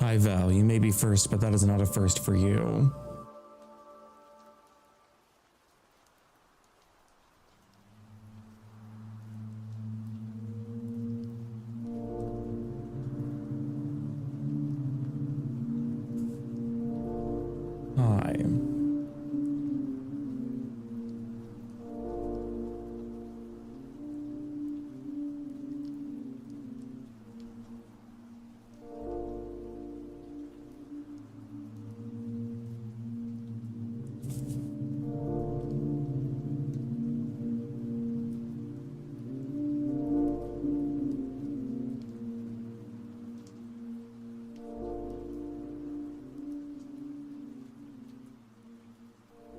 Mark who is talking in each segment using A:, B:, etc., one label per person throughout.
A: Hi Val, you may be first, but that is not a first for you. Hi.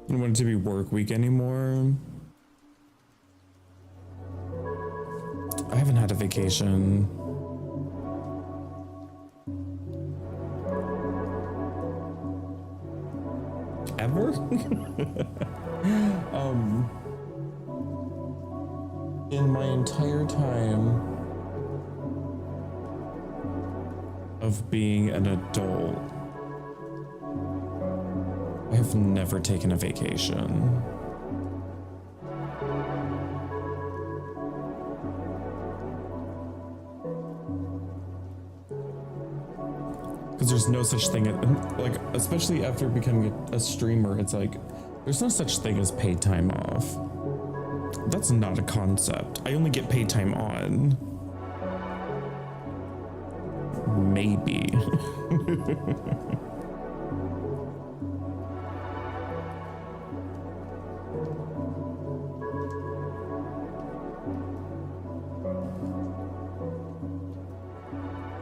A: I don't want it to be work week anymore. I haven't had a vacation. Ever? In my entire time of being an adult, I have never taken a vacation. Because there's no such thing, like, especially after becoming a streamer, it's like, there's no such thing as paid time off. That's not a concept. I only get paid time on. Maybe.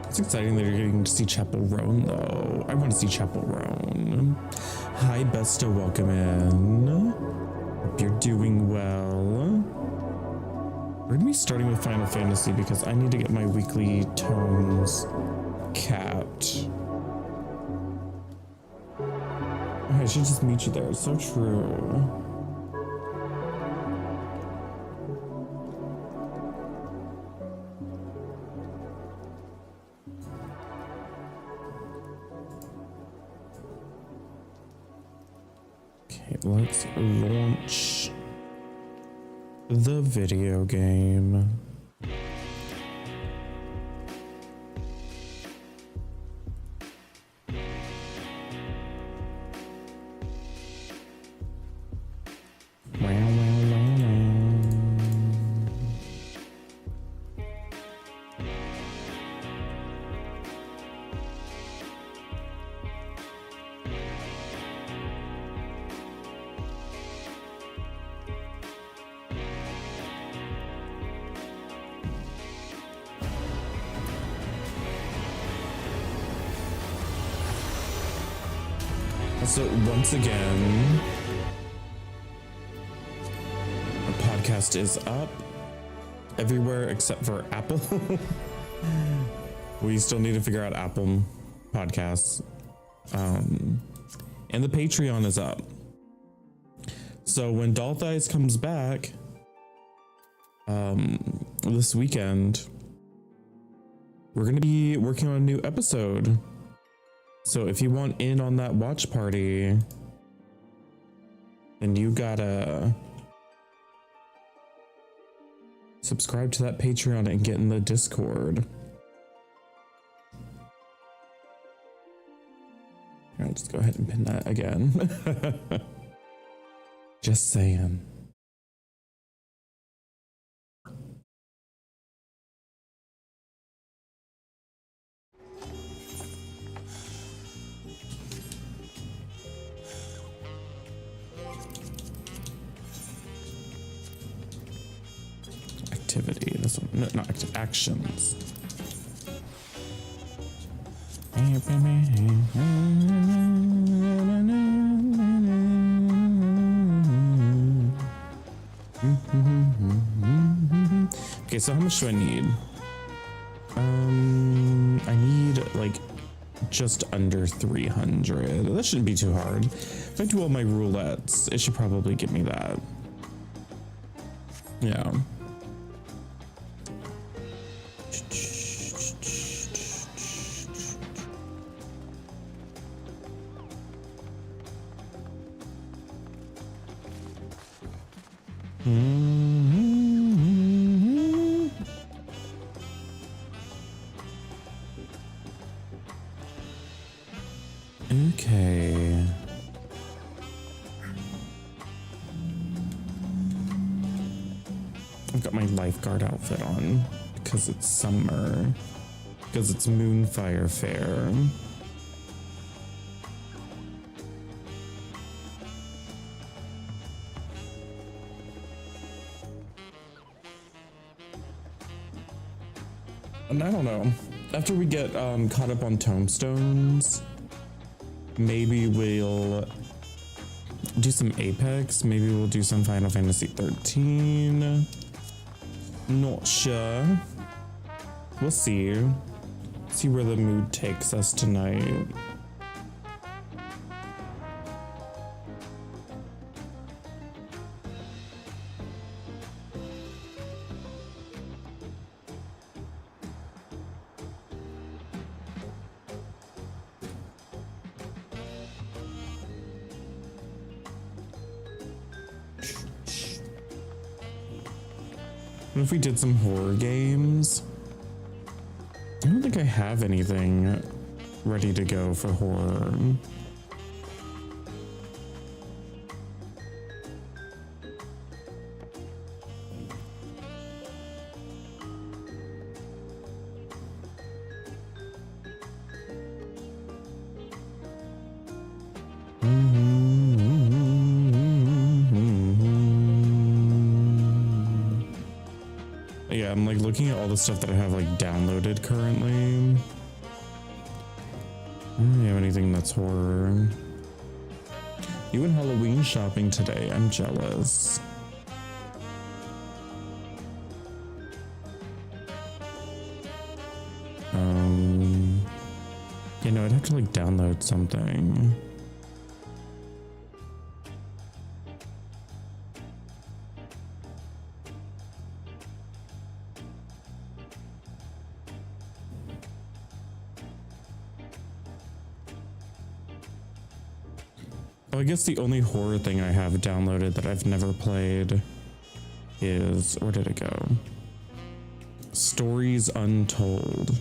A: It's exciting that you're getting to see Chapel Roan, though. I want to see Chapel Roan. Hi, Besta, welcome in. Hope you're doing well. We're gonna be starting with Final Fantasy because I need to get my weekly tomes capped. Oh, I should just meet you there. It's so true. Let's launch the video game. So once again, our podcast is up everywhere except for Apple. We still need to figure out Apple Podcasts. And the Patreon is up. So when Doll Thighs comes back this weekend, we're going to be working on a new episode. So if you want in on that watch party, then you gotta subscribe to that Patreon and get in the Discord. Here, I'll just go ahead and pin that again. Just saying. Activity. This one, no, not active actions. Okay, so how much do I need? I need like just under 300. That shouldn't be too hard. If I do all my roulettes, it should probably give me that. Yeah. Mm-hmm. Okay. I've got my lifeguard outfit on because it's summer. Because it's Moonfire Fair. And I don't know. After we get caught up on tomestones, maybe we'll do some Apex. Maybe we'll do some Final Fantasy 13. Not sure. We'll see. See where the mood takes us tonight. What if we did some horror games? I don't think I have anything ready to go for horror. Yeah, I'm like looking at all the stuff that I have like downloaded currently. I don't have anything that's horror. You went Halloween shopping today. I'm jealous. You know, I'd have to like download something. Well, I guess the only horror thing I have downloaded that I've never played is, where did it go? Stories Untold.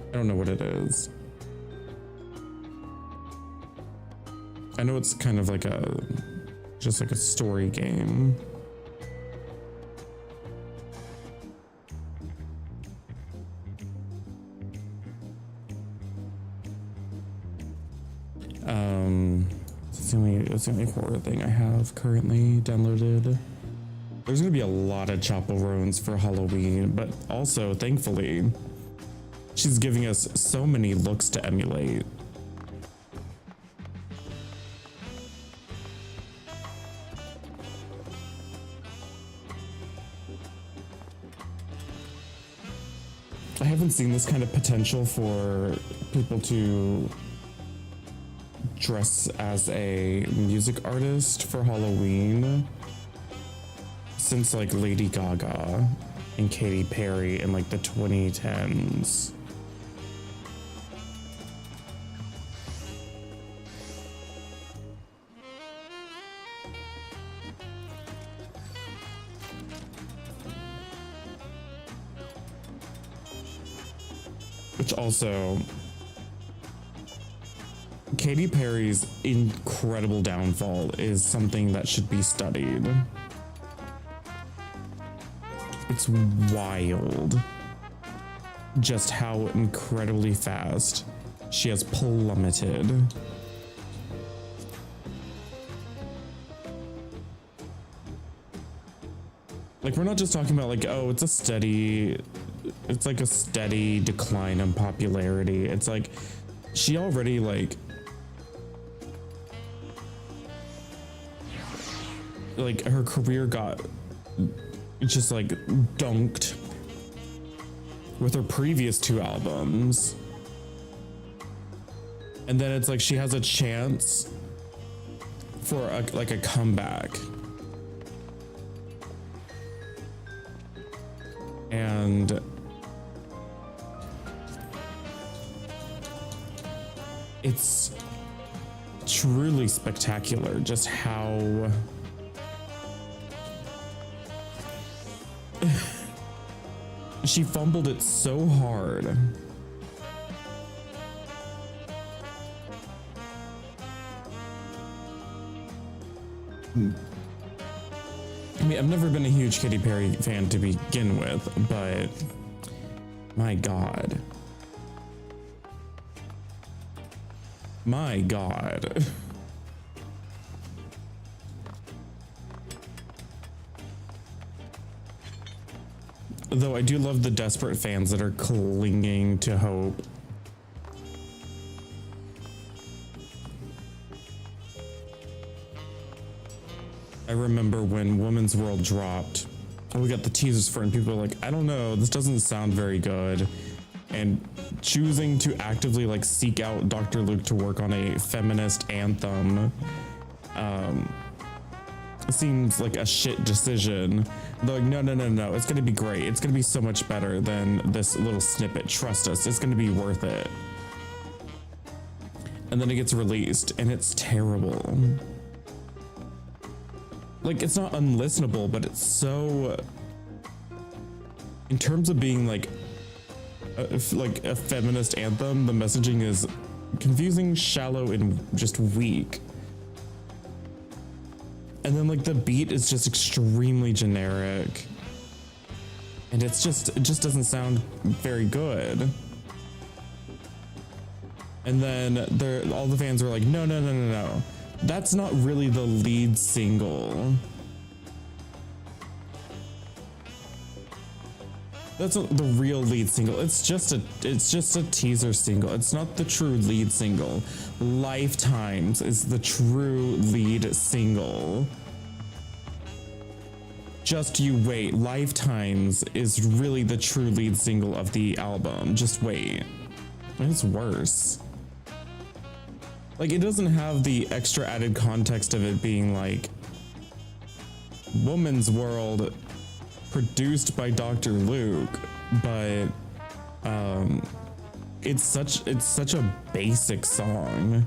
A: I don't know what it is. I know it's kind of like just like a story game. That's the only horror thing I have currently downloaded. There's gonna be a lot of Chapel Roans for Halloween, but also, thankfully, she's giving us so many looks to emulate. I haven't seen this kind of potential for people to dress as a music artist for Halloween since like Lady Gaga and Katy Perry in like the 2010s. Which also, Katy Perry's incredible downfall is something that should be studied. It's wild just how incredibly fast she has plummeted. Like, we're not just talking about like, oh, it's like a steady decline in popularity. It's like she already like her career got just like dunked with her previous two albums, and then it's like she has a chance for a comeback, and It's truly spectacular just how she fumbled it so hard. I mean, I've never been a huge Katy Perry fan to begin with, but my God. My God. Though I do love the desperate fans that are clinging to hope. I remember when Woman's World dropped, and we got the teasers for it, and people were like, I don't know, this doesn't sound very good. And choosing to actively like seek out Dr. Luke to work on a feminist anthem seems like a shit decision. They're like, no, it's gonna be great. It's gonna be so much better than this little snippet. Trust us, it's gonna be worth it. And then it gets released and it's terrible. Like, it's not unlistenable, but it's so, in terms of being like a feminist anthem, the messaging is confusing, shallow, and just weak. And then like the beat is just extremely generic. And it just doesn't sound very good. And then all the fans were like, no. That's not really the lead single. That's not the real lead single. It's just a teaser single. It's not the true lead single. Lifetimes is the true lead single. Just you wait. Lifetimes is really the true lead single of the album. Just wait. It's worse. Like, it doesn't have the extra added context of it being like Woman's World produced by Dr. Luke, but it's such a basic song.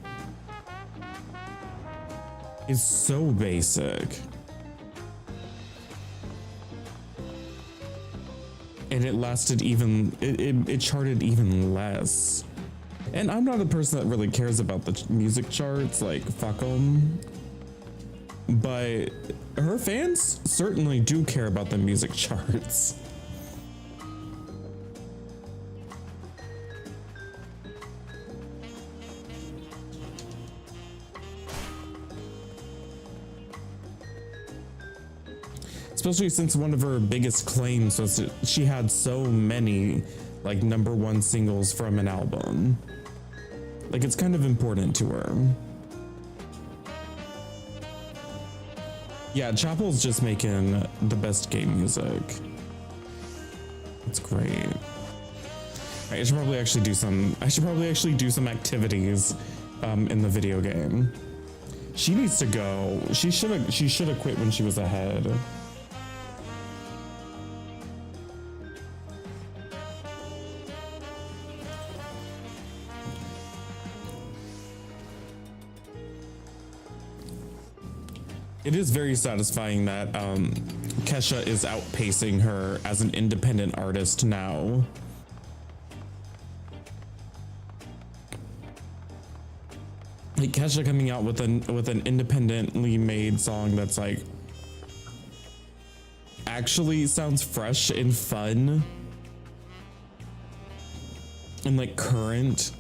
A: It's so basic. And it lasted it charted even less. And I'm not a person that really cares about the music charts, like, fuck them. But her fans certainly do care about the music charts. Especially since one of her biggest claims was that she had so many, like, #1 singles from an album. Like, it's kind of important to her. Yeah, Chapel's just making the best game music. It's great. Right, I should probably actually do some activities in the video game. She needs to go. She should have quit when she was ahead. It is very satisfying that Kesha is outpacing her as an independent artist now. Like, Kesha coming out with an independently made song that's like actually sounds fresh and fun and like current.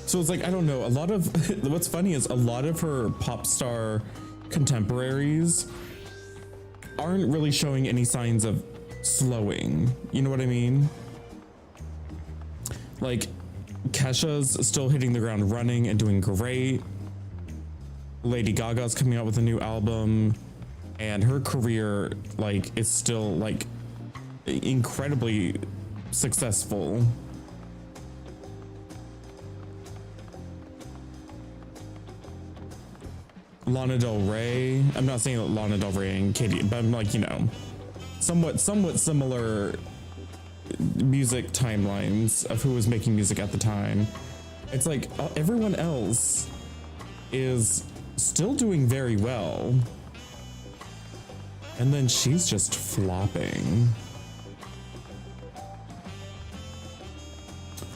A: So it's like, I don't know, a lot of what's funny is a lot of her pop star contemporaries aren't really showing any signs of slowing. You know what I mean? Like, Kesha's still hitting the ground running and doing great. Lady Gaga's coming out with a new album, and her career, like, is still like incredibly successful. Lana Del Rey. I'm not saying that Lana Del Rey and Katy, but I'm like, you know, somewhat similar music timelines of who was making music at the time. It's like everyone else is still doing very well, and then she's just flopping.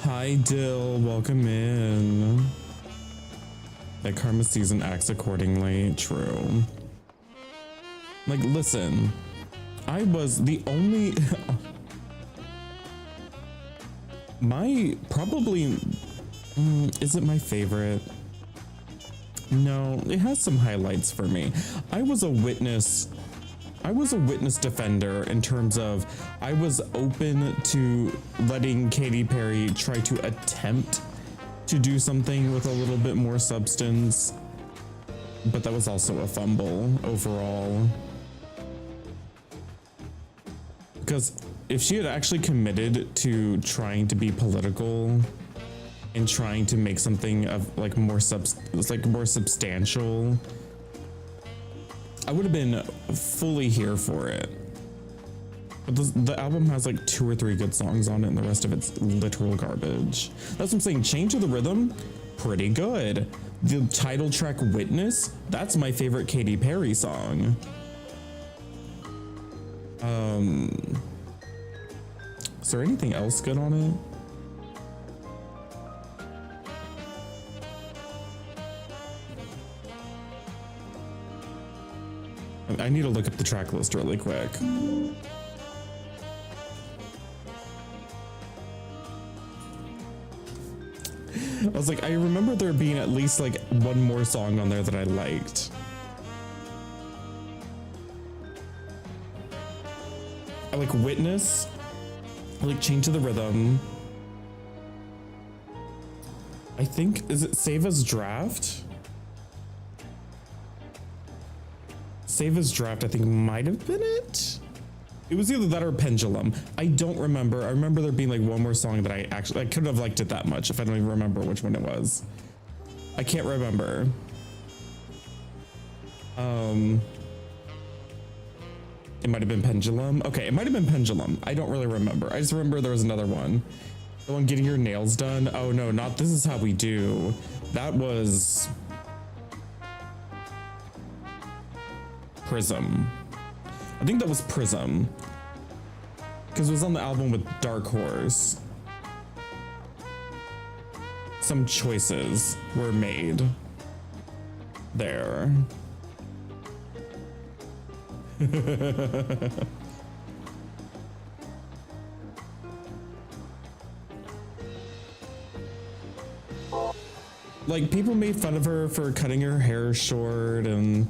A: Hi Dill, welcome in. That karma season acts accordingly. True. Like, listen, I was the only my probably is it my favorite? No, it has some highlights for me. I was a witness defender in terms of I was open to letting Katy Perry try to attempt to do something with a little bit more substance, but that was also a fumble overall. Because if she had actually committed to trying to be political and trying to make something of like more substantial, I would have been fully here for it. But the album has like 2 or 3 good songs on it, and the rest of it's literal garbage. That's what I'm saying. Change of the Rhythm, pretty good. The title track Witness, that's my favorite Katy Perry song. Is there anything else good on it? I need to look up the track list really quick. I was like, I remember there being at least like one more song on there that I liked. I like Witness. I like Change of the Rhythm. I think, is it Save As Draft? Save As Draft, I think might have been it. It was either that or Pendulum. I don't remember. I remember there being like one more song that I couldn't have liked it that much if I don't even remember which one it was. I can't remember. It might have been Pendulum. Okay, it might have been Pendulum. I don't really remember. I just remember there was another one. The one getting your nails done. Oh no, not This Is How We Do. That was Prism. I think that was Prism, because it was on the album with Dark Horse. Some choices were made there. Like, people made fun of her for cutting her hair short and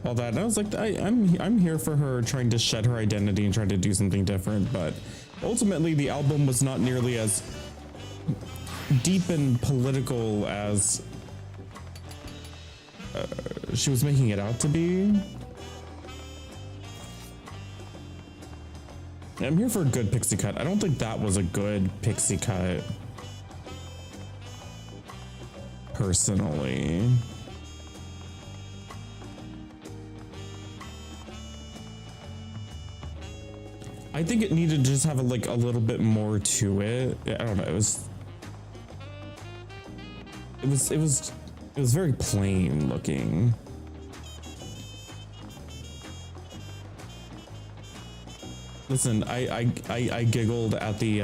A: all that, and I was like, I'm here for her trying to shed her identity and trying to do something different. But ultimately the album was not nearly as deep and political as she was making it out to be. I'm here for a good pixie cut. I don't think that was a good pixie cut, personally. I think it needed to just have a little bit more to it. I don't know. It was very plain looking. Listen, I giggled at the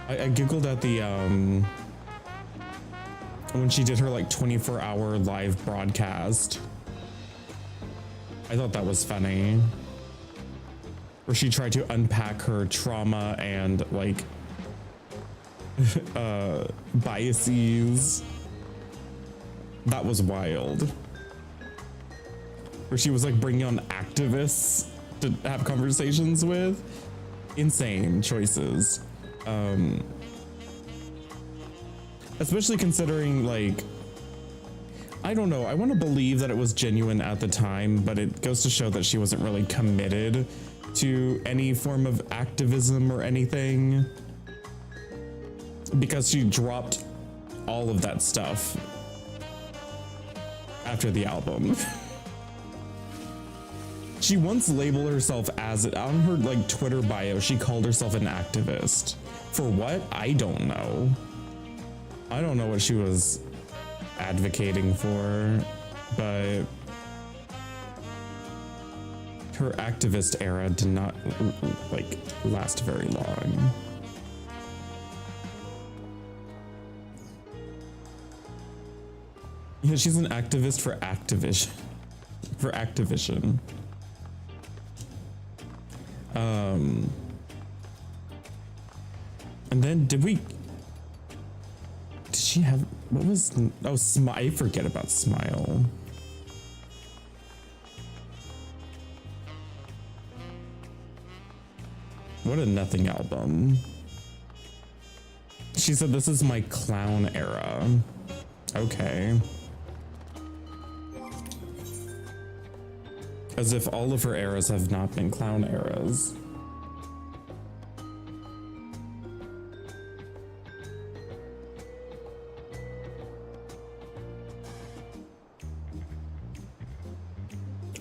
A: I giggled at the when she did her like 24-hour live broadcast. I thought that was funny, where she tried to unpack her trauma and like biases. That was wild. Where she was like bringing on activists to have conversations with. Insane choices. Especially considering, like, I don't know, I want to believe that it was genuine at the time, but it goes to show that she wasn't really committed to any form of activism or anything, because she dropped all of that stuff after the album. She once labeled herself as, on her like Twitter bio, she called herself an activist. For what? I don't know. I don't know what she was advocating for, but her activist era did not like last very long. Yeah, she's an activist for Activision. For Activision. And then did she have, what was, oh, Smile, I forget about Smile. What a nothing album. She said, this is my clown era. Okay. As if all of her eras have not been clown eras.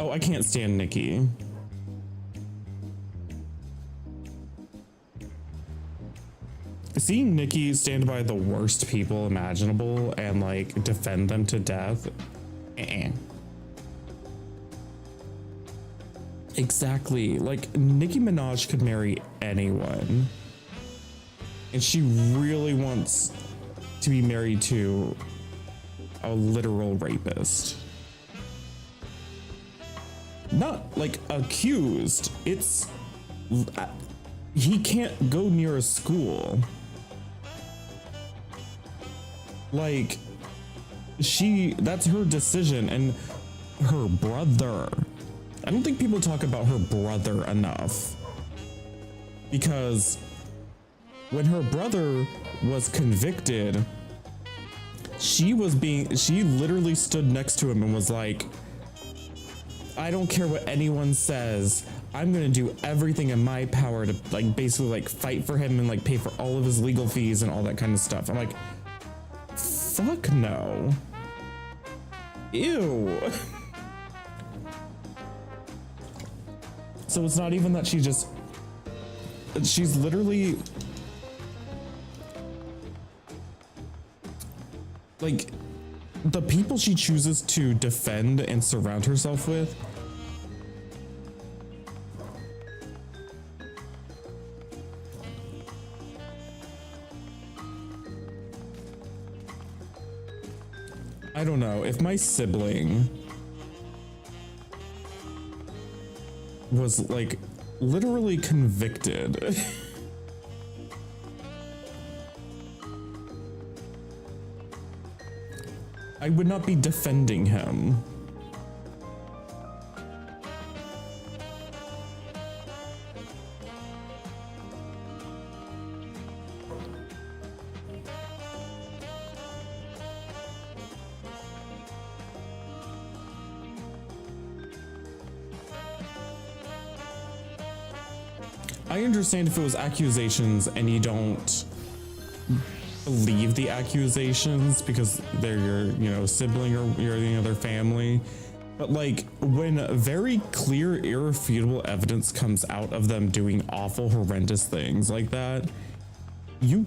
A: Oh, I can't stand Nicki. Seeing Nicki stand by the worst people imaginable and like defend them to death. Exactly. Like Nicki Minaj could marry anyone. And she really wants to be married to a literal rapist. Not like accused. It's, he can't go near a school. Like, that's her decision. And her brother, I don't think people talk about her brother enough, because when her brother was convicted, she literally stood next to him and was like, I don't care what anyone says. I'm gonna do everything in my power to like basically like fight for him and like pay for all of his legal fees and all that kind of stuff. I'm like, fuck no. Ew. So it's not even that she's literally like, the people she chooses to defend and surround herself with I don't know, if my sibling was like literally convicted I would not be defending him. I understand if it was accusations and you don't believe the accusations because they're your sibling or your other family, but like when very clear irrefutable evidence comes out of them doing awful horrendous things like that, you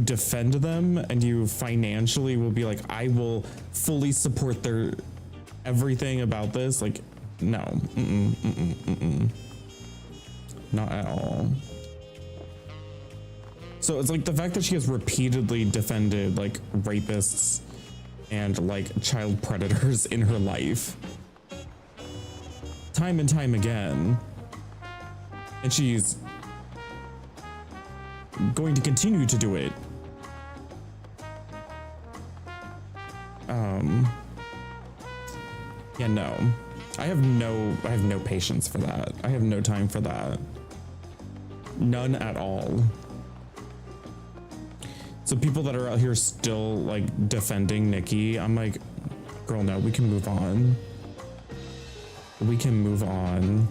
A: defend them and you financially will be like, I will fully support their everything about this. Like, no, not at all. So it's like the fact that she has repeatedly defended like rapists and like child predators in her life time and time again, and she's going to continue to do it. Yeah, no. I have no patience for that. I have no time for that. None at all. So people that are out here still like defending Nicki, I'm like, girl, no, we can move on. We can move on.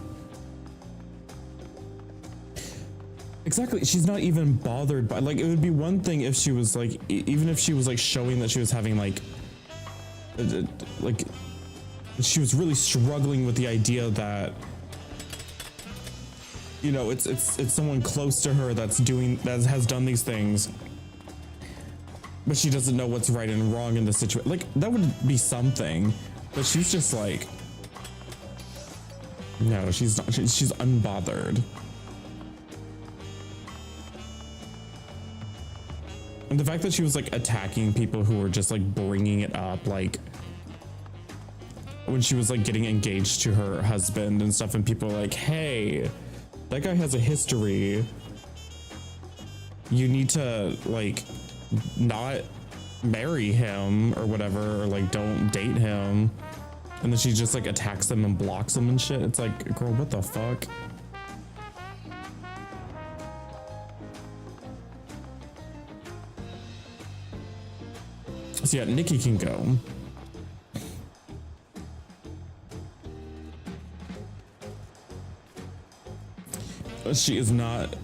A: Exactly. She's not even bothered by, like, it would be one thing if she was like, even if she was like showing that she was having like she was really struggling with the idea that, you know, it's someone close to her that has done these things, but she doesn't know what's right and wrong in the situation. Like, that would be something, but she's just like, no, she's not. She's unbothered. And the fact that she was like attacking people who were just like bringing it up, like when she was like getting engaged to her husband and stuff, and people were like, hey, that guy has a history. You need to like not marry him or whatever, or like don't date him. And then she just like attacks them and blocks them and shit. It's like, girl, what the fuck? So yeah, Nikki can go. She is not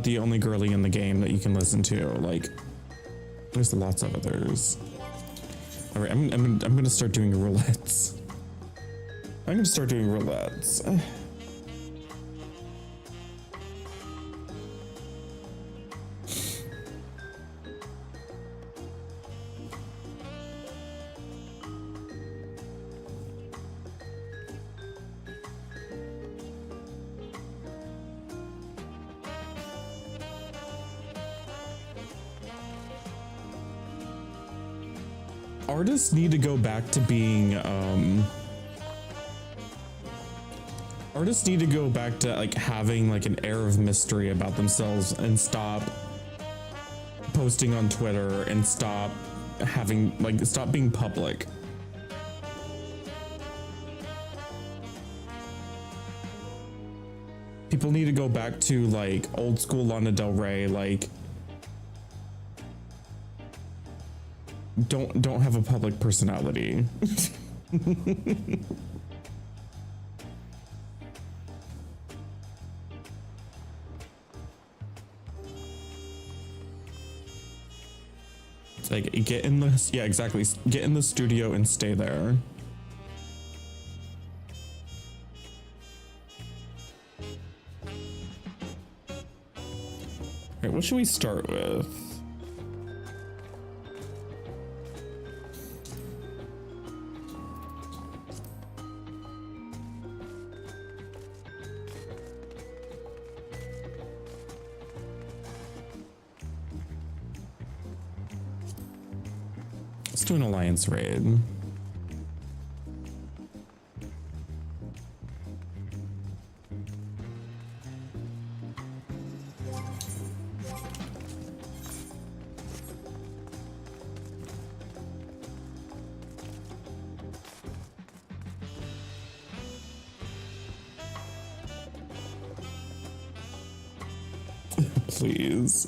A: the only girly in the game that you can listen to. Like, there's lots of others. All right, I'm gonna start doing roulettes. I'm gonna start doing roulettes. Artists need to go back to being artists need to go back to like having like an air of mystery about themselves and stop posting on Twitter and stop being public. People need to go back to like old school Lana Del Rey, like don't have a public personality. Like, get in the, yeah, exactly, get in the studio and stay there. Alright, what should we start with? Let's do an alliance raid. Please.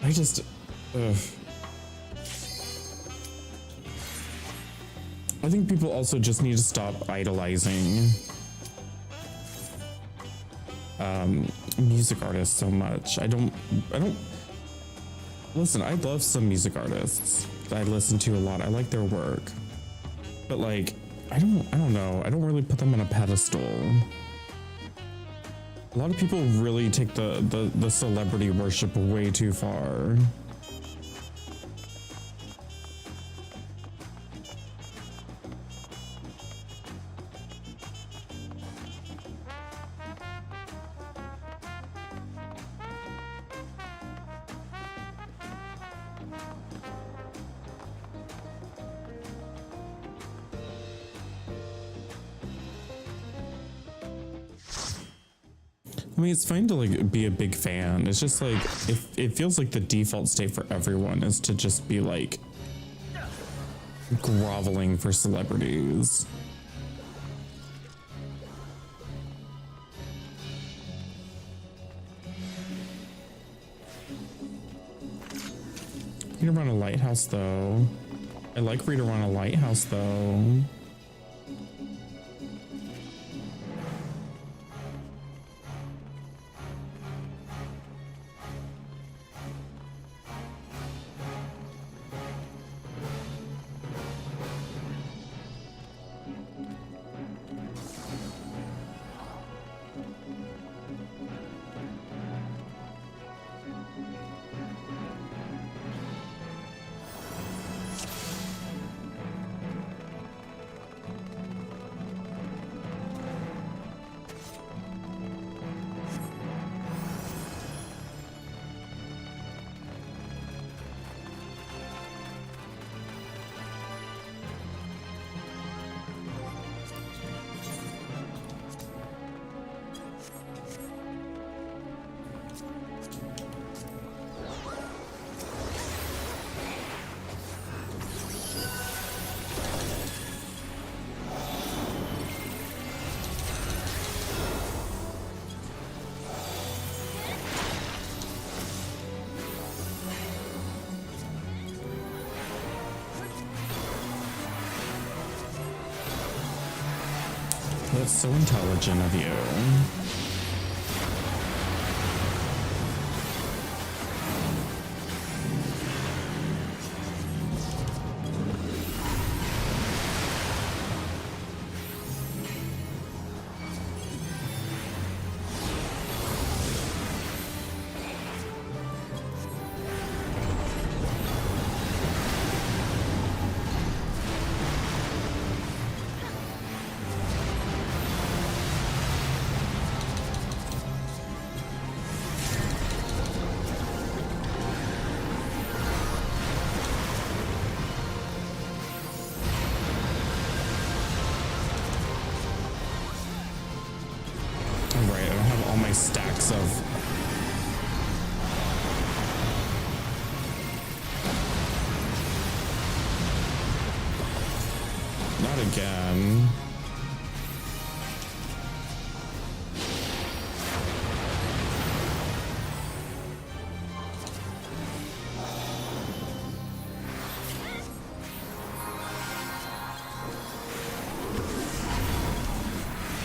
A: I just, ugh. I think people also just need to stop idolizing music artists so much. I don't listen, I love some music artists that I listen to a lot. I like their work. But like, I don't know. I don't really put them on a pedestal. A lot of people really take the celebrity worship way too far. I mean, it's fine to like be a big fan. It's just like, it feels like the default state for everyone is to just be like groveling for celebrities. Read around a lighthouse though. I like read around a lighthouse though. that's so intelligent of you. Stacks of not again.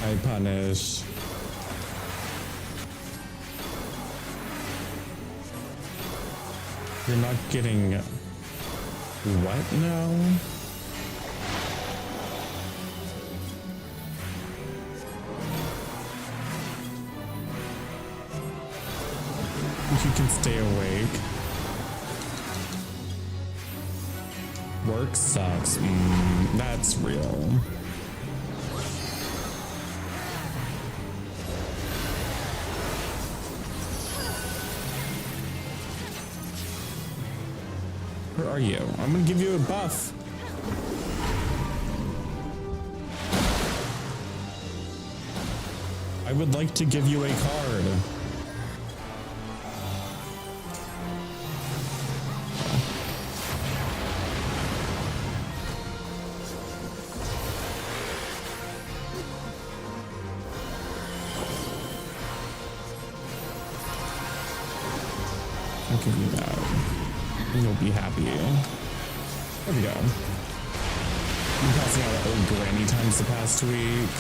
A: I punish. You're not getting what now? If you can stay awake. Work sucks. That's real. Where are you? I'm gonna give you a buff. I would like to give you a card. I'll give you that. You'll be happy. There we go. I'm passing out old granny times the past week.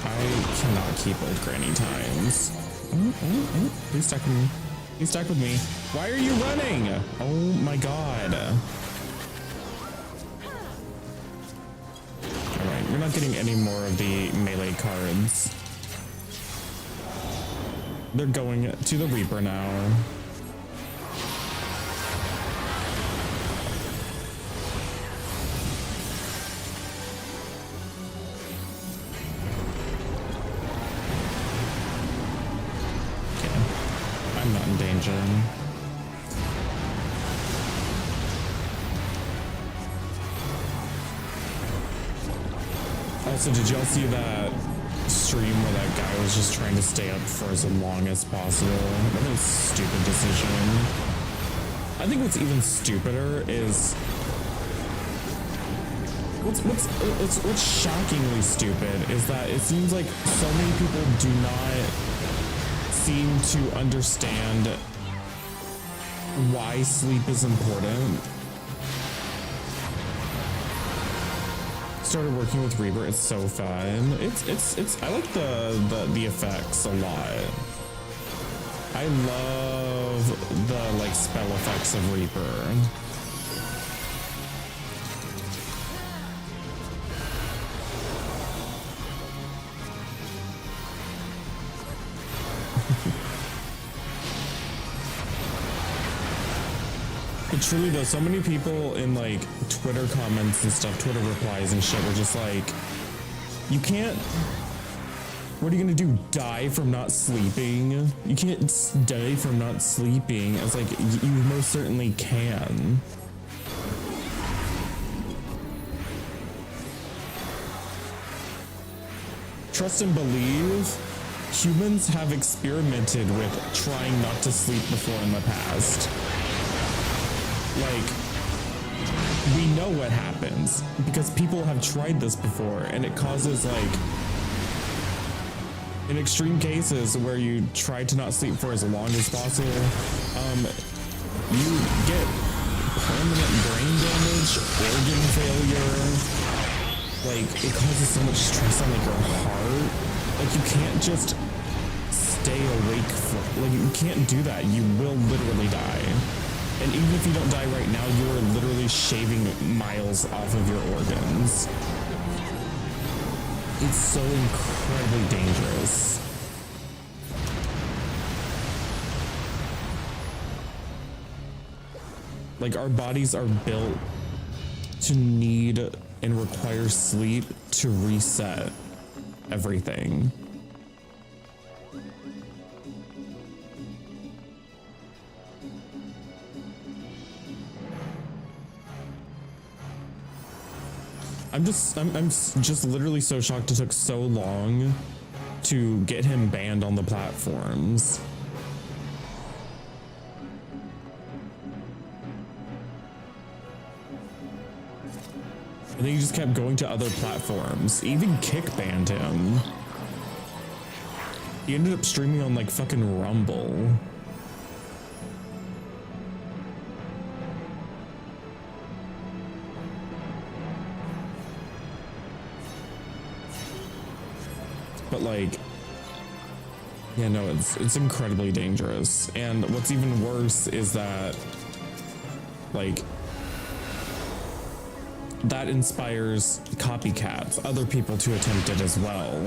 A: I cannot keep old granny times. Oh. Please stack with me. Please stack with me. Why are you running? Oh my god. Alright, you're not getting any more of the melee cards. They're going to the Reaper now. Okay. I'm not in danger. Also, did y'all see that stream where that guy was just trying to stay up for as long as possible? That was a stupid decision. I think what's even stupider is what's shockingly stupid is that it seems like so many people do not seem to understand why sleep is important. Started working with Reaper. It's so fun. It's I like the effects a lot. I love the like spell effects of Reaper. But truly though, so many people in like Twitter comments and stuff, Twitter replies and shit were just like, you can't, what are you gonna do, die from not sleeping? You can't die from not sleeping. It's like, you most certainly can. Trust and believe, humans have experimented with trying not to sleep before in the past. Like, we know what happens because people have tried this before, and it causes like, in extreme cases where you try to not sleep for as long as possible, you get permanent brain damage, organ failure. Like, it causes so much stress on, like, your heart. Like, you can't just stay awake for, like, you can't do that. You will literally die. And even if you don't die right now, you are literally shaving miles off of your organs. It's so incredibly dangerous. Like, our bodies are built to need and require sleep to reset everything. I'm just literally so shocked it took so long to get him banned on the platforms. And then he just kept going to other platforms. Even Kick banned him. He ended up streaming on like fucking Rumble. But like, yeah, no, it's incredibly dangerous. And what's even worse is that, like, that inspires copycats, other people to attempt it as well.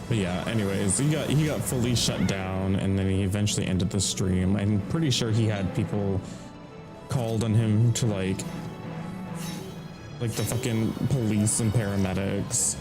A: But yeah, anyways, he got fully shut down, and then he eventually ended the stream. I'm pretty sure he had people called on him to like the fucking police and paramedics.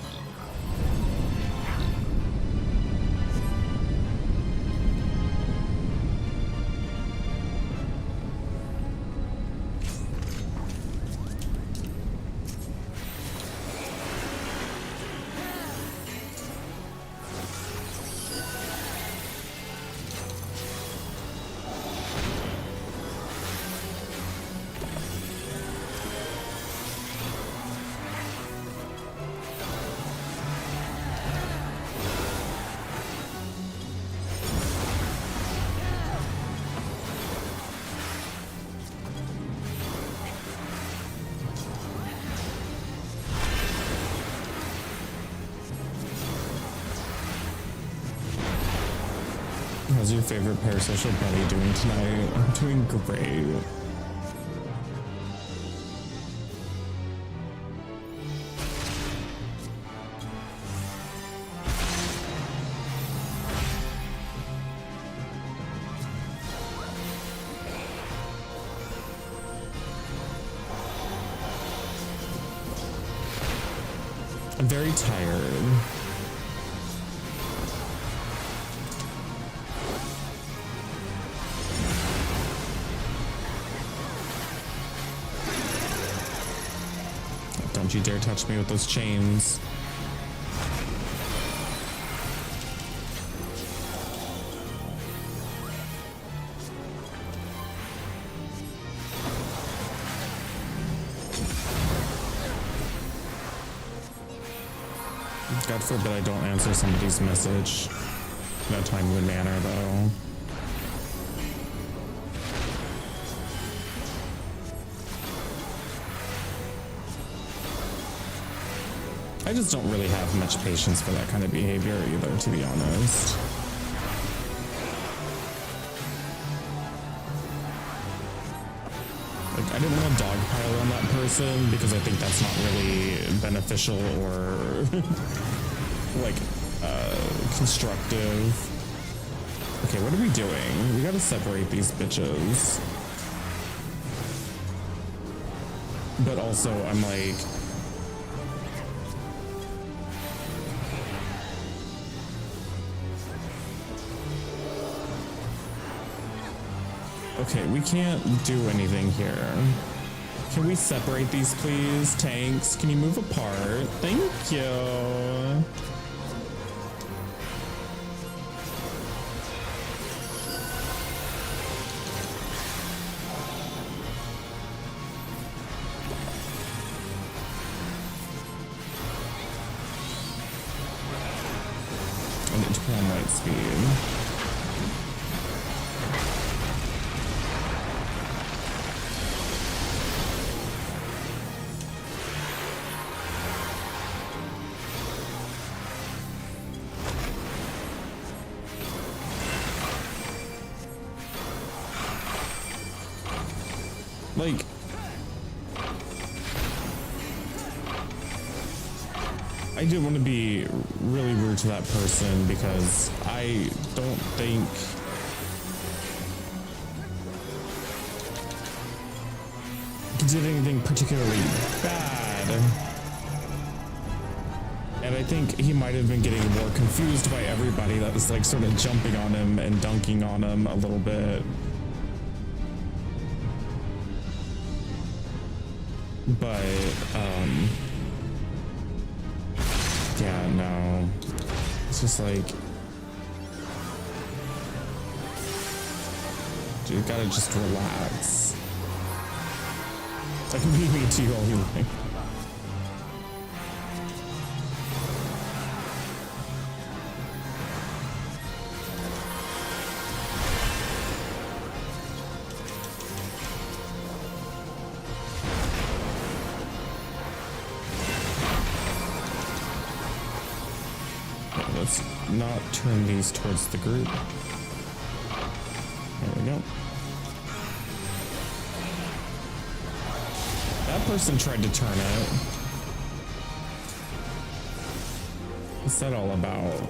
A: How's your favorite parasocial buddy doing tonight? I'm doing great. I'm very tired. Don't you dare touch me with those chains. God forbid I don't answer somebody's message in a timely manner, though. I I just don't really have much patience for that kind of behavior either, to be honest. Like, I didn't want to dogpile on that person because I think that's not really beneficial or like constructive. Okay, what are we doing? We gotta separate these bitches. But also, I'm like, okay, we can't do anything here. Can we separate these, please? Tanks, can you move apart? Thank you. I need to put on light speed. Like, I didn't want to be really rude to that person because I don't think he did anything particularly bad. And I think he might have been getting more confused by everybody that was like sort of jumping on him and dunking on him a little bit. But, yeah, no. It's just like, you gotta just relax. Like, me too, all you like. Let's not turn these towards the group. There we go. That person tried to turn it. What's that all about?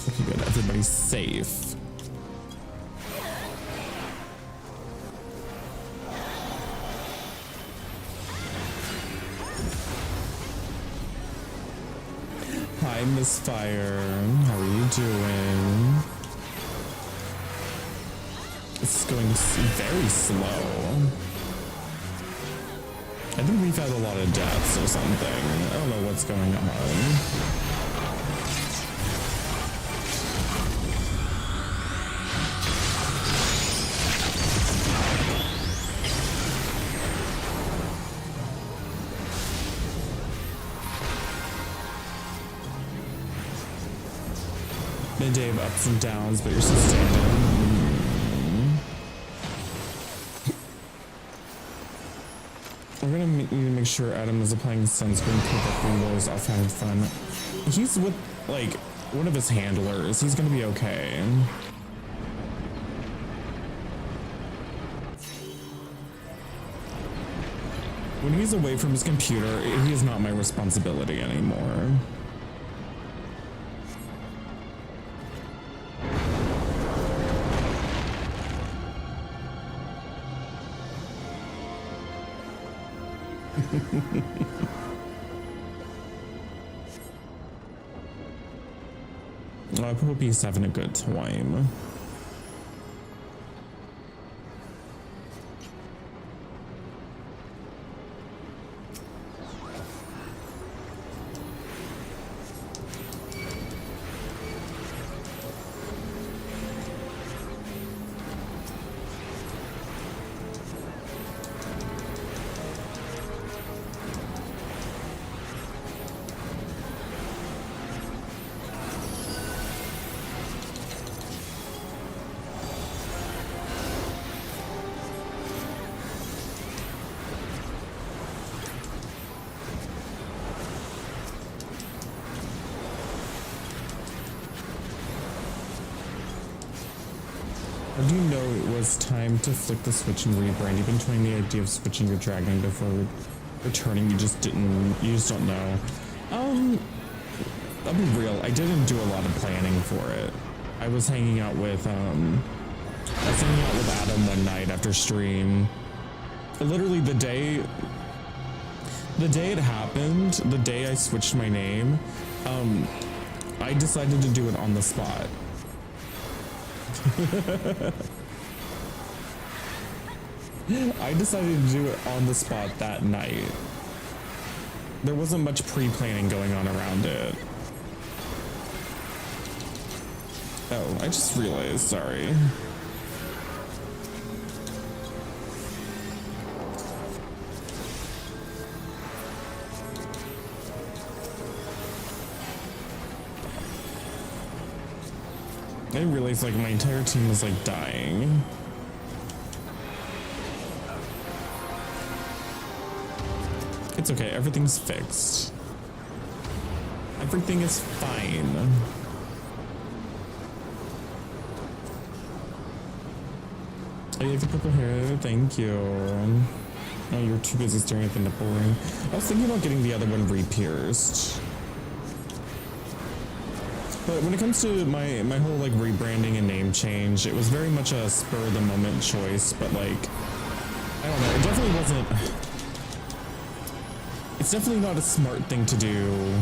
A: Okay, good. Everybody's safe. Hi, Miss Fire. How are you doing? This is going very slow. I think we've had a lot of deaths or something. I don't know what's going on. a day of ups and downs, but you're still standing. We're gonna need to make sure Adam is applying sunscreen correctly while he's off having fun. He's with, like, one of his handlers. He's gonna be okay. When he's away from his computer, he is not my responsibility anymore. I hope he's having a good time. Or do you know it was time to flick the switch and rebrand? You've been toying the idea of switching your dragon before returning. You just don't know. I'll be real. I didn't do a lot of planning for it. I was hanging out with Adam one night after stream. Literally the day it happened, the day I switched my name, I decided to do it on the spot. I decided to do it on the spot that night. There wasn't much pre-planning going on around it. Oh, I just realized, sorry. I realized like my entire team was like dying. It's okay, everything's fixed. Everything is fine. I like the purple hair, thank you. Oh, you're too busy staring at the nipple ring. I was thinking about getting the other one re-pierced. But when it comes to my whole like rebranding and name change, it was very much a spur of the moment choice, but like, I don't know, it definitely wasn't, it's definitely not a smart thing to do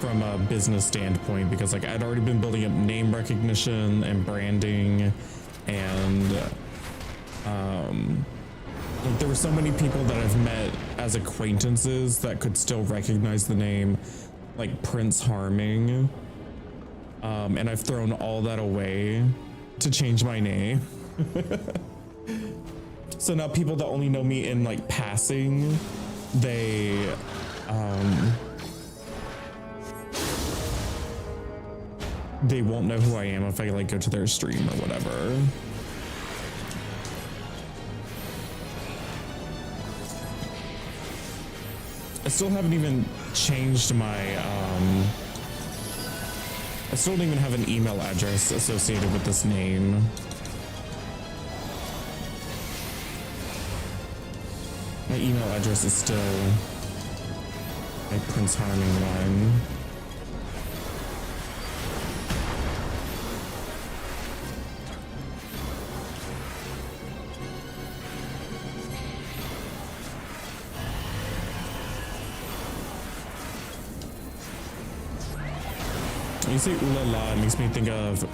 A: from a business standpoint, because like I'd already been building up name recognition and branding, and like there were so many people that I've met as acquaintances that could still recognize the name, like Prince Harming, and I've thrown all that away to change my name. So now people that only know me in like passing, they won't know who I am if I like go to their stream or whatever. I still haven't even changed my, I still don't even have an email address associated with this name. My email address is still my Prince Harming one. When you say ooh la la, it makes me think of ooh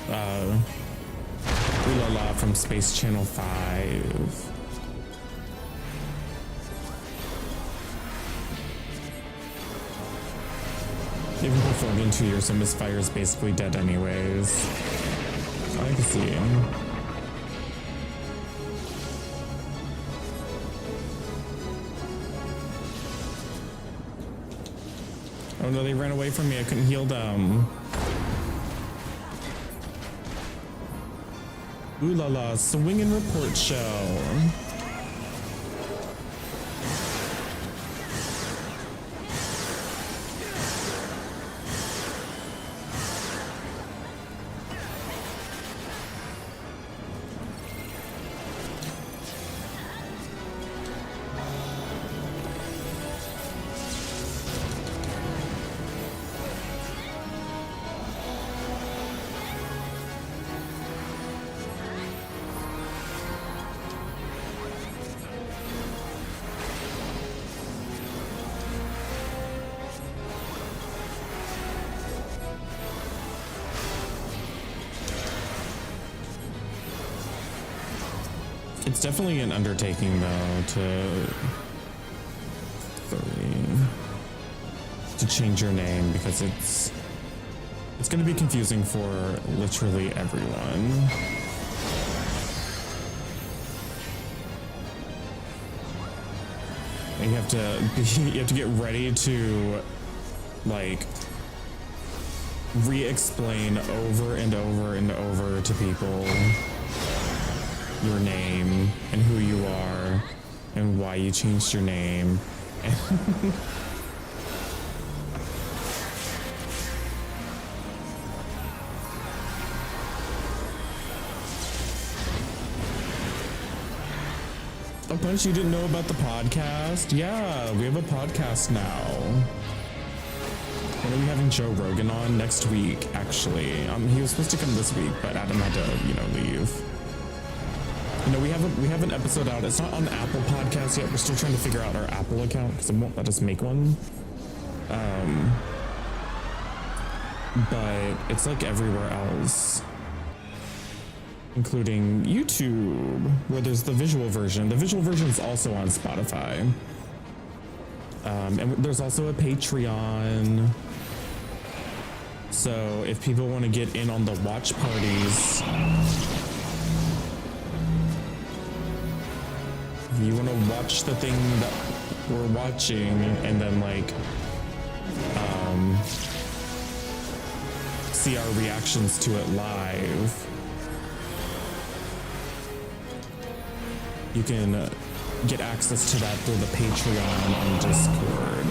A: la la from Space Channel 5. Even before in 2 years, so Misfire is basically dead anyways. I can see him. Oh no, they ran away from me. I couldn't heal them. Ooh la la, swing and report show. It's definitely an undertaking though to change your name because it's going to be confusing for literally everyone. And you have to get ready to like re-explain over and over and over to people your name and who you are and why you changed your name. Oh, Punch, you didn't know about the podcast? Yeah, we have a podcast now. When are we having Joe Rogan on? Next week, actually. He was supposed to come this week, but Adam had to, leave. No, we have an episode out. It's not on Apple Podcasts yet. We're still trying to figure out our Apple account because it won't let us make one. But it's like everywhere else, including YouTube, where there's the visual version. The visual version is also on Spotify. And there's also a Patreon. So if people want to get in on the watch parties, if you want to watch the thing that we're watching and then like see our reactions to it live, you can get access to that through the Patreon on Discord.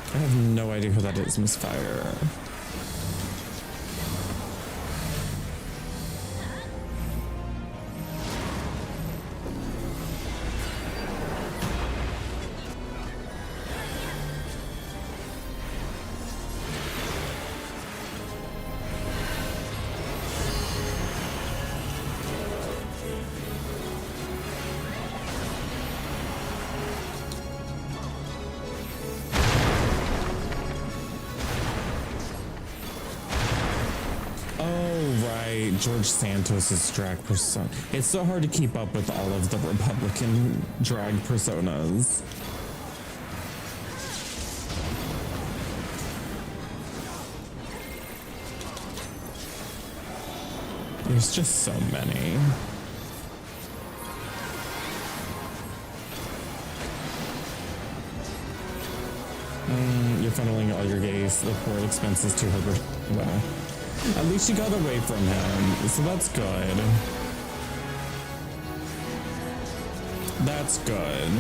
A: I have no idea who that is, Misfire. George Santos's drag persona. It's so hard to keep up with all of the Republican drag personas. There's just so many. You're funneling all your gay support expenses to her. Well, at least you got away from him, so that's good. That's good.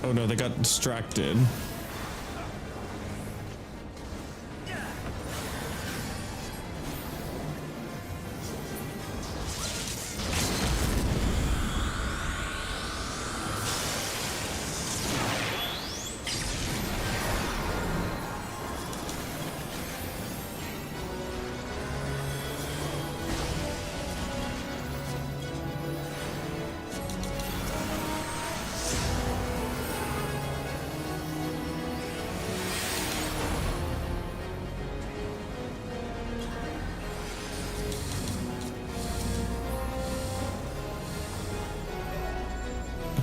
A: Oh no, they got distracted.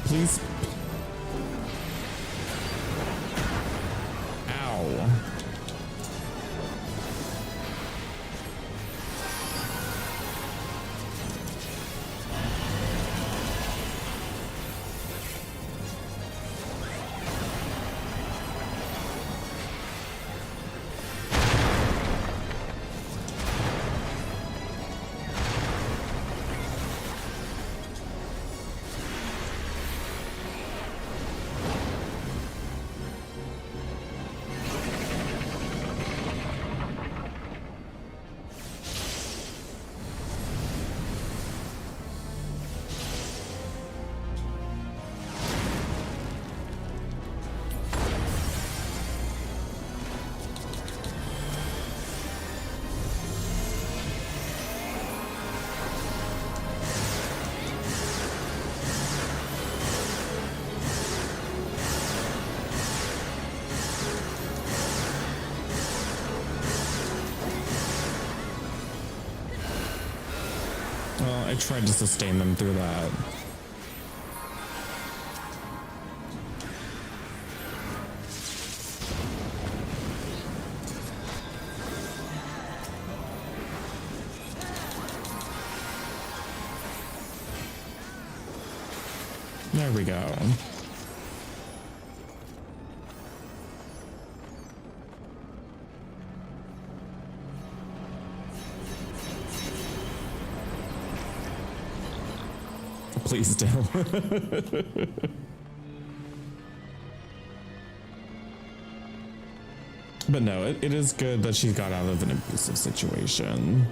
A: Please. Ow. Well, I tried to sustain them through that. There we go. Please still. But no, it is good that she got out of an abusive situation.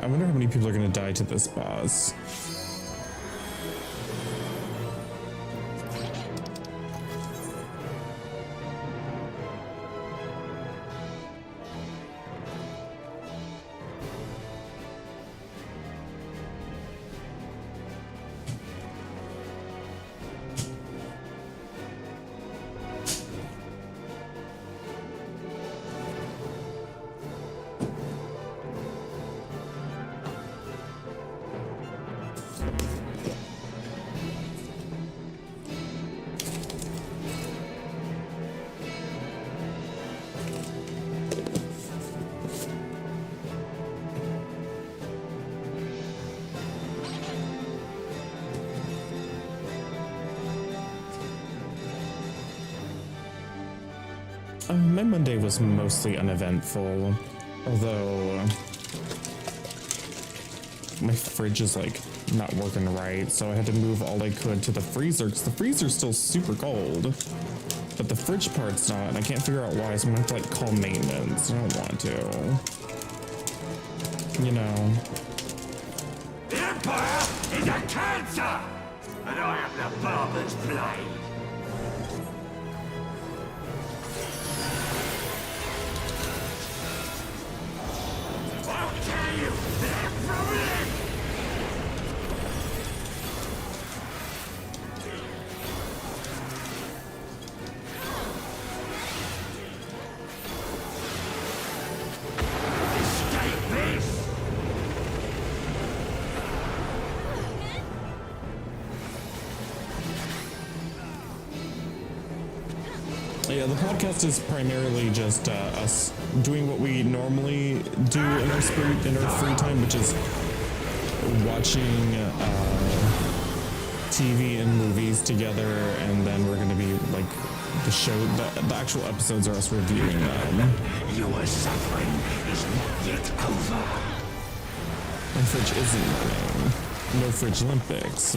A: I wonder how many people are going to die to this boss. My Monday was mostly uneventful, although my fridge is like not working right, so I had to move all I could to the freezer because the freezer's still super cold, but the fridge part's not, and I can't figure out why, so I'm gonna have to like call maintenance. I don't want to, you know.
B: The Empire is a cancer, and I am the barber's blade.
A: Yeah, the podcast is primarily just us doing what we normally do in our free time, which is watching TV and movies together, and then we're gonna be like the show. The actual episodes are us reviewing them.
B: Your suffering is not yet over.
A: My fridge isn't running. No fridge Olympics.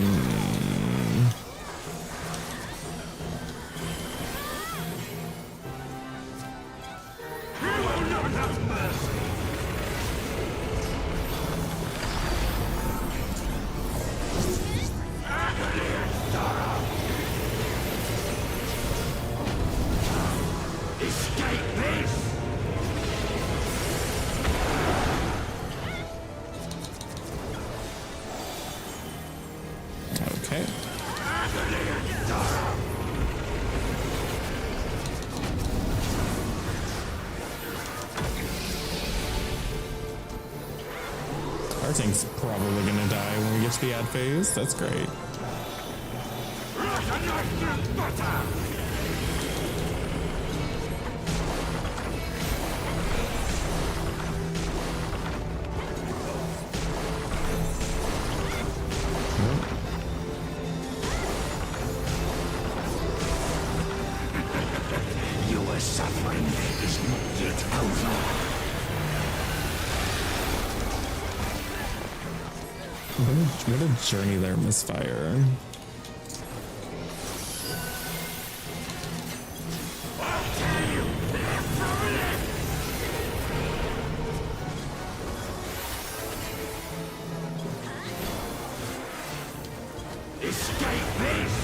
A: Okay. Our tank's probably gonna die when we get to the ad phase. That's great.
B: Your suffering is not yet over.
A: What a journey there, Misfire.
B: Escape this!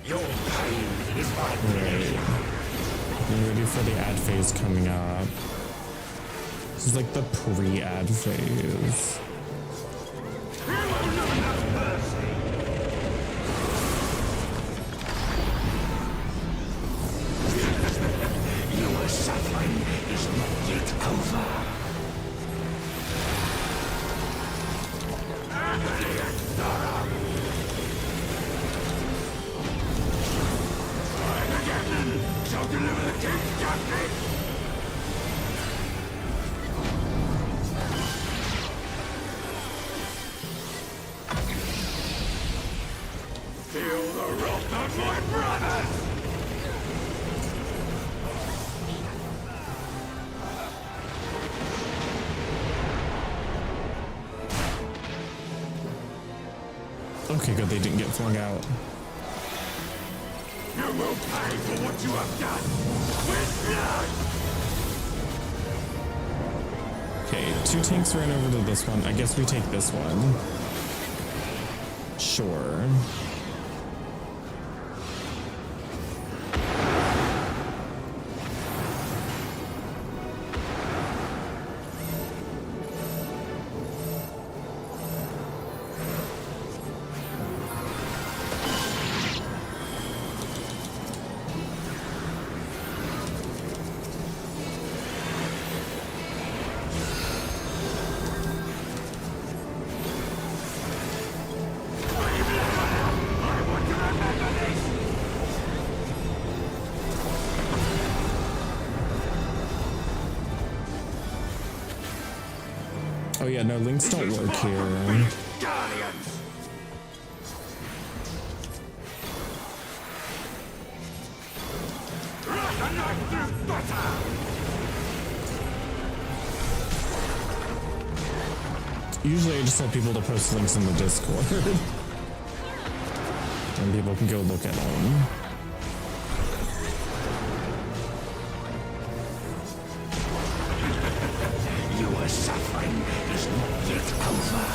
B: Your pain is my
A: Right. I'm ready for the ad phase coming up. This is like the pre-ad phase.
B: Your suffering is not yet over. Shall deliver the king's justice! Feel the wrath of my brothers!
A: Okay, good, they didn't get flung out.
B: You will pay for what you have done with blood!
A: Okay, 2 tanks ran over to this one. I guess we take this one. Sure. Oh yeah, no, links don't work here.
B: Guardians! Rush a knife through butter!
A: Usually I just tell people to post links in the Discord. And people can go look at them.
B: Your suffering is not yet over.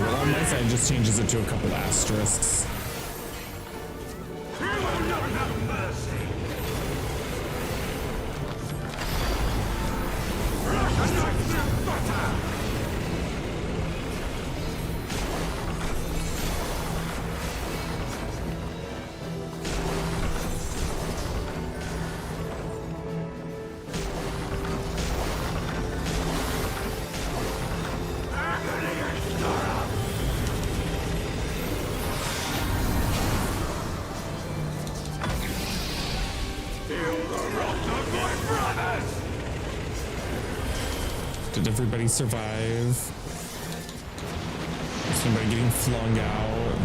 A: Well, on my side, it just changes it to a couple asterisks.
B: You will not have mercy! Rush a knife through butter!
A: Did everybody survive? Is somebody getting flung out?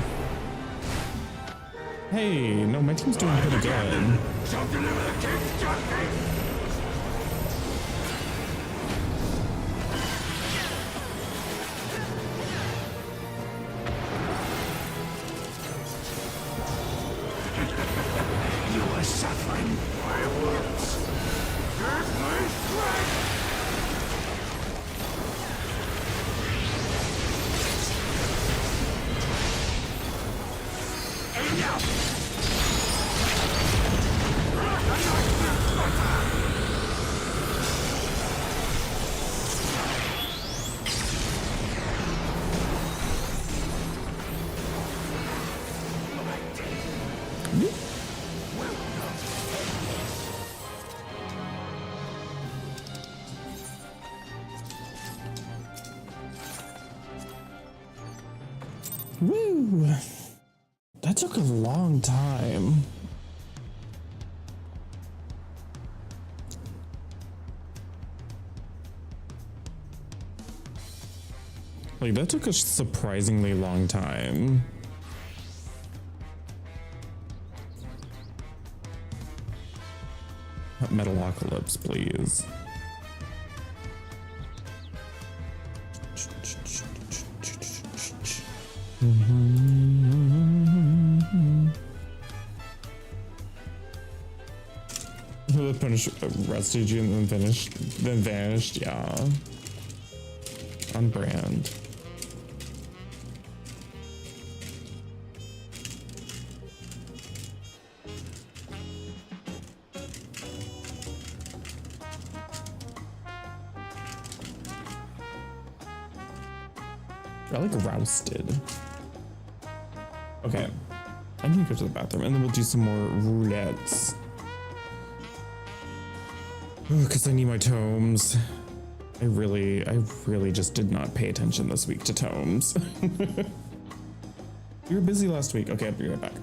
A: Hey, no, my team's doing pretty good.
B: Shall deliver the king's justice! You are suffering fireworks. Give me strength! Enough!
A: Woo! That took a long time. Like, that took a surprisingly long time. Metalocalypse, please. The punish arrested you and then vanished, yeah. On brand. I like rousted. Okay, I need to go to the bathroom and then we'll do some more roulettes. Because I need my tomes. I really just did not pay attention this week to tomes. You were busy last week. Okay, I'll be right back.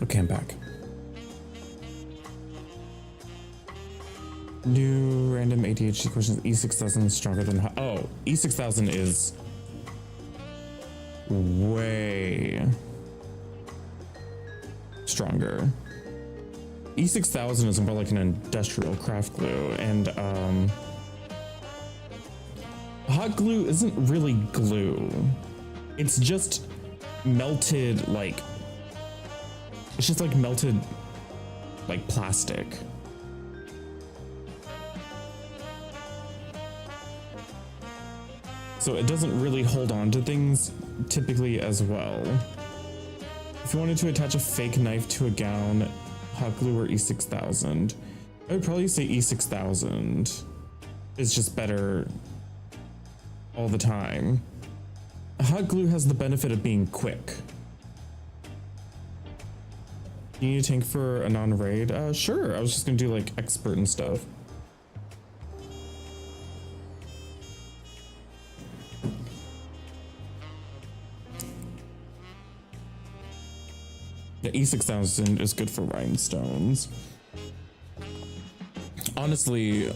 A: Okay, I'm back. New random ADHD questions. E6000 is stronger than... Oh, E6000 is way stronger. E6000 is more like an industrial craft glue, and hot glue isn't really glue. It's just melted, like... It's just like melted, like plastic. So it doesn't really hold on to things typically as well. If you wanted to attach a fake knife to a gown, hot glue or E6000, I would probably say E6000 is just better all the time. Hot glue has the benefit of being quick. You need a tank for a non-raid? Sure. I was just gonna do like expert and stuff. The E6000 is good for rhinestones. Honestly,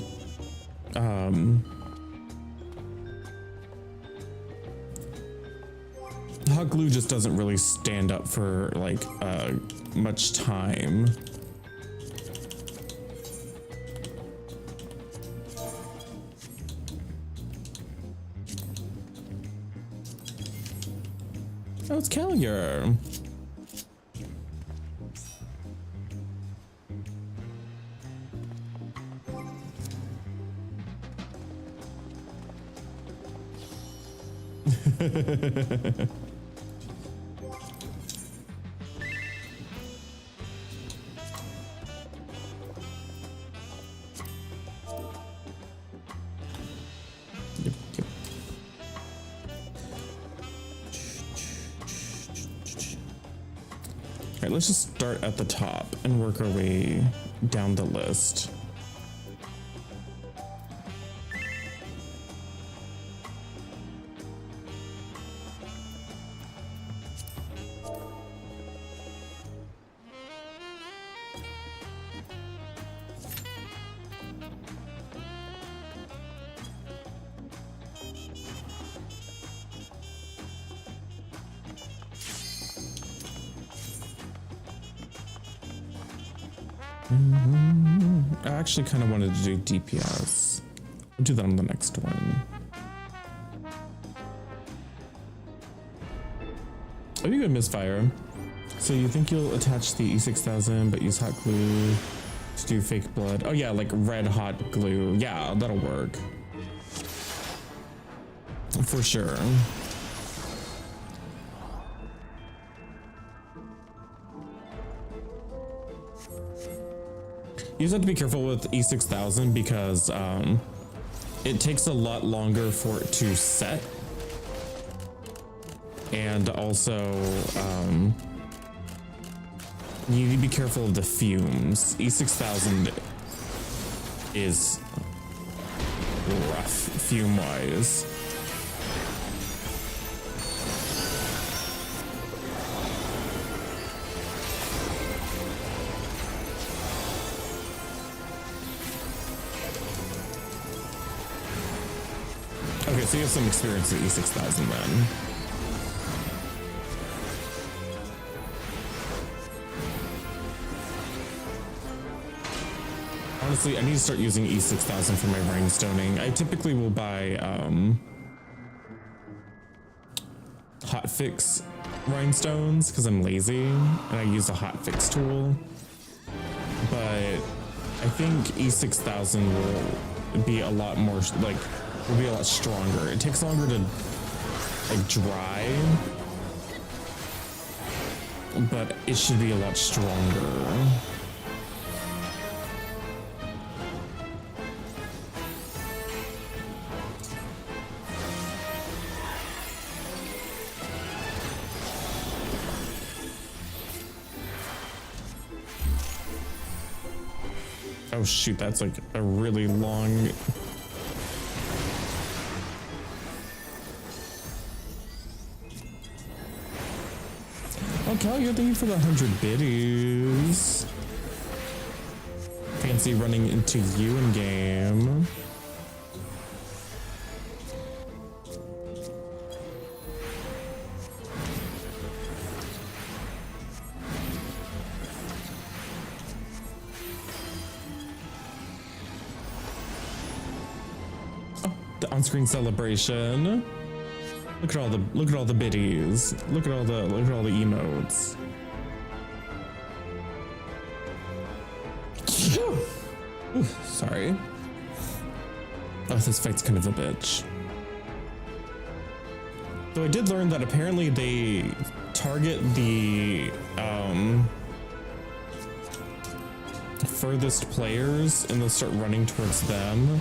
A: hot glue just doesn't really stand up for like much time. Oh, it's Kellier. Yep, yep. All right, let's just start at the top and work our way down the list. I actually kind of wanted to do DPS. I'll do that on the next one. Oh, you good, Misfire. So you think you'll attach the E6000 but use hot glue to do fake blood? Oh yeah, like red hot glue. Yeah, that'll work. For sure. You just have to be careful with E6000 because it takes a lot longer for it to set. And also, you need to be careful of the fumes. E6000 is rough fume-wise. Okay, so you have some experience with E6000 then. Honestly, I need to start using E6000 for my rhinestoning. I typically will buy hotfix rhinestones because I'm lazy and I use a hotfix tool. But I think E6000 will be a lot more will be a lot stronger. It takes longer to like dry, but it should be a lot stronger. Oh shoot, that's like a really long. Okay, thank you for the 100 biddies. Fancy running into you in game. Oh, the on-screen celebration. Look at all the biddies. Look at all the emotes. Ooh, sorry. Oh, this fight's kind of a bitch. Though I did learn that apparently they target the furthest players and they'll start running towards them.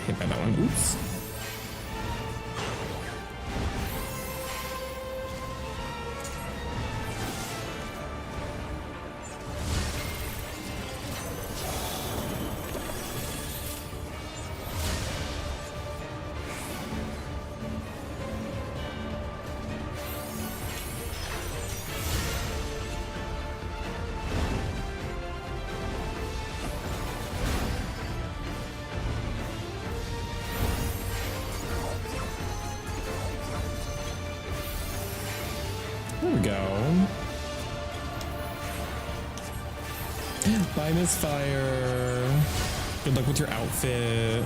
A: hit by that one. Oops. There we go. Bye, Misfire. Good luck with your outfit.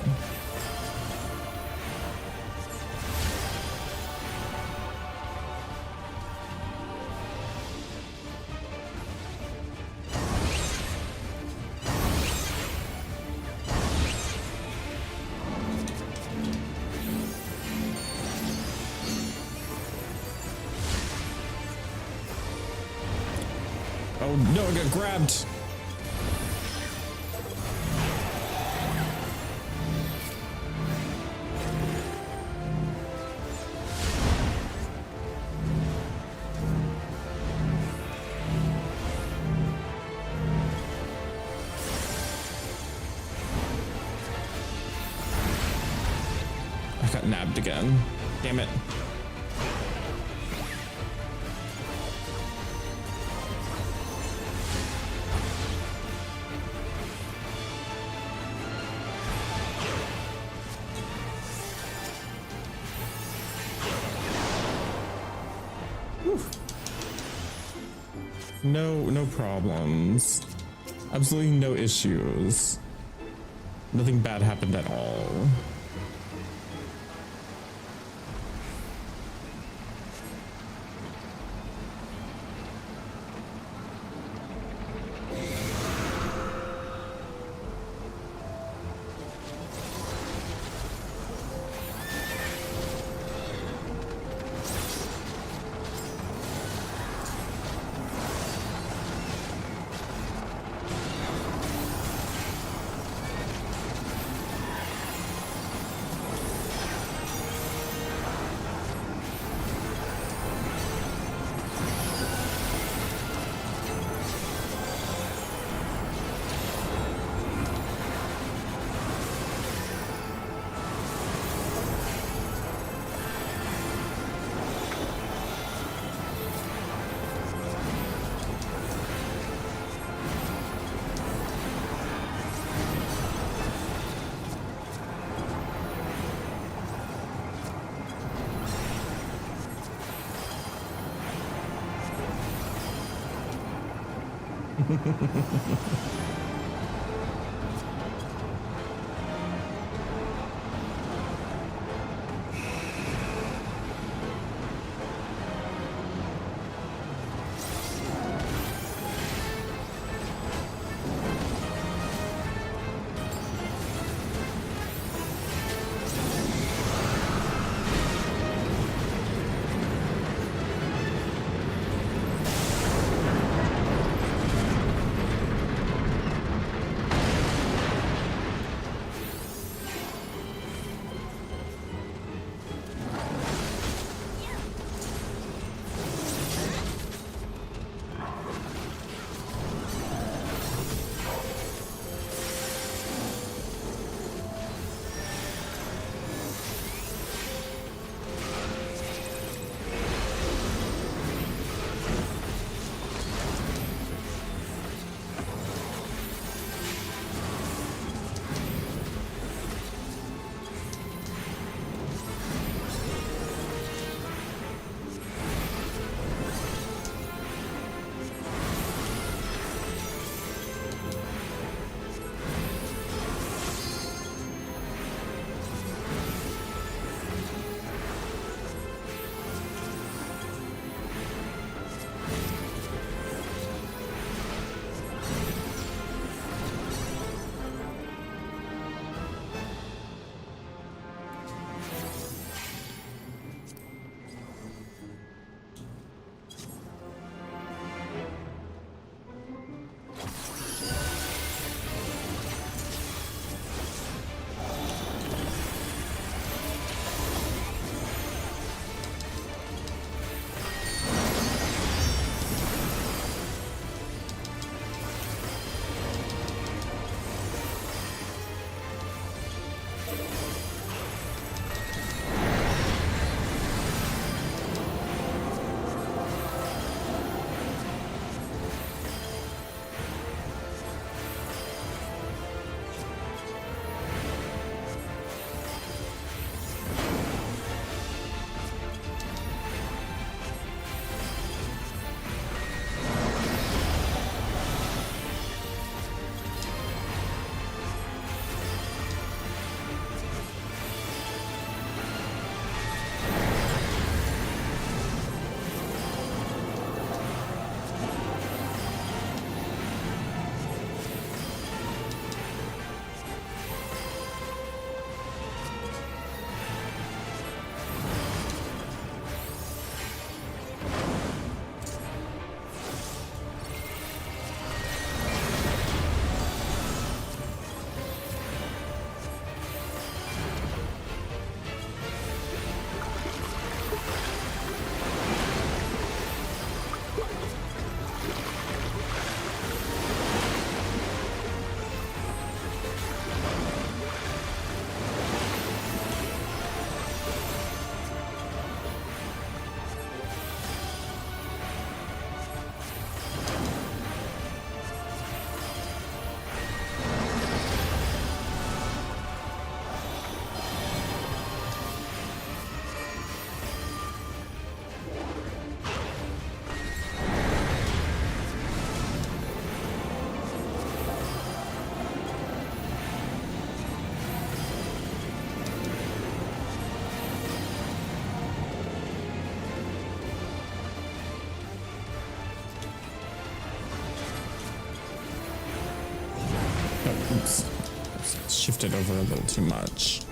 A: Oh no, I got grabbed. I got nabbed again. Damn it. No problems. Absolutely no issues. Nothing bad happened at all. Oops. Shifted over a little too much.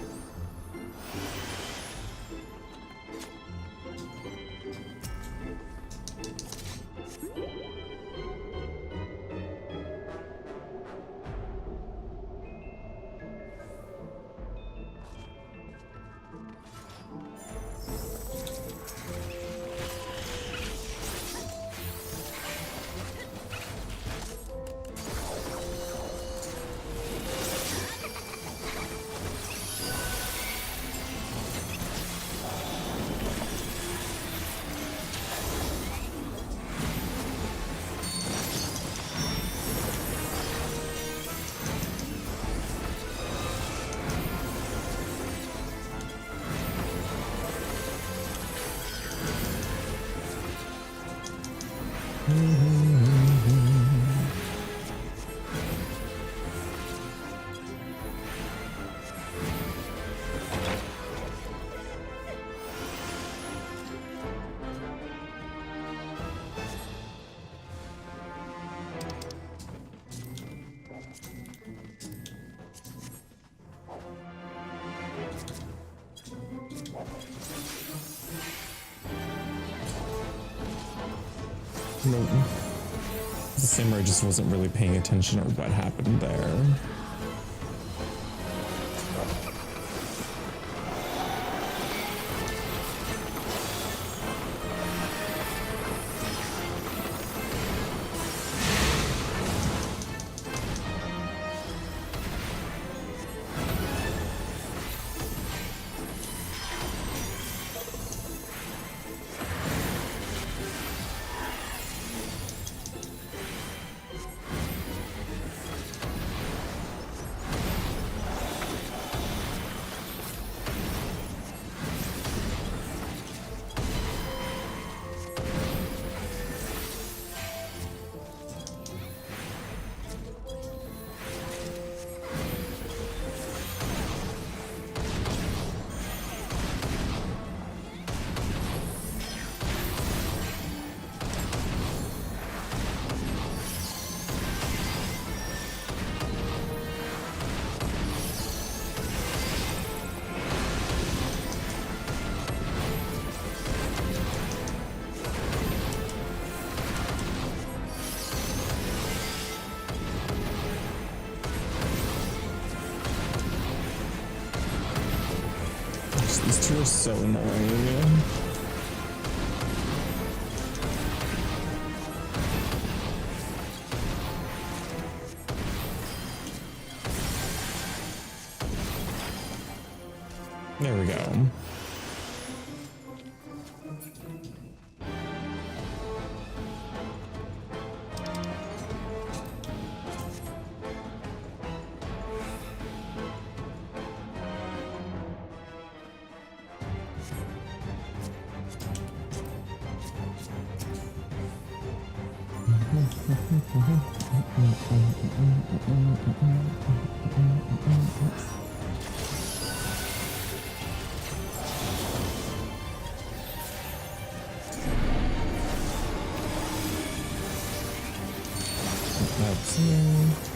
A: No. The samurai just wasn't really paying attention to what happened there. These two are so annoying. There we go. That's it.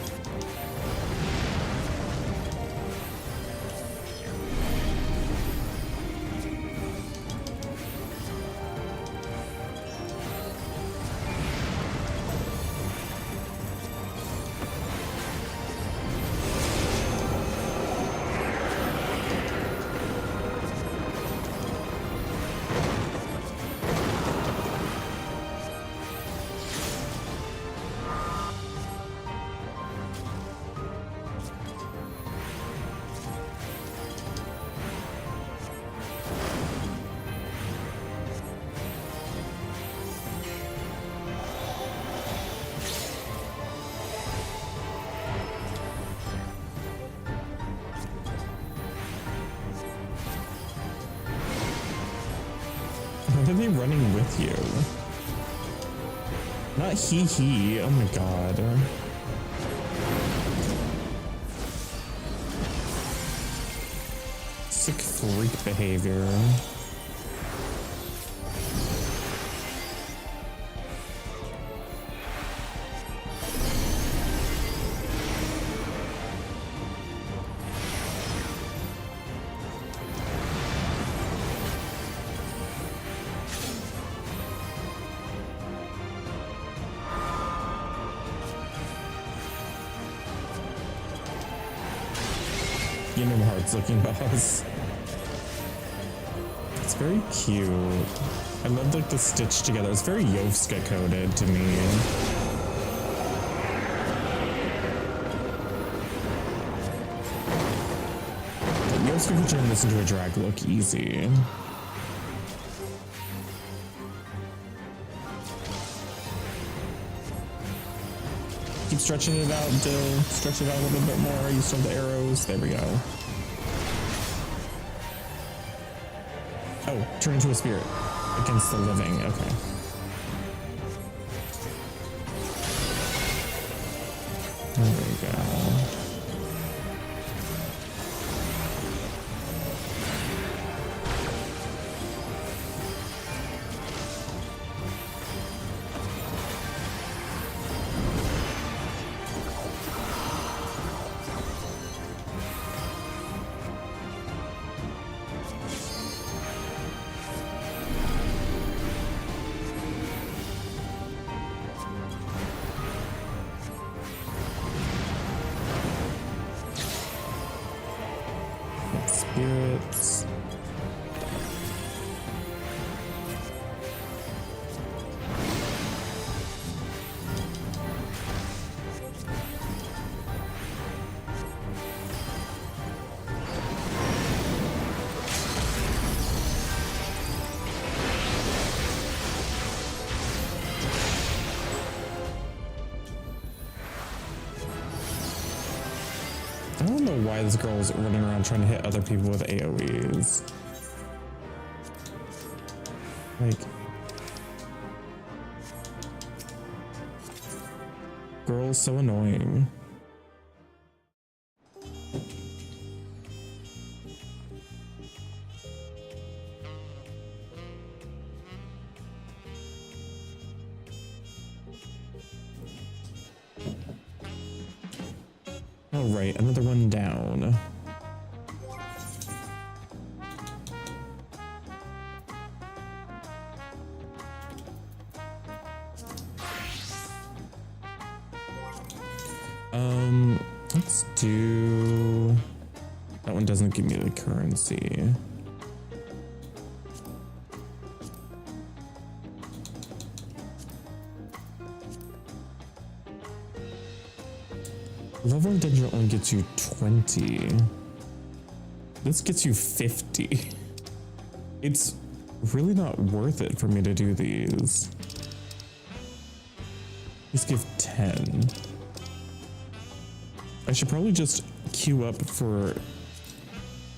A: Why are they running with you? Not he. Oh my god. Sick freak behavior. Kingdom Hearts looking boss. It's very cute. I love like the stitch together. It's very Yovska coded to me. Yovska could turn this into a drag look easy. Keep stretching it out, Dill. Stretch it out a little bit more. You still have the arrows. There we go. Oh, turn into a spirit against the living. Okay. There we go. Spirits. I don't know why this girl is running around trying to hit other people with AoEs. Like, girl's so annoying. All right, another one down. Let's do... That one doesn't give me the currency. Level dungeon only gets you 20. This gets you 50. It's really not worth it for me to do these. Let's give 10. I should probably just queue up for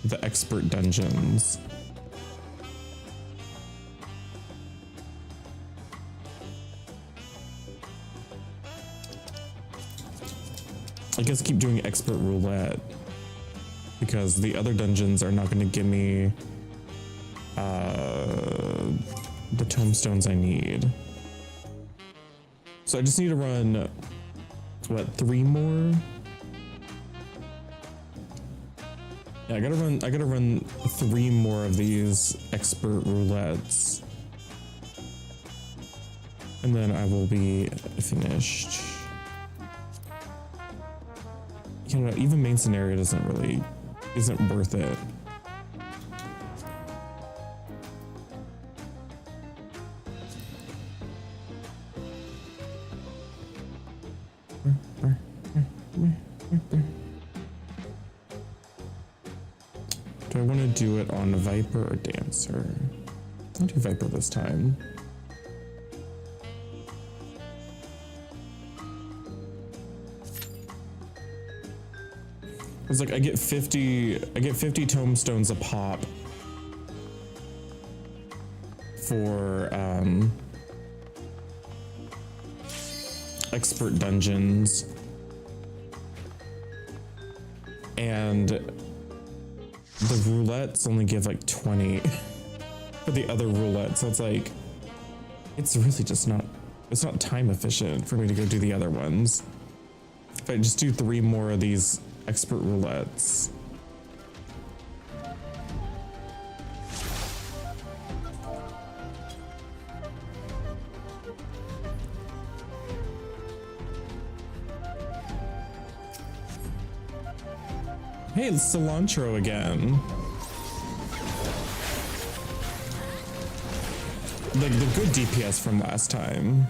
A: the expert dungeons. I guess keep doing expert roulette because the other dungeons are not going to give me the tomestones I need. So I just need to run, what, 3 more? Yeah, I gotta run 3 more of these expert roulettes. And then I will be finished. You know, even main scenario isn't worth it. Do I want to do it on Viper or Dancer? I'll do Viper this time. It's like I get 50 tomestones a pop for expert dungeons, and the roulettes only give like 20 for the other roulette, so it's like it's really just not time efficient for me to go do the other ones. If I just do 3 more of these expert roulettes. Hey, it's cilantro again. Like the good DPS from last time.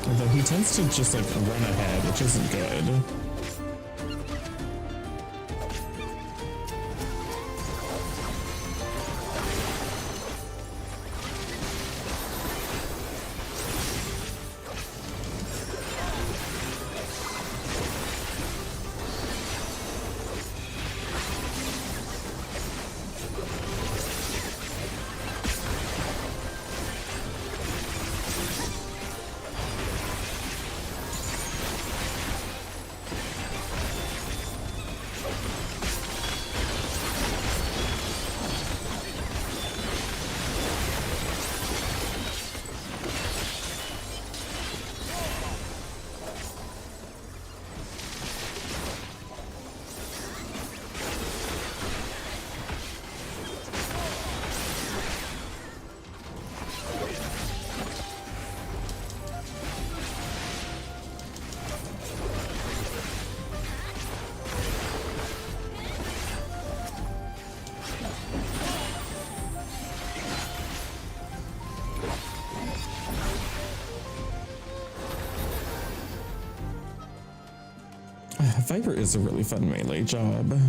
A: Although he tends to just like run ahead, which isn't good. Viper is a really fun melee job.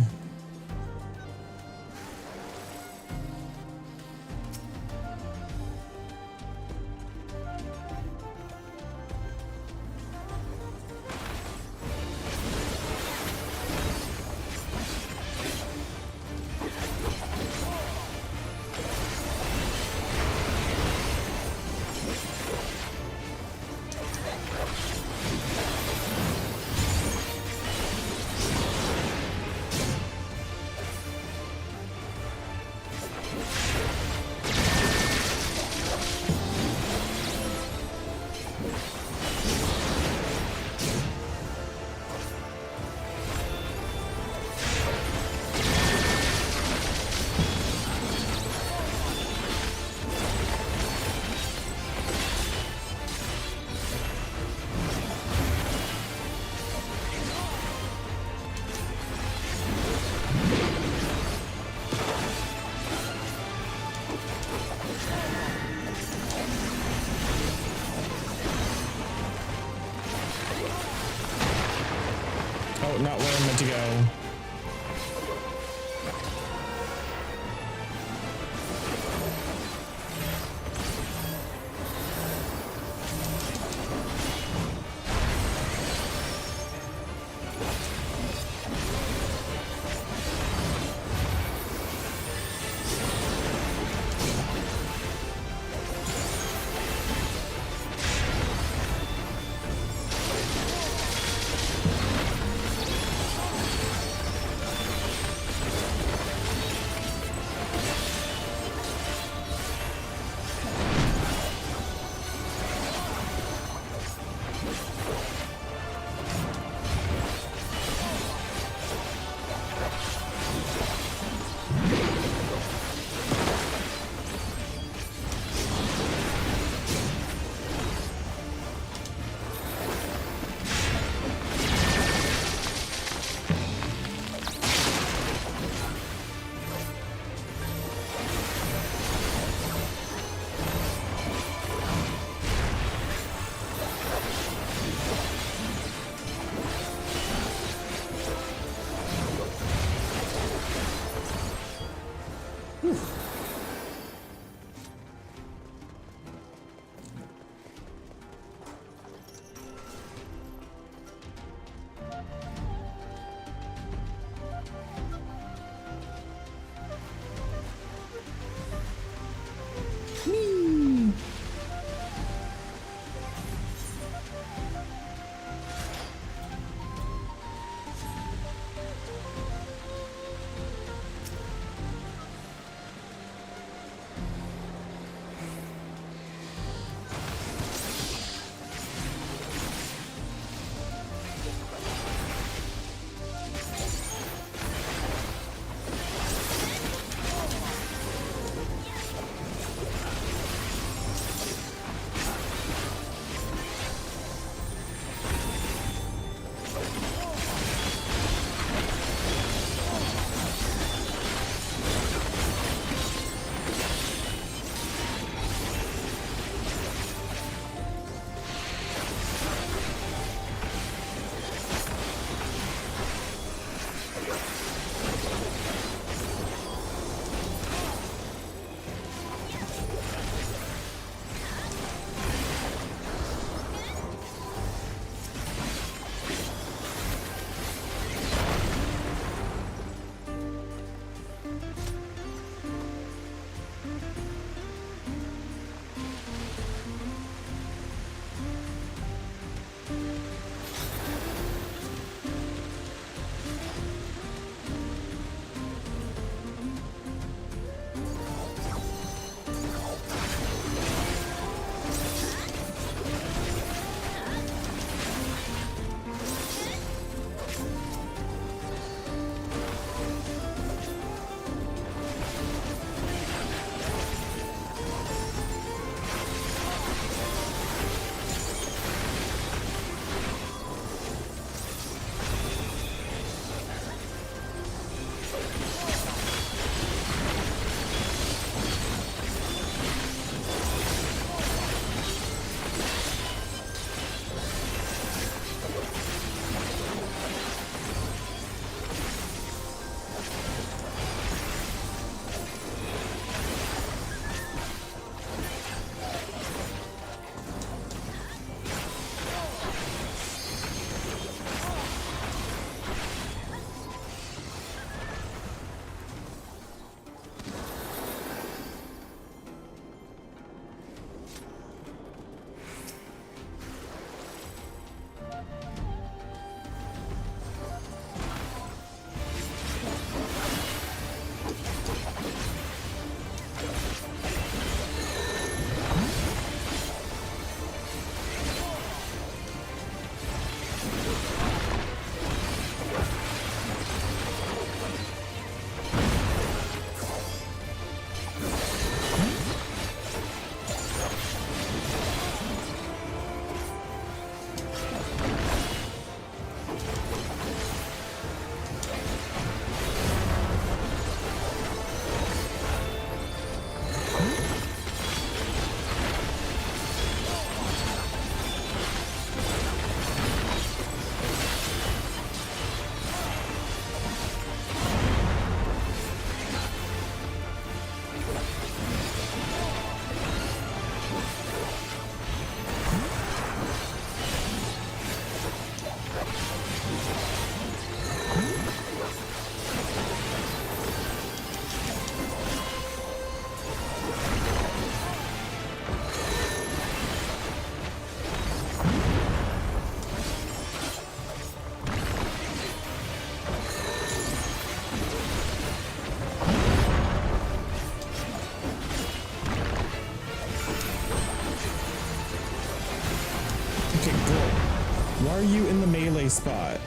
A: spot.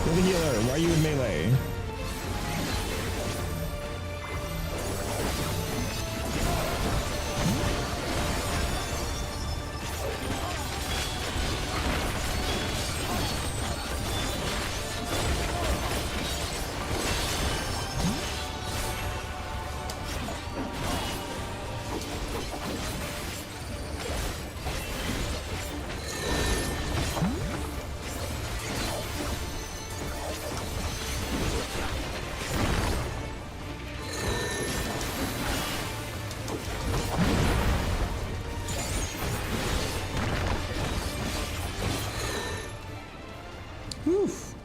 A: You're the healer. Why are you in melee? Oof.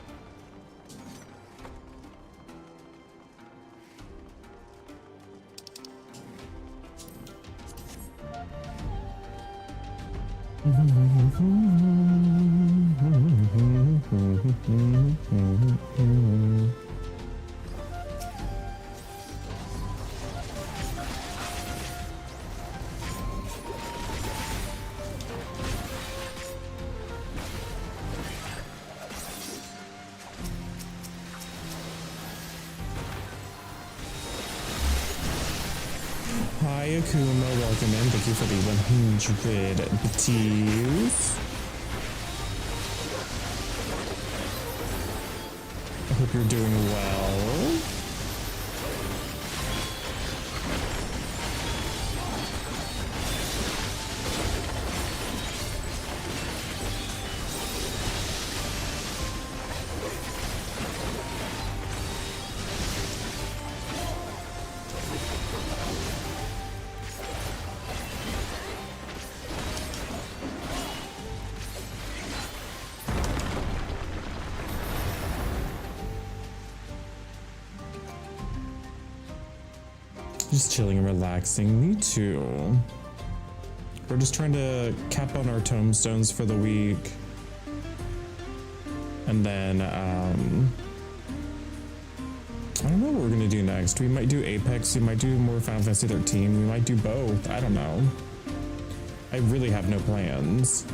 A: Hi Akuma, welcome in. Thank you for the 100 bits. I hope you're doing well. Just chilling and relaxing. Me too. We're just trying to cap on our tombstones for the week. And then, I don't know what we're gonna do next. We might do Apex, we might do more Final Fantasy 13, we might do both. I don't know. I really have no plans.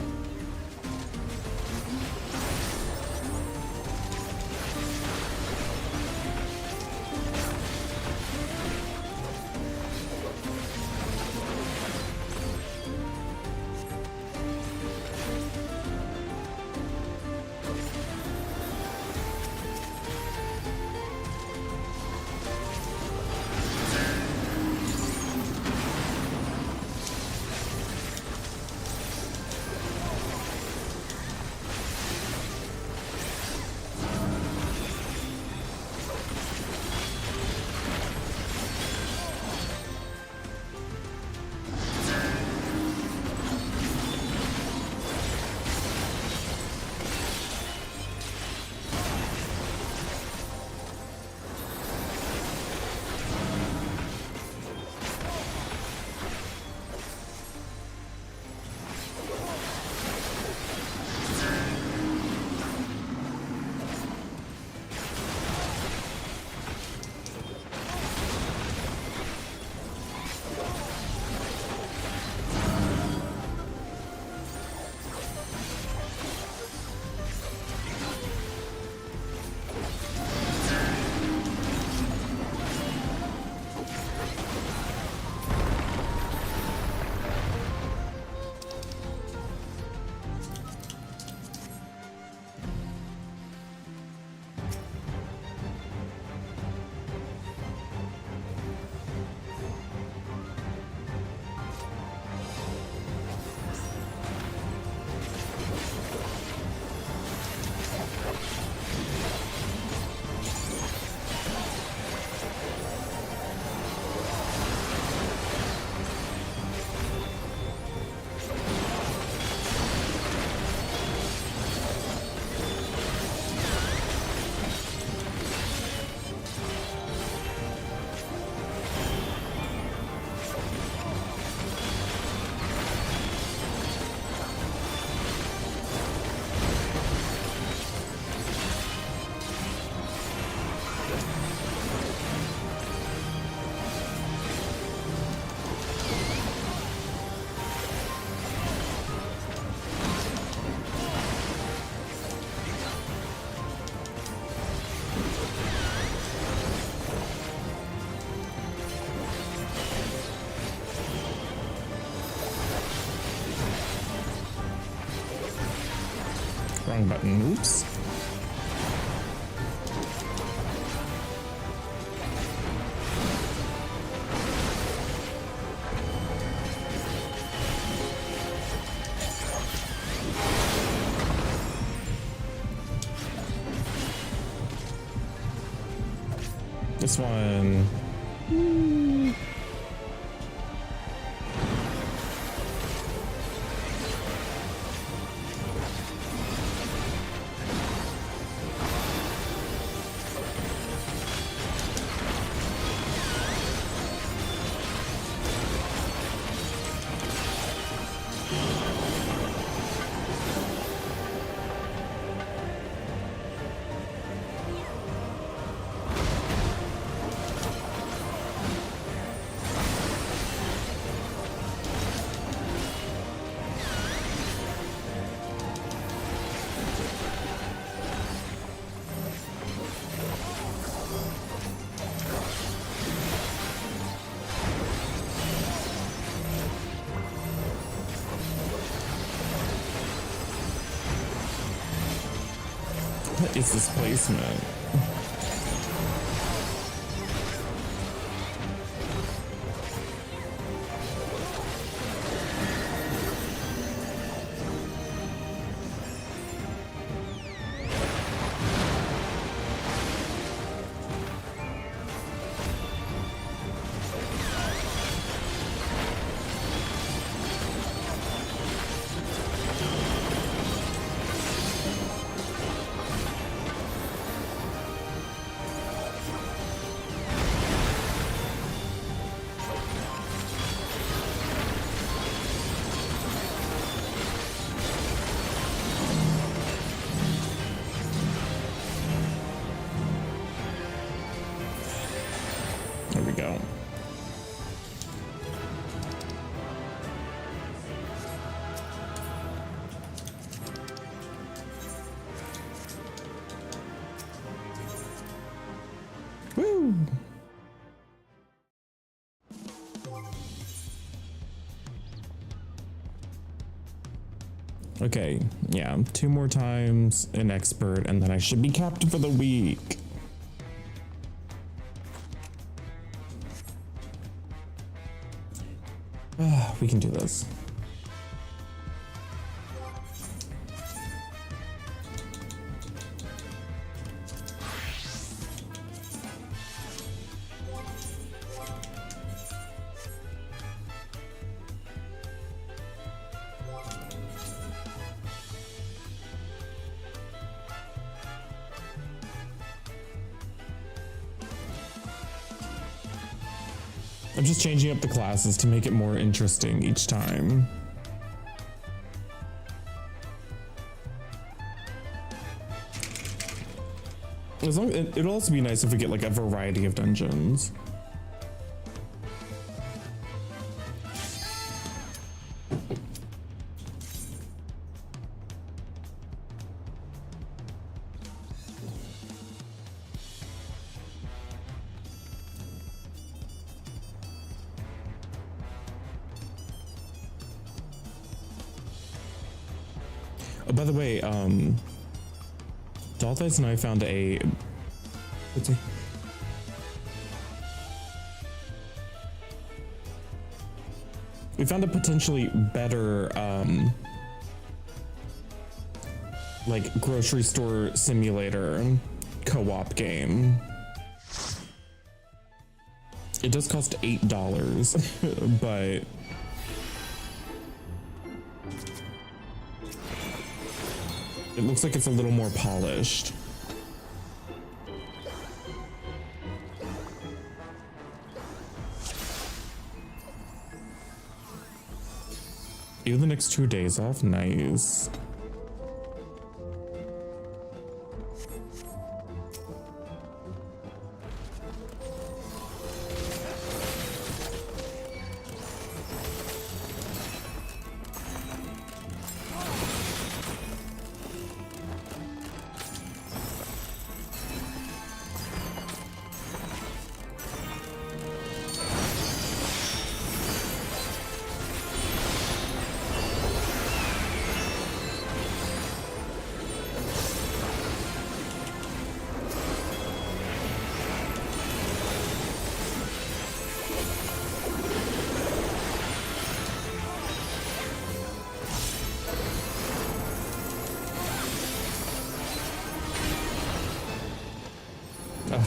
A: wrong button. Oops. This one. What is this placement? There we go. Woo! Okay, yeah, 2 more times an expert, and then I should be capped for the week. We can do this. I'm just changing up the classes to make it more interesting each time. As long, it'll also be nice if we get like a variety of dungeons. Oh, by the way, Dalthites and I found we found a potentially better, like grocery store simulator co-op game. It does cost $8, but it looks like it's a little more polished. You have the next 2 days off? Nice.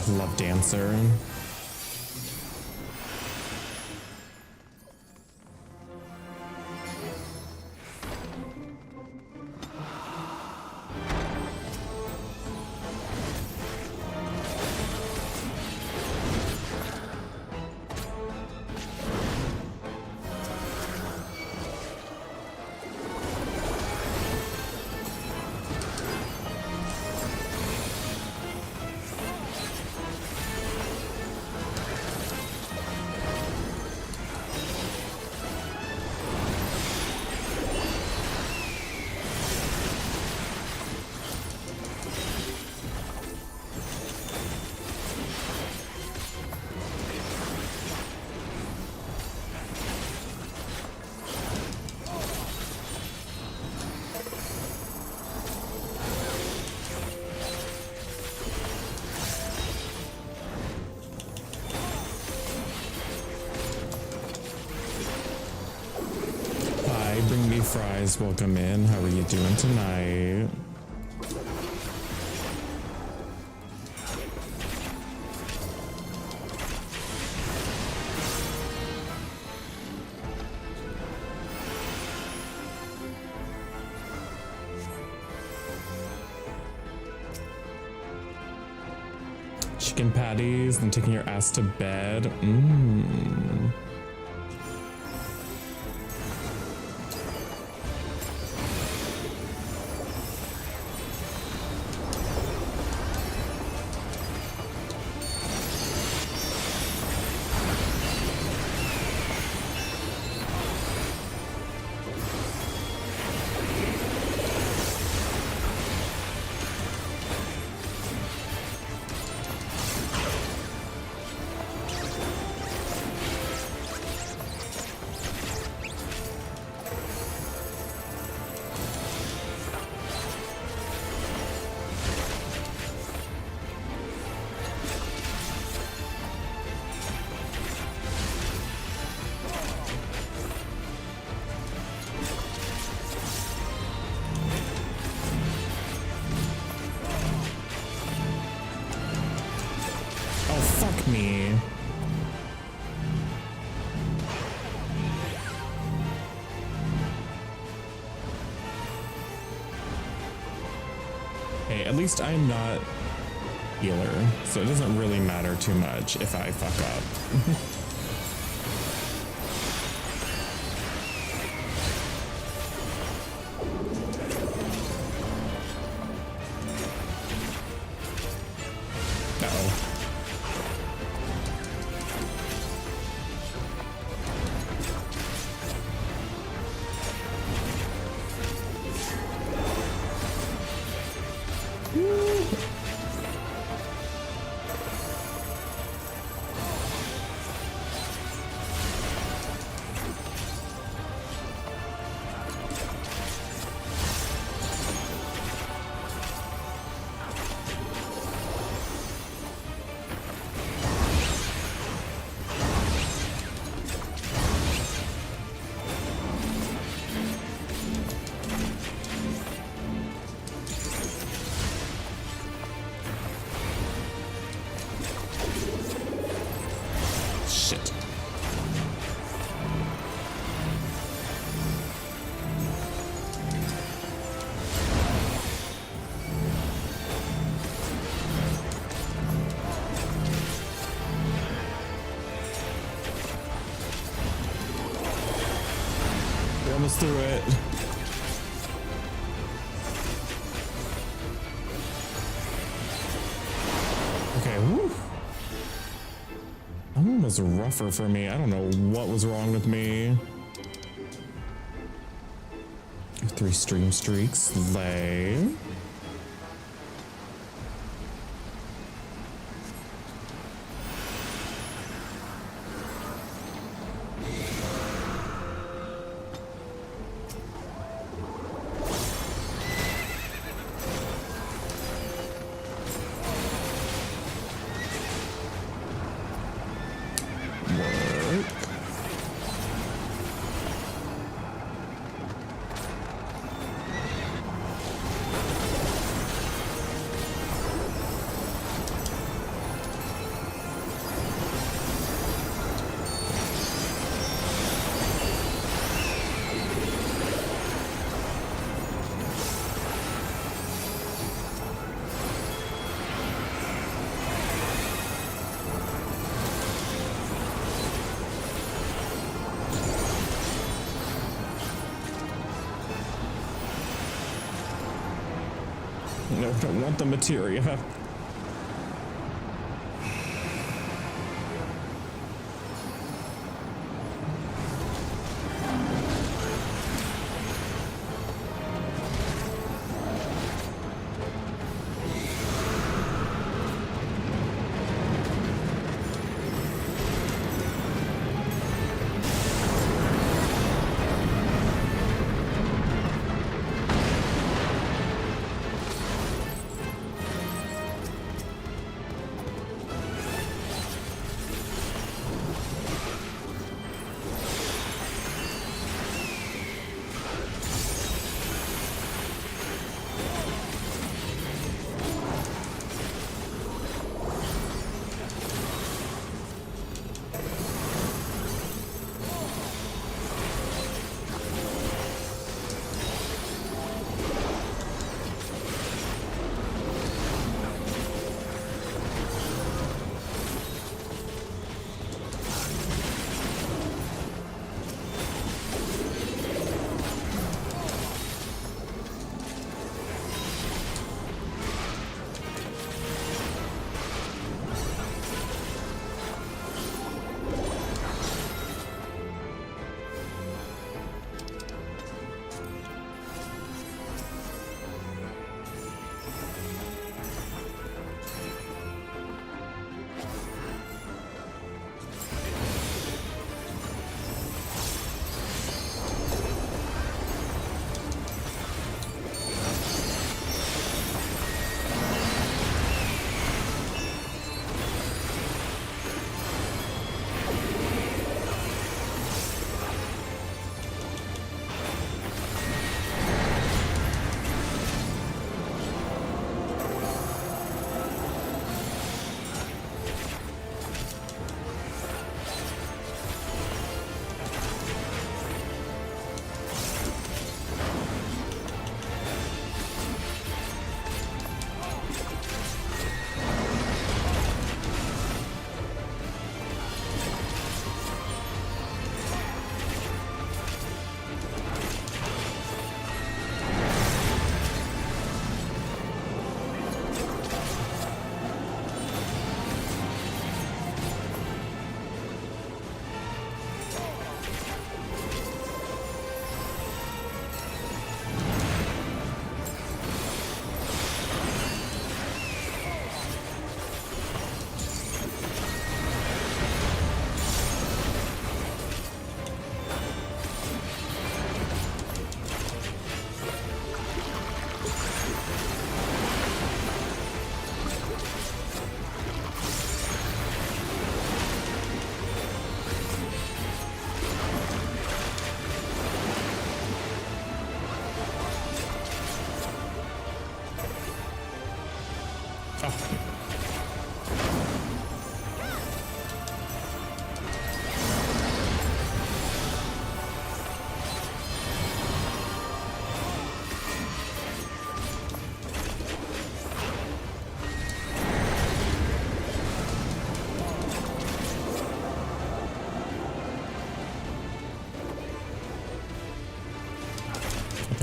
A: love Dancer. Bring me fries, welcome in. How are you doing tonight? Chicken patties, then taking your ass to bed. Mmm. Me. Hey, at least I'm not healer, so it doesn't really matter too much if I fuck up. Almost through it. Okay, whew. That one was rougher for me. I don't know what was wrong with me. 3 stream streaks, lay. No, I don't want the materia.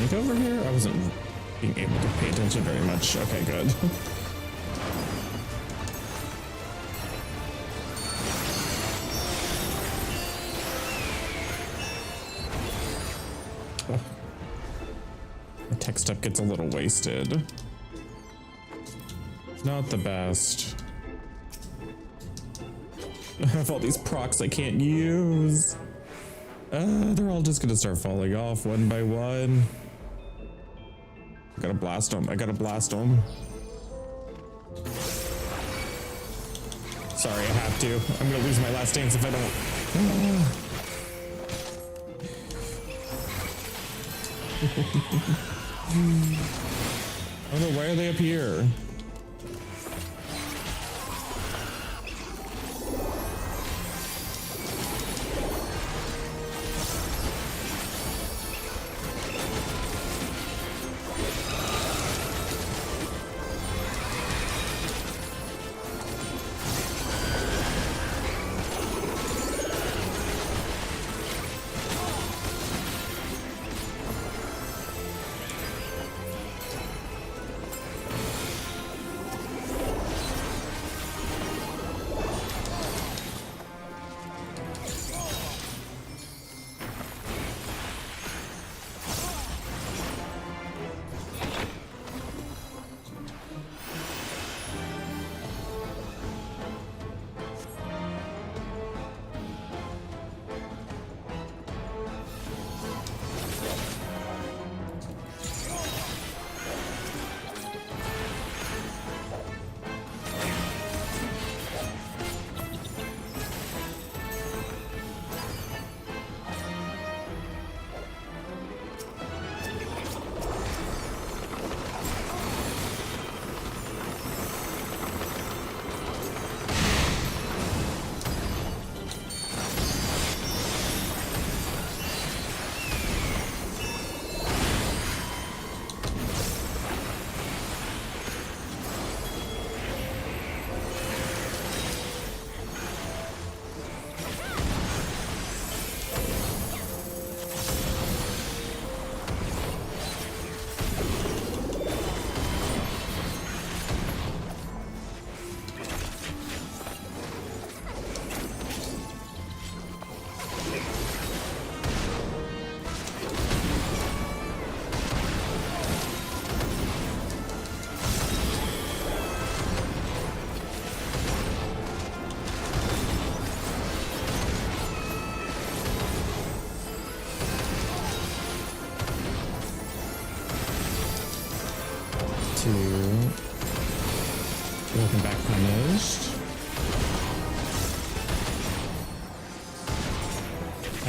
A: think over here? I wasn't being able to pay attention very much. Okay, good. My tech stuff gets a little wasted. Not the best. I have all these procs I can't use. They're all just gonna start falling off one by one. I gotta blast them. I gotta blast them. Sorry, I have to. I'm gonna lose my last dance if I don't. Oh no, why are they up here?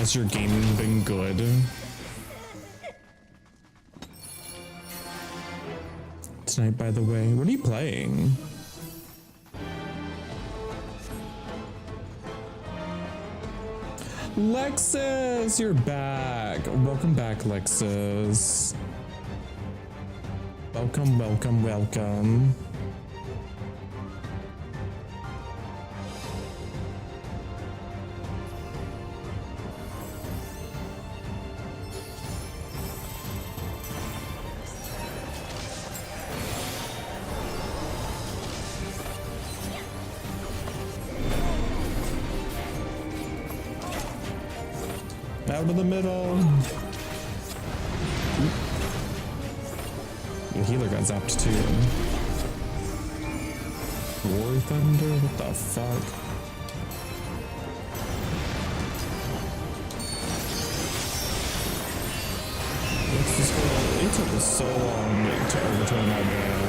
A: Has your gaming been good? Tonight, by the way, what are you playing? Lexus, you're back. Welcome back, Lexus. Welcome, welcome, welcome. Out of the middle. Your healer got zapped too. War Thunder? What the fuck? What's this going? It took us so long to overturn that ban.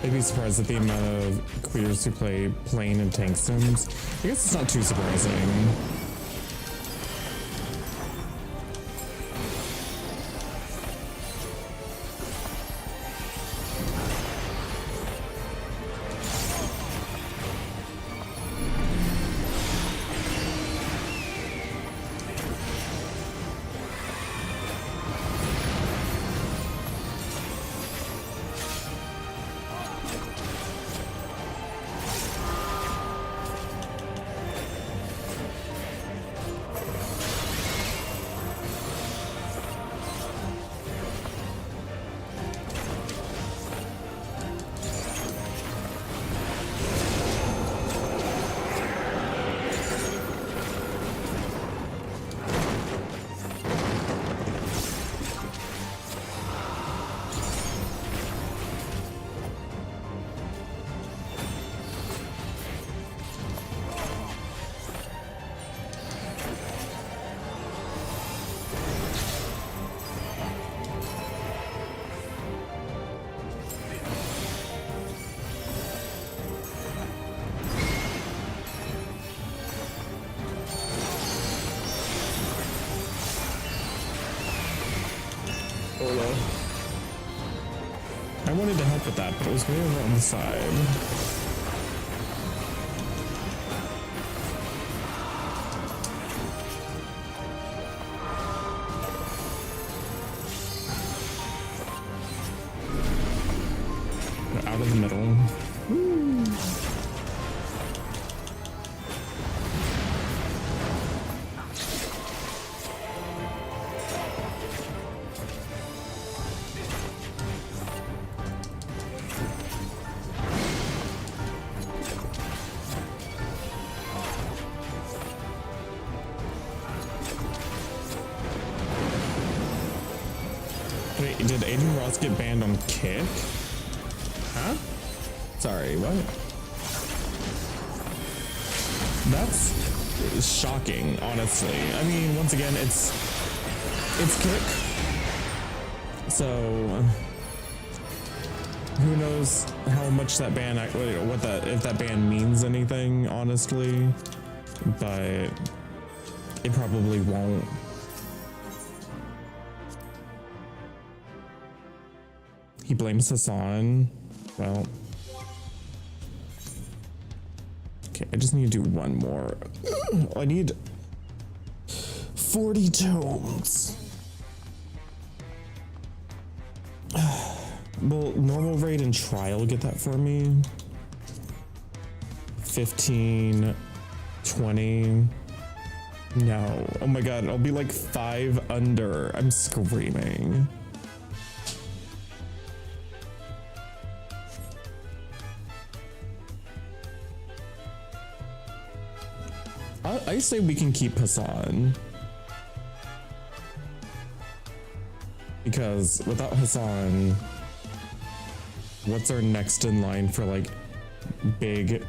A: I'd be surprised at the amount of queers who play plane and tank sims. I guess it's not too surprising. I wanted to help with that, but it was way over on the side. Out of the middle. Woo. Wait, did Aiden Ross get banned on Kick? Huh? Sorry, what? That's shocking, honestly. I mean, once again, it's Kick. So who knows how much that ban, if that ban means anything, honestly. But it probably won't. He blames Hassan. Well. Okay, I just need to do one more. I need 40 tomes. Will normal raid and trial get that for me? 15, 20. No. Oh my god, I'll be like 5 under. I'm screaming. I say we can keep Hassan. Because without Hassan, what's our next in line for like big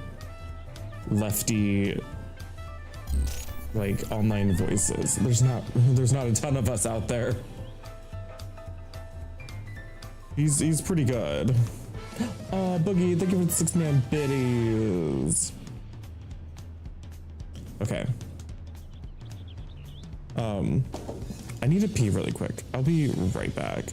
A: lefty like online voices? There's not a ton of us out there. He's pretty good. Oh, Boogie, thank you for the 6-man biddies. Okay. I need to pee really quick. I'll be right back.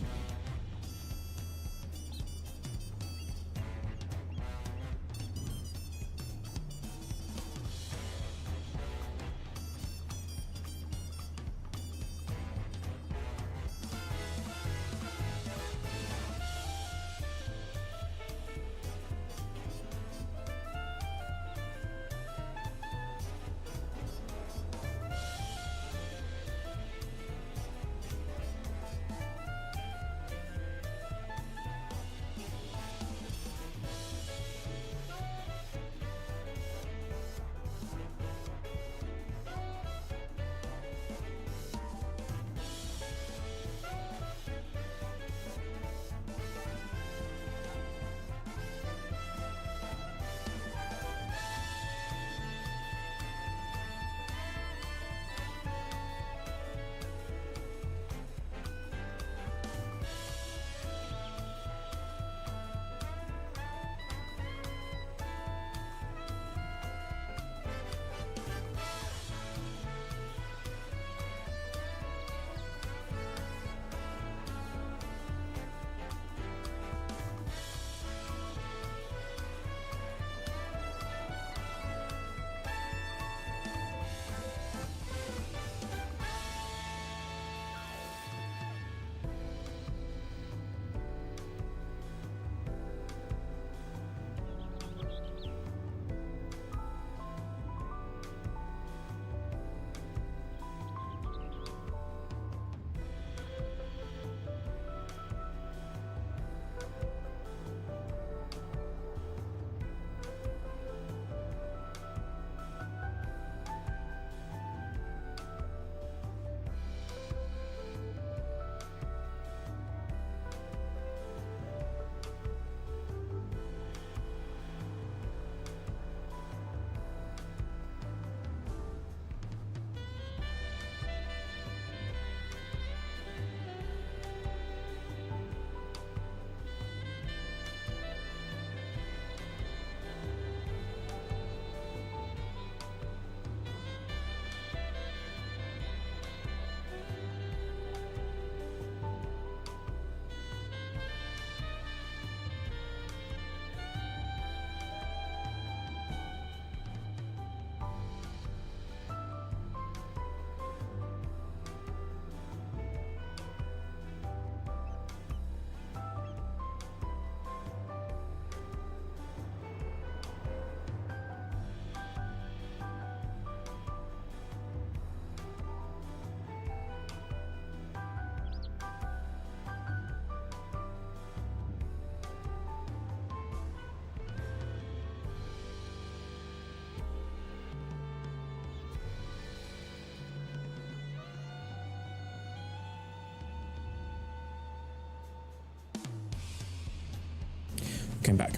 A: Came back.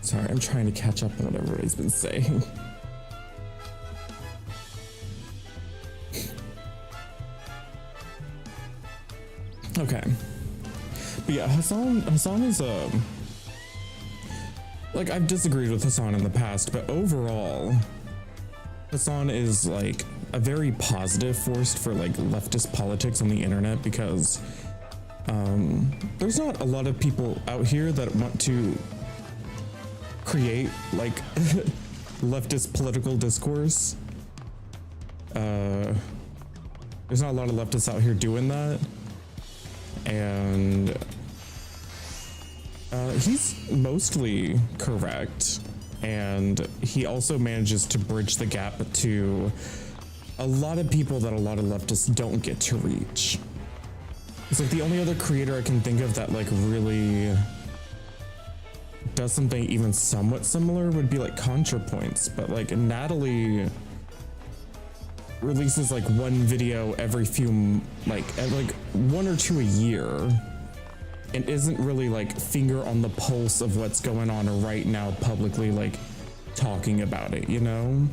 A: Sorry, I'm trying to catch up on what everybody's been saying. Okay. But yeah, Hassan is like, I've disagreed with Hassan in the past, but overall, Hassan is like a very positive force for like leftist politics on the internet, because there's not a lot of people out here that want to create like leftist political discourse. There's not a lot of leftists out here doing that. And he's mostly correct. And he also manages to bridge the gap to a lot of people that a lot of leftists don't get to reach. It's like the only other creator I can think of that like really does something even somewhat similar would be like ContraPoints, but like Natalie releases like one video every few like 1 or 2 a year and isn't really like finger on the pulse of what's going on right now publicly, like talking about it, you know?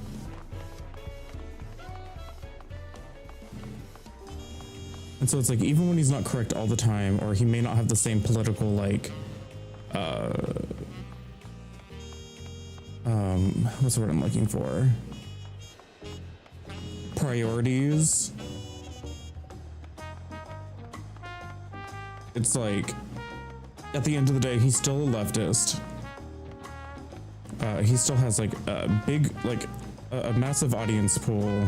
A: And so it's like, even when he's not correct all the time, or he may not have the same political like what's the word I'm looking for? Priorities. It's like, at the end of the day, he's still a leftist. He still has like a big, like a massive audience pool.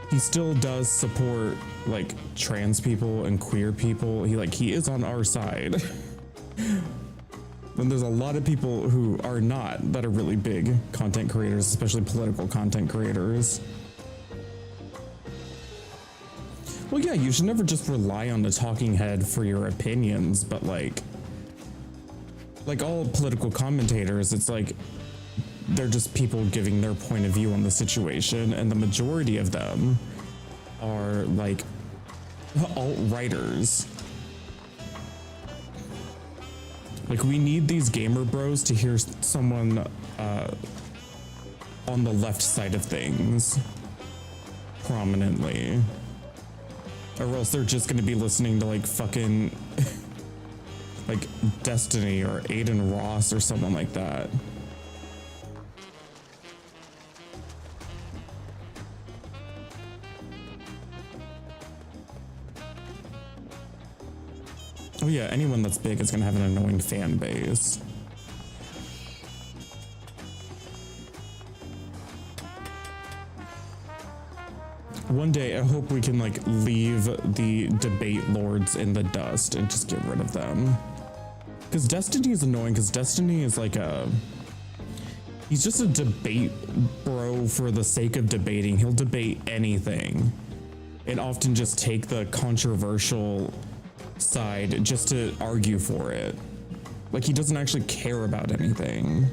A: He still does support like trans people and queer people. He is on our side. And there's a lot of people who are not, that are really big content creators, especially political content creators. Well, yeah, you should never just rely on the talking head for your opinions, but like all political commentators, it's like they're just people giving their point of view on the situation, and the majority of them are like alt-writers. Like, we need these gamer bros to hear someone on the left side of things prominently, or else they're just gonna be listening to like fucking like Destiny or Aiden Ross or someone like that. Oh yeah, anyone that's big is gonna have an annoying fan base. One day, I hope we can like leave the debate lords in the dust and just get rid of them. Because Destiny is annoying, because Destiny is like he's just a debate bro for the sake of debating. He'll debate anything and often just take the controversial side just to argue for it. Like, he doesn't actually care about anything.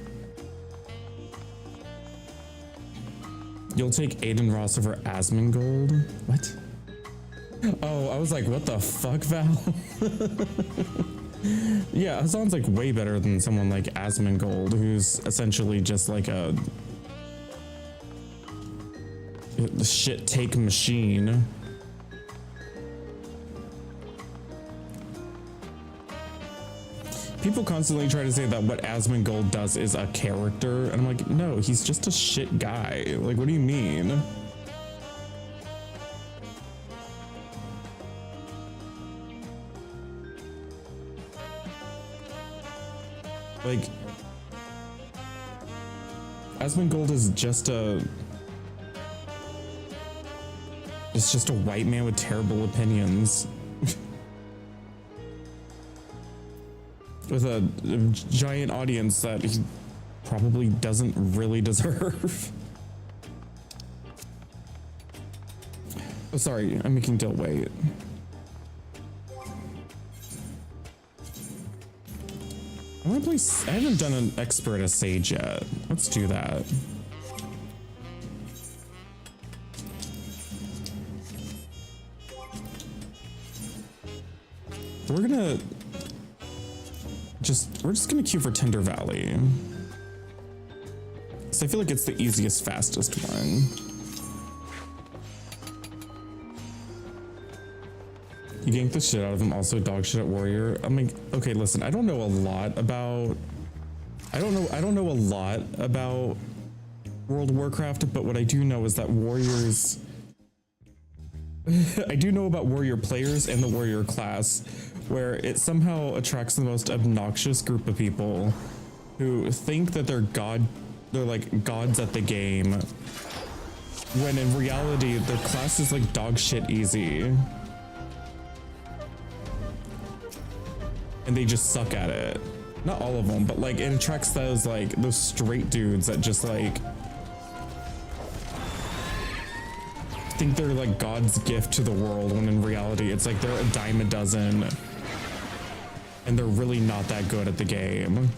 A: You'll take Aiden Ross over Asmongold? What? Oh, I was like, what the fuck, Val? Yeah, it sounds like way better than someone like Asmongold, who's essentially just like a shit take machine. People constantly try to say that what Asmongold does is a character, and I'm like, no, he's just a shit guy. Like, what do you mean? Like, Asmongold is just it's just a white man with terrible opinions. With a giant audience that he probably doesn't really deserve. Oh, sorry, I'm making Dill wait. I want to play. I haven't done an expert as Sage yet. Let's do that. We're just gonna queue for Tender Valley. So I feel like it's the easiest, fastest one. You ganked the shit out of him, also dog shit at Warrior. I mean, okay, listen, I don't know a lot about World of Warcraft, but what I do know is that Warriors I do know about Warrior players and the Warrior class, where it somehow attracts the most obnoxious group of people who think that they're like gods at the game, When in reality, their class is like dog shit easy. And they just suck at it. Not all of them, but like it attracts those like those straight dudes that just like think they're like God's gift to the world, when in reality it's like they're a dime a dozen and they're really not that good at the game.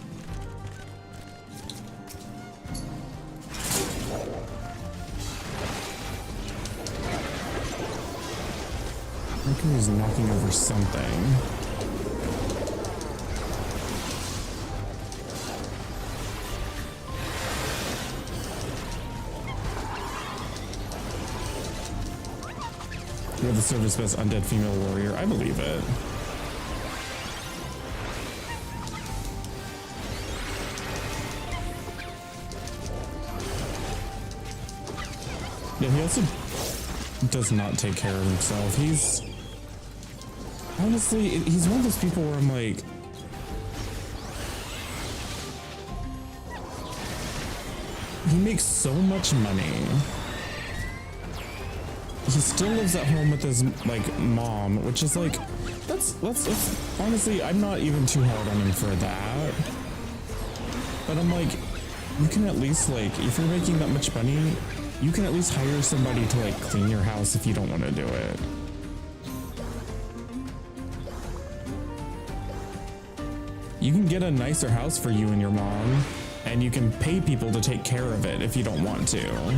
A: Mercury's knocking over something. You're the service best undead female warrior. I believe it. Yeah, he also does not take care of himself. He's honestly, he's one of those people where I'm like, he makes so much money. He still lives at home with his like mom, which is like, that's honestly, I'm not even too hard on him for that. But I'm like, you can at least like, if you're making that much money, you can at least hire somebody to like clean your house if you don't want to do it. You can get a nicer house for you and your mom, and you can pay people to take care of it if you don't want to.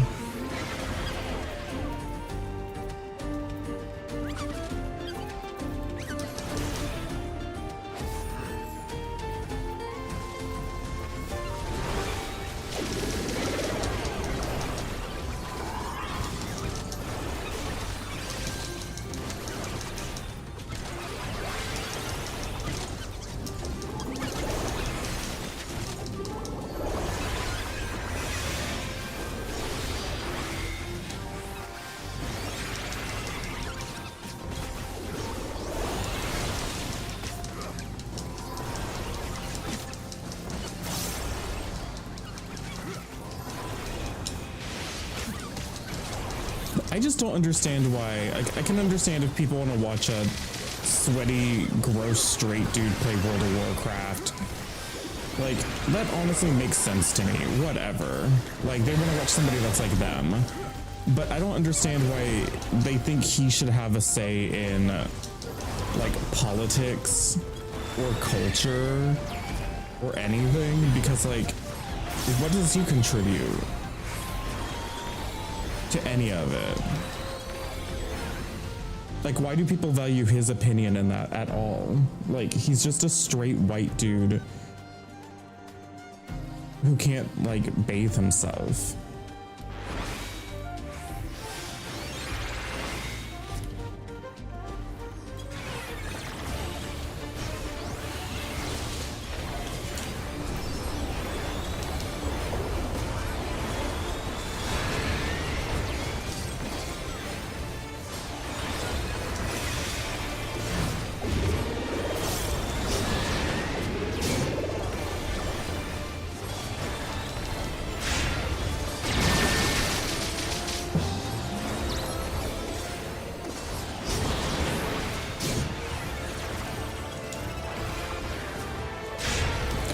A: I just don't understand why. I can understand if people want to watch a sweaty, gross, straight dude play World of Warcraft. Like, that honestly makes sense to me. Whatever. Like, they want to watch somebody that's like them. But I don't understand why they think he should have a say in, like, politics or culture or anything. Because, like, what does he contribute to any of it? Like, why do people value his opinion in that at all? Like, he's just a straight white dude who can't, like, bathe himself.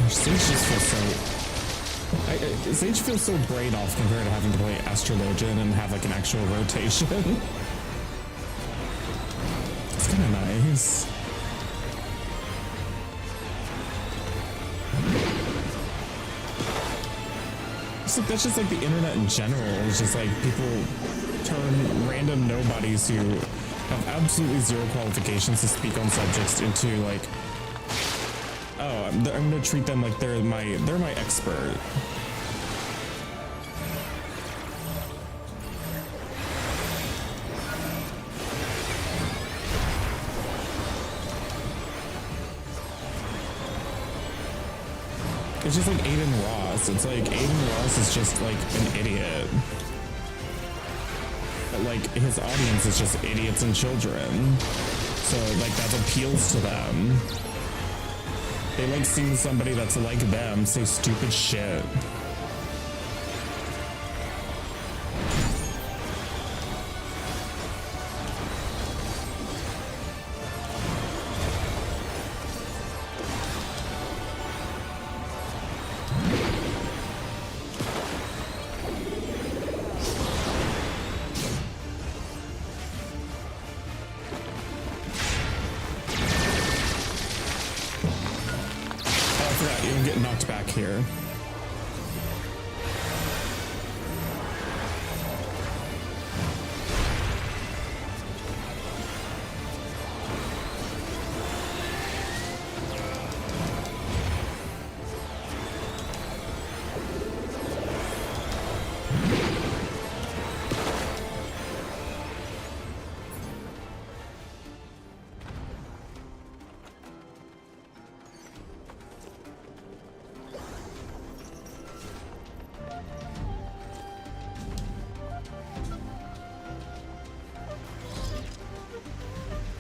A: Sage just feels so... Sage feels so brain off compared to having to play Astrologian and have like an actual rotation. It's kind of nice. It's like, that's just like the internet in general. It's just like people turn random nobodies who have absolutely zero qualifications to speak on subjects into like, oh, I'm gonna treat them like they're my expert. It's just like Aiden Ross. It's like Aiden Ross is just like an idiot. But like his audience is just idiots and children. So like that appeals to them. They like seeing somebody that's like them say stupid shit. here.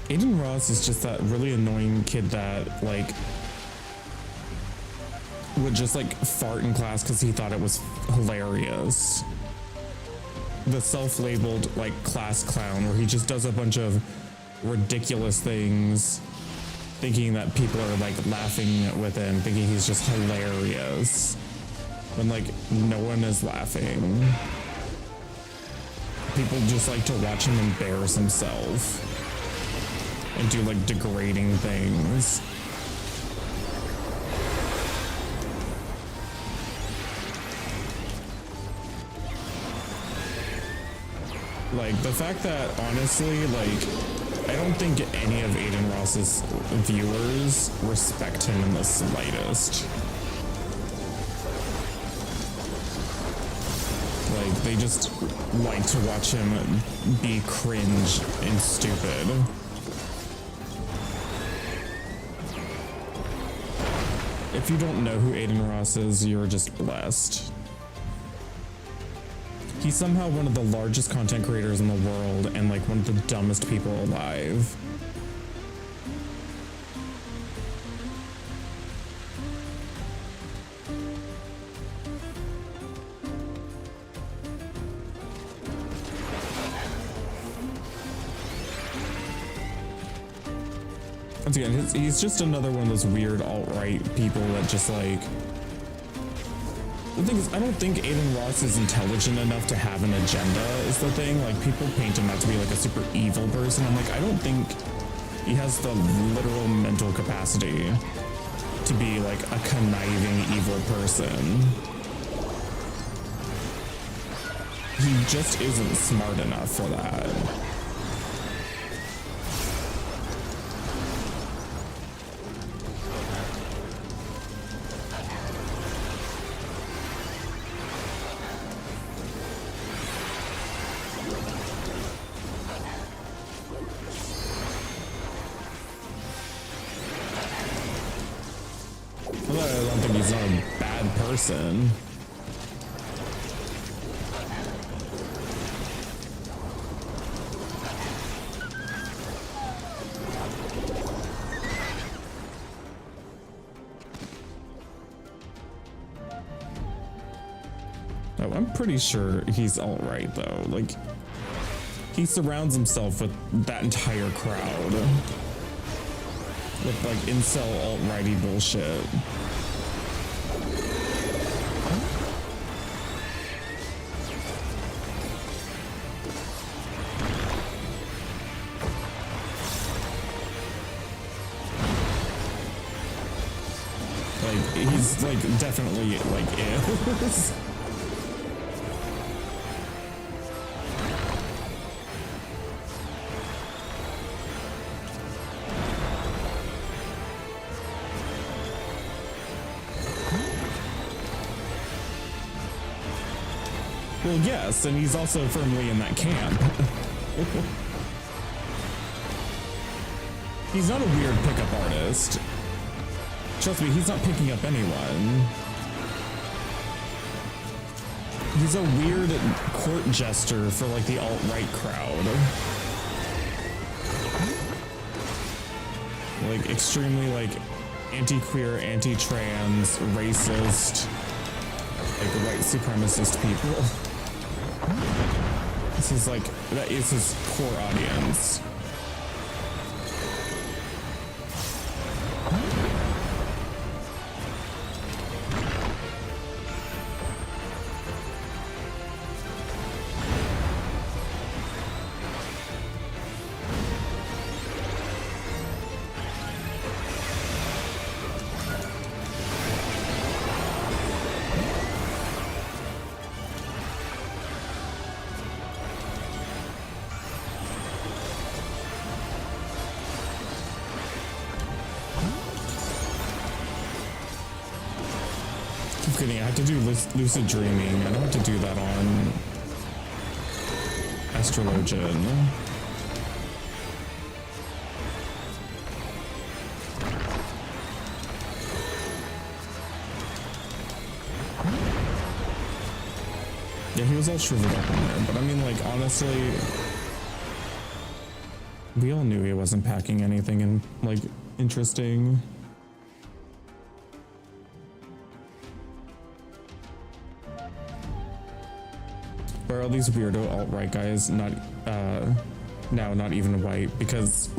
A: Aiden Ross is just that really annoying kid that like would just like fart in class because he thought it was hilarious. The self-labeled like class clown where he just does a bunch of ridiculous things thinking that people are like laughing with him, thinking he's just hilarious when like no one is laughing. People just like to watch him embarrass himself and do like degrading things. Like the fact that honestly, like I don't think any of Aiden Ross's viewers respect him in the slightest. Like they just like to watch him be cringe and stupid. If you don't know who Aiden Ross is, you're just blessed. He's somehow one of the largest content creators in the world and like one of the dumbest people alive. Once again, he's just another one of those weird alt-right people that just like... The thing is, I don't think Aiden Ross is intelligent enough to have an agenda is the thing. Like, people paint him out to be like a super evil person. I'm like, I don't think he has the literal mental capacity to be like a conniving evil person. He just isn't smart enough for that. I don't think he's not a bad person. Oh, I'm pretty sure he's all right though. Like, he surrounds himself with that entire crowd. With like incel alt-righty bullshit. Like, he's like definitely like is. Well, yes, and he's also firmly in that camp. He's not a weird pickup artist. Trust me, he's not picking up anyone. He's a weird court jester for like the alt-right crowd. Like extremely like anti-queer, anti-trans, racist, like white supremacist people. This is like, that is his core audience. kidding. I have to do lucid dreaming. I don't have to do that on Astrologian. Yeah, he was all shriveled up in there, but I mean, like, honestly, we all knew he wasn't packing anything in, like, interesting. Where are all these weirdo alt-right guys not, now not even white? Because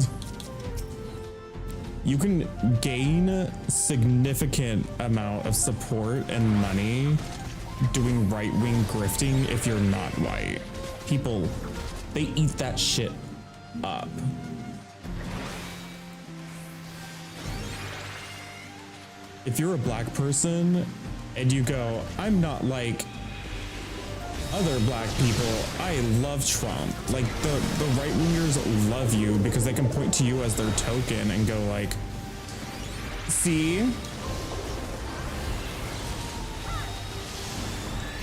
A: you can gain significant amount of support and money doing right-wing grifting if you're not white. People, they eat that shit up. If you're a black person and you go, I'm not like other black people, I love Trump. Like the right-wingers love you because they can point to you as their token and go like, see?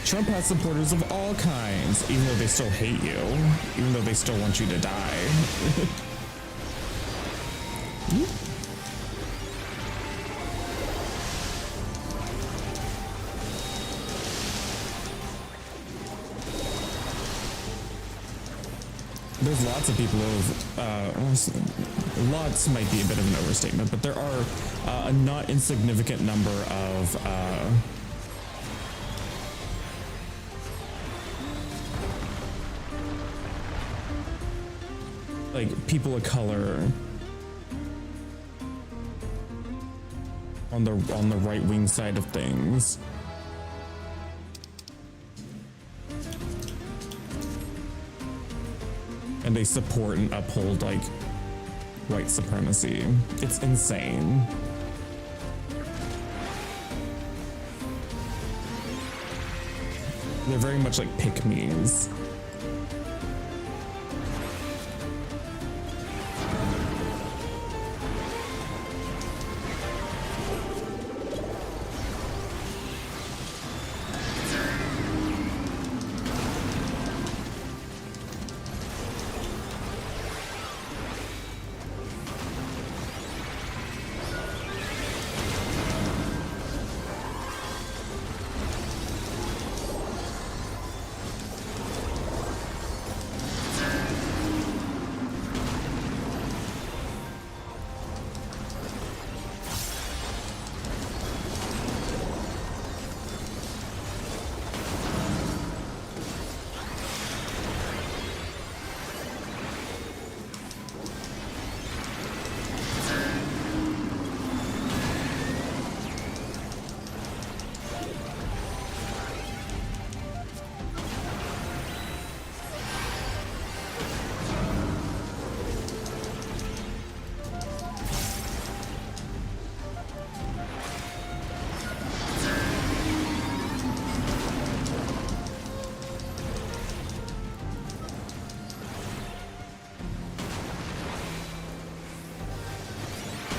A: Trump has supporters of all kinds, even though they still hate you, even though they still want you to die. There's lots of people who, lots might be a bit of an overstatement, but there are a not insignificant number of, like people of color on the right wing side of things. And they support and uphold like white supremacy. It's insane. They're very much like pick-me's.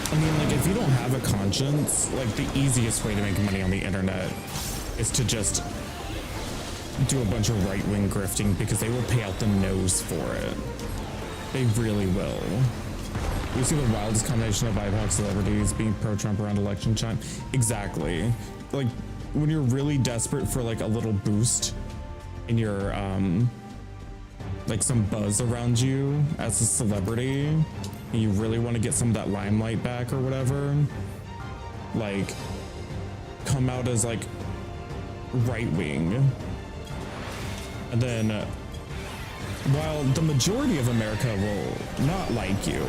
A: I mean, like, if you don't have a conscience, like, the easiest way to make money on the internet is to just do a bunch of right-wing grifting because they will pay out the nose for it. They really will. We see the wildest combination of BIPOC celebrities being pro-Trump around election time. Exactly. Like, when you're really desperate for, like, a little boost in your, like, some buzz around you as a celebrity, and you really want to get some of that limelight back or whatever, like, come out as, like, right-wing. And then, while the majority of America will not like you,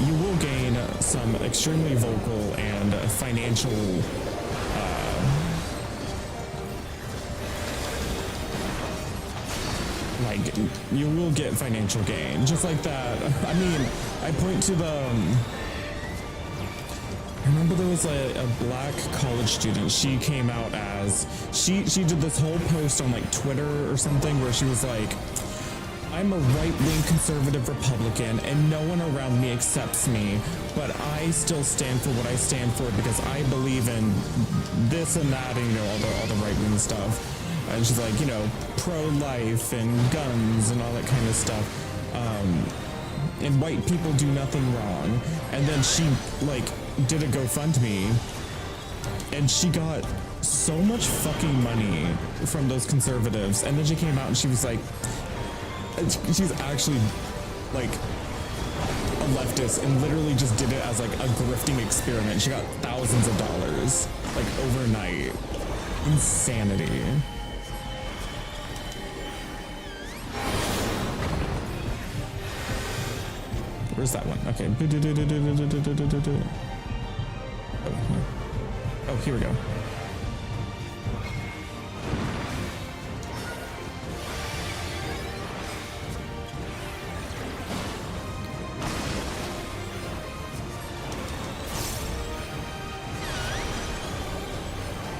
A: you will gain some extremely vocal and financial like, you will get financial gain just like that. I mean, I point to the I remember there was a black college student. She came out as she did this whole post on like Twitter or something where she was like, I'm a right-wing conservative Republican and no one around me accepts me, but I still stand for what I stand for because I believe in this and that and, you know, all the right-wing stuff. And she's like, you know, pro-life and guns and all that kind of stuff. And white people do nothing wrong. And then she, like, did a GoFundMe and she got so much fucking money from those conservatives. And then she came out and she was like, she's actually like a leftist and literally just did it as like a grifting experiment. She got thousands of dollars like overnight. Insanity. Where's that one? Okay. Oh, here we go.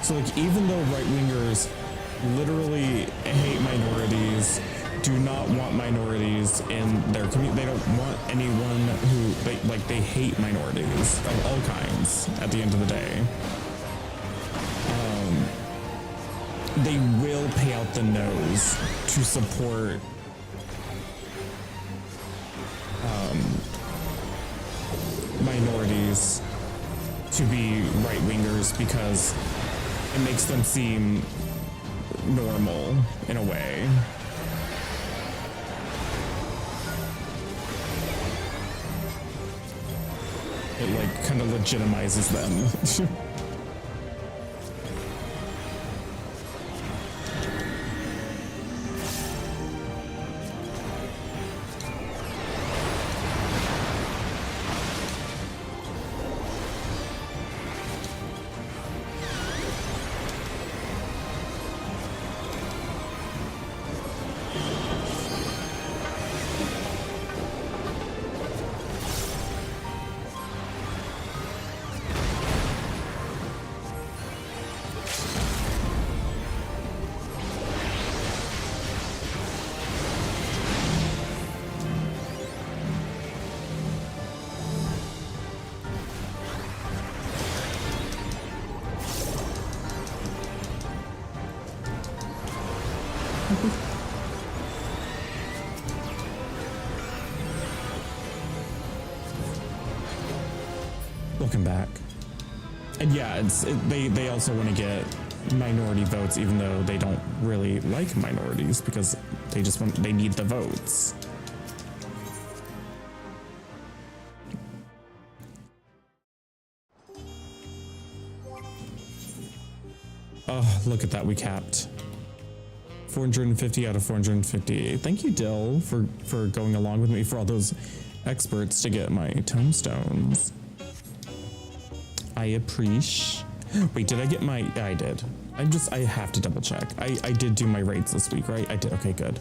A: So like, even though right-wingers literally hate minorities, do not want minorities in their community, they don't want anyone who, they hate minorities of all kinds at the end of the day. They will pay out the nose to support minorities to be right-wingers because it makes them seem normal in a way. It like kind of legitimizes them. Welcome back. And yeah, they also want to get minority votes, even though they don't really like minorities because they need the votes. Oh, look at that, we capped 450 out of 450. Thank you, Dill, for going along with me for all those experts to get my tombstones. I appreciate. Wait, did I get my? Yeah, I did. I have to double check. I did do my raids this week, right? I did. Okay, good.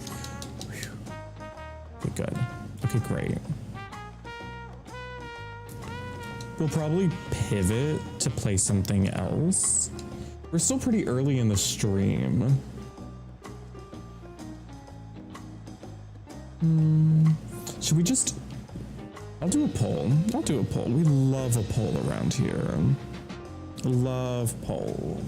A: Okay, good. Okay, great. We'll probably pivot to play something else. We're still pretty early in the stream. Should we just... I'll do a poll. I'll do a poll. We love a poll around here. Love poll.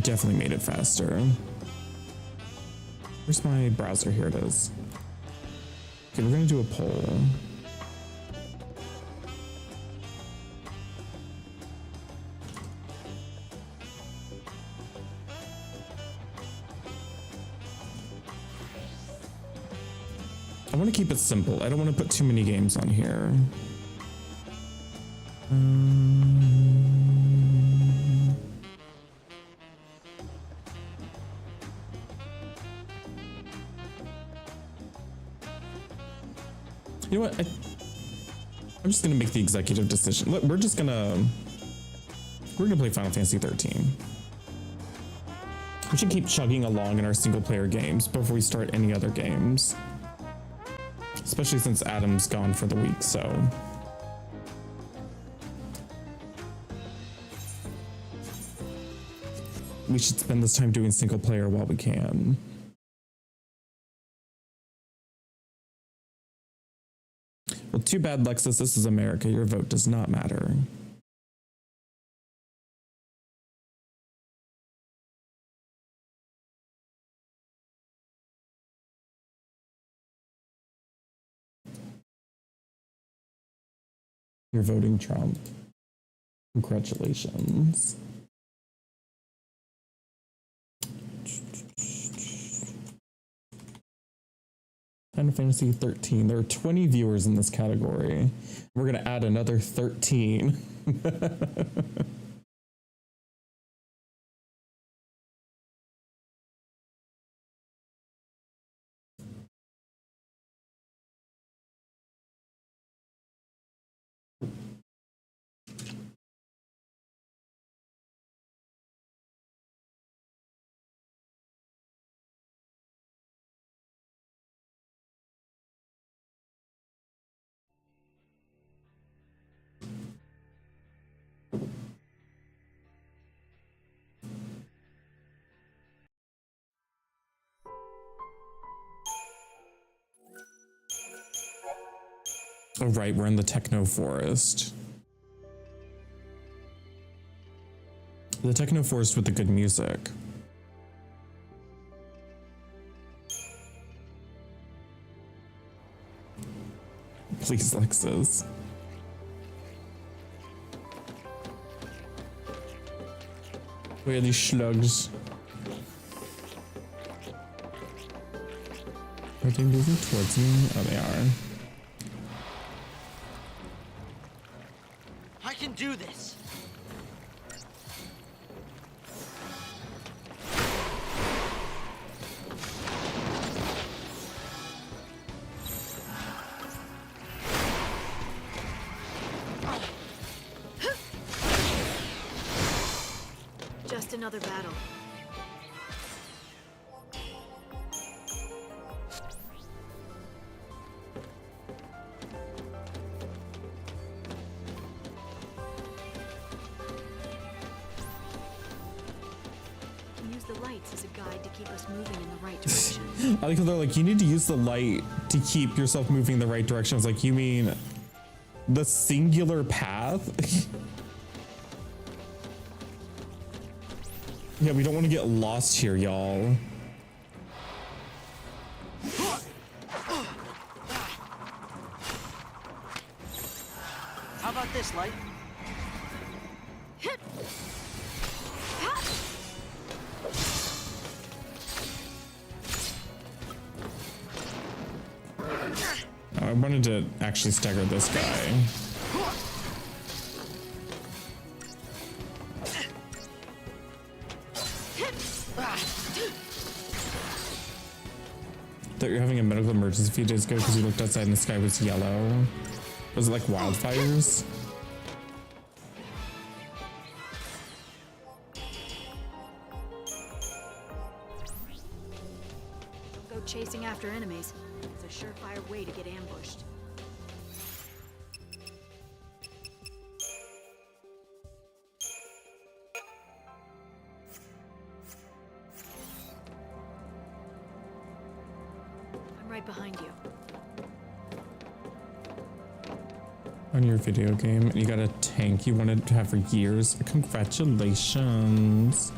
A: Definitely made it faster. Where's my browser? Here it is. Okay, we're gonna do a poll. I want to keep it simple. I don't want to put too many games on here. You know what? I'm just gonna make the executive decision. Look, we're gonna play Final Fantasy 13. We should keep chugging along in our single player games before we start any other games. Especially since Adam's gone for the week, so. we should spend this time doing single player while we can. Well, too bad, Lexus. This is America. Your vote does not matter. You're voting Trump. Congratulations. Final Fantasy 13. There are 20 viewers in this category. We're going to add another 13. Oh, right, we're in the techno forest. The techno forest with the good music. Please, Lexus. Where are these slugs? Are they moving towards me? Oh, they are.
C: I can do this.
D: Just another battle. Use the lights as a guide to keep us moving in the right direction.
A: I like how they're like, you need to use the light to keep yourself moving in the right direction. I was like, you mean the singular path? Yeah, we don't want to get lost here, y'all.
C: How about this, light?
A: Oh, I wanted to actually stagger this guy. Thought you were having a medical emergency a few days ago because you looked outside and the sky was yellow. Was it like wildfires?
D: Go chasing after enemies. It's a surefire way to get ambushed. I'm right behind you.
A: On your video game, and you got a tank you wanted to have for years. Congratulations.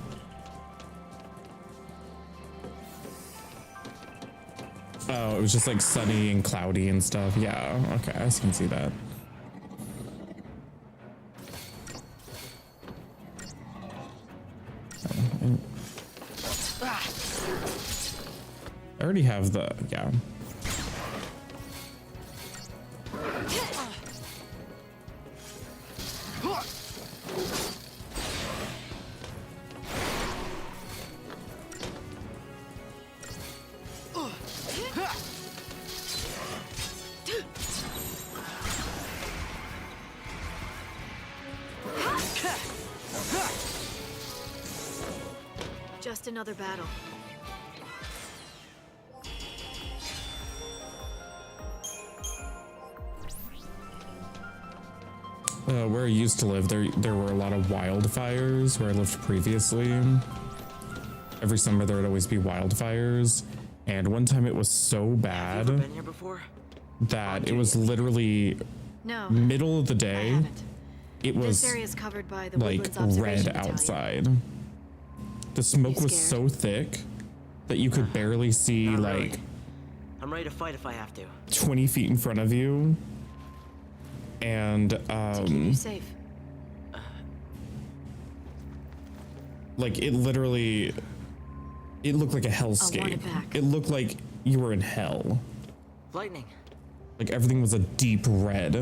A: Oh, it was just like sunny and cloudy and stuff. Yeah, okay, I can see that. I already have the, yeah.
D: Just another battle.
A: Where I used to live, there were a lot of wildfires where I lived previously. every summer there would always be wildfires. And one time it was so
C: Ever
A: bad
C: been here before?
A: that it was literally
D: No,
A: middle of the
D: I
A: day.
D: haven't.
A: It
D: This
A: was
D: area is covered by the
A: like
D: Woodlands Observation
A: red
D: Battalion.
A: outside. The smoke
D: You
A: was so
D: scared?
A: thick that you could barely see
C: Not
A: like
C: really. I'm ready to fight if I have to.
A: 20 feet in front of you. And
D: To keep you safe.
A: like it literally, it looked like a hellscape.
D: back.
A: It looked like you were in hell.
C: Lightning.
A: Like everything was a deep red.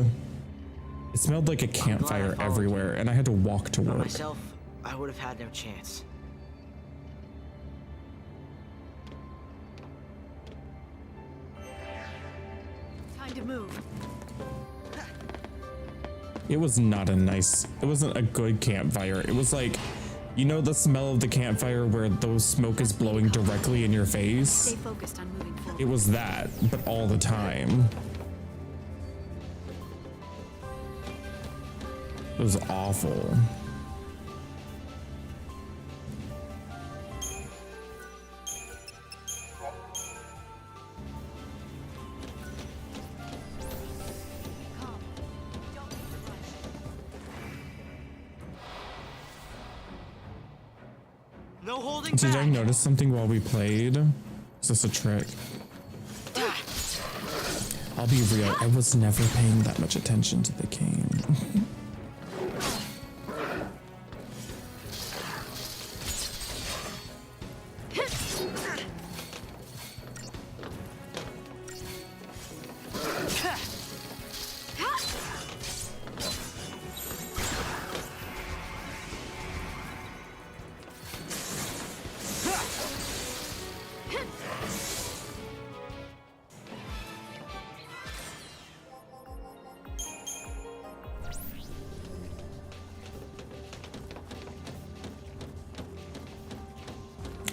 A: It smelled like a campfire
C: followed
A: everywhere, and I had to walk to
C: By
A: work.
C: myself, I would have had no chance.
D: Time to move.
A: It was not a nice, it wasn't a good campfire. It was like, you know, the smell of the campfire where those smoke is blowing directly in your face?
D: Stay focused on moving forward.
A: It was that, but all the time. It was awful.
D: Calm. Don't need to rush.
C: No holding
A: Did
C: back.
A: I notice something while we played? Is this a trick? I'll be real, I was never paying that much attention to the game.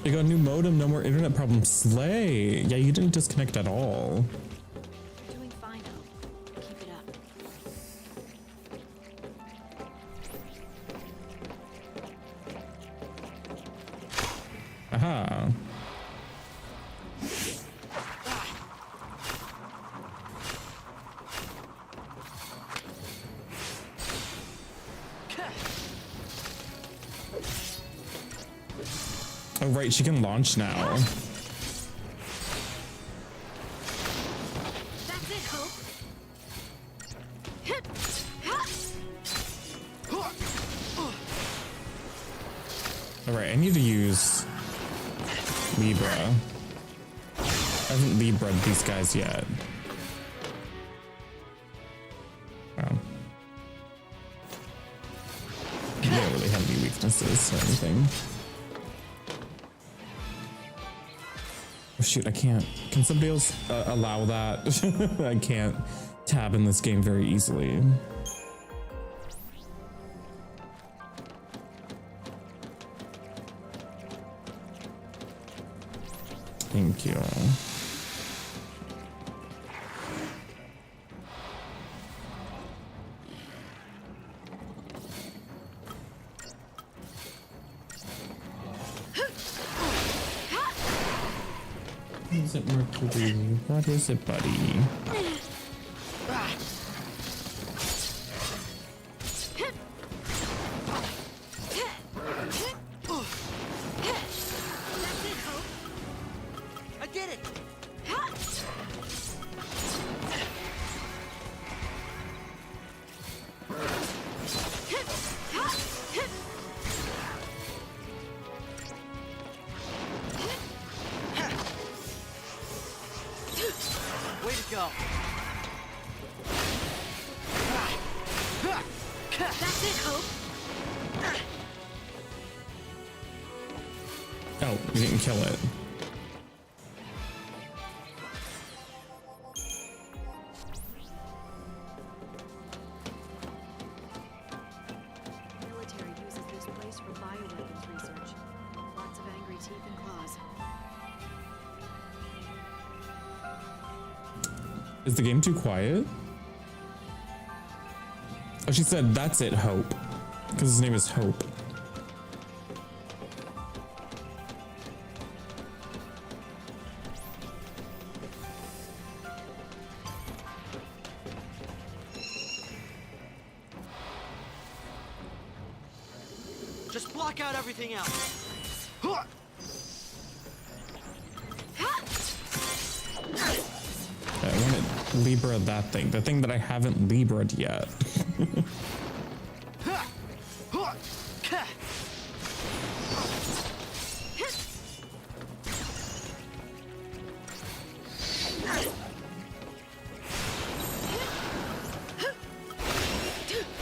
A: You got a new modem, no more internet problems. Slay! Yeah, you didn't disconnect at all.
D: You're doing fine, Hope. Keep it up.
A: Aha. Oh right, she can launch now.
D: That's it, Hope.
A: Alright, I need to use Libra. I haven't Libra'd these guys yet. Wow. They don't really have any weaknesses or anything. Oh shoot, I can't. Can somebody else allow that? I can't tab in this game very easily. Thank you. What is it, Mercury? What is it, buddy?
D: That's it, Hope.
C: I did it. Way to go.
D: That's it, Hope.
A: Oh, we didn't kill it.
D: The military uses this place for bioweapons research. Lots of angry teeth and claws.
A: Is the game too quiet? Oh, she said, that's it, Hope. Because his name is Hope.
C: Just block out everything else.
A: I want to Libra that thing. The thing that I haven't Libra'd yet.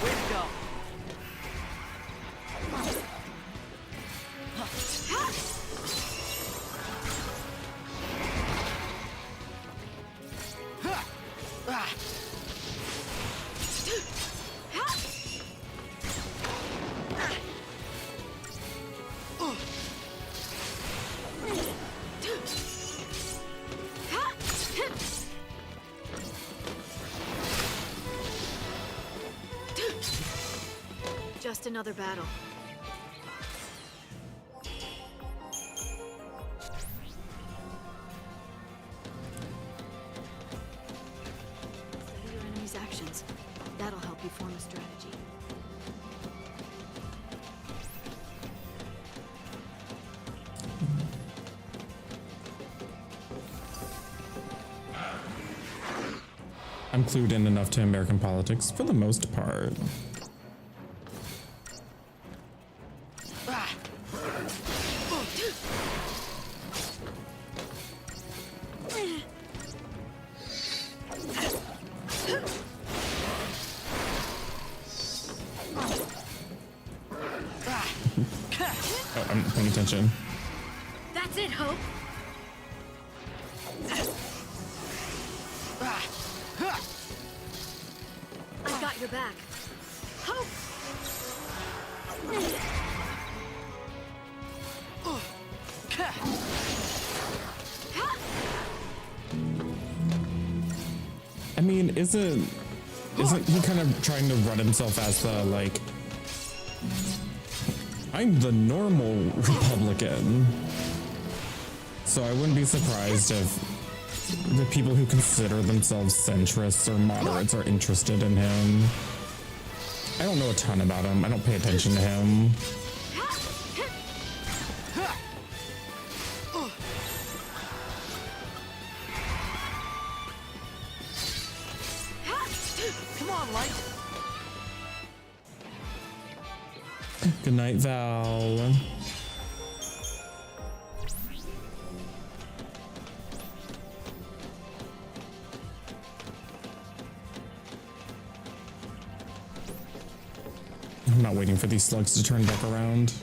C: Way to go.
D: Just another battle. Study your enemy's actions. That'll help you form a strategy.
A: I'm clued in enough to American politics for the most part. Oh, I'm not paying attention.
D: That's it, Hope. I got your back. Hope!
A: I mean, isn't he kind of trying to run himself as the, like, I'm the normal Republican? So I wouldn't be surprised if the people who consider themselves centrists or moderates are interested in him. I don't know a ton about him. I don't pay attention to him.
C: Come on, Light.
A: Good night, Val. I'm not waiting for these slugs to turn back around.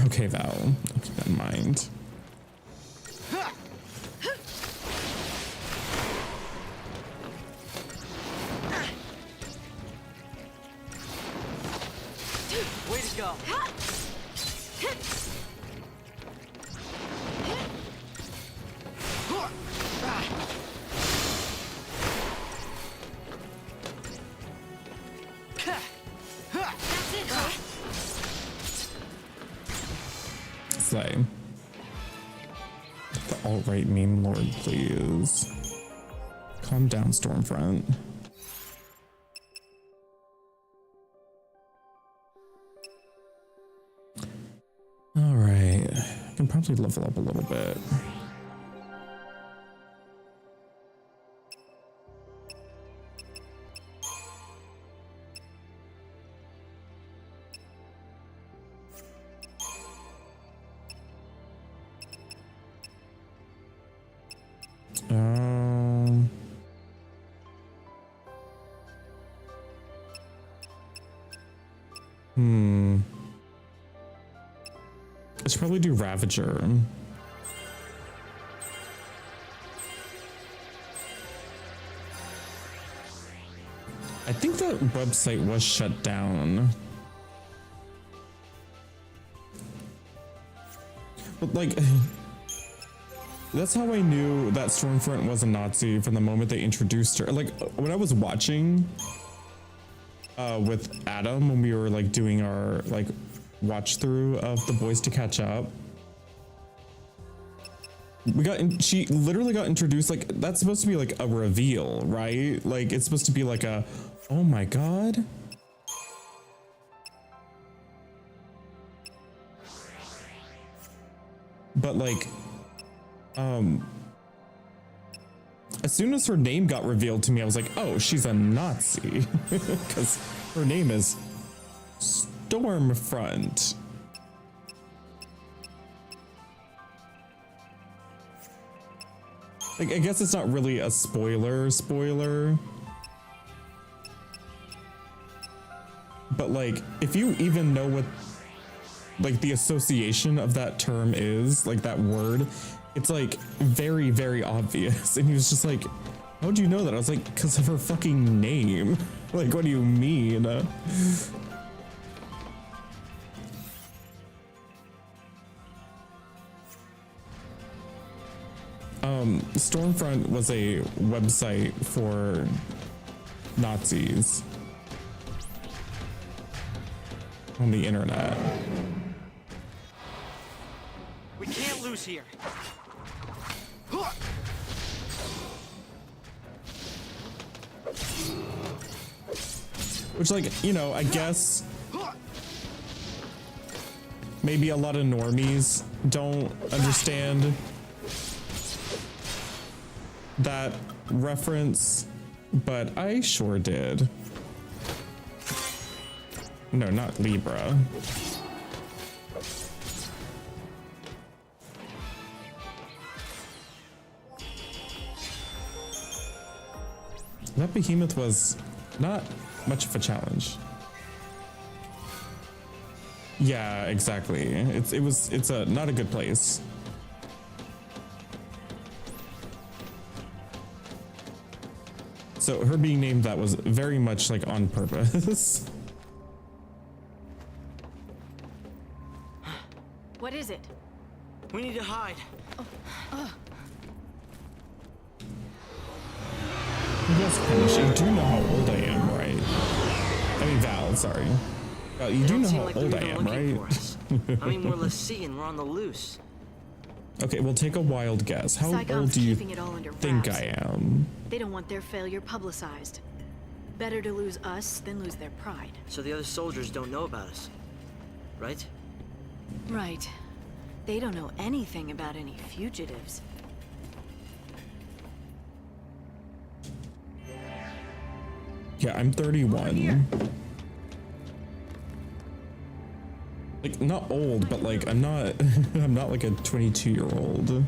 A: Okay, Val. I'll keep that in mind.
C: Way to go.
D: That's it, Hope.
A: Slay. The alt-right meme lord, please. Calm down, Stormfront. All right, I can probably level up a little bit. Um, I should probably do Ravager. I think the website was shut down. But like, that's how I knew that Stormfront was a Nazi from the moment they introduced her. Like when I was watching with Adam when we were like doing our like watch through of The Boys to Catch Up, she literally got introduced. Like that's supposed to be like a reveal, right? Like it's supposed to be like a, oh my god, but like, as soon as her name got revealed to me, I was like, oh, she's a Nazi, because her name is Stormfront. Like, I guess it's not really a spoiler, but like, if you even know what like the association of that term is, like that word, it's like very, very obvious. And he was just like, how'd you know that? I was like, because of her fucking name. Like, what do you mean? Stormfront was a website for Nazis on the internet.
C: We can't lose here.
A: Which, like, you know, I guess maybe a lot of normies don't understand that reference, but I sure did. No, not Libra. That behemoth was not much of a challenge. Yeah, exactly. It's a not a good place. So her being named that was very much like on purpose.
D: What is it?
C: We need to hide.
A: Yes, Punish, you do know how old I am, right? I mean, Val, sorry. Val, you
C: They
A: do
C: don't
A: know
C: seem
A: how
C: like
A: old
C: they're
A: I
C: even
A: am,
C: looking
A: right?
C: for us. I mean, we're Lassie and we're on the loose.
A: Okay, well, take a wild guess. How old
D: Psychom's
A: do you
D: keeping it all under
A: think
D: wraps.
A: I am?
D: They don't want their failure publicized. Better to lose us than lose their pride.
C: So the other soldiers don't know about us, right?
D: Right. They don't know anything about any fugitives.
A: Yeah, I'm 31. Like, not old, but like, I'm not like a 22-year-old.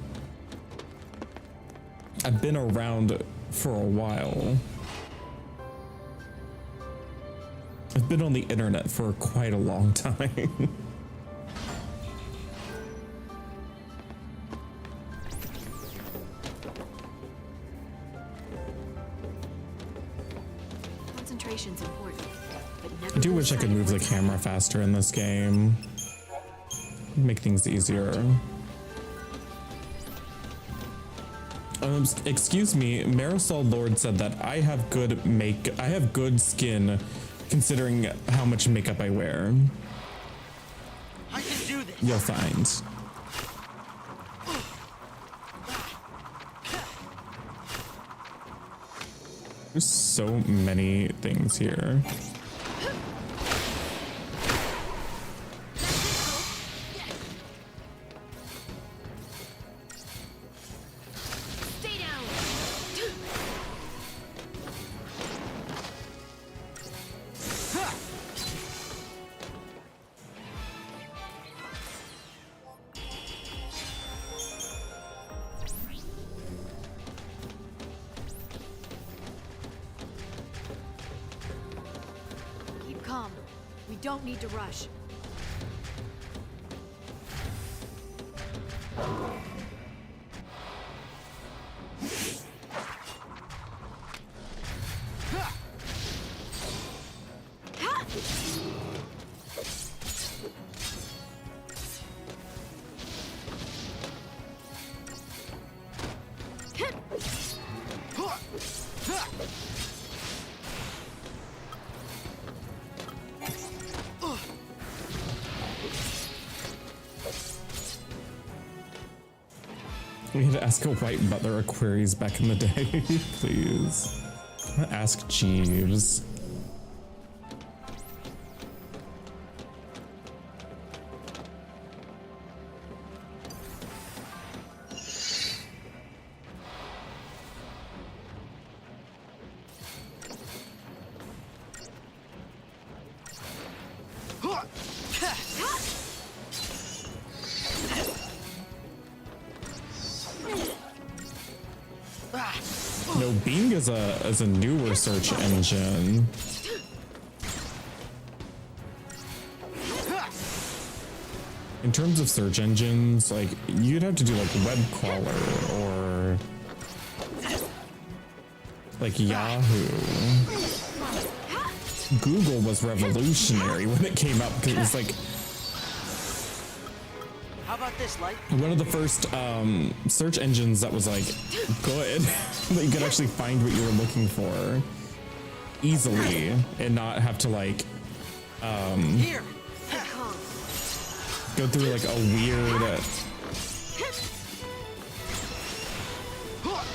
A: I've been around for a while. I've been on the internet for quite a long time.
D: Concentration's important, but never
A: I do
D: lose
A: wish I could
D: sight of
A: move the
D: what's
A: camera faster in this game. Make things easier. Excuse me, Marisol Lord said that I have good skin considering how much makeup I wear.
C: I can do this.
A: You'll find. There's so many things here.
D: Stay down. Keep calm. We don't need to rush.
A: We had to ask a white butler a queries back in the day, please. Ask Jeeves. No, Bing is a newer search engine. In terms of search engines, like you'd have to do like web crawler or like Yahoo. Google was revolutionary when it came out because it was like
C: How about this, Light?
A: one of the first search engines that was like good that you could actually find what you were looking for easily and not have to like
C: Here.
A: go through like a weird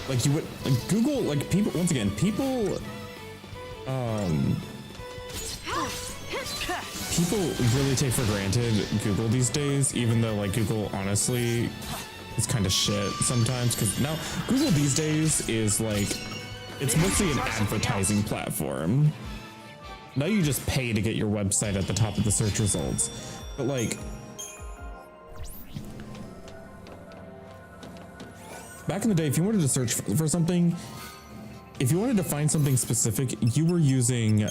A: like you would like Google like people once again people people really take for granted Google these days, even though like Google honestly is kind of shit sometimes because now Google these days is like it's mostly an advertising platform. Now you just pay to get your website at the top of the search results, but like back in the day, if you wanted to search for something, if you wanted to find something specific, you were using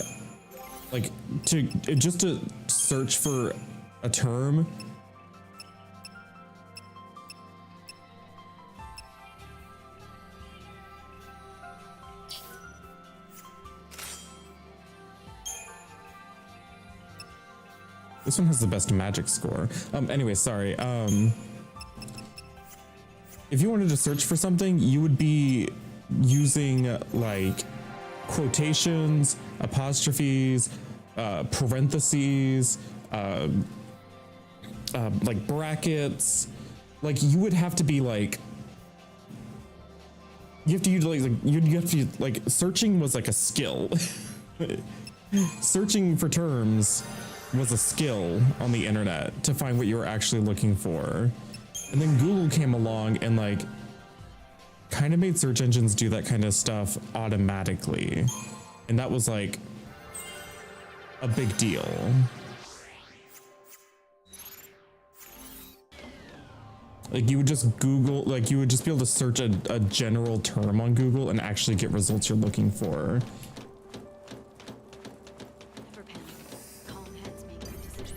A: like to search for a term. This one has the best magic score. Anyway, sorry. If you wanted to search for something, you would be using like quotations, apostrophes, parentheses, like brackets. Like you would have to be like, you have to utilize like you have to like searching was like a skill. Searching for terms was a skill on the internet to find what you were actually looking for. And then Google came along and like kind of made search engines do that kind of stuff automatically. And that was like a big deal. Like you would just Google, like you would just be able to search a general term on Google and actually get results you're looking for.
D: Never panic. Calm heads make good decisions.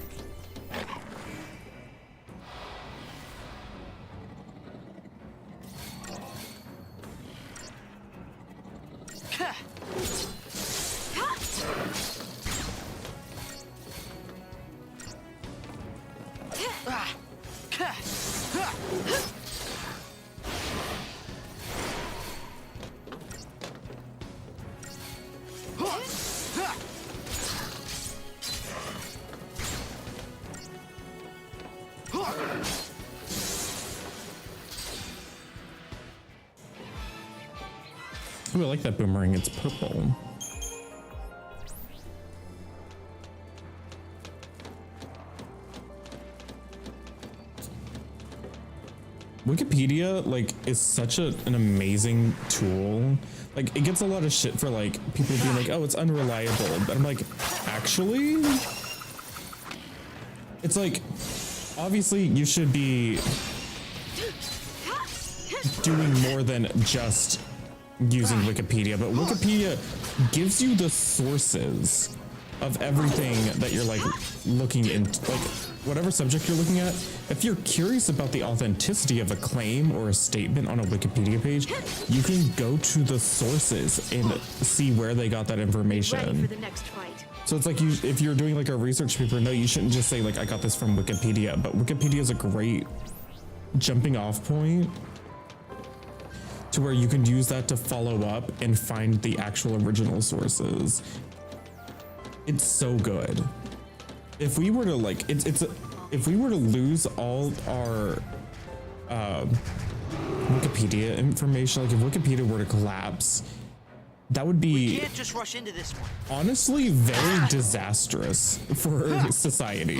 A: Ooh, I like that boomerang. It's purple. Wikipedia like is such an amazing tool. Like it gets a lot of shit for like people being like, oh, it's unreliable. But I'm like, actually, it's like obviously you should be doing more than just using Wikipedia, but Wikipedia gives you the sources of everything that you're like looking into, like whatever subject you're looking at. If you're curious about the authenticity of a claim or a statement on a Wikipedia page, you can go to the sources and see where they got that
D: Ready
A: information.
D: for the next fight.
A: So it's like if you're doing like a research paper, no, you shouldn't just say like I got this from Wikipedia, but Wikipedia is a great jumping off point to where you can use that to follow up and find the actual original sources. It's so good. If we were to like, if we were to lose all our Wikipedia information, like if Wikipedia were to collapse, that would
C: We
A: be
C: can't just rush into this one.
A: honestly very disastrous for society.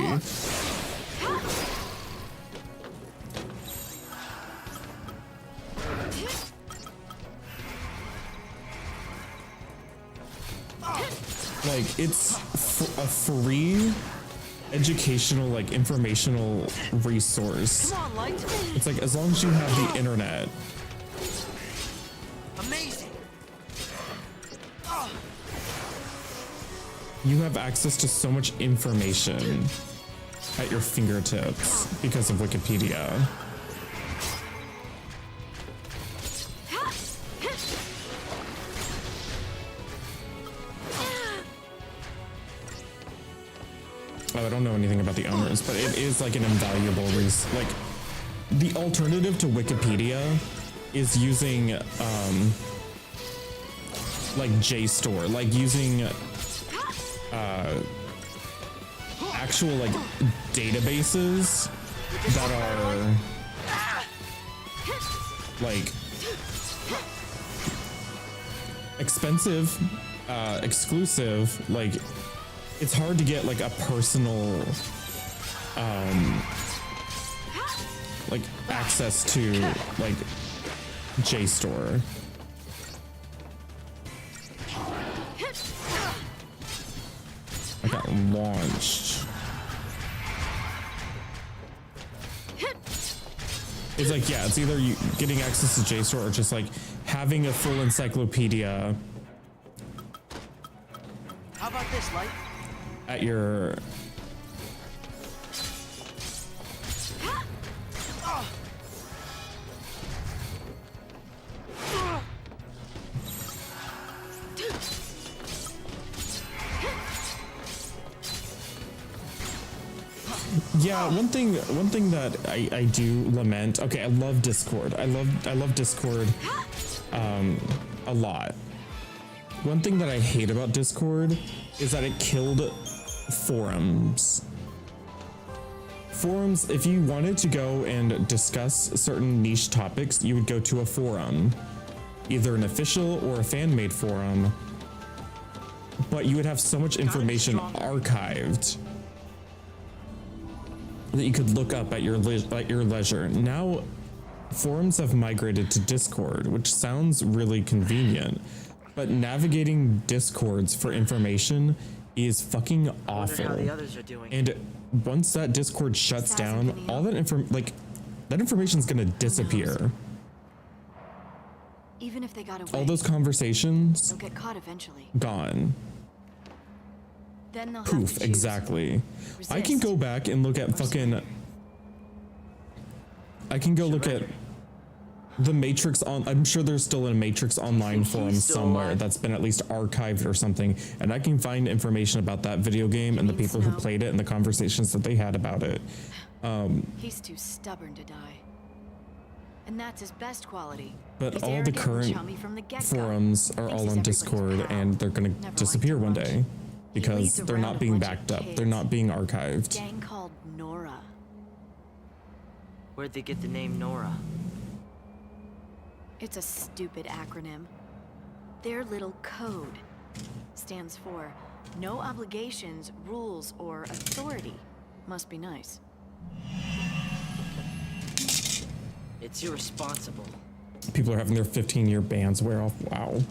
A: Like it's a free educational, like informational resource.
C: Come on, Light.
A: It's like as long as you have the internet,
C: Amazing.
A: you have access to so much information at your fingertips because of Wikipedia. Oh, I don't know anything about the owners, but it is like an invaluable resource. Like, the alternative to Wikipedia is using, like JSTOR, like using, actual, like, databases that are, like, expensive, exclusive, like, it's hard to get like a personal like access to like JSTOR. I got launched. It's like, yeah, it's either you getting access to JSTOR or just like having a full encyclopedia
C: How about this, Light?
A: at your yeah, one thing that I do lament. Okay, I love Discord. I love Discord a lot. One thing that I hate about Discord is that it killed forums. Forums, if you wanted to go and discuss certain niche topics, you would go to a forum, either an official or a fan-made forum, but you would have so much information archived that you could look up at your leisure. Now, forums have migrated to Discord, which sounds really convenient, but navigating Discords for information is fucking
C: I wonder how the
A: awful.
C: others are doing.
A: And once that Discord shuts down, all that that information's gonna disappear.
D: Even if they got away,
A: All those conversations,
D: they'll get caught eventually.
A: gone.
D: Then they'll have
A: Poof,
D: to choose.
A: exactly. I can
D: Resist
A: go back and look at
D: or
A: fucking. I can go look at the Matrix on. I'm sure there's still a Matrix Online
C: He's
A: forum
C: still
A: somewhere
C: alive.
A: that's been at least archived or something, and I can find information about that video game and the
D: mean
A: people who
D: Snow?
A: played it and the conversations that they had about it.
D: He's too stubborn to die. And that's his best quality.
A: But
D: He's
A: all the
D: arrogant and
A: current
D: chummy from the get-go.
A: forums are
D: Thinks
A: all
D: he's
A: on
D: everybody's
A: Discord,
D: pal.
A: and they're gonna
D: Never
A: disappear
D: liked
A: one
D: him much.
A: day
D: He
A: because
D: leads
A: they're
D: around
A: not
D: a
A: being
D: bunch of
A: backed up. They're
D: kids.
A: not being archived.
D: Gang called Nora.
C: Where'd they get the name Nora?
D: It's a stupid acronym. Their little code stands for no obligations, rules, or authority. Must be nice.
C: It's irresponsible.
A: People are having their 15-year bans wear off. Wow.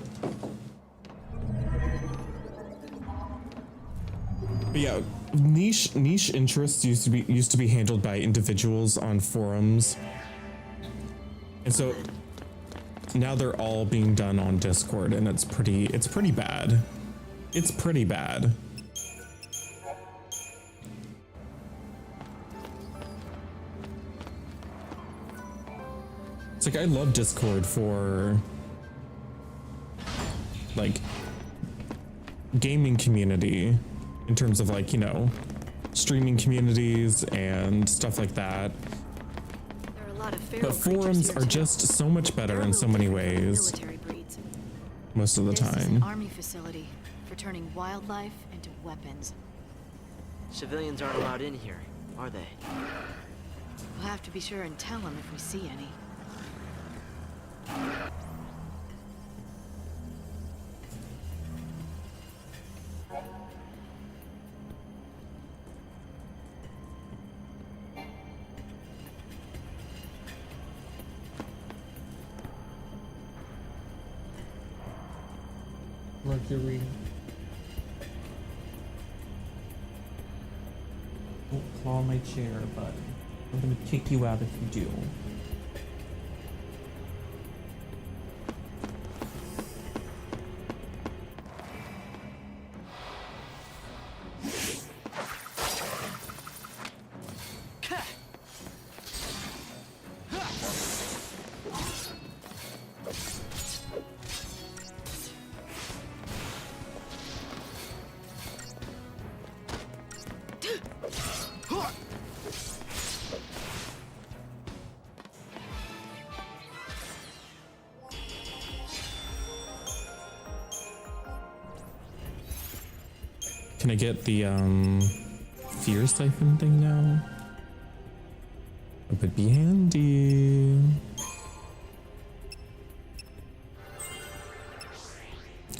A: But yeah, niche interests used to be handled by individuals on forums, and so now they're all being done on Discord, and it's pretty bad. It's pretty bad. It's like I love Discord for like gaming community in terms of like, you know, streaming communities and stuff like that.
D: There are a lot of feral
A: But
D: creatures
A: forums
D: here
A: are
D: too.
A: just so much better
D: They're a
A: in so
D: little
A: many
D: different from
A: ways
D: military breeds.
A: most of the
D: This is an
A: time.
D: army facility for turning wildlife into weapons.
C: Civilians aren't allowed in here, are they?
D: We'll have to be sure and tell them if we see any.
A: Mercury. claw my chair, but I'm gonna kick you out if you do. Can I get the fear siphon thing now? It would be handy.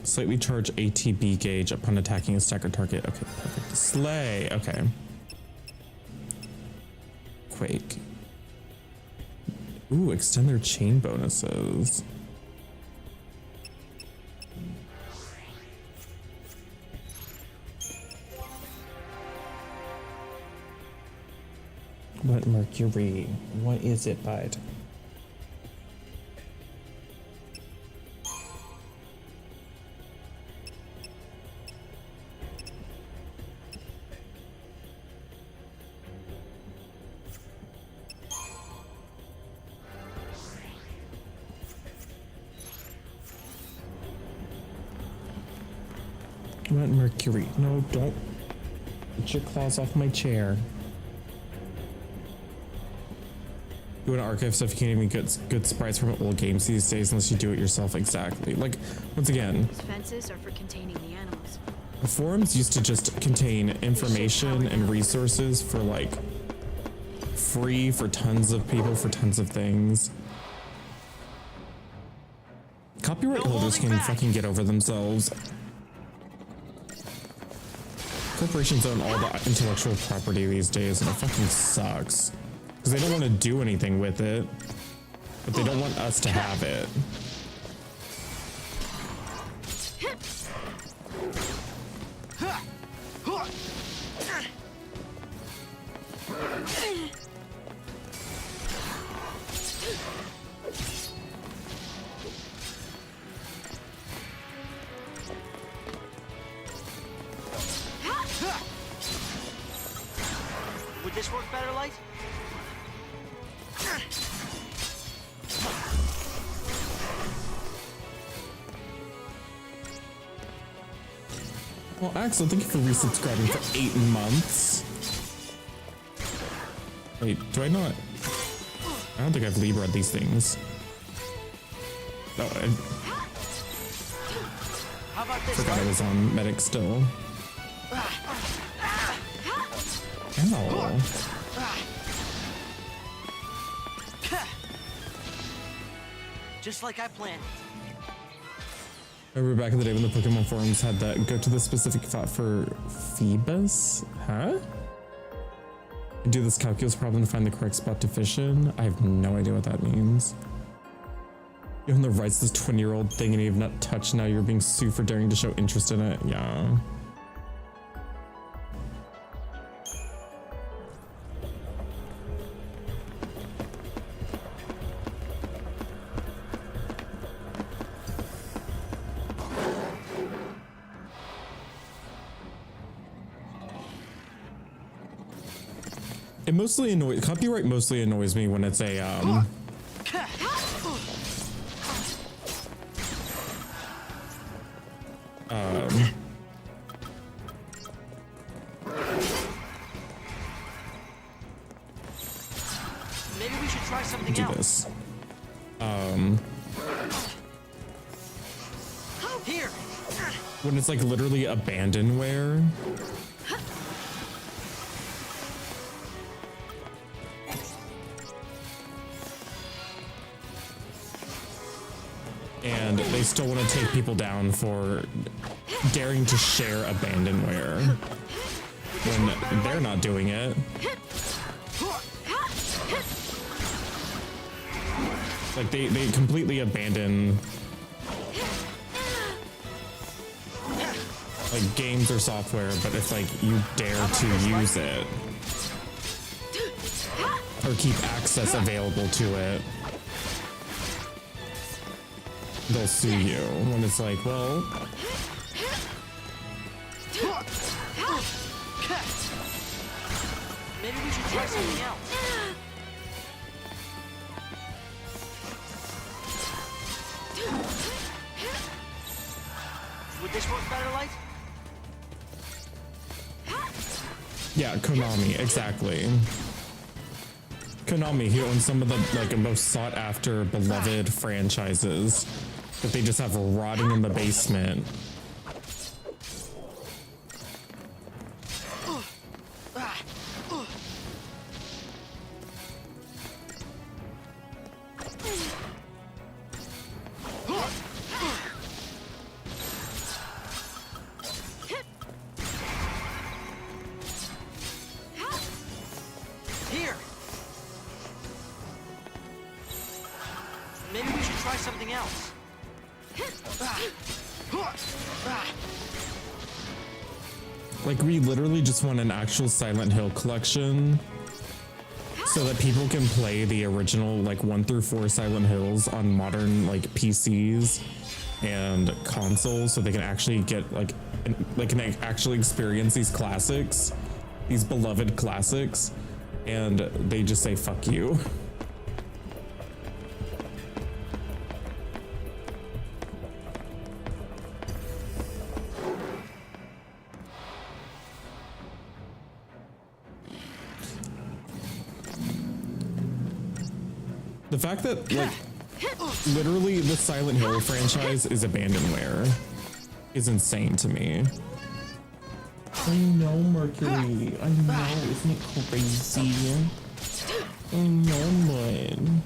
A: Slightly charge ATB gauge upon attacking a staggered target. Okay, perfect. Slay. Okay. Quake. Ooh, extend their chain bonuses. What Mercury? What is it, bud? What Mercury? No, don't. Get your claws off my chair. You want to archive stuff, you can't even get good sprites from old games these days unless you do it yourself. Exactly. Like, once again,
D: These fences are for containing the animals.
A: the forums used to just contain information and resources for like free for tons of people for tons of things. Copyright holders can fucking get over themselves. Corporations own all the intellectual property these days and it fucking sucks. Because they don't want to do anything with it, but they don't want us to have it.
C: Would this work better, Light?
A: Well, Axel, thank you for resubscribing for 8 months. Wait, do I not? I don't think I've Libra these things. Oh, I
C: How about this,
A: forgot I was on medic still. Ow.
C: Just like I planned.
A: I remember back in the day when the Pokemon forums had that go to the specific spot for Phoebus? Huh? Do this calculus problem to find the correct spot to fish in? I have no idea what that means. You own the rights to this 20-year-old thing and you have not touched, now you're being sued for daring to show interest in it? Yeah. It mostly annoys, copyright mostly annoys me when it's a,
C: Maybe we should try something
A: do
C: else.
A: this.
C: Here.
A: When it's like literally abandonware. And they still want to take people down for daring to share abandonware when they're not doing it. Like they completely abandon like games or software, but if like you dare to use it, or keep access available to it, they'll sue you. When it's like, well,
C: Maybe we should try something else. Would this work better, Light?
A: yeah, Konami, exactly. Konami, he owns some of the like most sought after, beloved franchises that they just have rotting in the basement.
C: Here. Maybe we should try something else.
A: Like, we literally just want an actual Silent Hill collection so that people can play the original, like, 1 through 4 Silent Hills on modern, like, PCs and consoles, so they can actually get, like, can actually experience these classics, these beloved classics, and they just say, fuck you. The fact that, like, literally the Silent Hill franchise is abandonware is insane to me. I know, Mercury. I know, isn't it crazy? I know, man.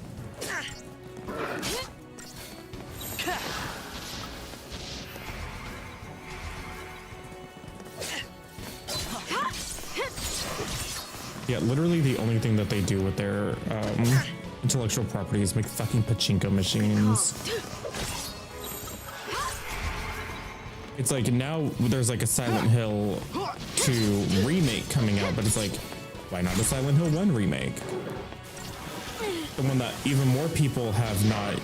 A: Yeah, literally the only thing that they do with their intellectual property is make fucking pachinko machines. It's like now there's like a Silent Hill 2 remake coming out, but it's like, why not a Silent Hill 1 remake? The one that even more people have not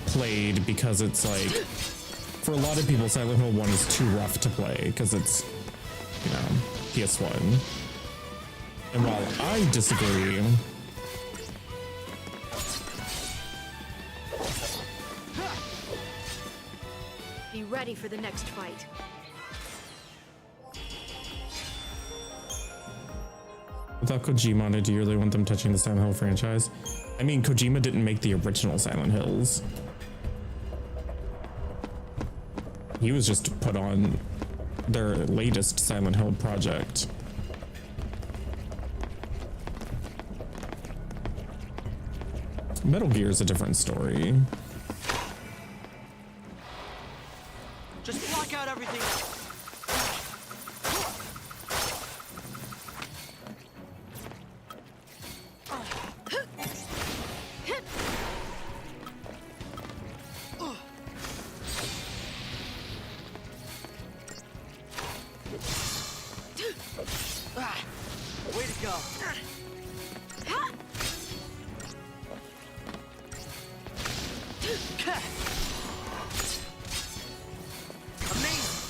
A: played because it's like, for a lot of people, Silent Hill 1 is too rough to play because it's, you know, PS1. And while I disagree,
D: Be ready for the next fight.
A: without Kojima, do you really want them touching the Silent Hill franchise? I mean, Kojima didn't make the original Silent Hills. He was just put on their latest Silent Hill project. Metal Gear is a different story.
C: Just block out everything else. Way to go. Amazing.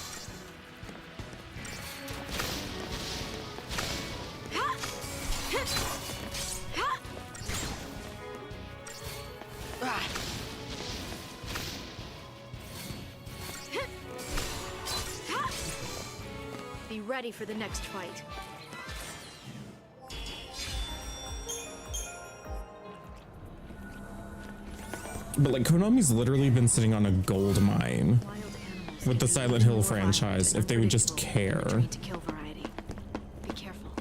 D: Be ready for the next fight.
A: But like, Konami's literally been sitting on a gold mine
D: Wild animals
A: with the Silent Hill franchise if they would just care.
D: Trained to kill variety. Be careful.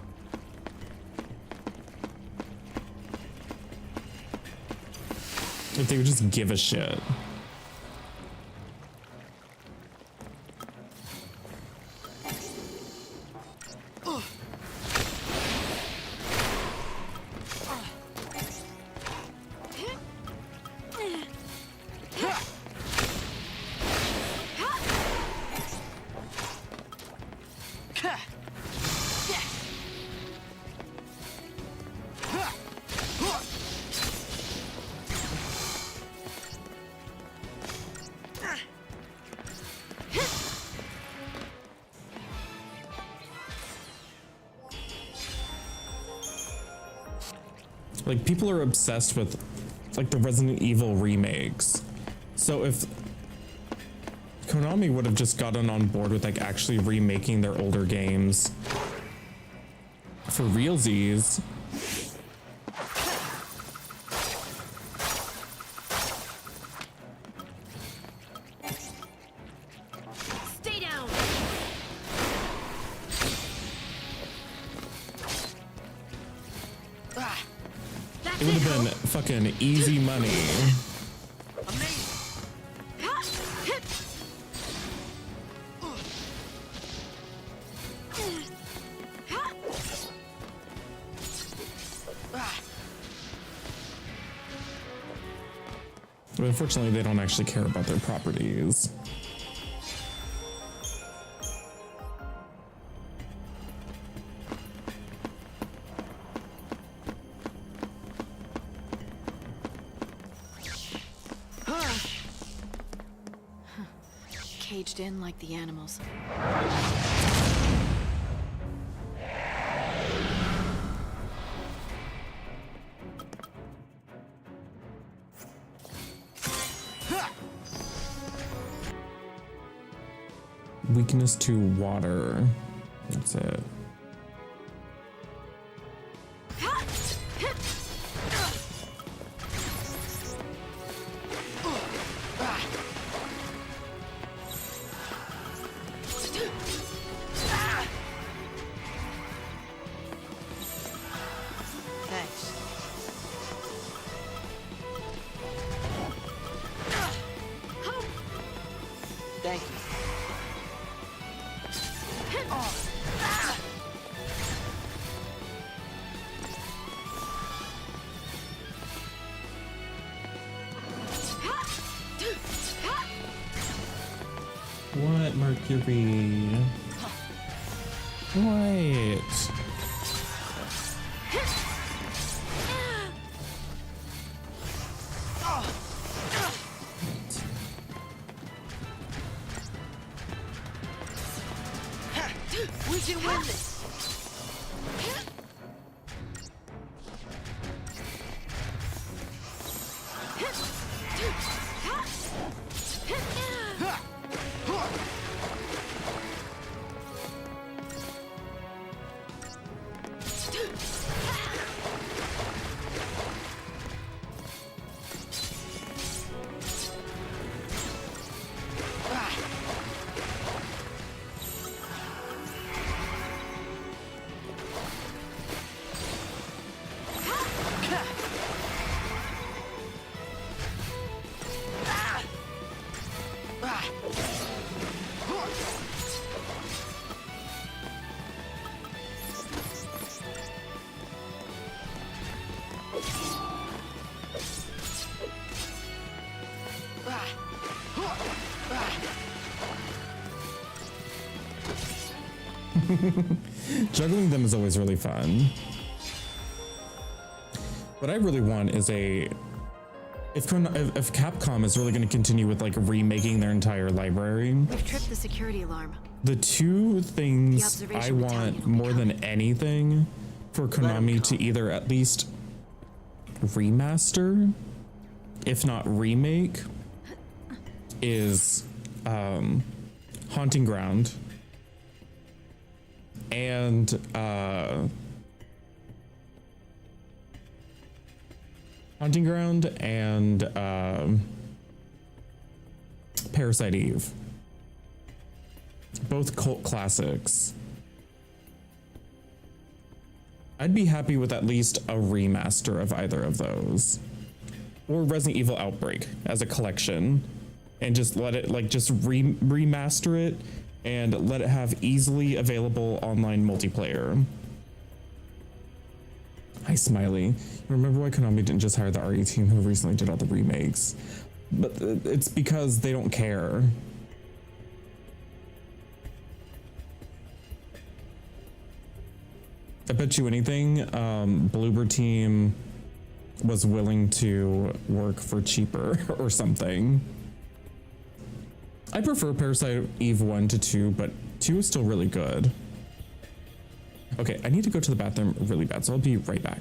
A: If they would just give a shit. Like, people are obsessed with like the Resident Evil remakes. So if Konami would have just gotten on board with like actually remaking their older games for realsies,
D: Stay down. That's
A: it would
D: it.
A: have been fucking easy money. But unfortunately, they don't actually care about their properties.
D: Caged in like the animals.
A: Weakness to water. That's it.
C: Thanks. Thank you.
A: What, Mercury? What?
C: We can win this.
A: Juggling them is always really fun. What I really want is if Capcom is really going to continue with like remaking their entire library,
D: We've tripped the security alarm.
A: the two things
D: The
A: I
D: observation
A: want
D: battalion will be
A: more than
D: coming.
A: anything for Konami to either at least remaster, if not remake, is Haunting Ground and Parasite Eve. Both cult classics. I'd be happy with at least a remaster of either of those. Or Resident Evil Outbreak as a collection. And just let it, like, just remaster it and let it have easily available online multiplayer. Hi, Smiley. Remember why Konami didn't just hire the RE team who recently did all the remakes? But it's because they don't care. I bet you anything, Bloober team was willing to work for cheaper or something. I prefer Parasite Eve 1 to 2, but 2 is still really good. Okay, I need to go to the bathroom really bad, so I'll be right back.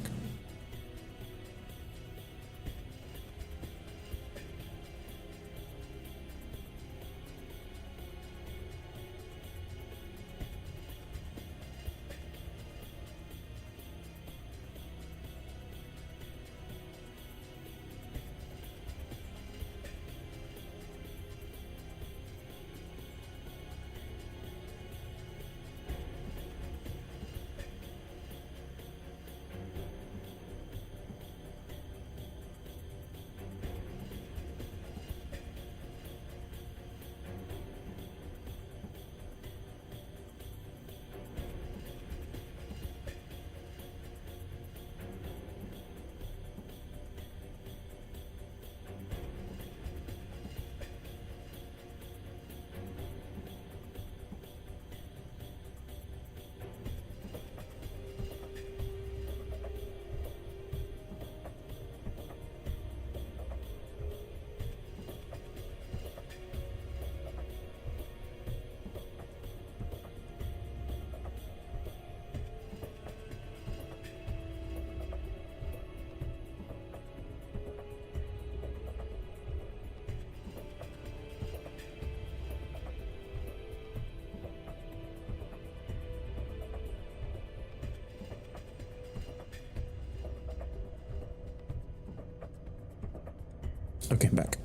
A: Okay, I'm back.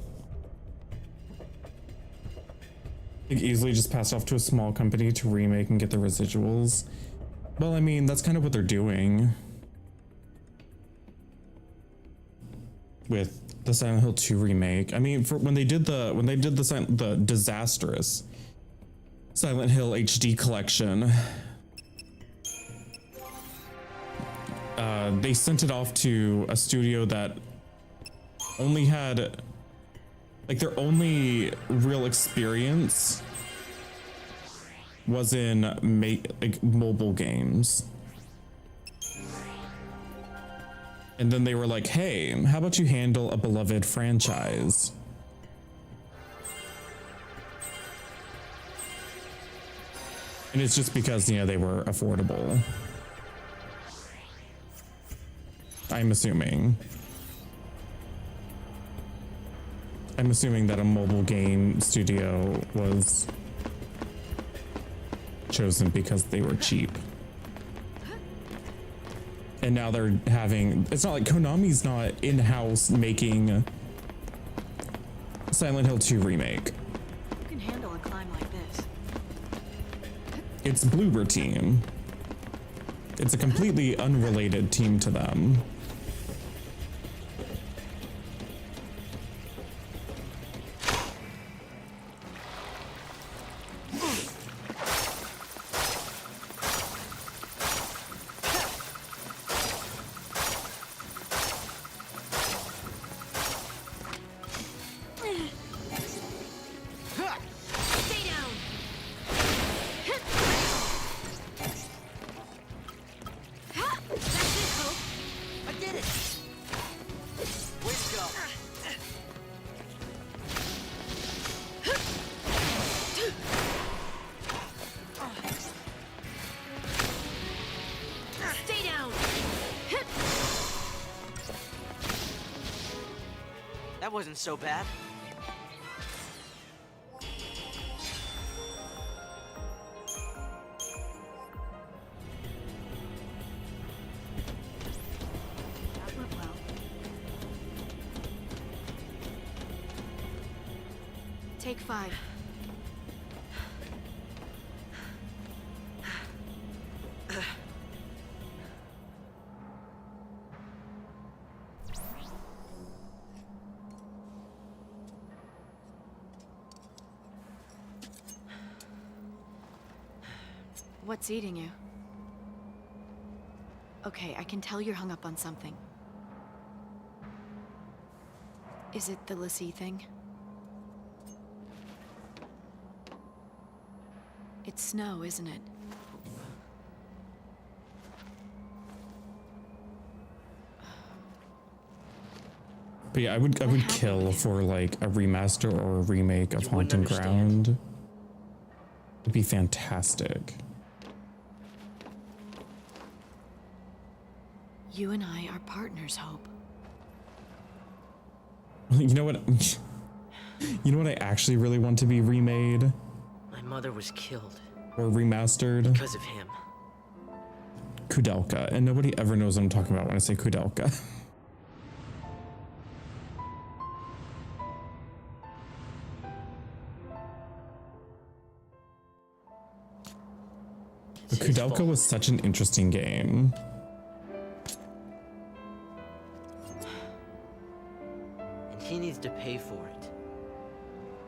A: Like easily just passed off to a small company to remake and get the residuals. Well, I mean, that's kind of what they're doing with the Silent Hill 2 remake. I mean, for when they did the disastrous Silent Hill HD collection, they sent it off to a studio that only had, like, their only real experience was in like mobile games. And then they were like, hey, how about you handle a beloved franchise? And it's just because, you know, they were affordable. I'm assuming that a mobile game studio was chosen because they were cheap. And now they're having, it's not like Konami's not in-house making Silent Hill 2 remake.
D: Who can handle a climb like this?
A: It's Bloober Team. It's a completely unrelated team to them.
D: Stay down! That's it, Hope.
C: I did it! Way to go.
D: Stay down!
C: That wasn't so bad.
D: That went well. Take 5. What's eating you? Okay, I can tell you're hung up on something. Is it the Lassie thing? It's snow, isn't it?
A: But yeah, I would kill for like a remaster or a remake of
C: You wouldn't
A: Haunting
C: understand.
A: Ground. It'd be fantastic.
D: You and I are partners, Hope.
A: You know what? You know what I actually really want to be remade
C: My mother was killed
A: or remastered?
C: because of him.
A: Kudelka, and nobody ever knows what I'm talking about when I say Kudelka.
C: It's
A: But
C: his
A: Kudelka
C: fault.
A: was such an interesting game.
C: And he needs to pay for it.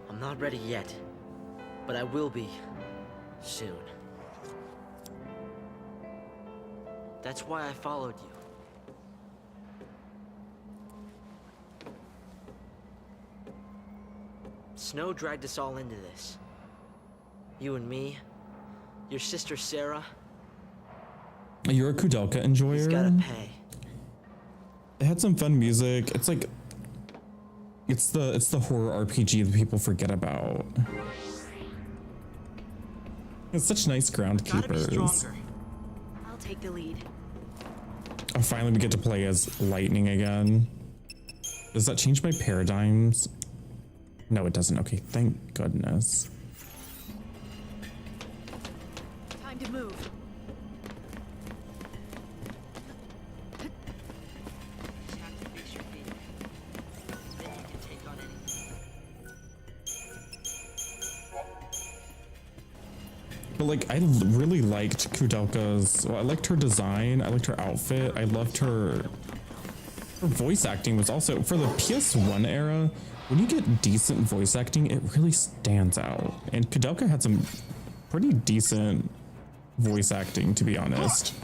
C: I'm not ready yet, but I will be soon. That's why I followed you. Snow dragged us all into this. You and me, your sister Sarah.
A: You're a Kudelka enjoyer.
C: He's gotta pay.
A: It had some fun music. It's like it's the horror RPG that people forget about. It's such nice
C: Gotta be
A: groundkeepers.
C: stronger.
D: I'll take the lead.
A: Oh, finally we get to play as Lightning again. Does that change my paradigms? No, it doesn't. Okay, thank goodness.
D: Time to move.
C: Just have to face your fear. Then you can take on
A: But like, I really liked Kudelka's, well, I liked her design, I liked her outfit, I loved her voice acting was also, for the PS1 era, when you get decent voice acting, it really stands out. And Kudelka had some pretty decent voice acting, to be honest.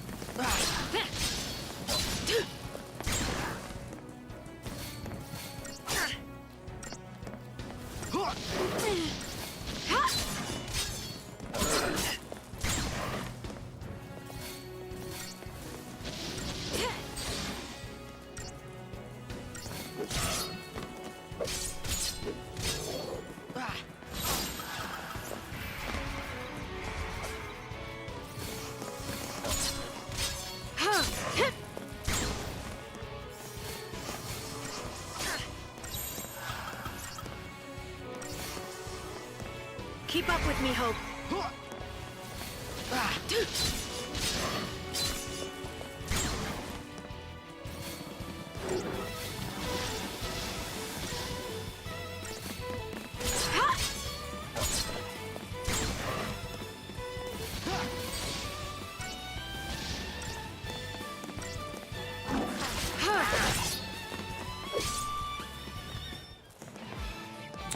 D: Keep up with me, Hope.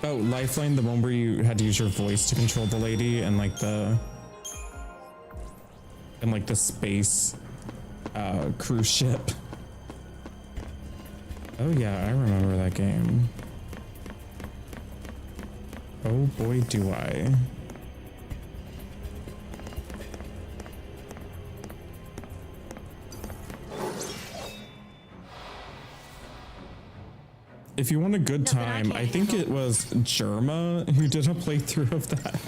A: Oh, Lifeline, the one where you had to use your voice to control the lady and like the space cruise ship. Oh yeah, I remember that game. Oh boy, do I. If you want a good time, I think it was Germa who did a playthrough of that.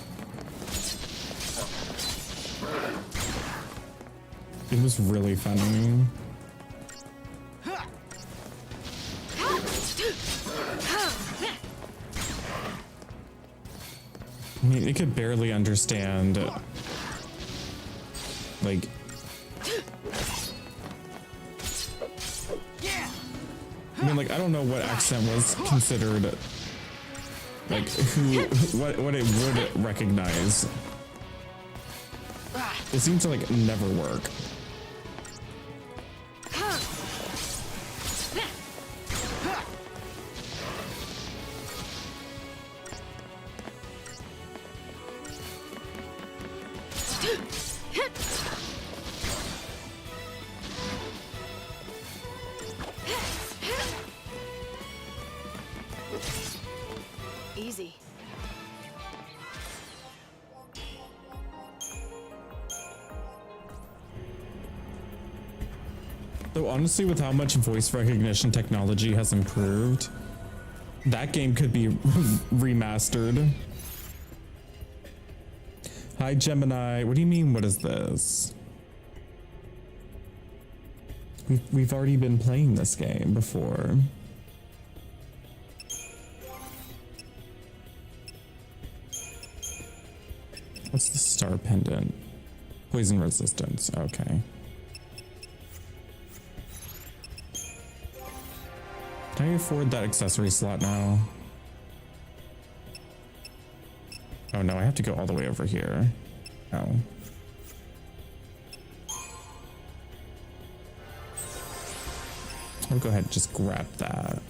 A: It was really funny. I mean, it could barely understand, like, I mean, like, I don't know what accent was considered, like, what it would recognize. It seems to, like, never work.
D: Easy.
A: Though honestly, with how much voice recognition technology has improved, that game could be remastered. Hi Gemini, what do you mean, what is this? We've already been playing this game before. What's the star pendant? Poison resistance, okay. Can I afford that accessory slot now? Oh no, I have to go all the way over here. Oh. I'll go ahead and just grab that.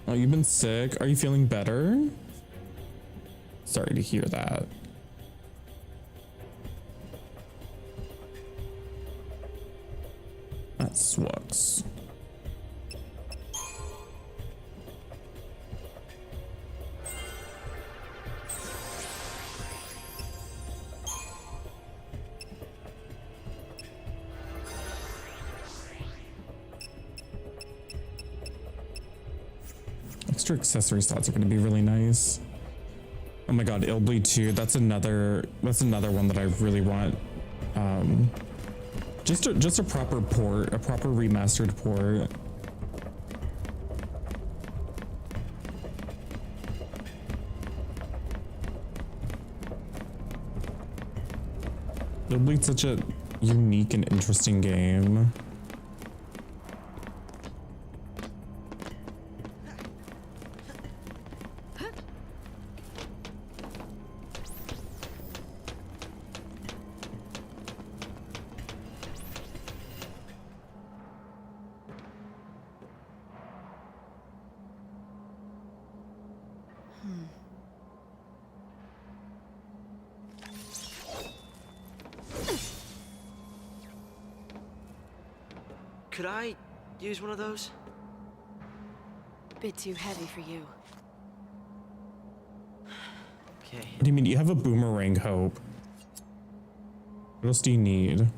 A: Oh, you've been sick? Are you feeling better? Sorry to hear that. That sucks. Extra accessory slots are going to be really nice. Oh my god, Illbleed 2, that's another one that I really want. Just a proper port, a proper remastered port. Beyblade such a unique and interesting game.
C: Could I use one of those?
D: Bit too heavy for you.
C: Okay.
A: What do you mean? You have a boomerang, Hope. What else do you need?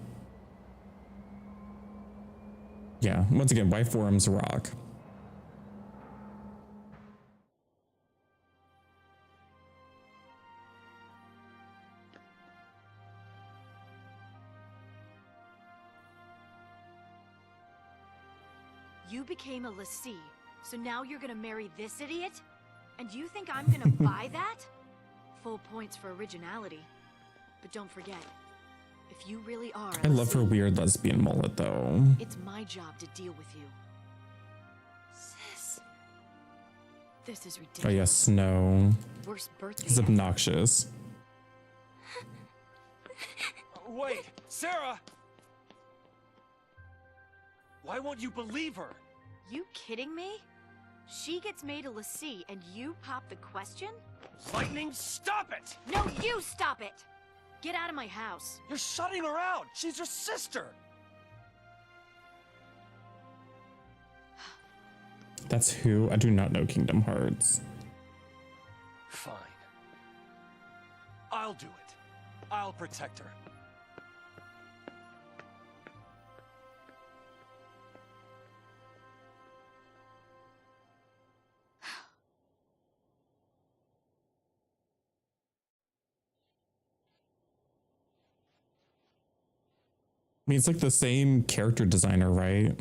A: Yeah, once again, why forums rock?
D: You became a lessee, so now you're gonna marry this idiot? And you think I'm gonna buy that? Full points for originality. But don't forget, if you really are a
A: I love her
D: lessee,
A: weird lesbian mullet, though.
D: it's my job to deal with you. Sis. This is ridiculous.
A: Oh yeah, Snow.
D: Worst birthday
A: It's
D: ever.
A: obnoxious.
E: Wait, Sarah! Why won't you believe her?
D: You kidding me? She gets made a lessee and you pop the question?
E: Lightning, stop it!
D: No, you stop it! Get out of my house.
E: You're shutting her out! She's your sister!
A: That's who? I do not know Kingdom Hearts.
E: Fine. I'll do it. I'll protect her.
A: I mean, it's like the same character designer, right?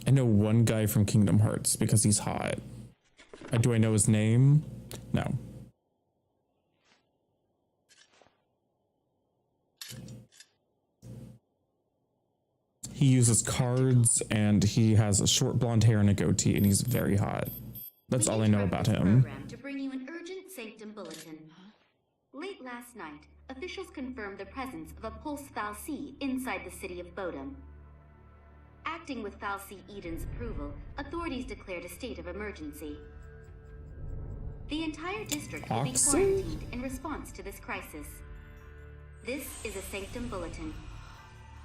A: I know one guy from Kingdom Hearts because he's hot. Do I know his name? No. He uses cards and he has a short blonde hair and a goatee and he's very hot. That's all I know about him.
F: Program to bring you an urgent Sanctum bulletin. Late last night, officials confirmed the presence of a Pulse Fal'Cie inside the city of Bodum. Acting with Fal'Cie Eden's approval, authorities declared a state of emergency. The entire district will be
A: Oxy?
F: quarantined in response to this crisis. This is a Sanctum bulletin.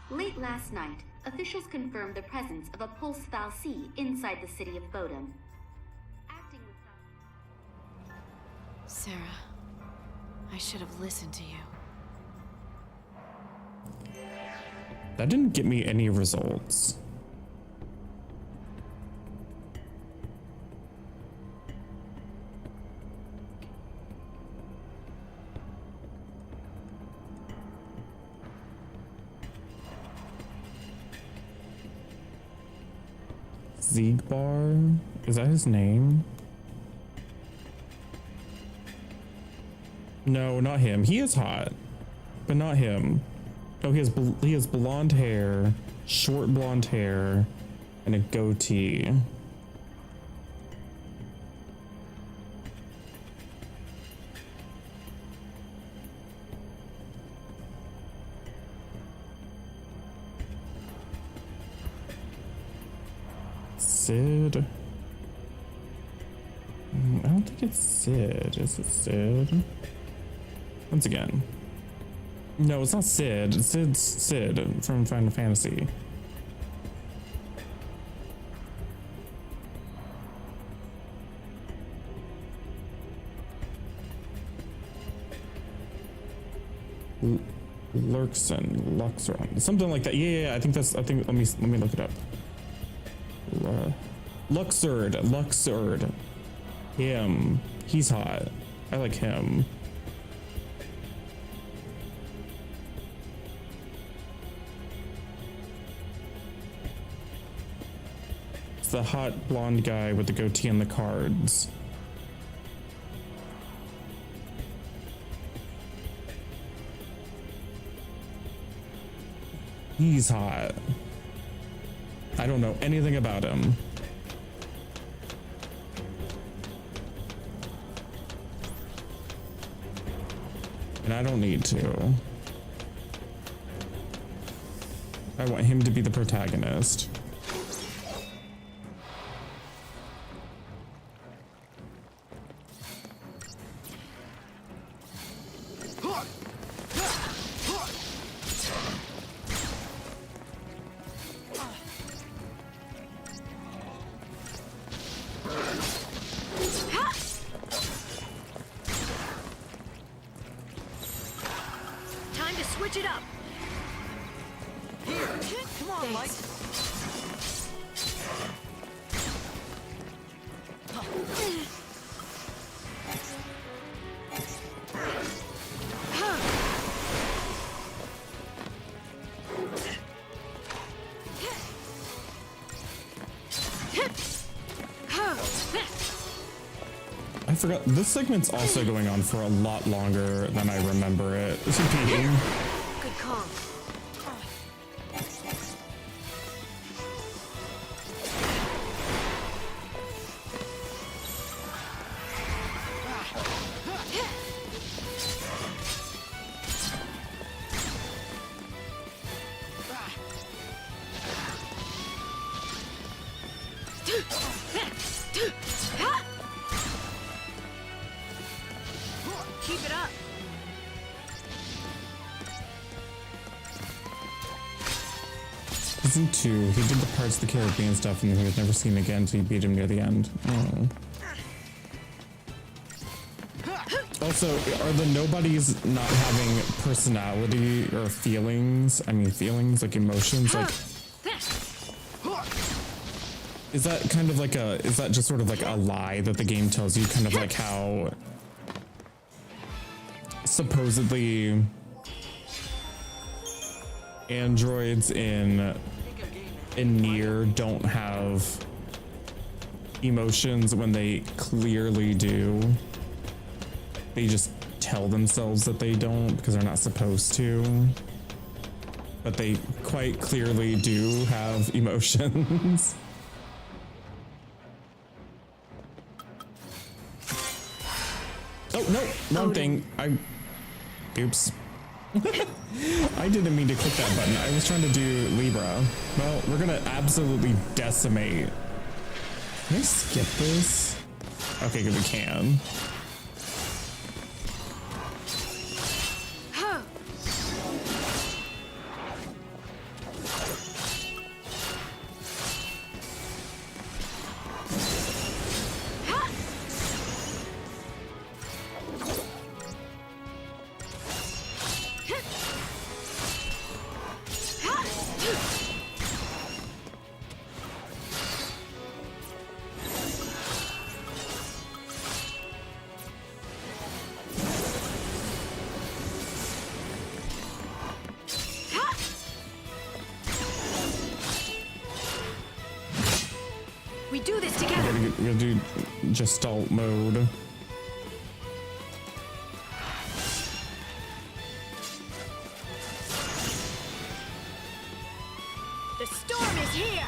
F: Late last night, officials confirmed the presence of a Pulse Fal'Cie inside the city of Bodum. Acting with
D: Sarah, I should have listened to you.
A: That didn't get me any results. Siegbar? Is that his name? No, not him. He is hot, but not him. No, he has blonde hair, short blonde hair, and a goatee. Sid? I don't think it's Sid. Is it Sid? Once again. No, it's not Sid. Sid's Sid from Final Fantasy. Luxron, something like that. Yeah, I think let me look it up. Luxord. Him. He's hot. I like him. the hot blonde guy with the goatee and the cards. He's hot. I don't know anything about him. And I don't need to. I want him to be the protagonist.
D: Time to switch it up.
E: Here, come on, Light.
A: I forgot, this segment's also going on for a lot longer than I remember it being.
D: Good call. Keep it up.
A: Season 2, he did the Parts of the Caribbean stuff and then he was never seen again until you beat him near the end. Oh. Also, are the nobodies not having personality or feelings? I mean feelings, like emotions, like... Is that kind of like a, is that just sort of like a lie that the game tells you, kind of like how supposedly androids in Nier don't have emotions when they clearly do? They just tell themselves that they don't because they're not supposed to, but they quite clearly do have emotions. Oh, no, wrong thing. Oops. I didn't mean to click that button. I was trying to do Libra. Well, we're gonna absolutely decimate. Can I skip this? Okay, good, we can.
D: We do this together.
A: We're gonna do Gestalt mode.
D: The storm is here.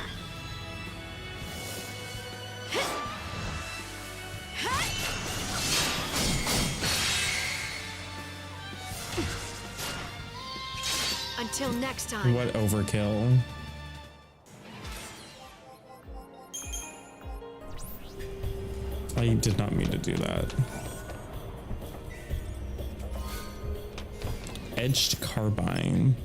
D: Until next time.
A: What overkill. I did not mean to do that. Edged carbine.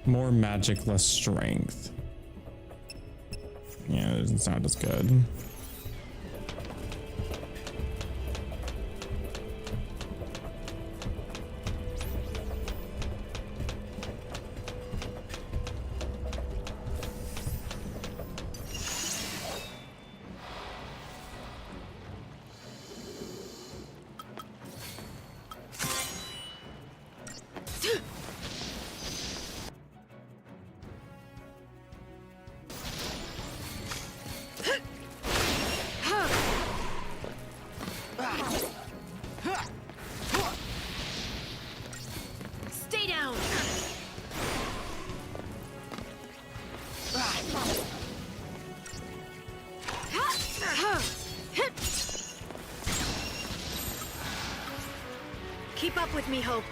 A: More magic, less strength. Yeah, it doesn't sound as good.
D: Keep up with me, Hope.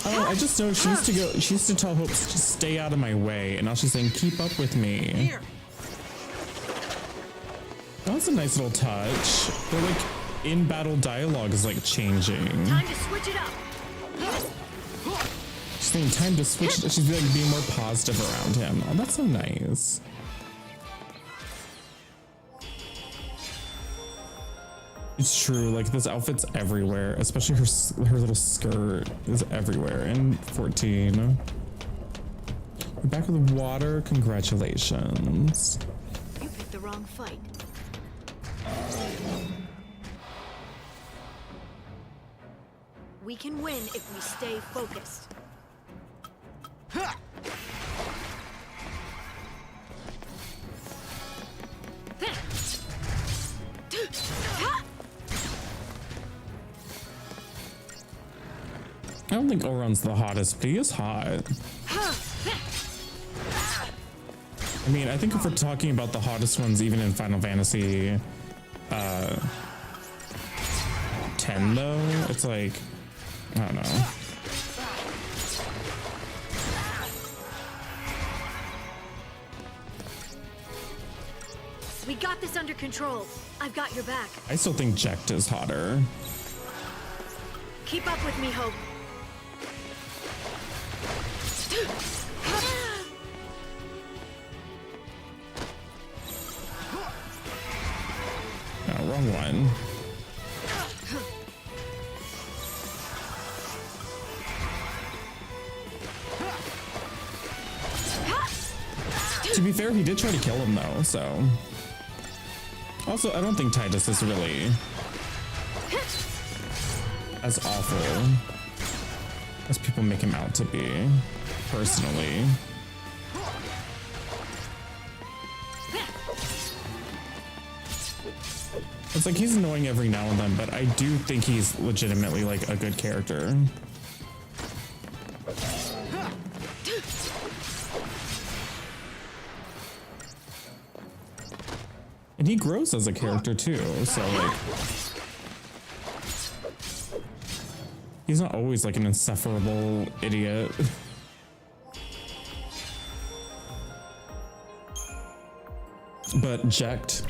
A: Oh, I just know she used to tell Hope to stay out of my way, and now she's saying, keep up with me.
C: Here.
A: That was a nice little touch. But like, in-battle dialogue is like changing.
D: Time to switch it up.
A: She's saying time to switch, she's like being more positive around him. Oh, that's so nice. It's true, like this outfit's everywhere, especially her little skirt is everywhere in 14. We're back with water, congratulations.
D: You picked the wrong fight. We can win if we stay focused.
A: I don't think Oron's the hottest, but he is hot. I mean, I think if we're talking about the hottest ones, even in Final Fantasy 10, though, it's like, I don't know.
D: We got this under control. I've got your back.
A: I still think Jecht is hotter.
D: Keep up with me, Hope.
A: No, wrong one. To be fair, he did try to kill him though, so. Also, I don't think Tidus is really as awful as people make him out to be, personally. It's like he's annoying every now and then, but I do think he's legitimately like a good character. And he grows as a character too, so like he's not always like an insufferable idiot. But Jecht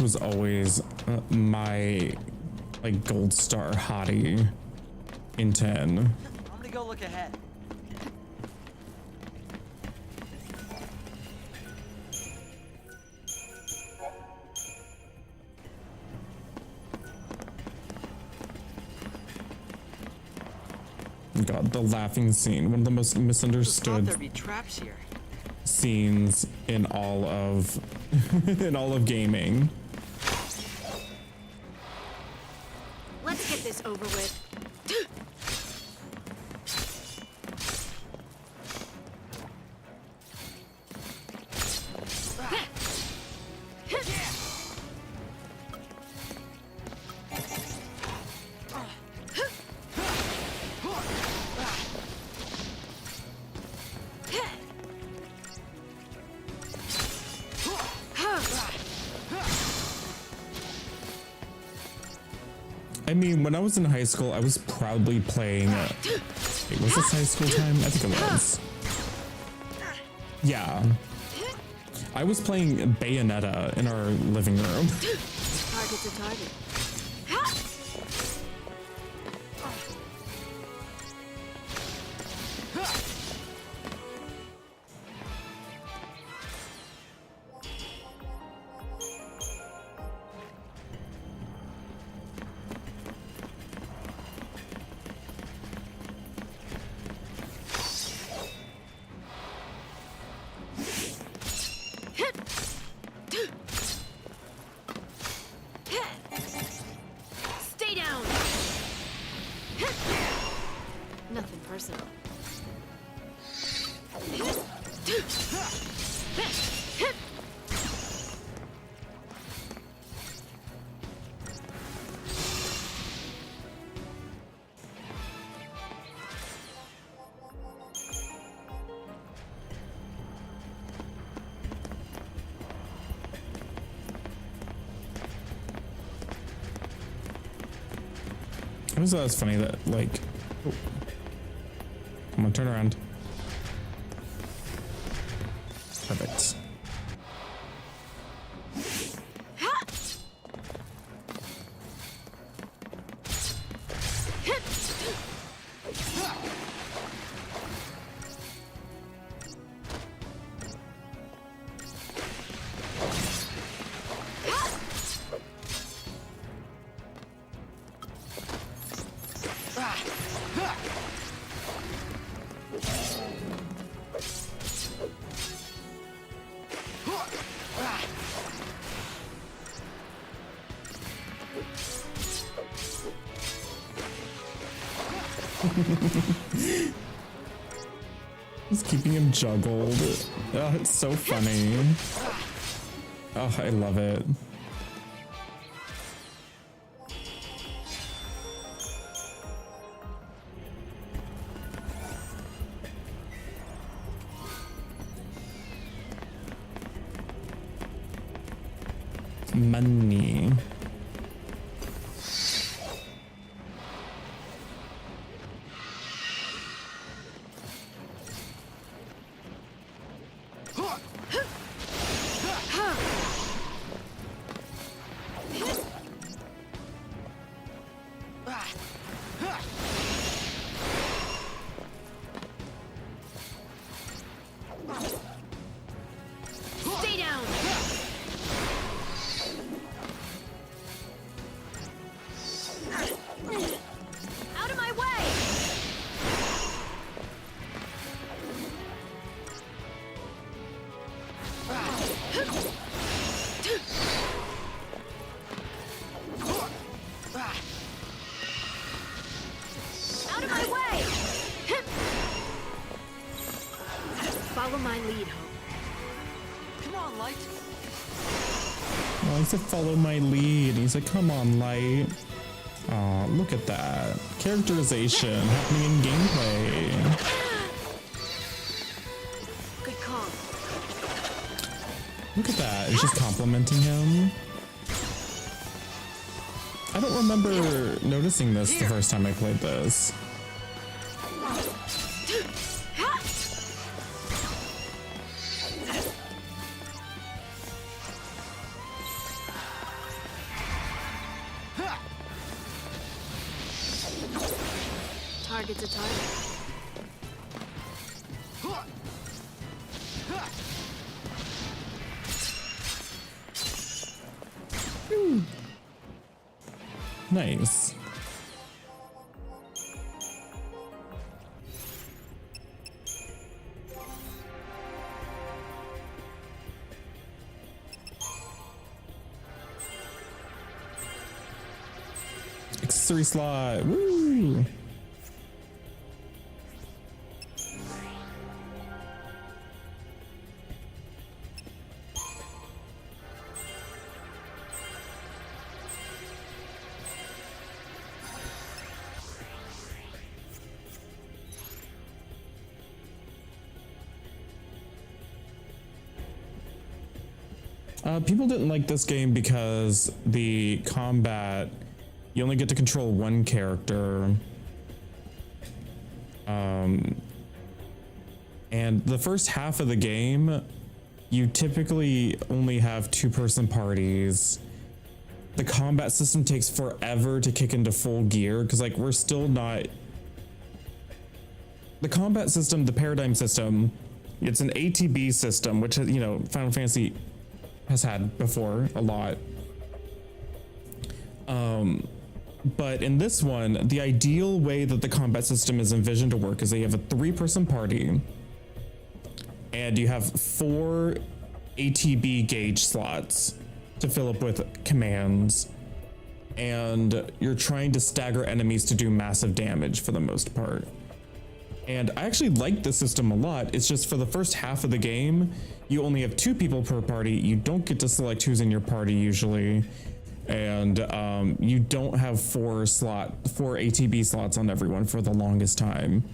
A: was always my like gold star hottie in 10.
C: I'm gonna go look ahead.
A: God, the laughing scene, one of the most misunderstood
C: There'd be traps here.
A: scenes in all of gaming.
D: Let's get this over with.
A: I mean, when I was in high school, I was proudly playing. Wait, was this high school time? I think it was. Yeah. I was playing Bayonetta in our living room.
D: Target's a target. Stay down. Nothing personal.
A: I always thought it was funny that, like, oh. Come on, turn around. Perfect. Just keeping him juggled. Oh, it's so funny. Oh, I love it. Money.
D: Stay down! Out of my way! Out of my way! Follow my lead, Hope.
E: Come on, Light.
A: Oh, he said follow my lead. He said, come on, Light. Aw, look at that. Characterization happening in gameplay.
D: Good call.
A: Look at that. It's just complimenting him. I don't remember noticing this the first time I played this.
D: Target's a target.
A: Nice. Accessory slot. Woo! People didn't like this game because the combat, you only get to control one character. And the first half of the game, you typically only have two-person parties. The combat system takes forever to kick into full gear because, like, we're still not... The combat system, the paradigm system, it's an ATB system, which, you know, Final Fantasy has had before a lot. But in this one, the ideal way that the combat system is envisioned to work is that you have a three-person party and you have 4 ATB gauge slots to fill up with commands, and you're trying to stagger enemies to do massive damage for the most part. And I actually like the system a lot. It's just for the first half of the game, you only have 2 people per party. You don't get to select who's in your party usually. And you don't have 4 ATB slots on everyone for the longest time.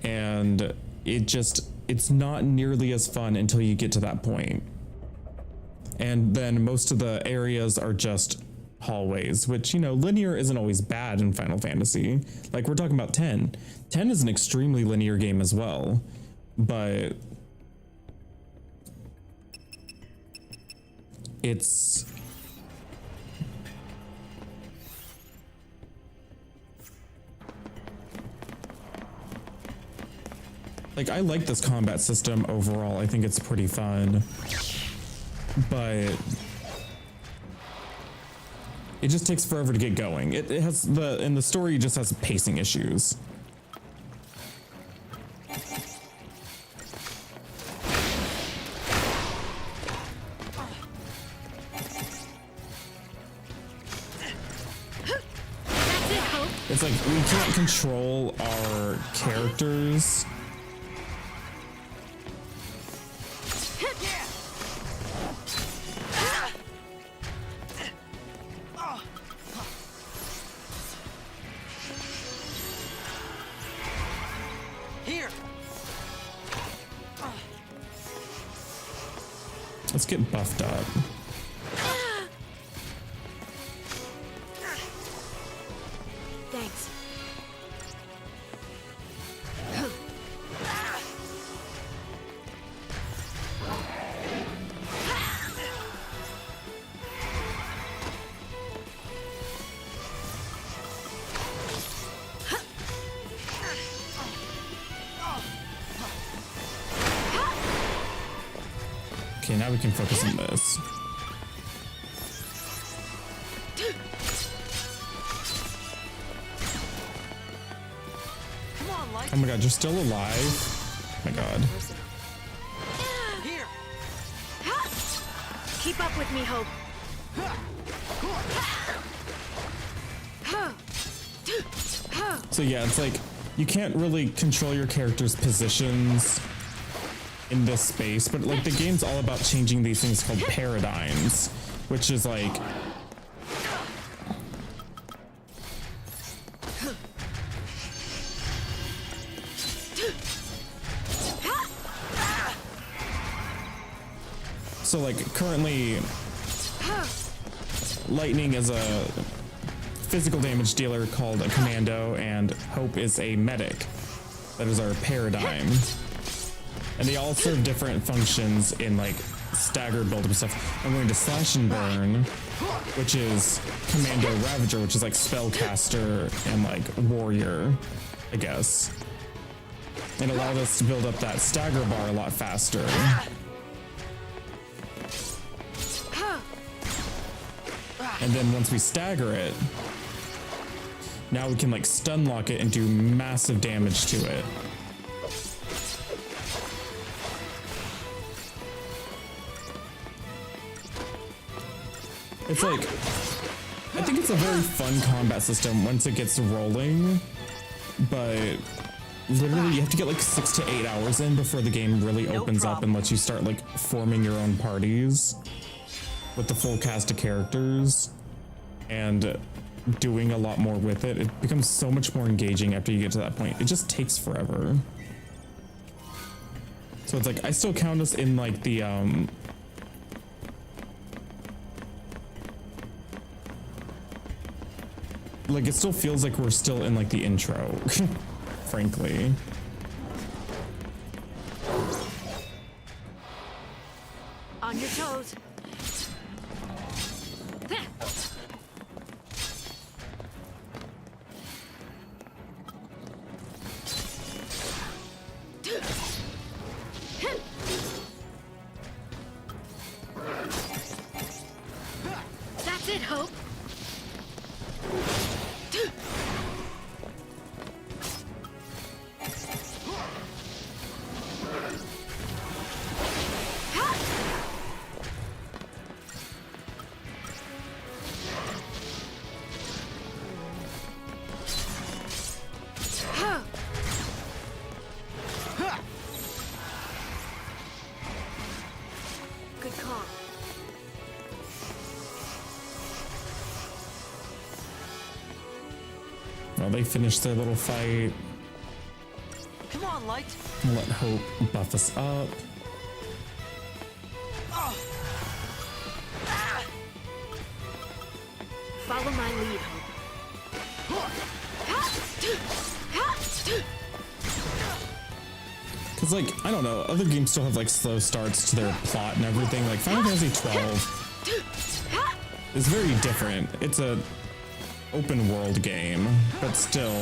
A: And it's not nearly as fun until you get to that point. And then most of the areas are just hallways, which, you know, linear isn't always bad in Final Fantasy. Like, we're talking about 10. 10 is an extremely linear game as well, but it's like, I like this combat system overall. I think it's pretty fun, but it just takes forever to get going. It has the story just has pacing issues. It's like we can't control our characters.
E: Here.
A: Let's get buffed up.
D: Thanks.
A: Okay, now we can focus on this.
E: Come on, Light.
A: Oh my god, you're still alive? Oh my god.
E: Here.
D: Keep up with me, Hope.
A: So yeah, it's like you can't really control your character's positions in this space, but like the game's all about changing these things called paradigms, which is like so like currently Lightning is a physical damage dealer called a commando, and Hope is a medic. That is our paradigm. And they all serve different functions in like staggered build-up stuff. I'm going to Slash and Burn, which is Commando Ravager, which is like spellcaster and like warrior, I guess. And allowed us to build up that stagger bar a lot faster. And then once we stagger it, now we can like stun lock it and do massive damage to it. It's like, I think it's a very fun combat system once it gets rolling, but literally you have to get like 6 to 8 hours in before the game really opens up and lets you start like forming your own parties with the full cast of characters and doing a lot more with it. It becomes so much more engaging after you get to that point. It just takes forever. So it's like, I still count us in like the, like it still feels like we're still in like the intro, frankly.
D: On your toes. That's it, Hope. Good call.
A: Well, they finished their little fight.
E: Come on, Light.
A: We'll let Hope buff us up.
D: Follow my lead, Hope.
A: Cause like, I don't know, other games still have like slow starts to their plot and everything. Like Final Fantasy 12 is very different. It's a open world game, but still.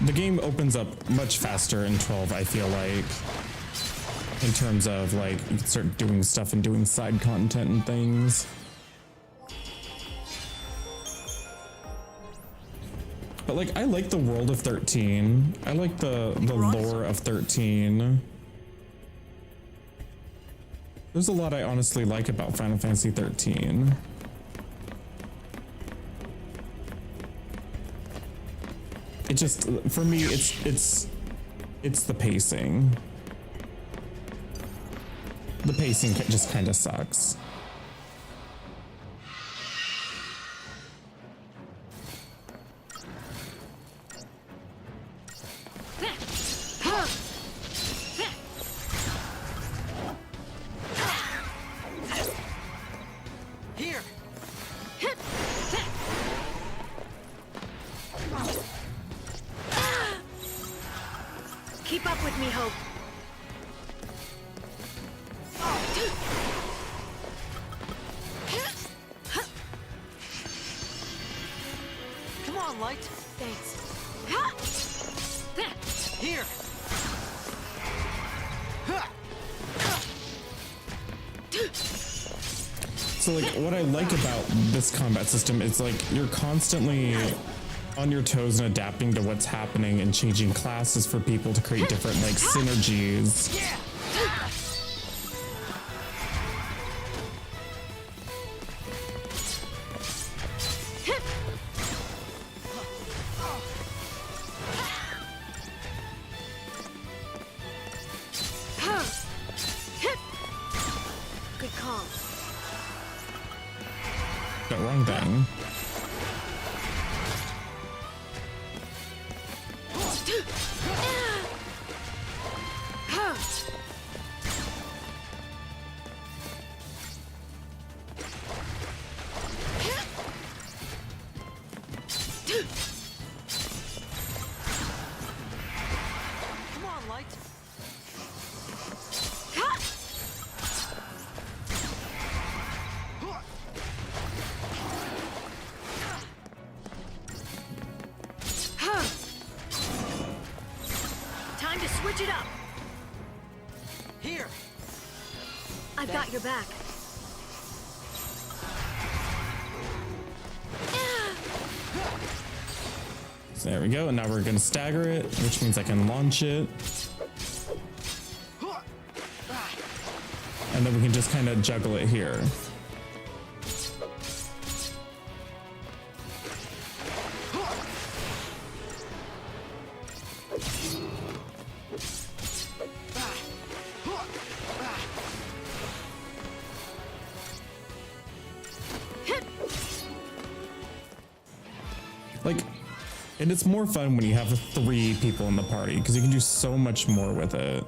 A: The game opens up much faster in 12, I feel like. In terms of like, you can start doing stuff and doing side content and things. But like, I like the world of 13. I like the lore of 13. There's a lot I honestly like about Final Fantasy 13. It just, for me, it's the pacing. The pacing just kind of sucks.
E: Here.
D: Keep up with me, Hope.
E: Come on, Light.
D: Thanks.
E: Here.
A: So like, what I like about this combat system is like, you're constantly on your toes and adapting to what's happening and changing classes for people to create different like synergies.
E: Yeah.
D: Good call.
A: The wrong thing.
E: Come on, Light.
D: Time to switch it up.
E: Here.
D: I've got your back.
A: So there we go, and now we're gonna stagger it, which means I can launch it. And then we can just kind of juggle it here. Like, and it's more fun when you have 3 people in the party because you can do so much more with it.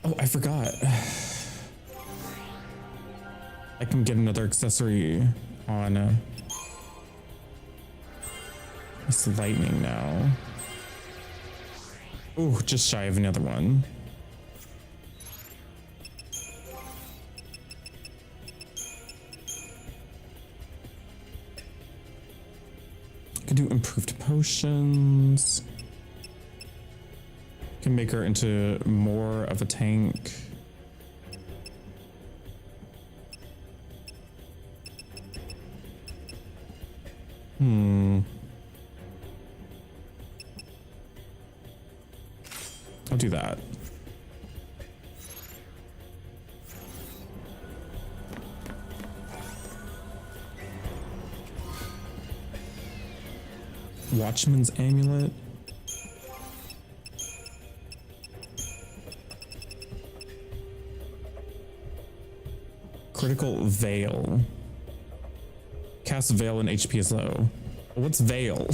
A: Oh, I forgot. I can get another accessory on this lightning now. Ooh, just shy of another one. Can do improved potions. Can make her into more of a tank. I'll do that. Watchman's amulet. Critical Veil. Cast Veil and HP is low. What's Veil?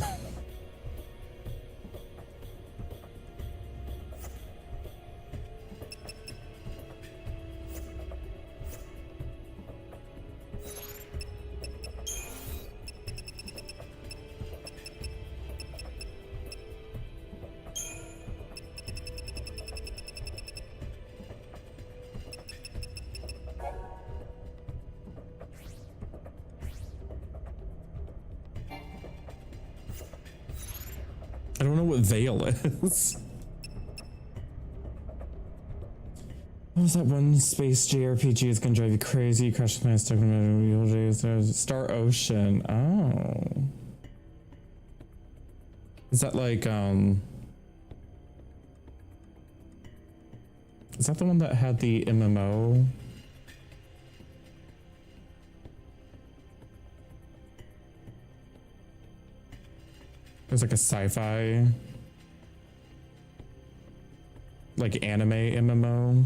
A: I don't know what Veil is. What was that one space JRPG? It's gonna drive you crazy. Crash my stuck in my wheel. Star Ocean. Oh. Is that like, is that the one that had the MMO? It was like a sci-fi, like anime MMO.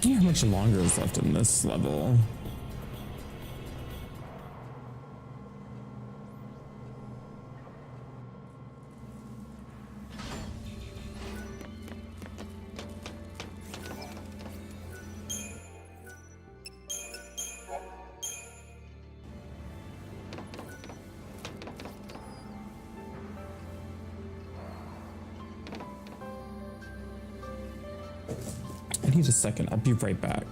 A: I wonder how much longer is left in this level. I need a second. I'll be right back.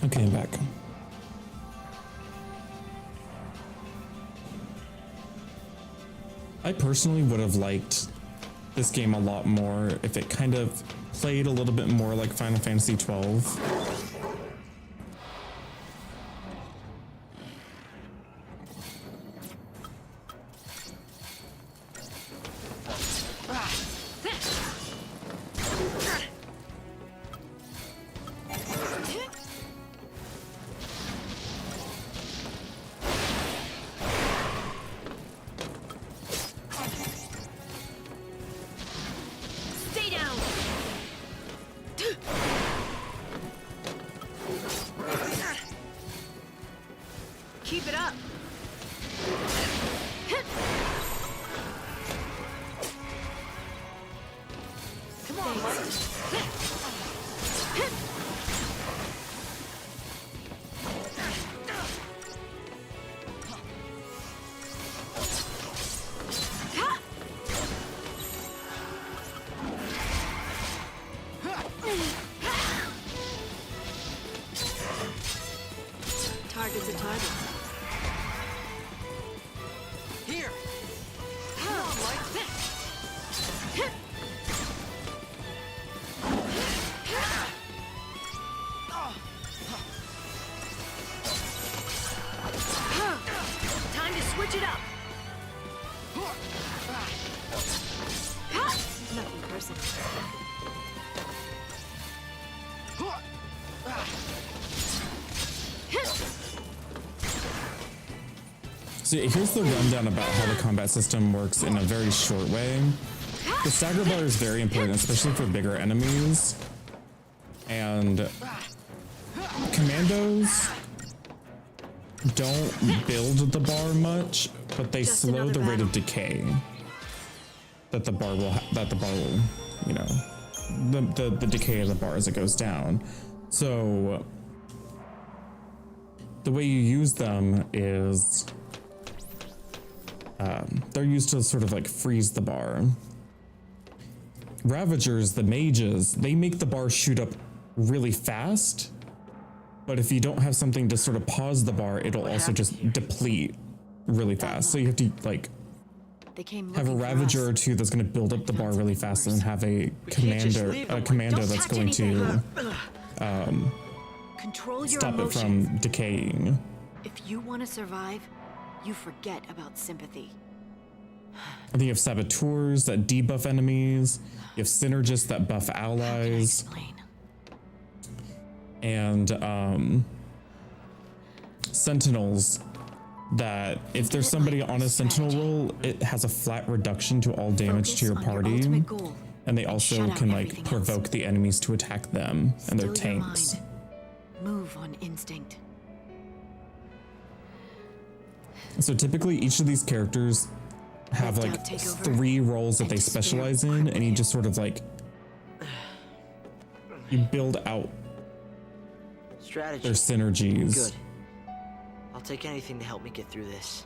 A: Okay, I'm back. I personally would have liked this game a lot more if it kind of played a little bit more like Final Fantasy XII.
D: Keep it up. Come on, Target's a target. Time to switch it up. Nothing personal.
A: So here's the rundown about how the combat system works in a very short way. The stagger bar is very important, especially for bigger enemies. And commandos don't build the bar much, but they
D: Just
A: slow
D: another
A: the rate of
D: battle.
A: decay that the bar will, you know, the decay of the bar as it goes down. So the way you use them is they're used to sort of like freeze the bar. Ravagers, the mages, they make the bar shoot up really fast, but if you don't have something to sort of pause the bar, it'll also just deplete really fast. So you have to like
D: They came
A: have a
D: looking for
A: Ravager
D: us.
A: or two that's going to build up the bar really fast, and then have a
C: can't just
A: commander,
C: leave them like-
A: commando
D: Don't
A: that's
D: touch
A: going to
D: Control your
A: stop it
D: emotions.
A: from decaying.
D: If you want to survive, you forget about sympathy.
A: I think you have saboteurs that debuff enemies. You have synergists that buff
D: How can I
A: allies,
D: explain?
A: and sentinels that if there's somebody on a sentinel roll, it has a flat reduction to all damage to your
D: Focus on
A: party,
D: ultimate goal.
A: and they
D: and
A: also
D: shut out
A: can like
D: everything else.
A: provoke the enemies to attack them and their
D: Still your
A: tanks.
D: mind. Move on instinct.
A: So typically each of these characters have
D: Let
A: like
D: doubt take over,
A: 3 roles that
D: and
A: they
D: despair
A: specialize in,
D: cripple
A: and you
D: you.
A: just sort of like you build out
C: Strategy.
A: their synergies.
C: Good. I'll take anything to help me get through this.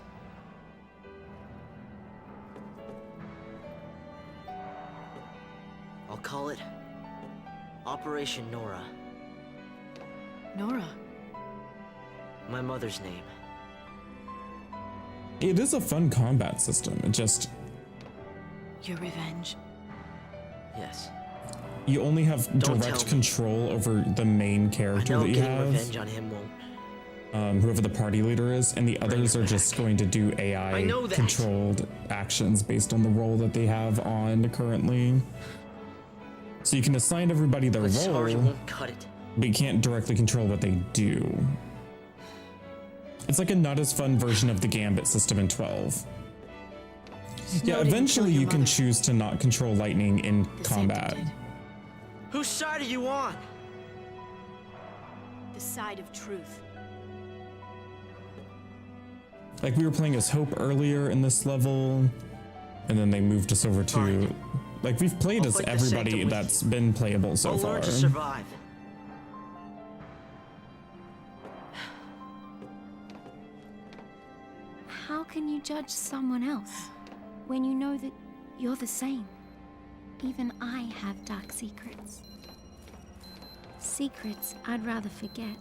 C: I'll call it Operation Nora.
D: Nora,
C: My mother's name.
A: It is a fun combat system. It just
D: your revenge.
C: Yes.
A: you only have
C: Don't
A: direct
C: tell me.
A: control over the main
C: I
A: character
C: know
A: that you
C: getting
A: have,
C: revenge on him won't.
A: whoever the party leader is, and the others are
C: back.
A: just going to do
C: I
A: AI
C: know that.
A: controlled actions based on the role that they have on currently. So you can assign everybody their
C: But Sarge
A: role,
C: won't cut it.
A: but you can't directly control what they do. It's like a not as fun version of the Gambit system in 12. Yeah,
D: Snow didn't
A: eventually
D: kill your
A: you can
D: mother.
A: choose to not control lightning in
D: The
A: combat.
D: Sanctum did.
C: Whose side are you on?
D: The side of truth.
A: Like we were playing as Hope earlier in this level, and then they moved us over to
C: Fine.
A: like we've played
C: I'll
A: as
C: fight the
A: everybody
C: Sanctum with
A: that's
C: you.
A: been playable so
C: I'll
A: far.
C: learn to survive.
G: How can you judge someone else when you know that you're the same? Even I have dark secrets. Secrets I'd rather forget.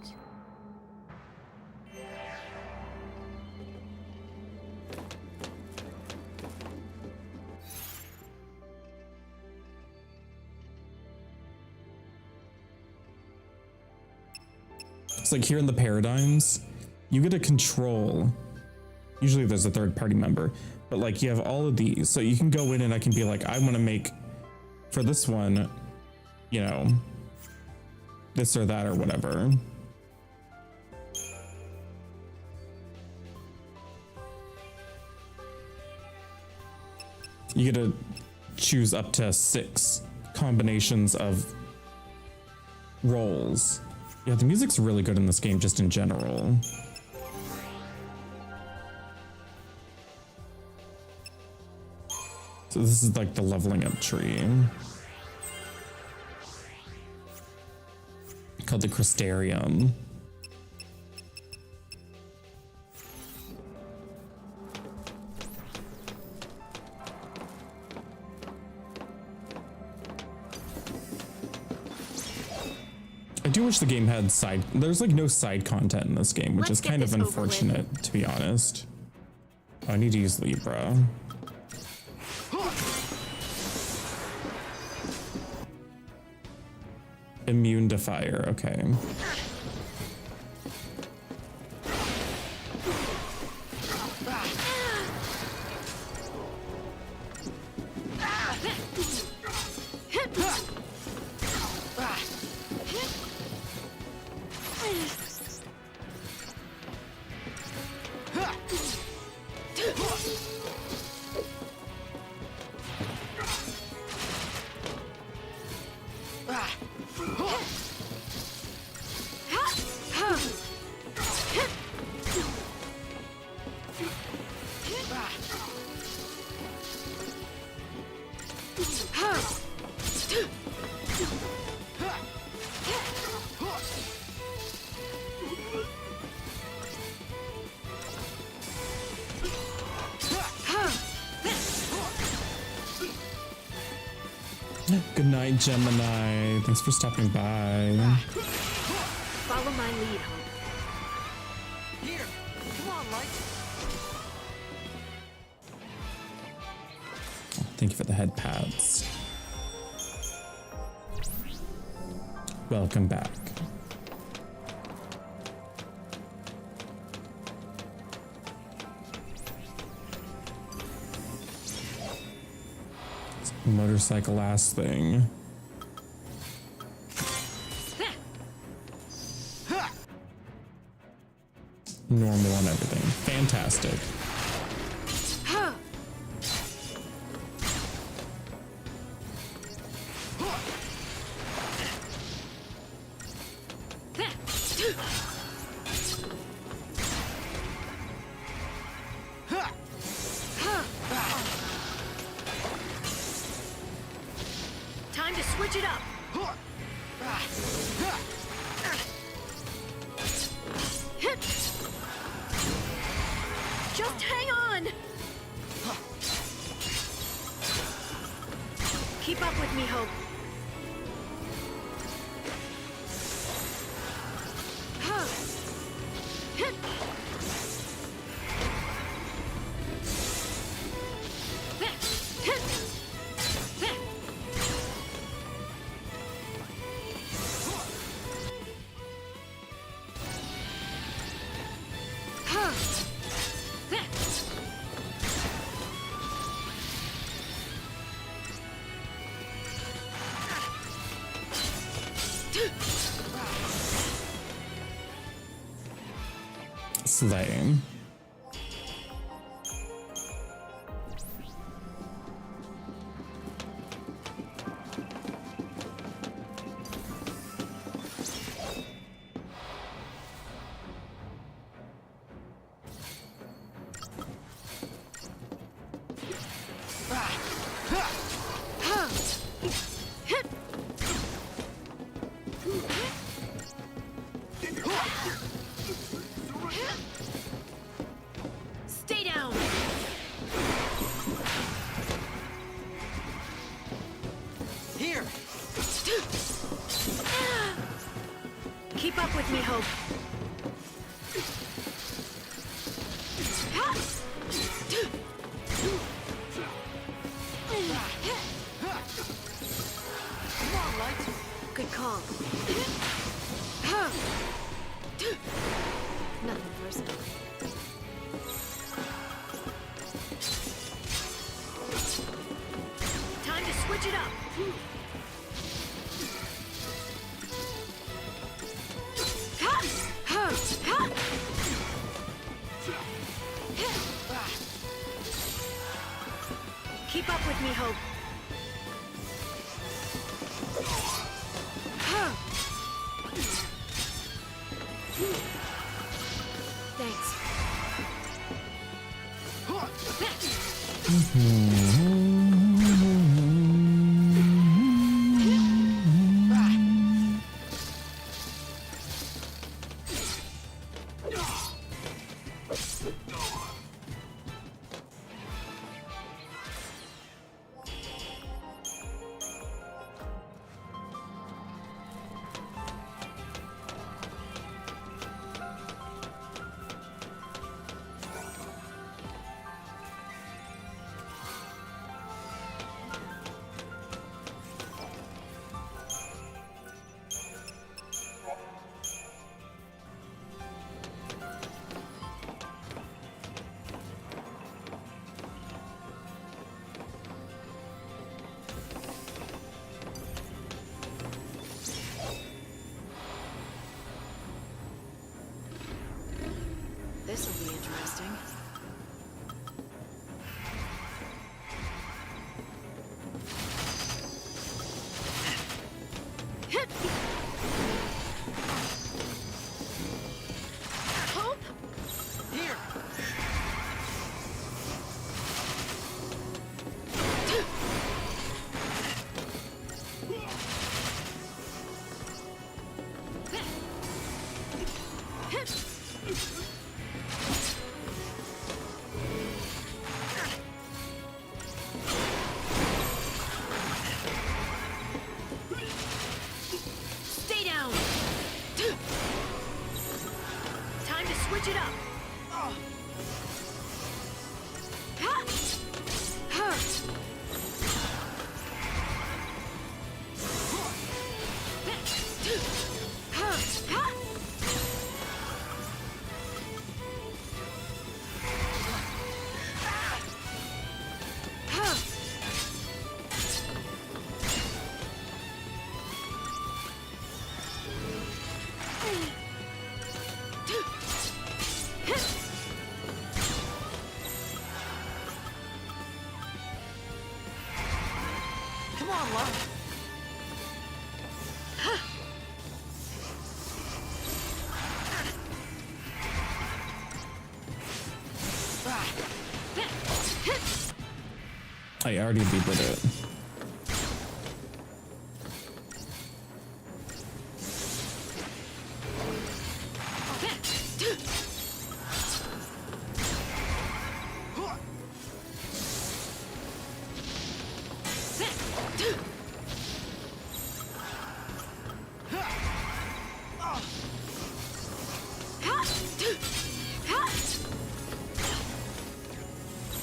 A: It's like here in the paradigms, you get to control. Usually there's a third party member, but like you have all of these. So you can go in and I can be like, I want to make for this one, you know, this or that or whatever. You get to choose up to 6 combinations of roles. Yeah, the music's really good in this game just in general. So this is like the leveling up tree. Called the Crystarium. I do wish the game had there's like no side content in this game, which
D: Let's
A: is kind
D: get
A: of
D: this over with.
A: unfortunate, to be honest. Oh, I need to use Libra. Immune to fire, okay. Good night, Gemini. Thanks for stopping by.
D: Follow my lead, Hope.
E: Here! Come on, Light!
A: Thank you for the head pads. Welcome back. Motorcycle ass thing. Normal on everything. Fantastic.
D: Time to switch it up. Just hang on. Keep up with me, Hope.
A: Slaying.
D: Stay down.
E: Here!
D: Keep up with me, Hope.
E: Come on, Light!
D: Good call. Nothing personal. Time to switch it up. Keep up with me, Hope. Thanks. This'll be interesting. Hope?
E: Here!
D: Switch it up.
E: Come on, Light.
A: I already beat it.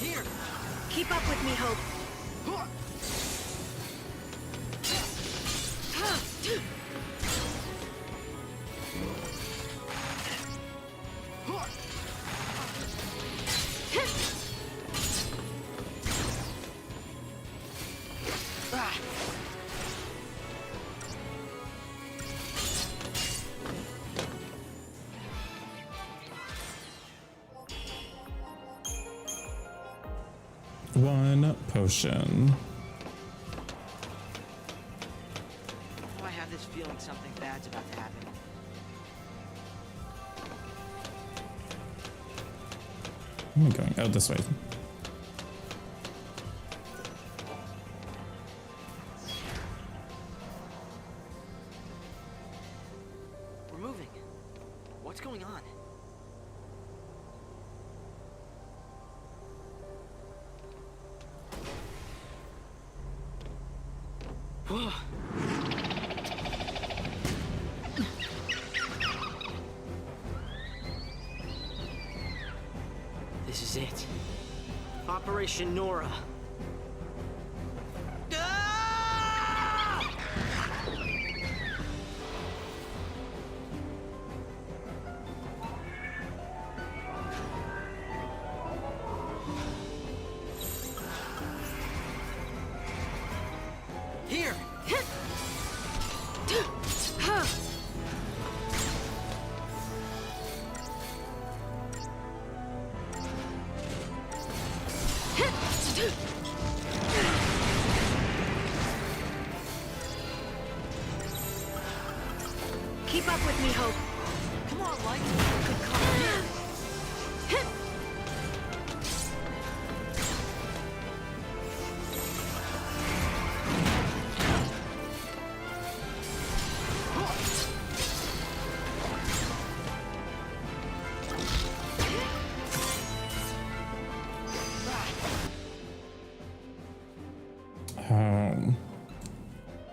E: Here.
D: Keep up with me, Hope.
A: One potion.
E: Oh, I have this feeling something bad's about to happen.
A: Where am I going? Oh, this way.
E: We're moving. What's going on? Whoa. This is it. Operation Nora. Here.
D: Keep up with me, Hope.
E: Come on, Light.
D: Good call.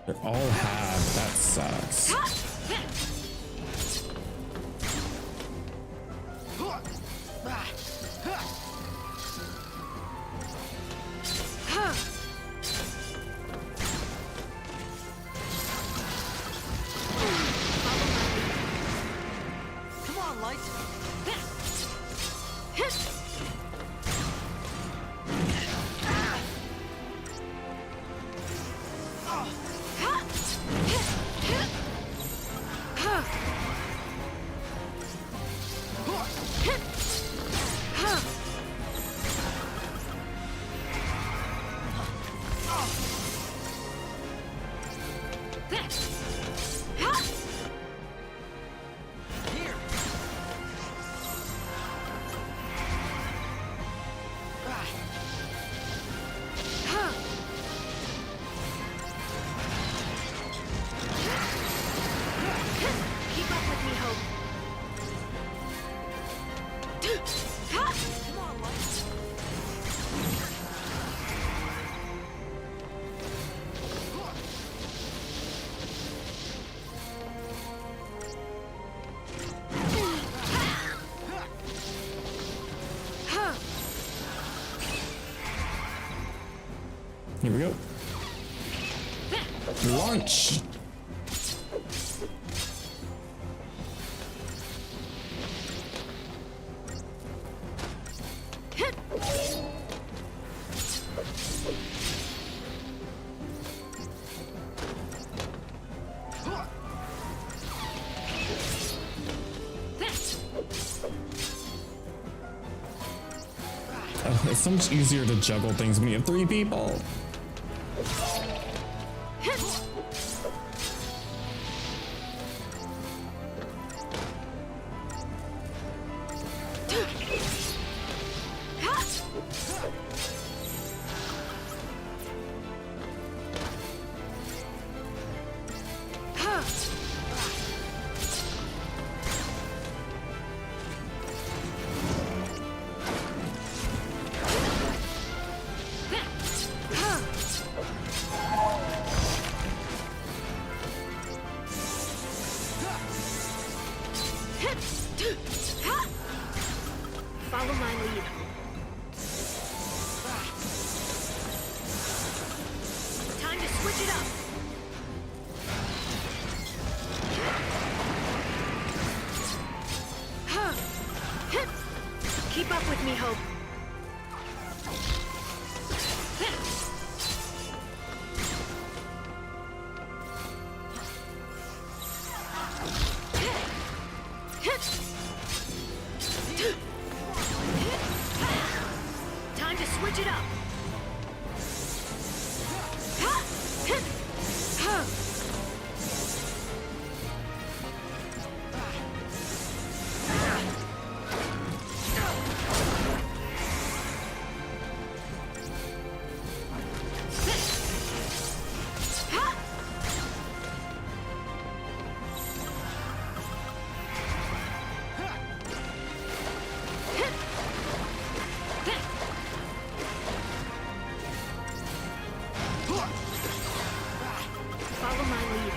A: They all have. That sucks.
E: Come on, Light. Here.
A: Here we go. Launch. It's so much easier to juggle things when you have 3 people.
D: Follow my lead. Time to switch it up. Keep up with me, Hope. Time to switch it up. Follow my lead.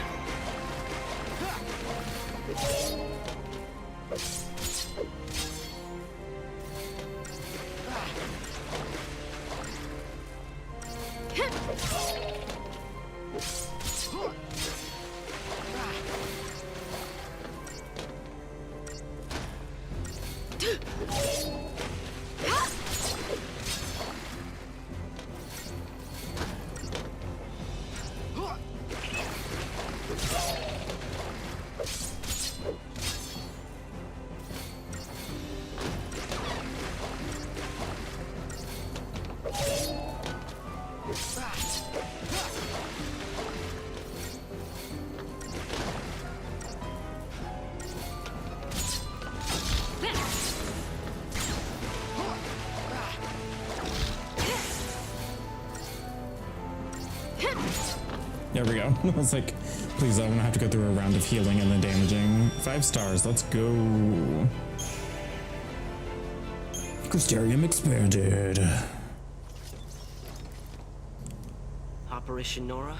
A: There we go. I was like, please, I don't have to go through a round of healing and then damaging. 5 stars, let's go. Crystarium expanded.
C: Operation Nora,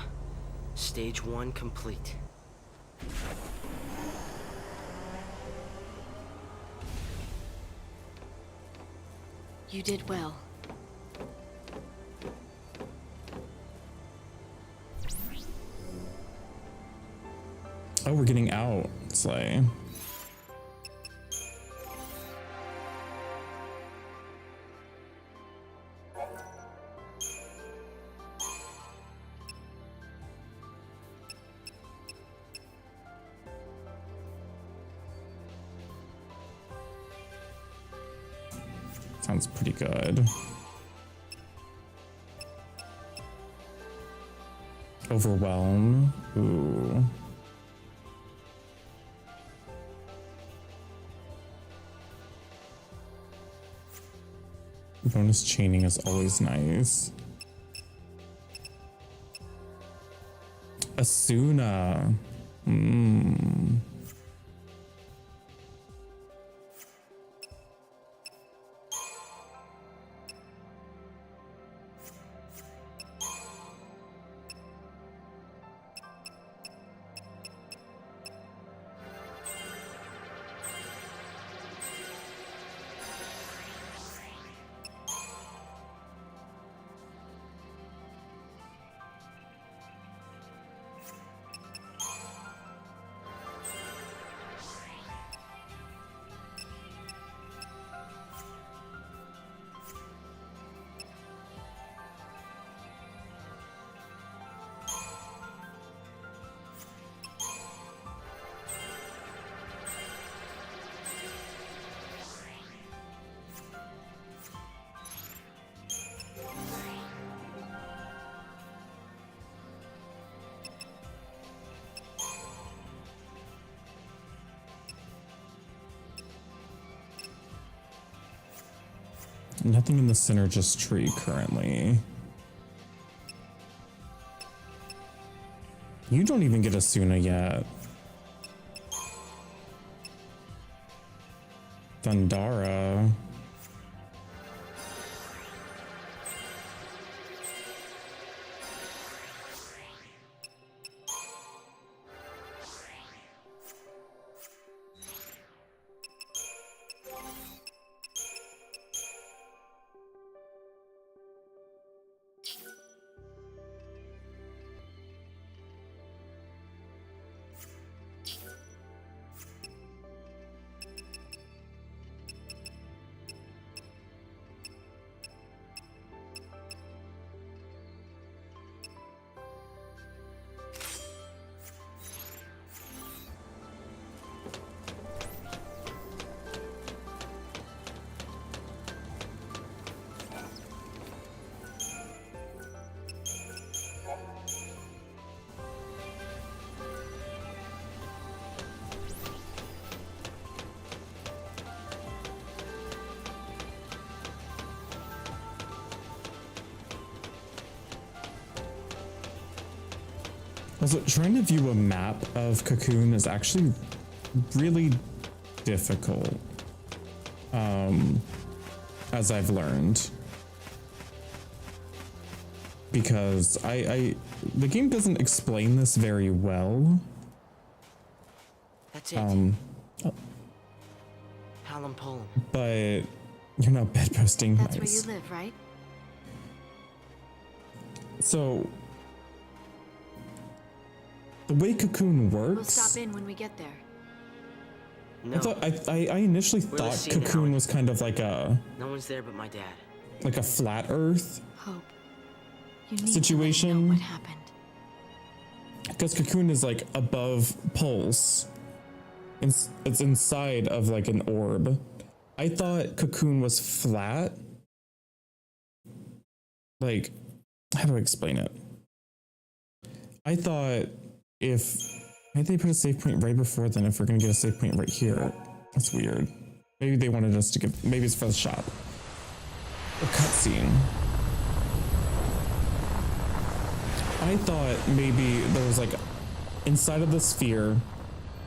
C: Stage 1 complete.
D: You did well.
A: Oh, we're getting out. Slay. Sounds pretty good. Overwhelm. Ooh. Bonus chaining is always nice. Asuna. Nothing in the Synergist tree currently. You don't even get a Suna yet. Thundara. Also, trying to view a map of Cocoon is actually really difficult, as I've learned, because the game doesn't explain this very well.
C: That's it. Hallam Polum.
A: But you're not bedposting.
D: That's
A: Nice.
D: where you live, right?
A: So the way Cocoon works.
D: We'll stop in when we get there.
C: No,
A: I thought I initially
C: We're
A: thought
C: seeing
A: Cocoon
C: how-
A: was kind of like a
C: no one's there but my dad.
A: flat Earth,
D: Hope. You need
A: Situation.
D: to let me know what happened.
A: because Cocoon is like above Pulse. It's inside of like an orb. I thought Cocoon was flat. Like, how do I explain it? I thought maybe they put a save point right before then if we're gonna get a save point right here. That's weird. Maybe they wanted us to give, maybe it's for the shop. A cutscene. I thought maybe there was like, inside of the sphere,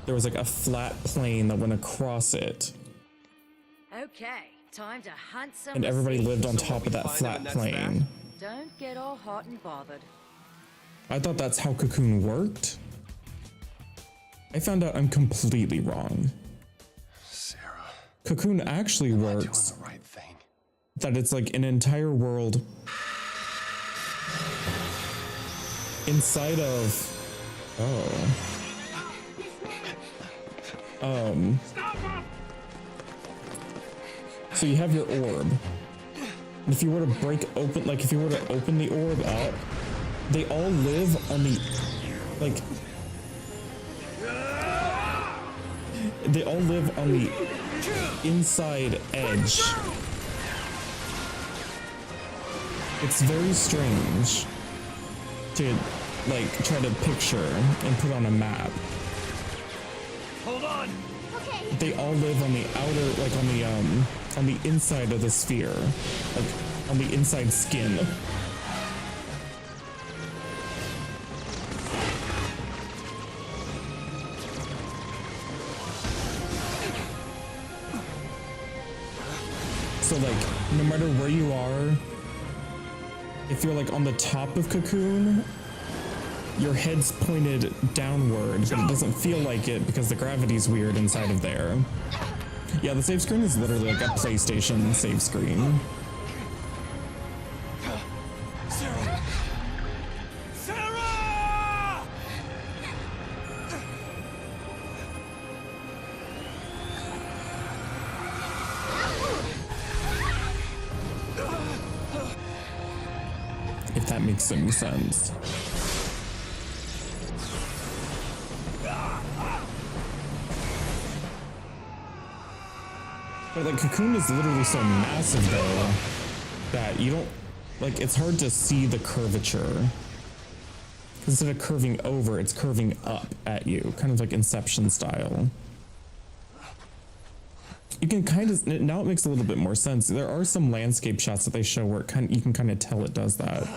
A: there was like a flat plane that went across it,
H: Okay, time to hunt some
A: and everybody
H: receipts.
A: lived on top of that
B: find
A: flat
B: them and that's
A: plane.
H: Don't get all hot and bothered.
A: I thought that's how Cocoon worked. I found out I'm completely wrong.
B: Sarah,
A: Cocoon actually works
B: doing the right thing.
A: that it's like an entire world inside of so you have your orb, and if you were to break open, like if you were to open the orb up, they all live on the, like, they all live on the inside edge. It's very strange to like try to picture and put on a map.
B: Hold on!
A: They all live on the outer, like on the inside of the sphere, like on the inside skin. So like, no matter where you are, if you're like on the top of Cocoon, your head's pointed downward, but it doesn't feel like it because the gravity's weird inside of there. Yeah, the save screen is literally like a PlayStation save screen.
B: Sarah! Sarah!
A: If that makes any sense. But like Cocoon is literally so massive though that you don't, like, it's hard to see the curvature. Instead of curving over, it's curving up at you, kind of like Inception style. You You can kind of, now it makes a little bit more sense. There are some landscape shots that they show where you can kind of tell it does that.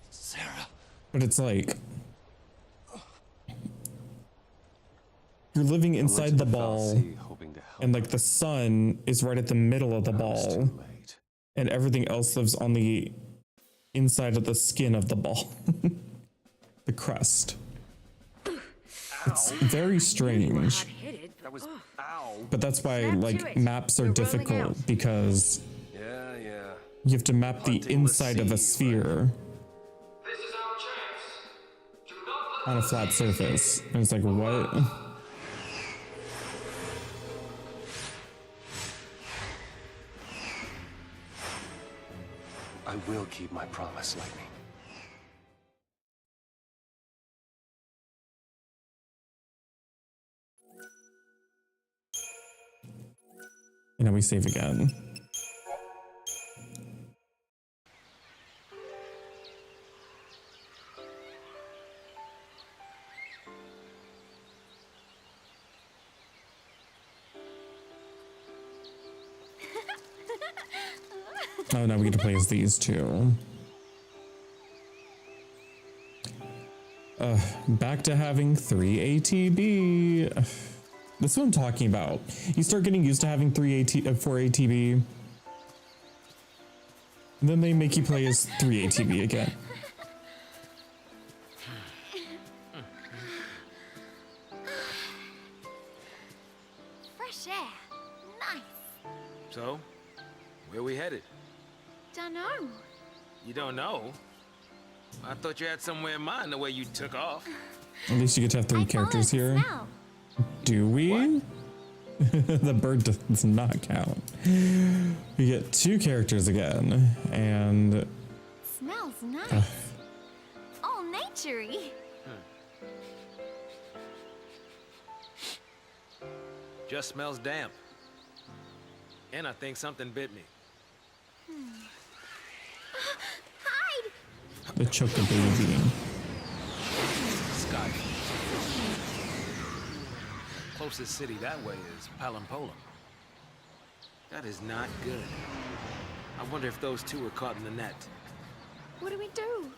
B: Sarah.
A: But it's like, you're living inside the ball, and like the sun is right at the middle of the ball, and everything else lives on the inside of the skin of the ball. The crust. It's very strange.
B: That was ow.
A: But that's why
H: Snap to
A: like
H: it.
A: maps are
H: We're rolling
A: difficult,
H: out.
A: because
B: Yeah.
A: you have to map the
B: Hunting
A: inside of a
B: Lassie,
A: sphere
I: This is our chance. Do not let
A: on a flat surface. And it's like, what?
B: I will keep my promise, Lightning.
A: And now we save again. Oh, now we get to play as these two. Back to having 3 ATB. That's what I'm talking about. You start getting used to having 4 ATB. And then they make you play as 3 ATB again.
G: Fresh air. Nice.
J: So, where we headed?
G: Dunno.
J: You don't know? I thought you had somewhere in mind the way you took off.
A: At least you get to have 3 characters here.
G: Smell.
A: Do we? The bird does not count. We get 2 characters again, and
G: Smells nice. All naturey.
J: Just smells damp. And I think something bit me.
G: Hide!
A: the choco baby.
J: Sky. Closest city that way is Palampolum. That is not good. I wonder if those two were caught in the net.
G: What do we do?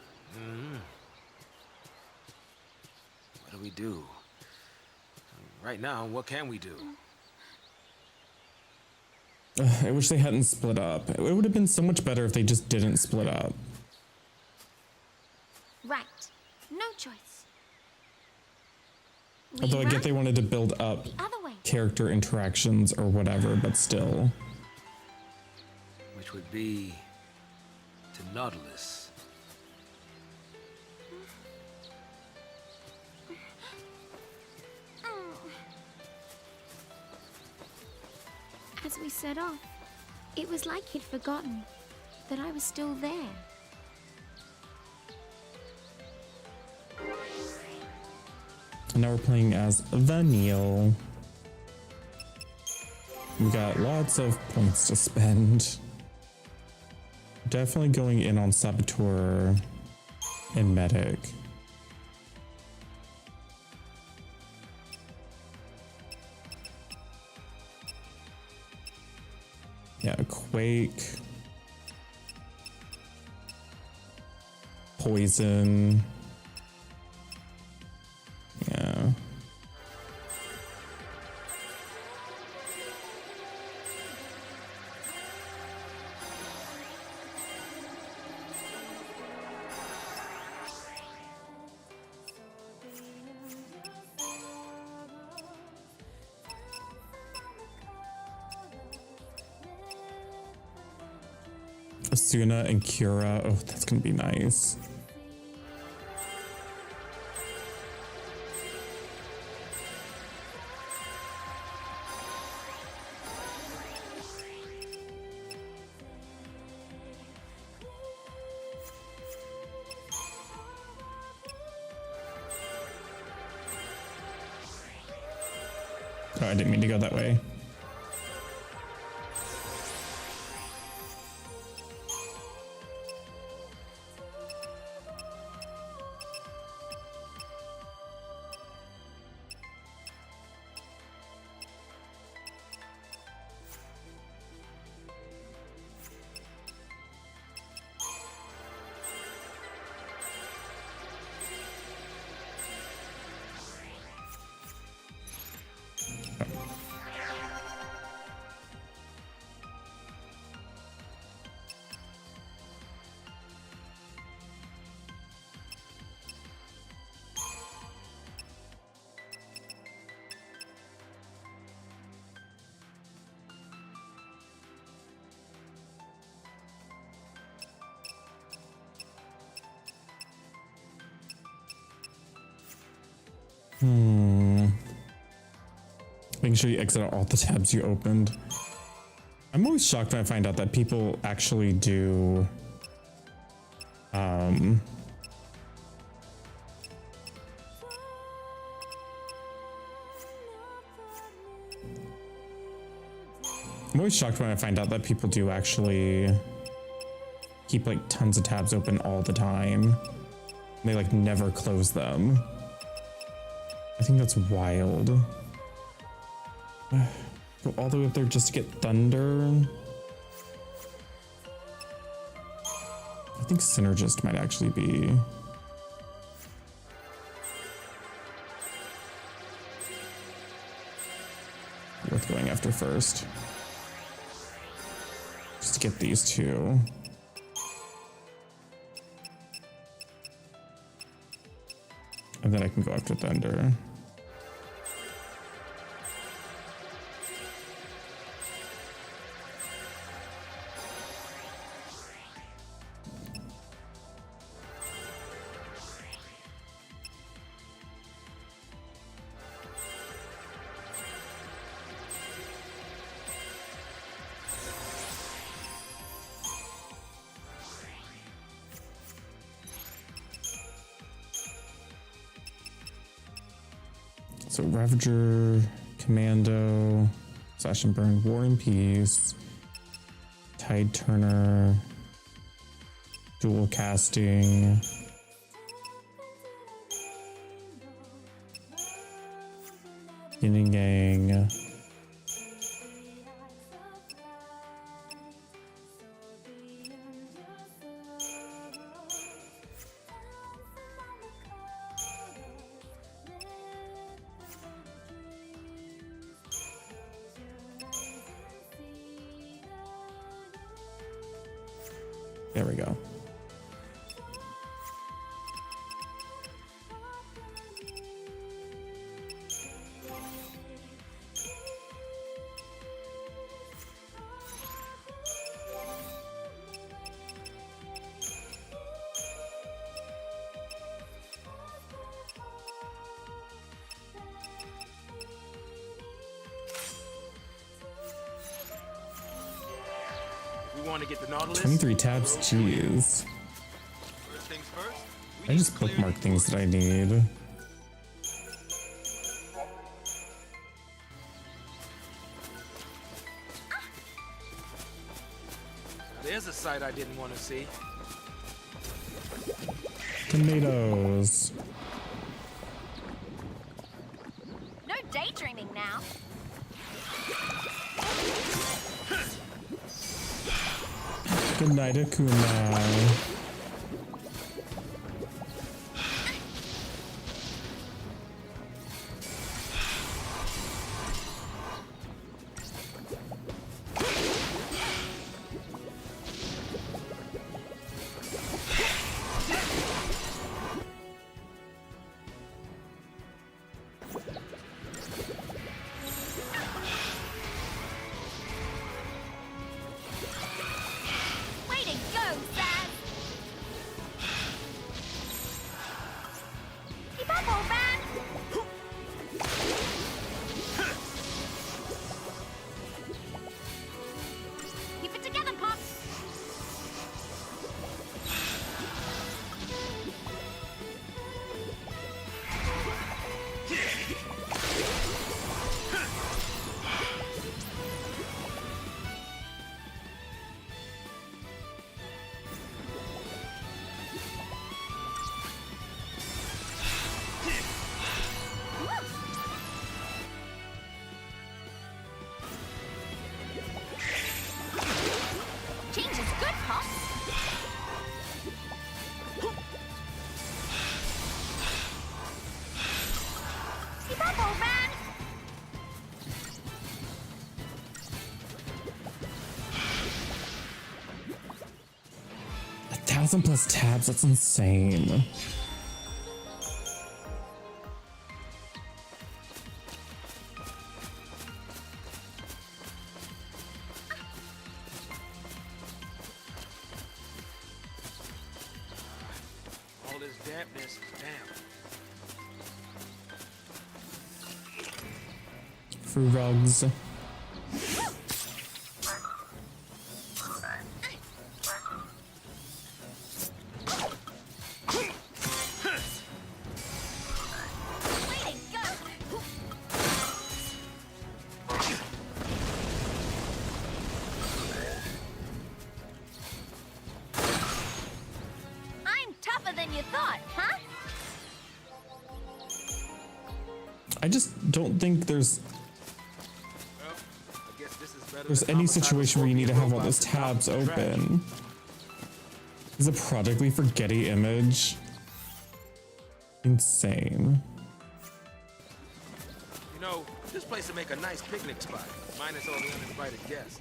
J: What do we do? Right now, what can we do?
A: I wish they hadn't split up. It would have been so much better if they just didn't split up.
G: Right. No choice. We
A: Although I get
G: run
A: they wanted to build up
G: the other way.
A: character interactions or whatever, but still.
J: Which would be to Nautilus.
G: As we set off, it was like he'd forgotten that I was still there.
A: And now we're playing as Vanille. We got lots of points to spend. Definitely going in on Saboteur and Medic. Yeah, Quake. Poison. Yeah. Asuna and Kira. Oh, that's gonna be nice. Oh, I didn't mean to go that way. Making sure you exit out all the tabs you opened. I'm always shocked when I find out that people actually do I'm always shocked when I find out that people do actually keep like tons of tabs open all the time. They like never close them. I think that's wild. Go all the way up there just to get Thunder. I think Synergist might actually be worth going after first. Just to get these two. And then I can go after Thunder. So Ravager, Commando, Slash and Burn, War and Peace, Tide Turner, Dual Casting, Yin and Yang, there we go.
J: We want to get the Nautilus.
A: 23 tabs, jeez.
J: First things first.
A: I just bookmark things that I need.
J: There's a sight I didn't want to see.
A: Tomatoes.
G: No daydreaming now.
A: Good night, Akuma. +1,000 tabs, that's insane.
J: All this dampness is damp.
A: for rugs.
G: I'm tougher than you thought, huh?
A: I just don't think there's any situation where you need to have all those tabs open. Is a Project Leaf for Getty image? Insane.
J: You know, this place would make a nice picnic spot, minus all the uninvited guests.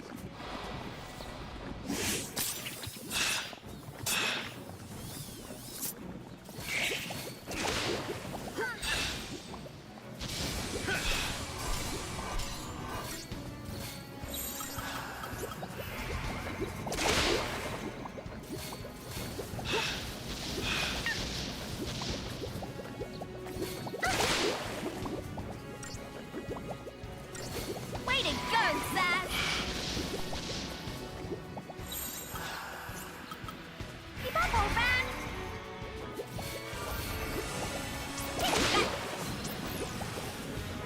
G: Way to go, Zaz! Keep up, old man!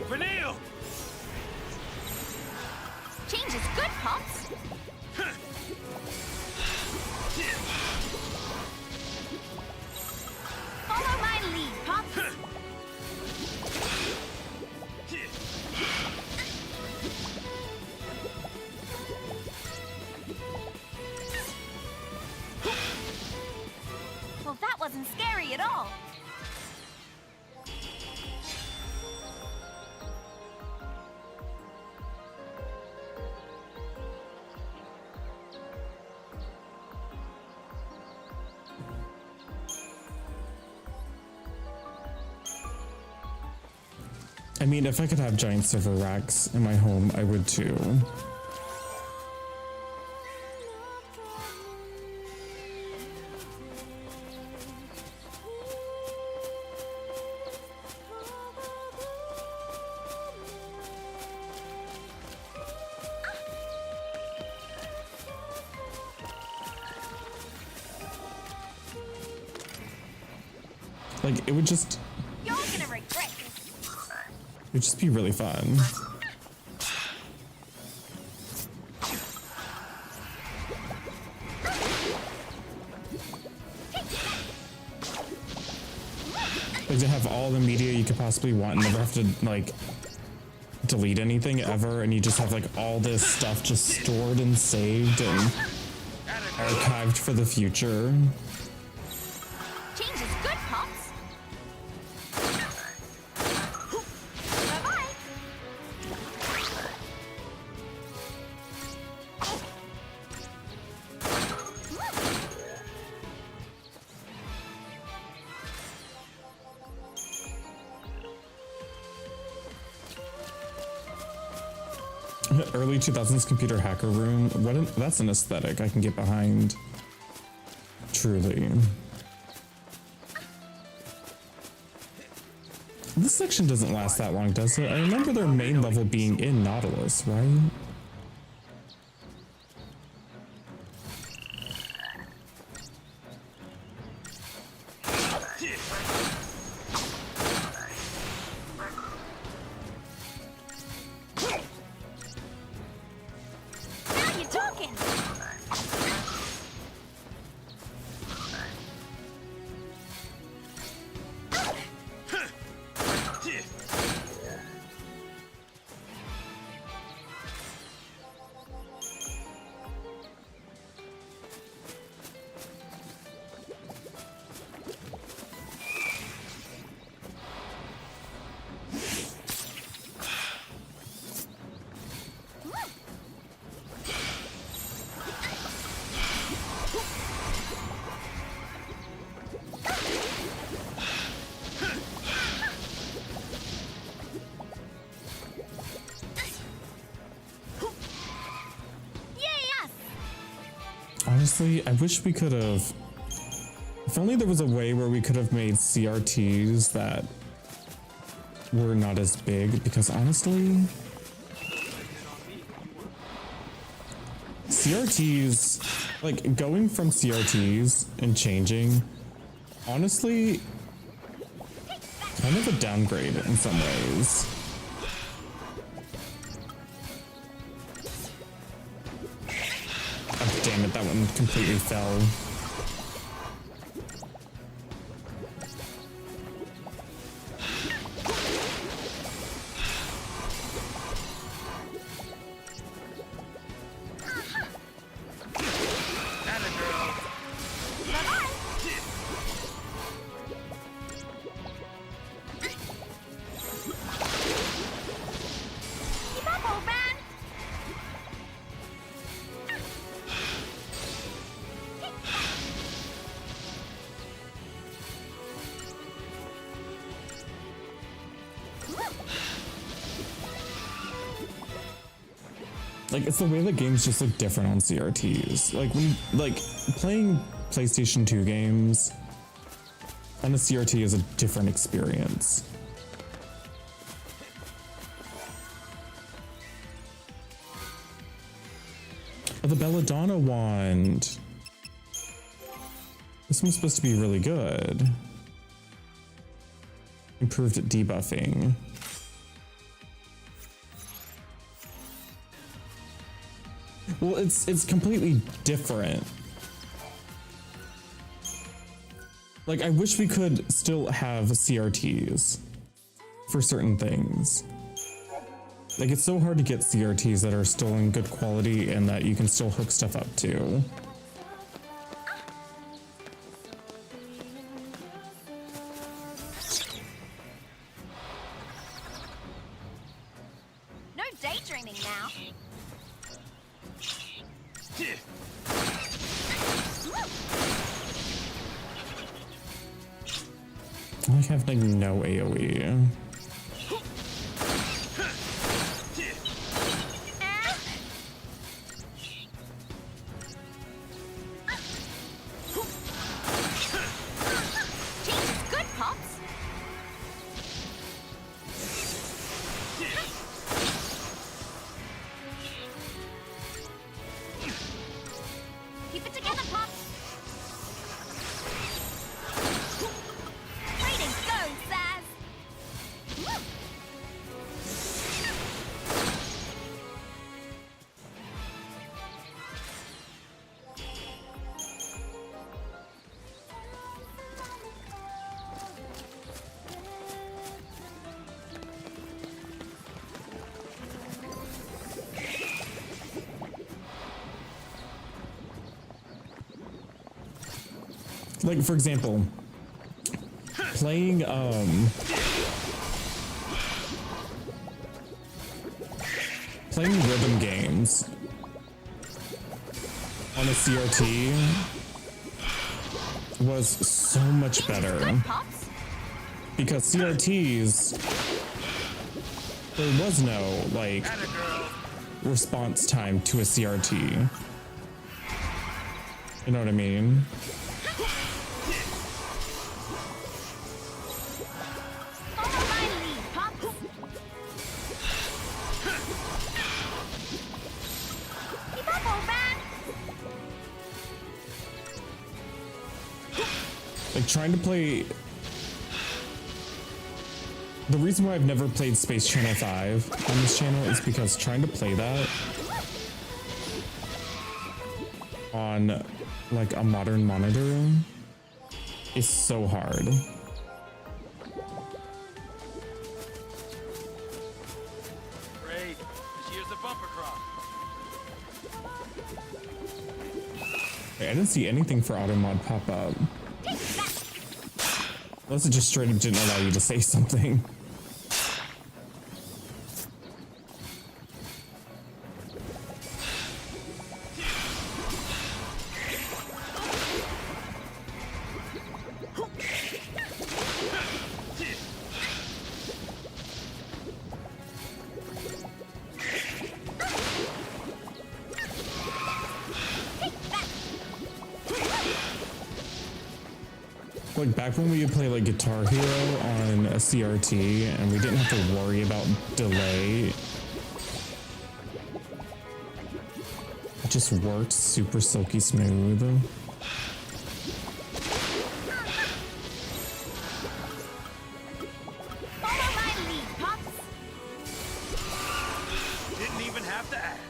J: Vanille!
G: Change is good, Pops! Follow my lead, Pops! Well, that wasn't scary at all.
A: I mean, if I could have giant server racks in my home, I would too. Like, it would just
G: You're gonna regret this.
A: It'd just be really fun. Like to have all the media you could possibly want and never have to like delete anything ever, and you just have like all this stuff just stored and saved and archived for the future.
G: Change is good, Pops. Bye-bye.
A: Early 2000s computer hacker room. That's an aesthetic I can get behind. Truly. This section doesn't last that long, does it? I remember their main level being in Nautilus, right?
G: Now you're talking.
A: Honestly, I wish we could have. If only there was a way where we could have made CRTs that were not as big, because honestly, CRTs, like going from CRTs and changing, honestly, kind of a downgrade in some ways. Oh, damn it, that one completely fell. Like, it's the way that games just look different on CRTs. Like, playing PlayStation 2 games on a CRT is a different experience. Oh, the Belladonna wand. This one's supposed to be really good. Improved debuffing. Well, it's completely different. Like, I wish we could still have CRTs for certain things. Like, it's so hard to get CRTs that are still in good quality and that you can still hook stuff up to.
G: No daydreaming now.
A: I have like no AoE.
G: Jesus, good pops. Keep it together, pops. Way to go, Zaz. Woo!
A: Like, for example, playing rhythm games on a CRT was so much better because CRTs, there was no like response time to a CRT. You know what I mean?
G: Follow my lead, pops. Keep up, old man.
A: Like trying to play. The reason why I've never played Space Channel 5 on this channel is because trying to play that on like a modern monitor is so hard.
J: Great. This year's the bumper crop.
A: Wait, I didn't see anything for auto mod pop up. Unless it just straight up didn't allow you to say something. Like back when we would play like Guitar Hero on a CRT and we didn't have to worry about delay. It just worked super silky smooth.
G: Follow my lead, Pops.
B: Didn't even have to ask.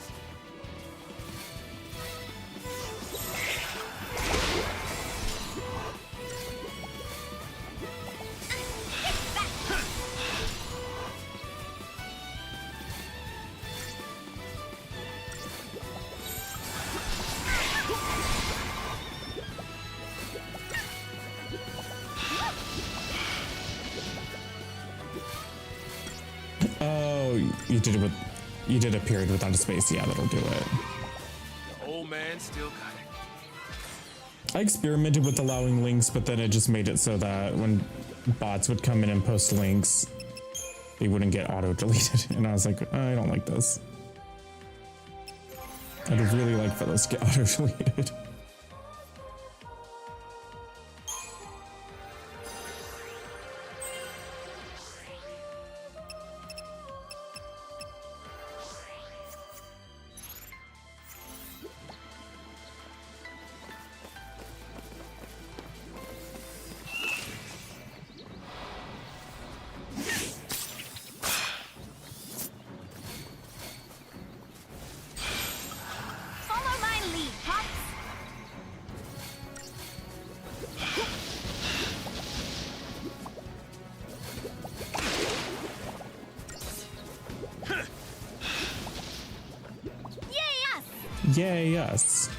A: Oh, you did a period without a space. Yeah, that'll do it.
J: The old man still got it.
A: I experimented with allowing links, but then it just made it so that when bots would come in and post links, they wouldn't get auto-deleted. And I was like, I don't like this. I'd really like for those to get auto-deleted.
G: Follow my lead, Pops. Yay, us!
A: Yay, yes.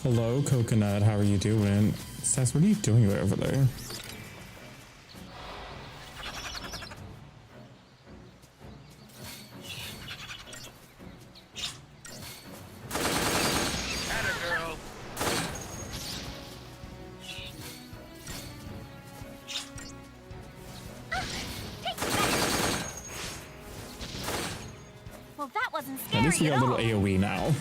A: Hello, Coconut. How are you doing? Sass, what are you doing over there?
B: Atta girl.
G: Well, that wasn't
A: At
G: scary
A: least we got
G: at
A: a little
G: all.
A: AoE now.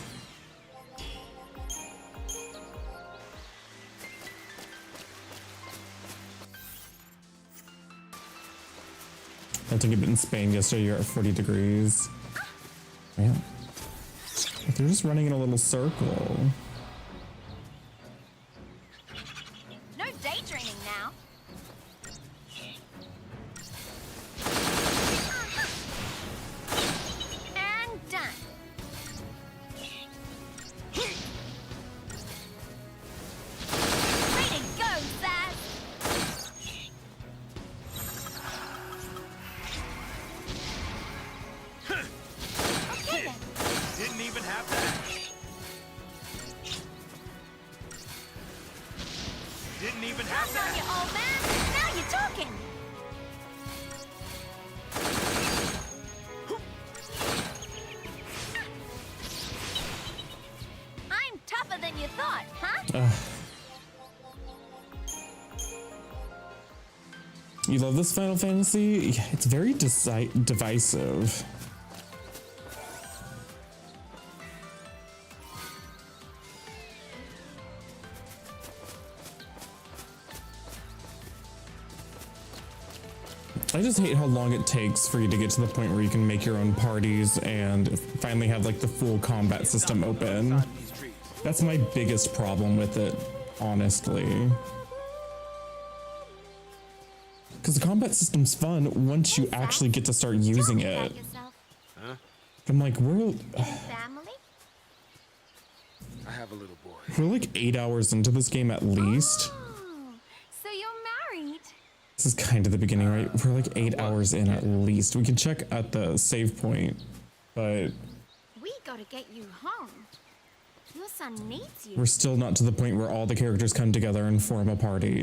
A: I took a bit in Spain yesterday. You're at 40 degrees. Man, they're just running in a little circle.
G: No daydreaming now. And done. Way to go, Zaz! Okay then.
B: Didn't even have to ask. Didn't even have
G: Come
B: to
G: on, you
B: ask.
G: old man. Now you're talking. I'm tougher than you thought, huh?
A: You love this Final Fantasy? Yeah, it's very divisive. I just hate how long it takes for you to get to the point where you can make your own parties and finally have like the full combat system open. That's my biggest problem with it, honestly. Because the combat system's fun once you actually get to start using it.
J: Huh?
A: I'm like,
G: Family?
J: I have a little boy.
A: we're like 8 hours into this game at least.
G: Oh, so you're married?
A: This is kind of the beginning, right? We're like 8 hours in at least. We can check at the save point, but
G: We gotta get you home. Your son needs you.
A: we're still not to the point where all the characters come together and form a party.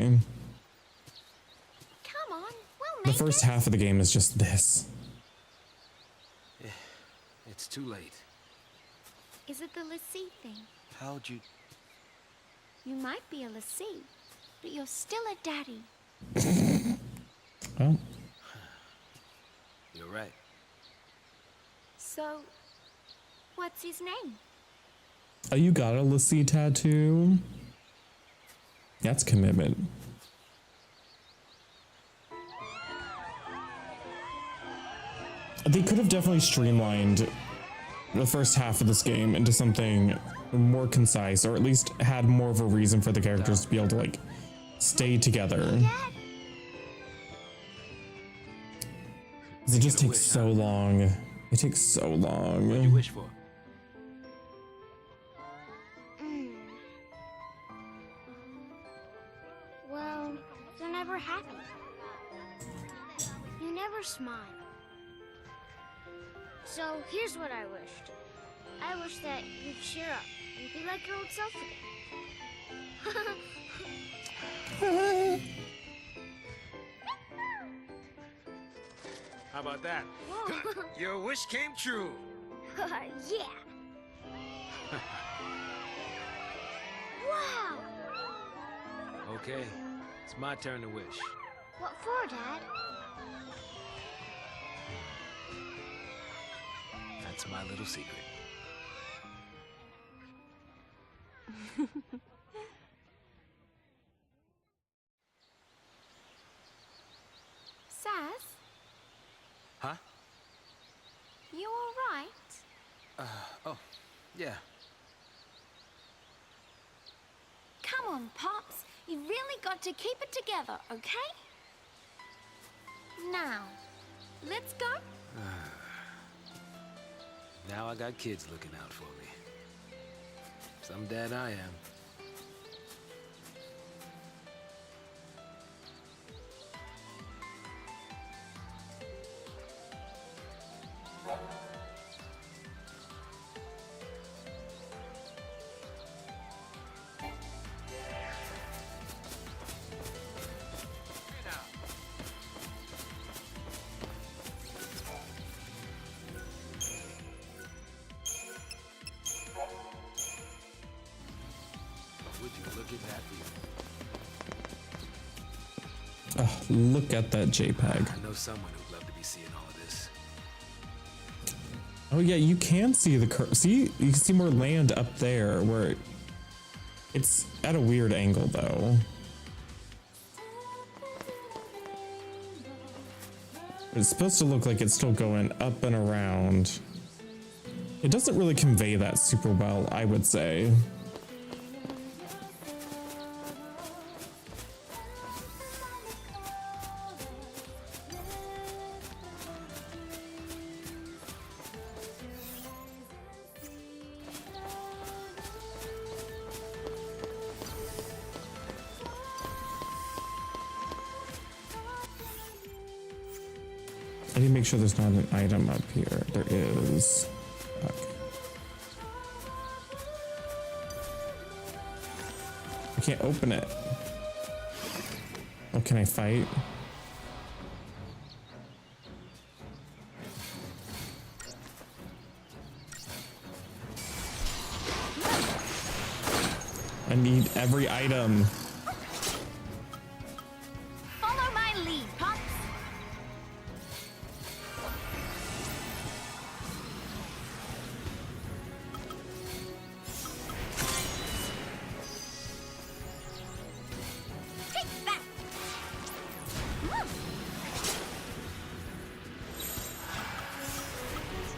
G: Come on, we'll
A: The
G: make
A: first
G: it.
A: half of the game is just this.
J: It's too late.
G: Is it the Lassie thing?
J: How'd you...
G: You might be a Lassie, but you're still a daddy.
A: Well,
J: You're right.
G: So, what's his name?
A: Oh, you got a Lassie tattoo? That's commitment. They could have definitely streamlined the first half of this game into something more concise, or at least had more of a reason for the characters to be able to like stay together. It just takes so long. It takes so long.
J: What do you wish for?
K: Well, you're never happy. You never smile. So here's what I wished. I wish that you'd cheer up and be like your old self again.
J: How about that?
K: Whoa.
B: Your wish came true.
K: Yeah. Wow.
J: Okay, it's my turn to wish.
K: What for, Dad?
J: That's my little secret.
G: Sass,
J: Huh?
G: you alright?
J: Oh, yeah.
G: Come on, Pops. You really got to keep it together, okay? Now, let's go.
J: Now I got kids looking out for me. Some dad I am. Would you look at that view?
A: Oh, look at that JPEG.
J: I know someone who'd love to be seeing all of this.
A: Oh yeah, you can see the see, you can see more land up there where it's at a weird angle though. It's supposed to look like it's still going up and around. It doesn't really convey that super well, I would say. I need to make sure there's not an item up here. There is. Okay. I can't open it. Oh, can I fight? I need every item.
G: Follow my lead, Pops. Take that.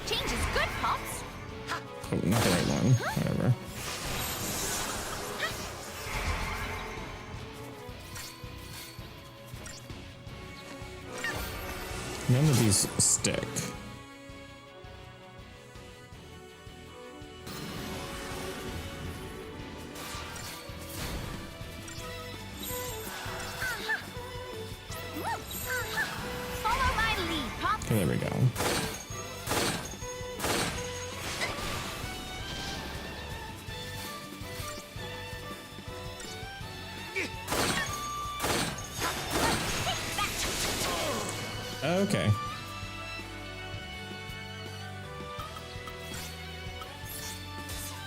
G: Change is good, Pops.
A: Oh, not the right one. Whatever. None of these stick.
G: Follow my lead, Pops.
A: Okay, there we go. Okay.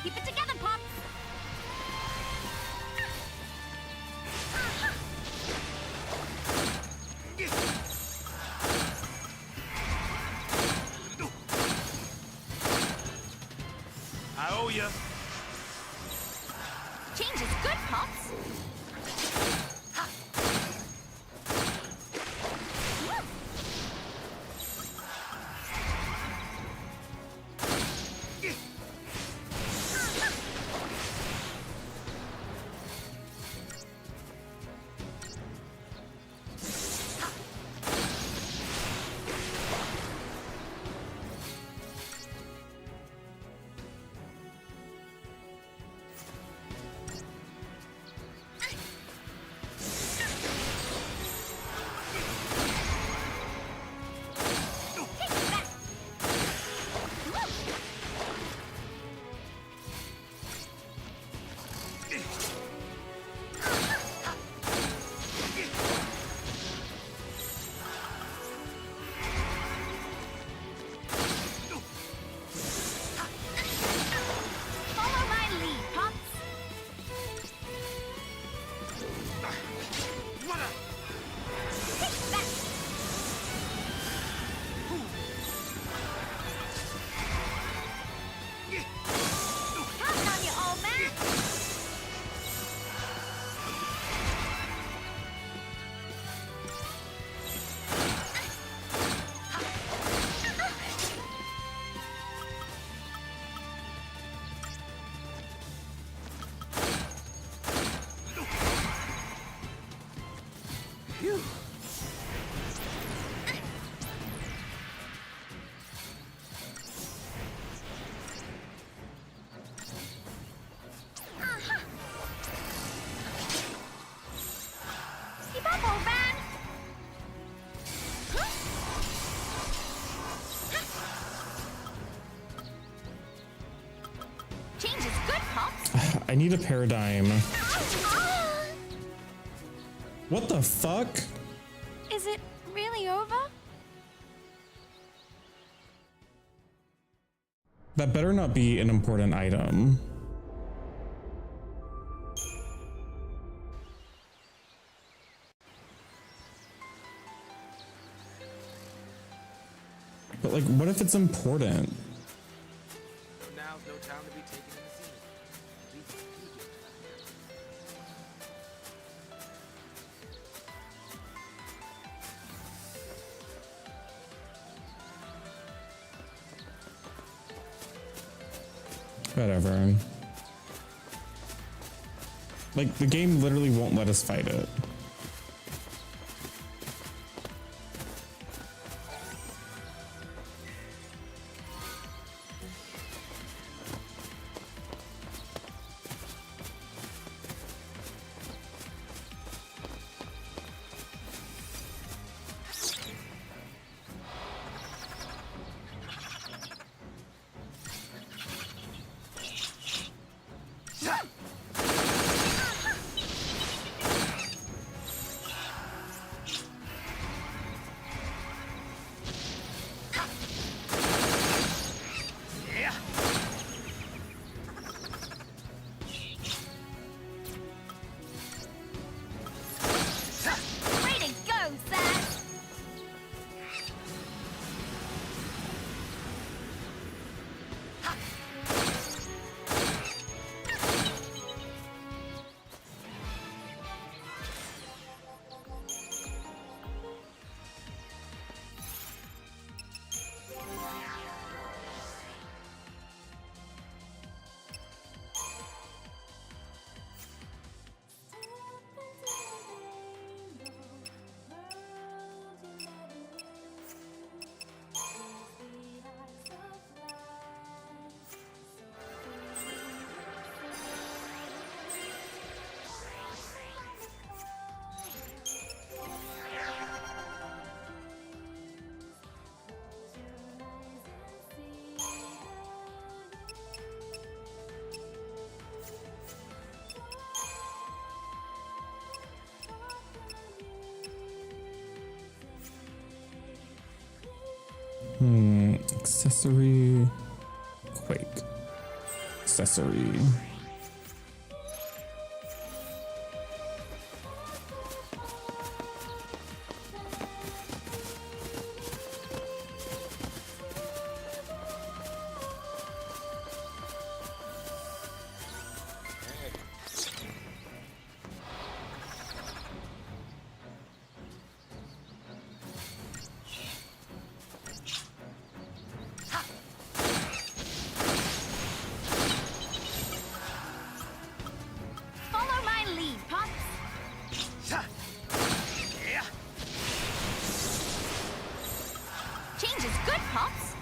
G: Keep it together, Pops.
B: ya.
G: Change is good, Pops.
A: I need a paradigm. What the fuck?
G: Is it really over?
A: That better not be an important item. But like, what if it's important?
J: Now's no time to be taken in the scene. At least you get
A: Whatever. Like, the game literally won't let us fight it. Accessory. Quake. Accessory.
G: Change is good, Pops.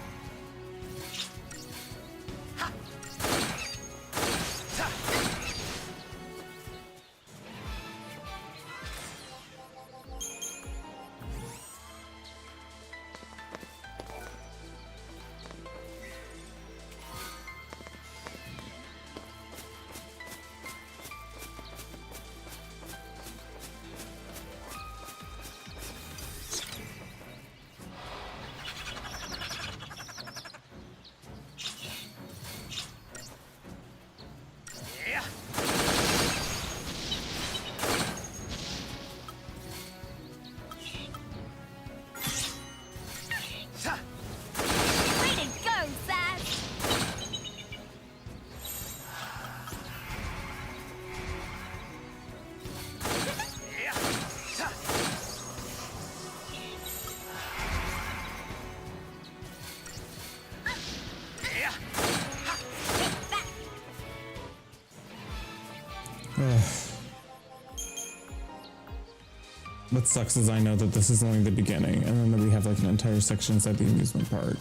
A: What sucks is I know that this is only the beginning, and then we have like an entire section inside the amusement park.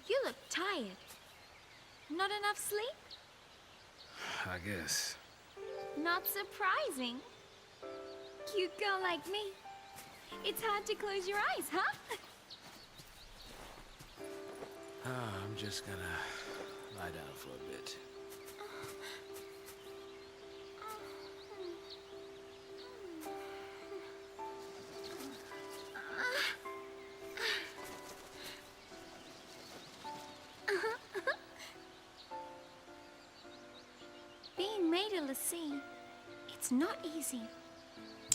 G: You look tired. Not enough sleep?
J: I guess.
G: Not surprising. Cute girl like me. It's hard to close your eyes, huh?
J: I'm just gonna lie down for a bit.
G: Being made a lassie, it's not easy.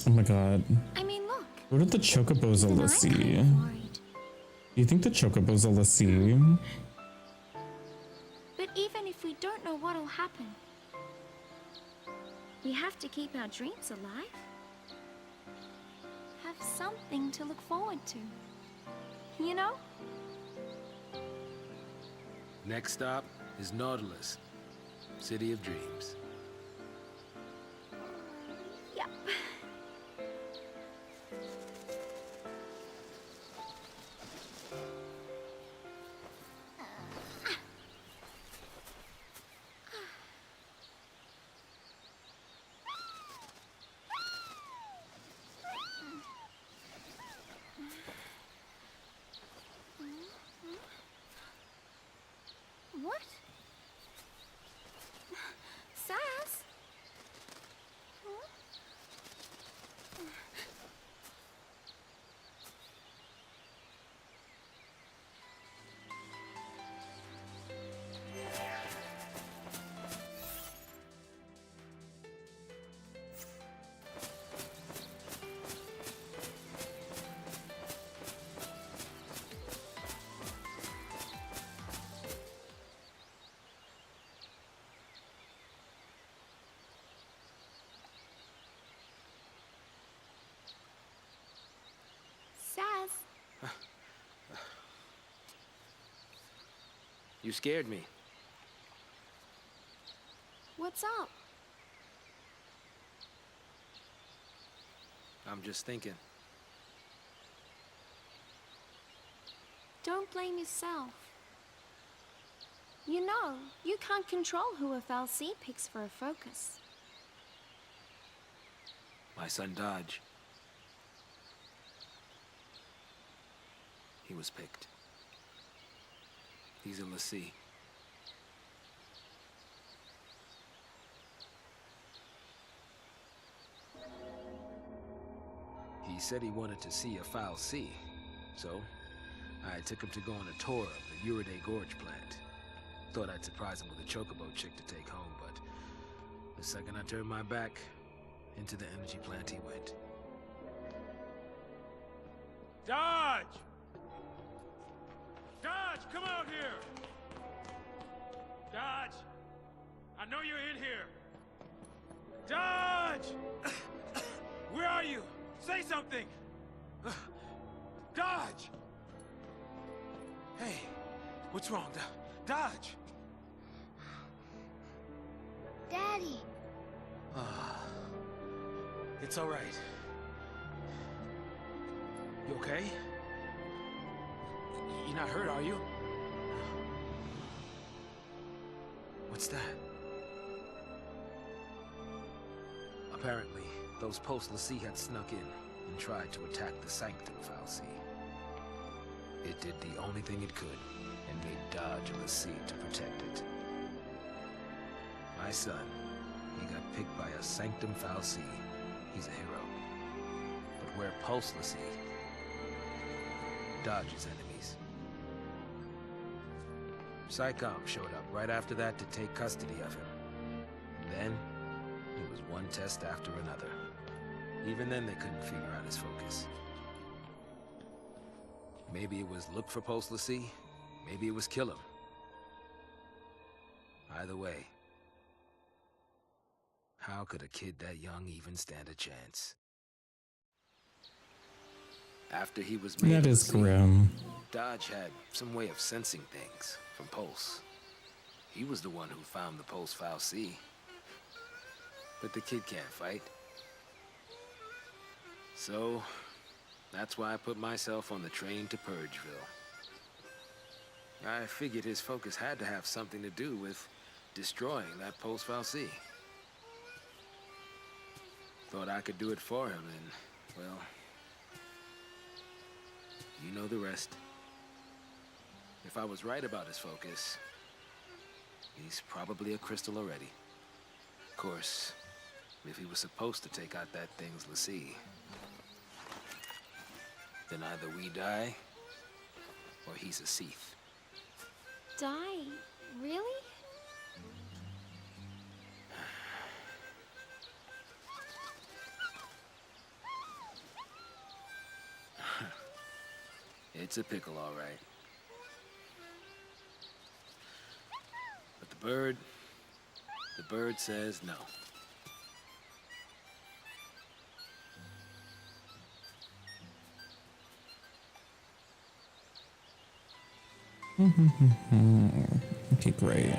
A: Oh my god.
G: I mean, look.
A: What are the chocobos a
G: Even I'm
A: lassie?
G: kind of worried.
A: Do you think the chocobos a lassie?
G: But even if we don't know what'll happen, we have to keep our dreams alive. Have something to look forward to. You know?
J: Next stop is Nautilus, City of Dreams.
G: Yep. What? Sass? Huh? Sass?
J: You scared me.
G: What's up?
J: I'm just thinking.
G: Don't blame yourself. You know, you can't control who a Fal'Cie picks for a focus.
J: My son Dodge. He was picked. He's a lassie. He said he wanted to see a Fal'Cie, so I took him to go on a tour of the Uriday Gorge plant. Thought I'd surprise him with a chocobo chick to take home, but the second I turned my back, into the energy plant he went.
B: Dodge! Dodge, come out here! know you're in here. Dodge! Where are you? Say something! Dodge! Hey, what's wrong? Dodge!
K: Daddy!
J: It's all right. You okay? You're not hurt, are you? What's that? Apparently, those post l'Cie had snuck in and tried to attack the Sanctum fal'Cie. It did the only thing it could and made dodge a l'Cie to protect it. My son, he got picked by a Sanctum fal'Cie. He's a hero. But where post l'Cie, dodges enemies. PSICOM showed up right after that to take custody of him. Then, it was one test after another. Even then they couldn't figure out his focus. Maybe it was look for post l'Cie, maybe it was kill him. Either way, how could a kid that young even stand a chance? After he was made
A: That is
J: l'Cie,
A: grim.
J: Dodge had some way of sensing things from Pulse. He was the one who found the post fal'Cie. But the kid can't fight. So, that's why I put myself on the train to Purgeville. I figured his focus had to have something to do with destroying that post fal'Cie. Thought I could do it for him, and, well, you know the rest. If I was right about his focus, he's probably a crystal already. Of course, if he was supposed to take out that thing's l'Cie, then either we die, or he's a Seath.
G: Die? Really?
J: It's a pickle, all right. But the bird says no.
A: Okay, great.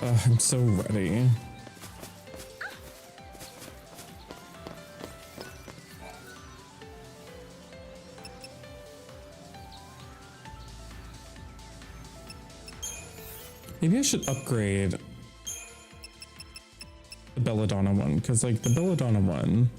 A: I'm so ready. Maybe I should upgrade the Belladonna one, because like the Belladonna one,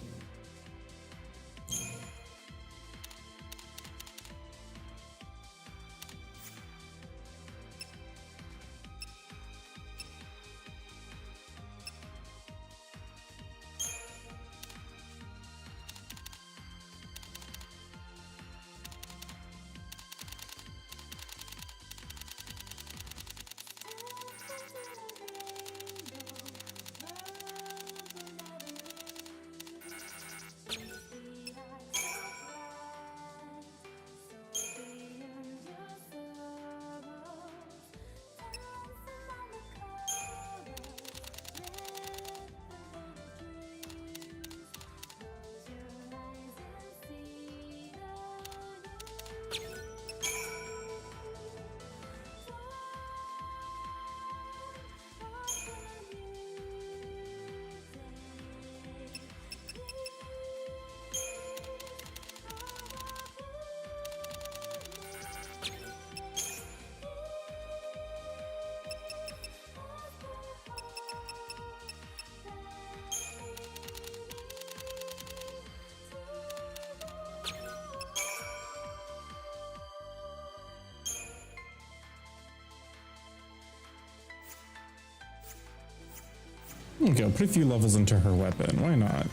A: go put a few levels into her weapon. Why not?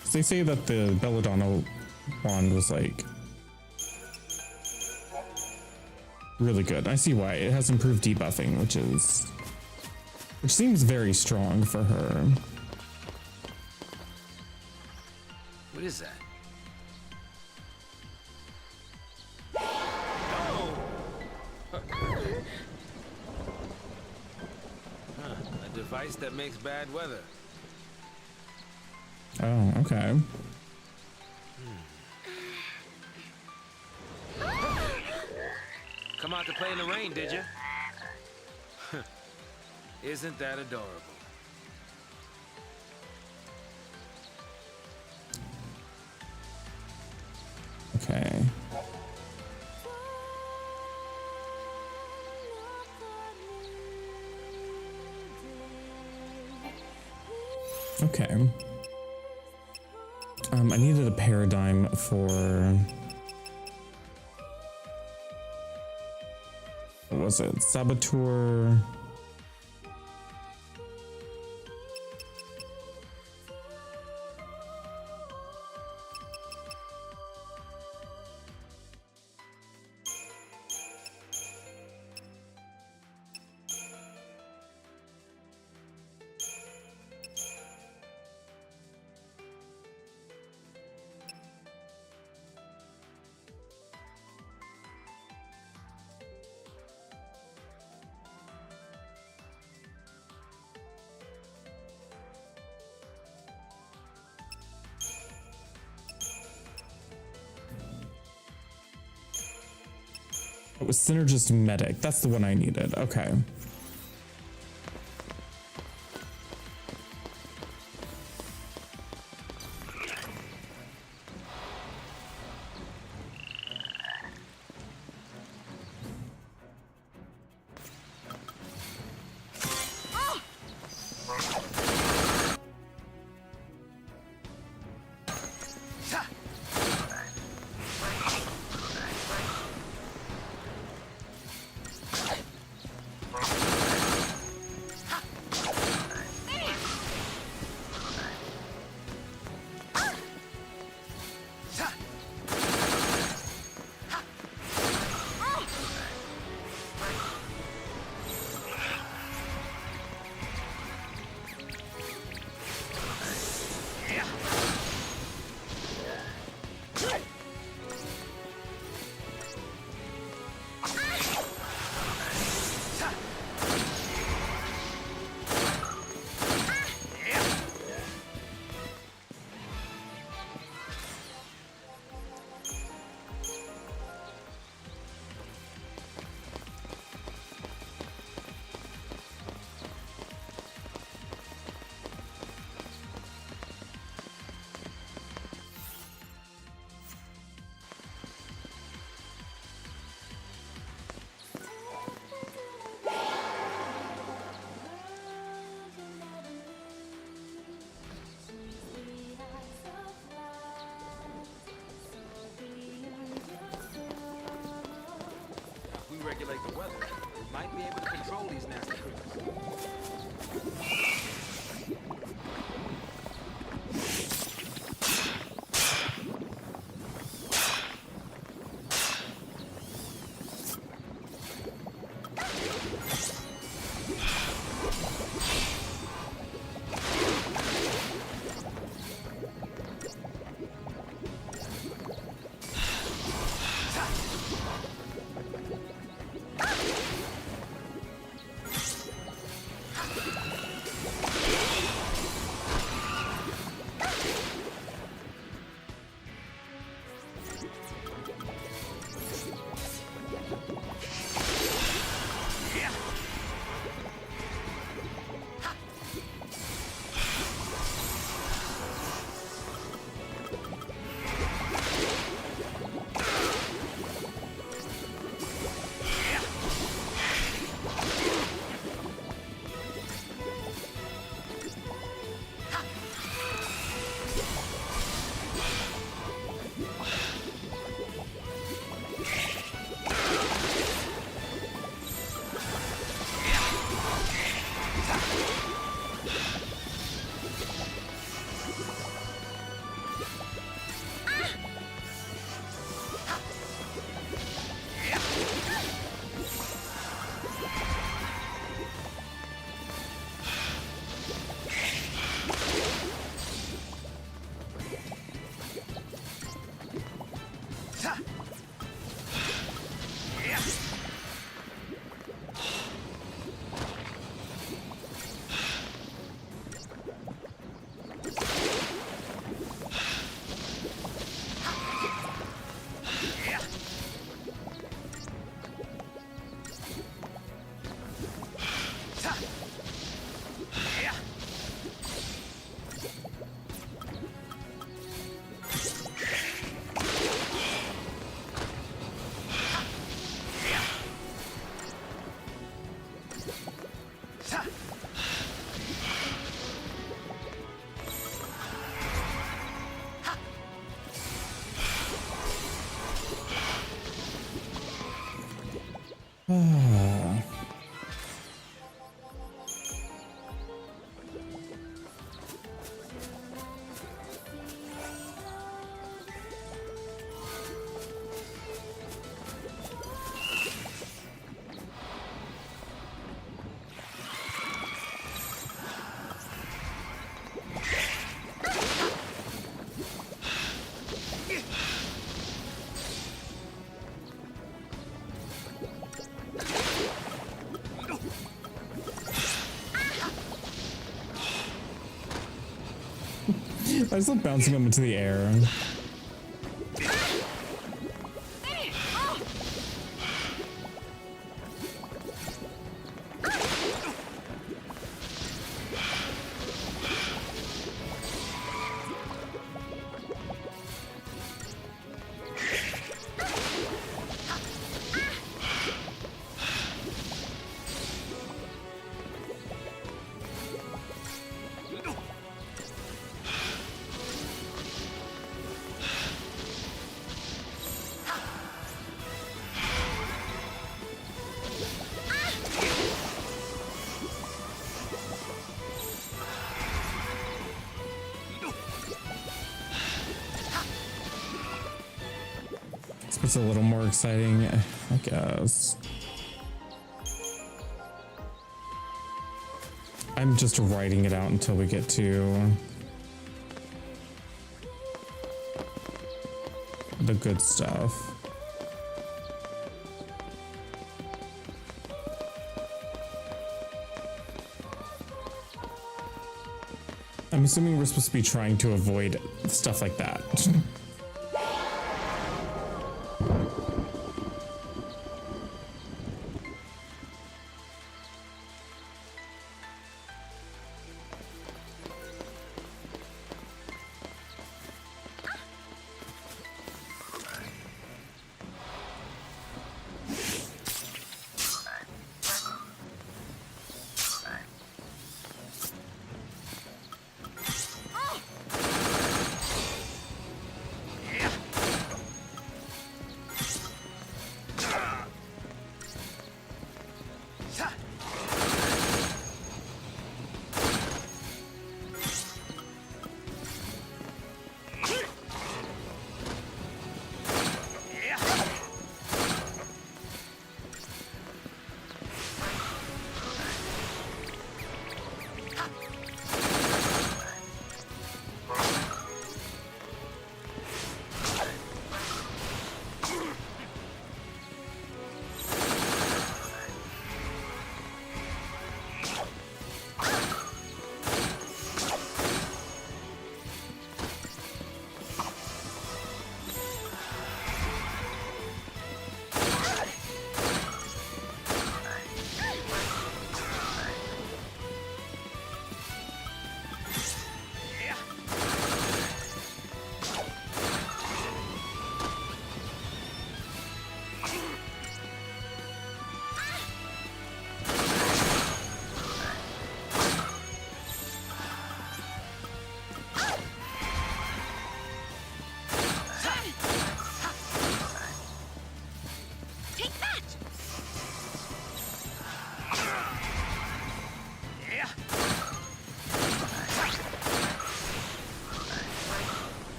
A: 'Cause they say that the Belladonna wand was like really good. I see why. It has improved debuffing, which seems very strong for her.
J: What is that? A device that makes bad weather.
A: Oh, okay.
J: Come out to play in the rain, did you? Isn't that adorable?
A: Okay. Okay. I needed a paradigm for... What was it? Saboteur... It was Synergist Medic. That's the one I needed. Okay.
J: Regulate the weather. We might be able to control these nasty creatures.
A: I just love bouncing them into the air. It's a little more exciting, I guess. I'm just writing it out until we get to the good stuff. I'm assuming we're supposed to be trying to avoid stuff like that.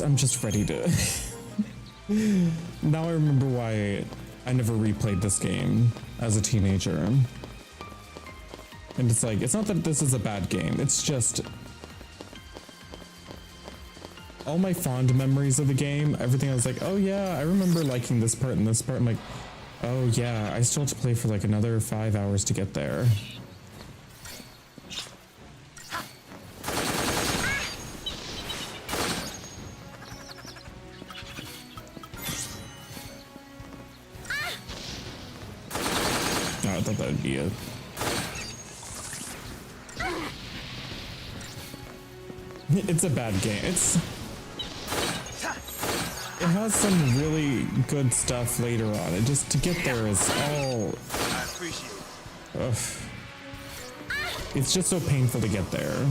A: I'm just ready to. Now I remember why I never replayed this game as a teenager. And it's like, it's not that this is a bad game, it's just all my fond memories of the game, everything I was like, oh yeah, I remember liking this part and this part. I'm like, oh yeah, I still have to play for like another 5 hours to get there. I thought that would be it. It's a bad game. It has some really good stuff later on. It just to get there is all.
B: I appreciate it.
A: Ugh. It's just so painful to get there.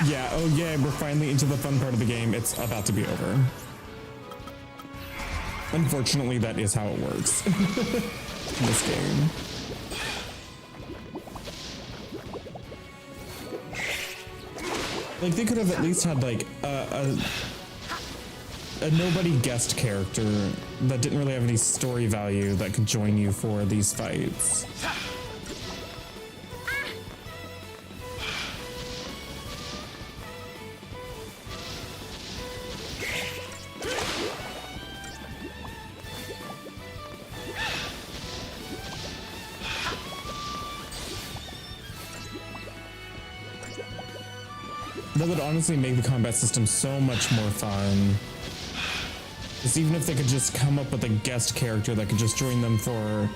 A: Yeah, oh yeah, we're finally into the fun part of the game. It's about to be over. Unfortunately, that is how it works in this game. Like, they could have at least had, like, a nobody guest character that didn't really have any story value that could join you for these fights. That would honestly make the combat system so much more fun. Because even if they could just come up with a guest character that could just join them for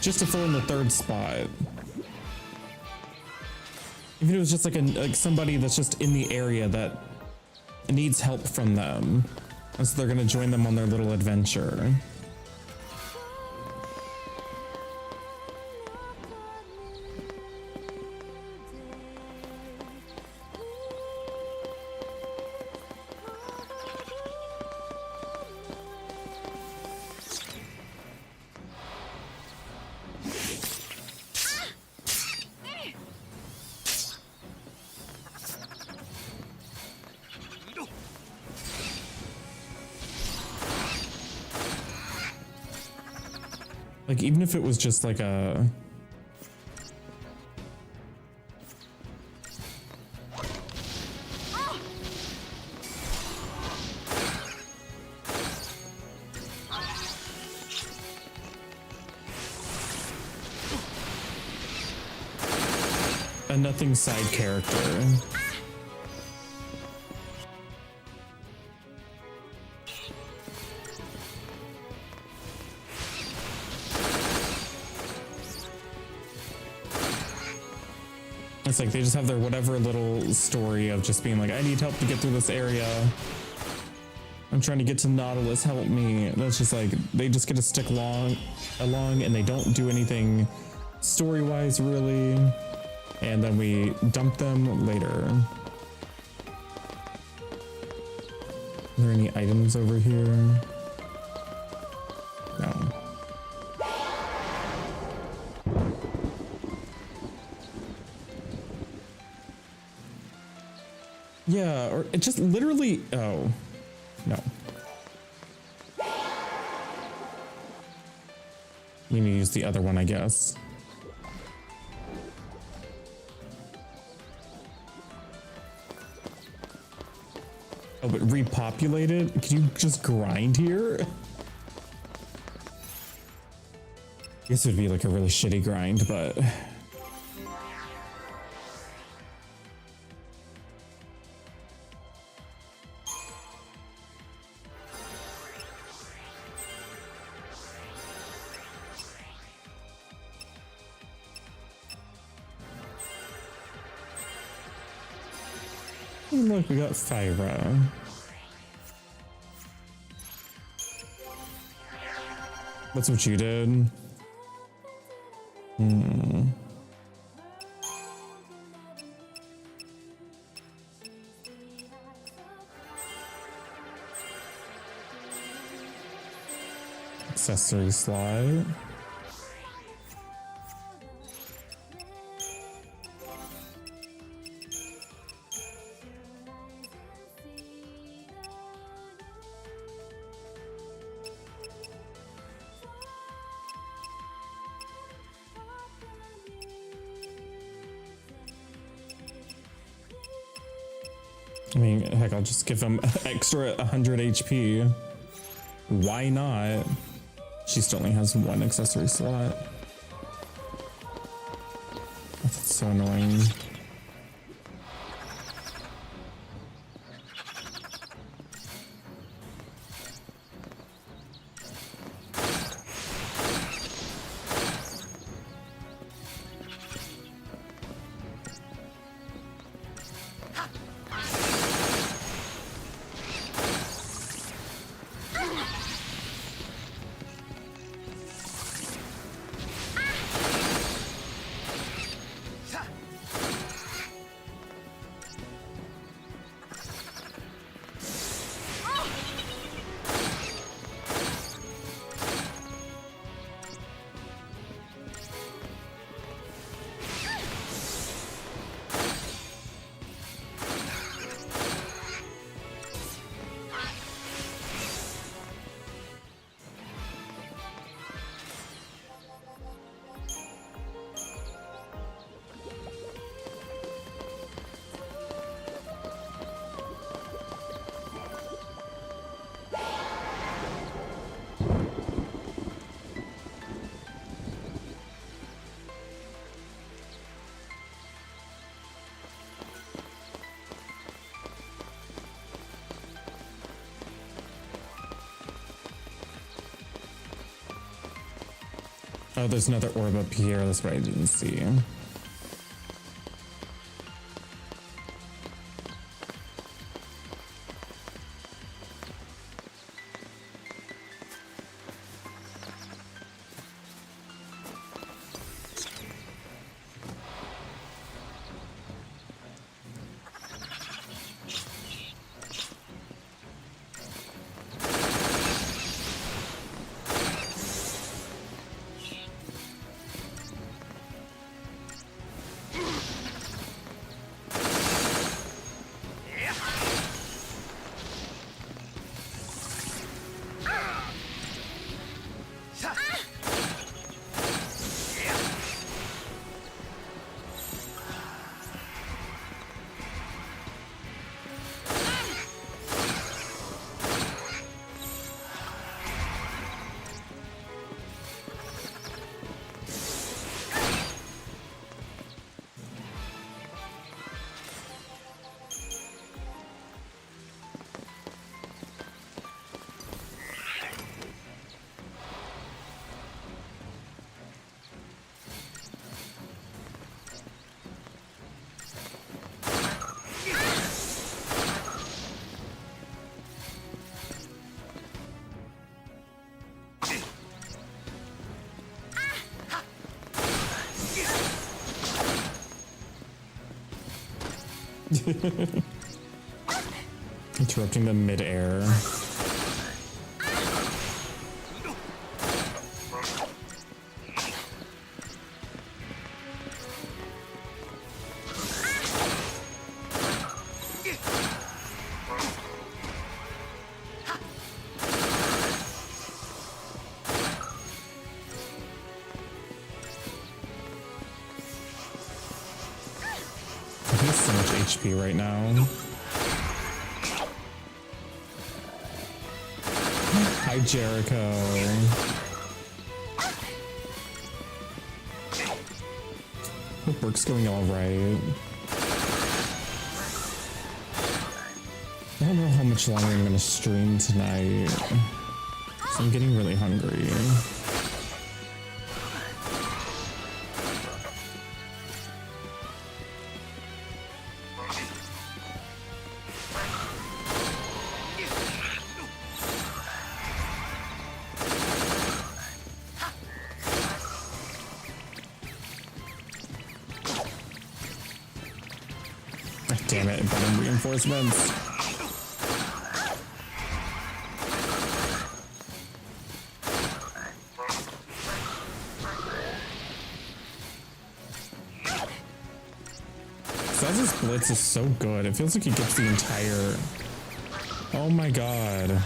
A: just to fill in the third spot. Even if it was just like somebody that's just in the area that needs help from them. And so they're gonna join them on their little adventure. Like, even if it was just like a... a nothing side character. It's like they just have their whatever little story of just being like, I need help to get through this area. I'm trying to get to Nautilus, help me. That's just like, they just get to stick along and they don't do anything story-wise really. And then we dump them later. Are there any items over here? No. Yeah, or it just literally, oh, no. You need to use the other one, I guess. Oh, but repopulate it? Can you just grind here? I guess it would be like a really shitty grind, but... And look, we got Thyra. That's what you did? Accessory slot. I mean, heck, I'll just give him extra 100 HP. Why not? She still only has one accessory slot. That's so annoying. Oh, there's another orb up here. That's what I didn't see. Interrupting the mid-air. He has so much HP right now. Hi, Jericho. Hope work's going all right. I don't know how much longer I'm gonna stream tonight, so I'm getting really hungry. Damn it, bottom reinforcements. Saz's Blitz is so good. It feels like he gets the entire... Oh my god.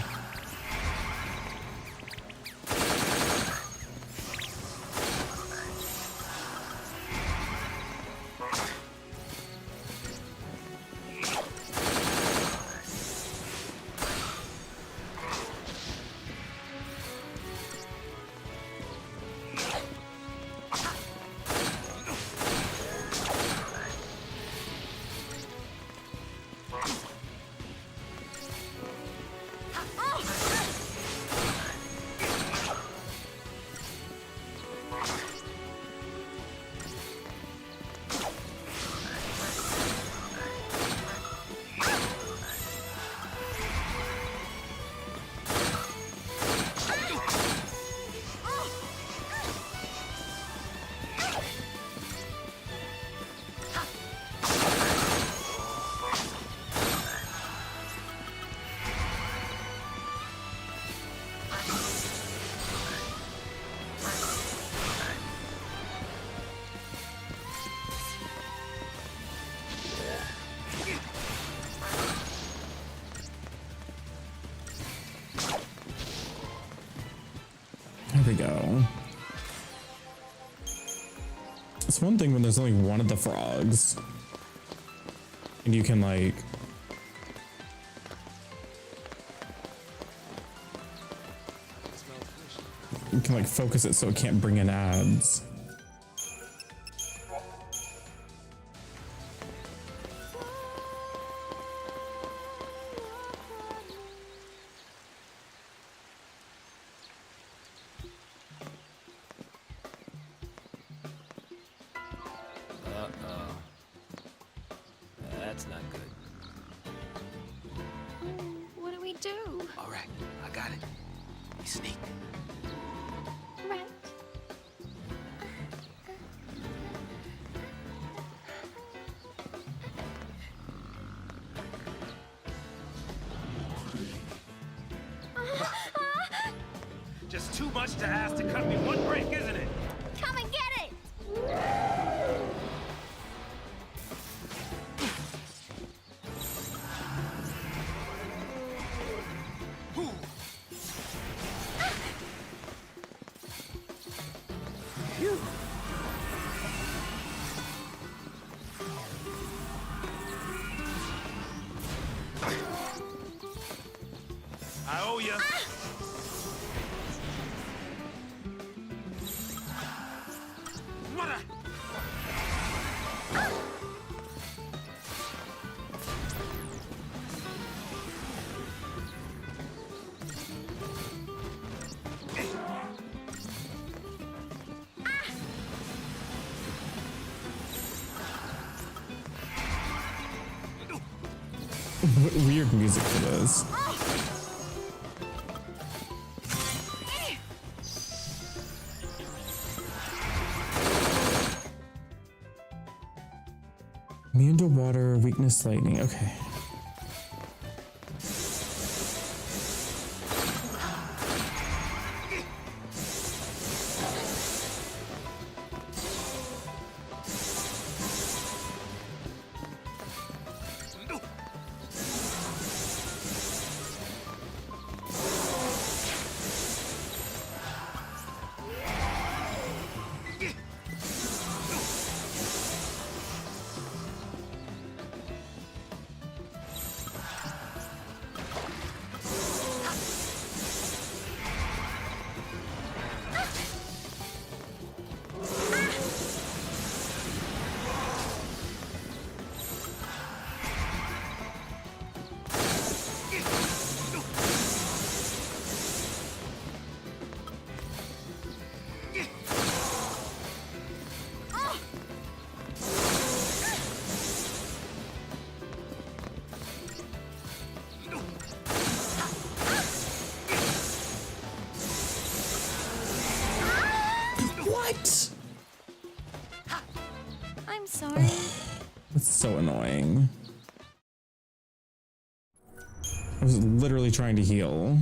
A: There we go. It's one thing when there's only one of the frogs. And you can like... You can like focus it so it can't bring in ads.
J: That's not good.
G: Oh, what do we do?
J: All right, I got it. We sneak.
G: Right.
B: Just too much to ask to cut me one break, isn't it?
K: Come and get it!
B: I owe you. What a...
A: Weird music for this. Immune to water, weakness, lightning. Okay. What?
G: I'm sorry.
A: That's so annoying. I was literally trying to heal.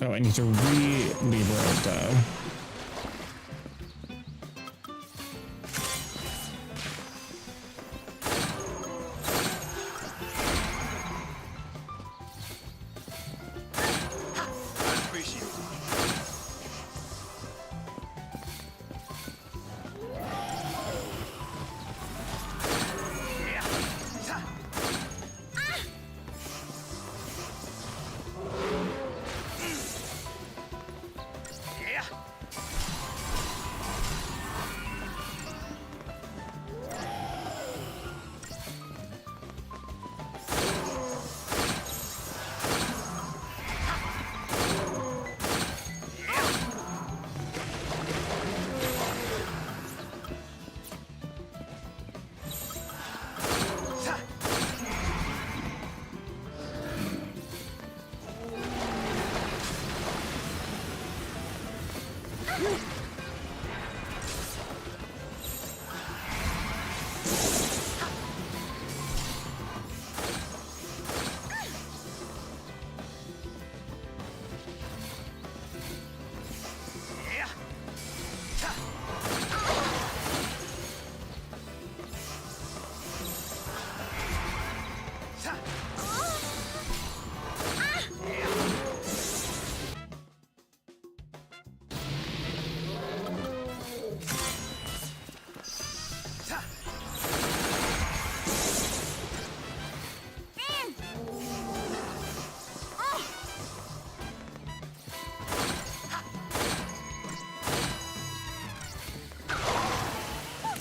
A: Oh, I need to re-lever it.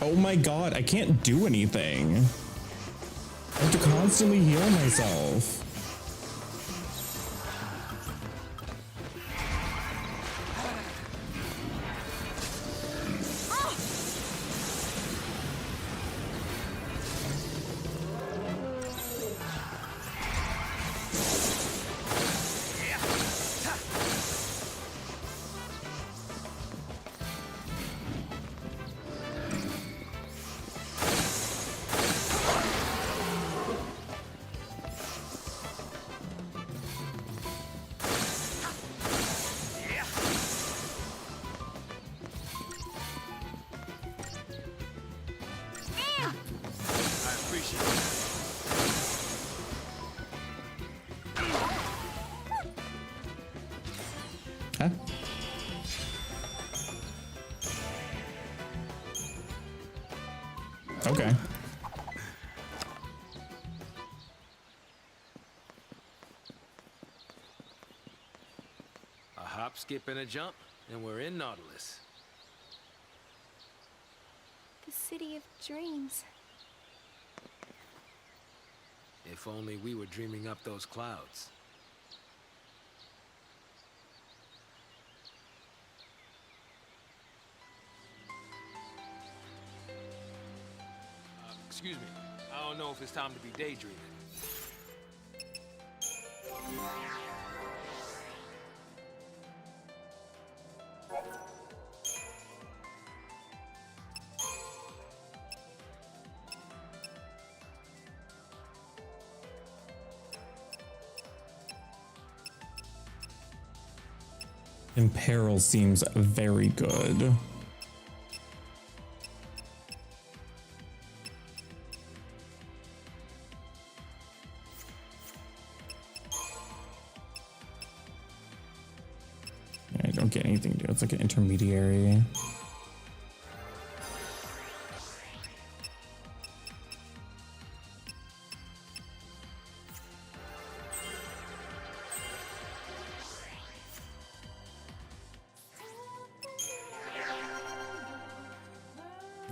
A: Oh my god, I can't do anything. I have to constantly heal myself. Huh? Okay.
J: A hop, skip, and a jump, and we're in Nautilus.
G: The city of dreams.
J: If only we were dreaming up those clouds. Excuse me. I don't know if it's time to be daydreaming.
A: Imperil seems very good. I don't get anything to do. It's like an intermediary.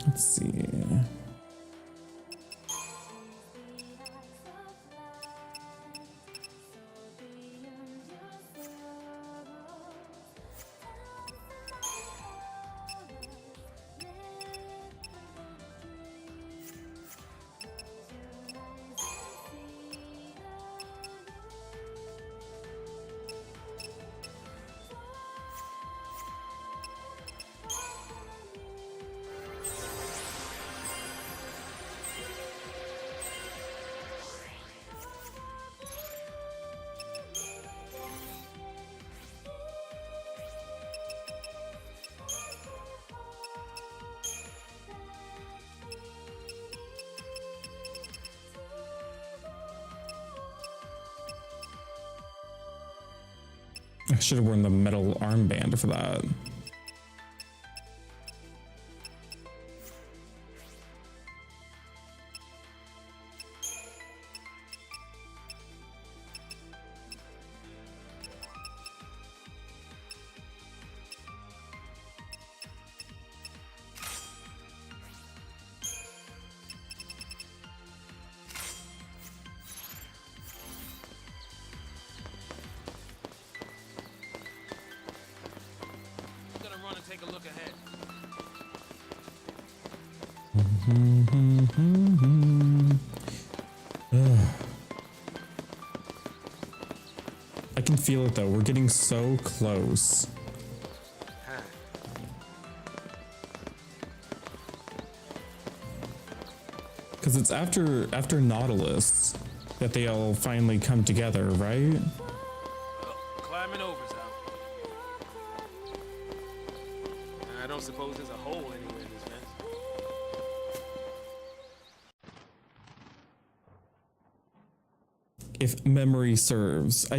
A: Let's see. I should have worn the metal armband for that.
J: Take a look ahead.
A: I can feel it though. We're getting so close. Because it's after Nautilus that they all finally come together, right?
J: Climbing over's out. I don't suppose there's a hole anywhere in this mess.
A: If memory serves,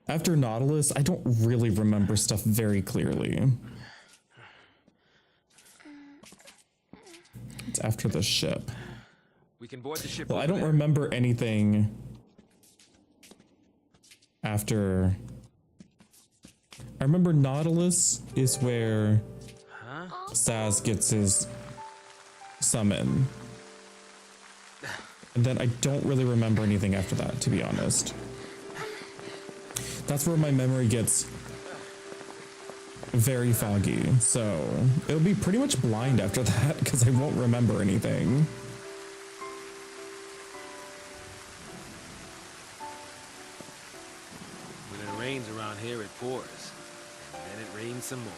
A: after Nautilus, I don't really remember stuff very clearly. It's after the ship.
J: We can board the ship.
A: Well, I don't remember anything after. I remember Nautilus is where Sazh gets his summon. And then I don't really remember anything after that, to be honest. That's where my memory gets very foggy. So it'll be pretty much blind after that because I won't remember anything.
J: When it rains around here, it pours. And it rains some more.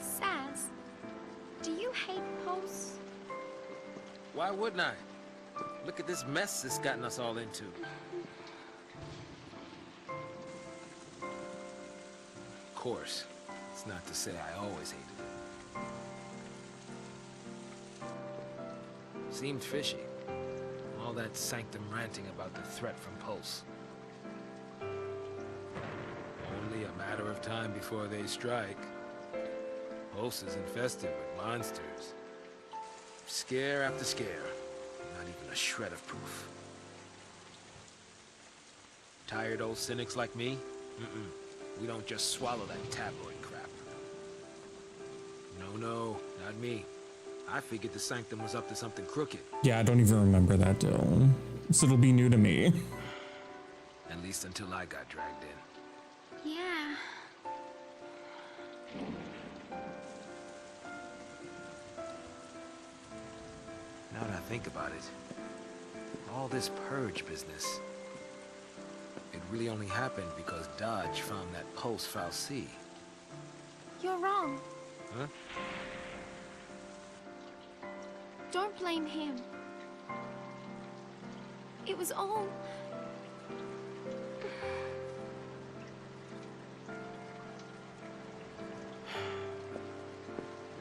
G: Sazh, do you hate Pulse?
J: Why wouldn't I? Look at this mess it's gotten us all into. Of course, it's not to say I always hated it. Seemed fishy. All that Sanctum ranting about the threat from Pulse. Only a matter of time before they strike. Pulse is infested with monsters. Scare after scare. Not even a shred of proof. Tired old cynics like me? We don't just swallow that tabloid crap. No, not me. I figured the Sanctum was up to something crooked.
A: Yeah, I don't even remember that, Dylan. So it'll be new to me.
J: At least until I got dragged in.
G: Yeah.
J: Now that I think about it, all this purge business, it really only happened because Dodge found that Pulse fal'Cie.
G: You're wrong.
J: Huh?
G: Don't blame him. It was all...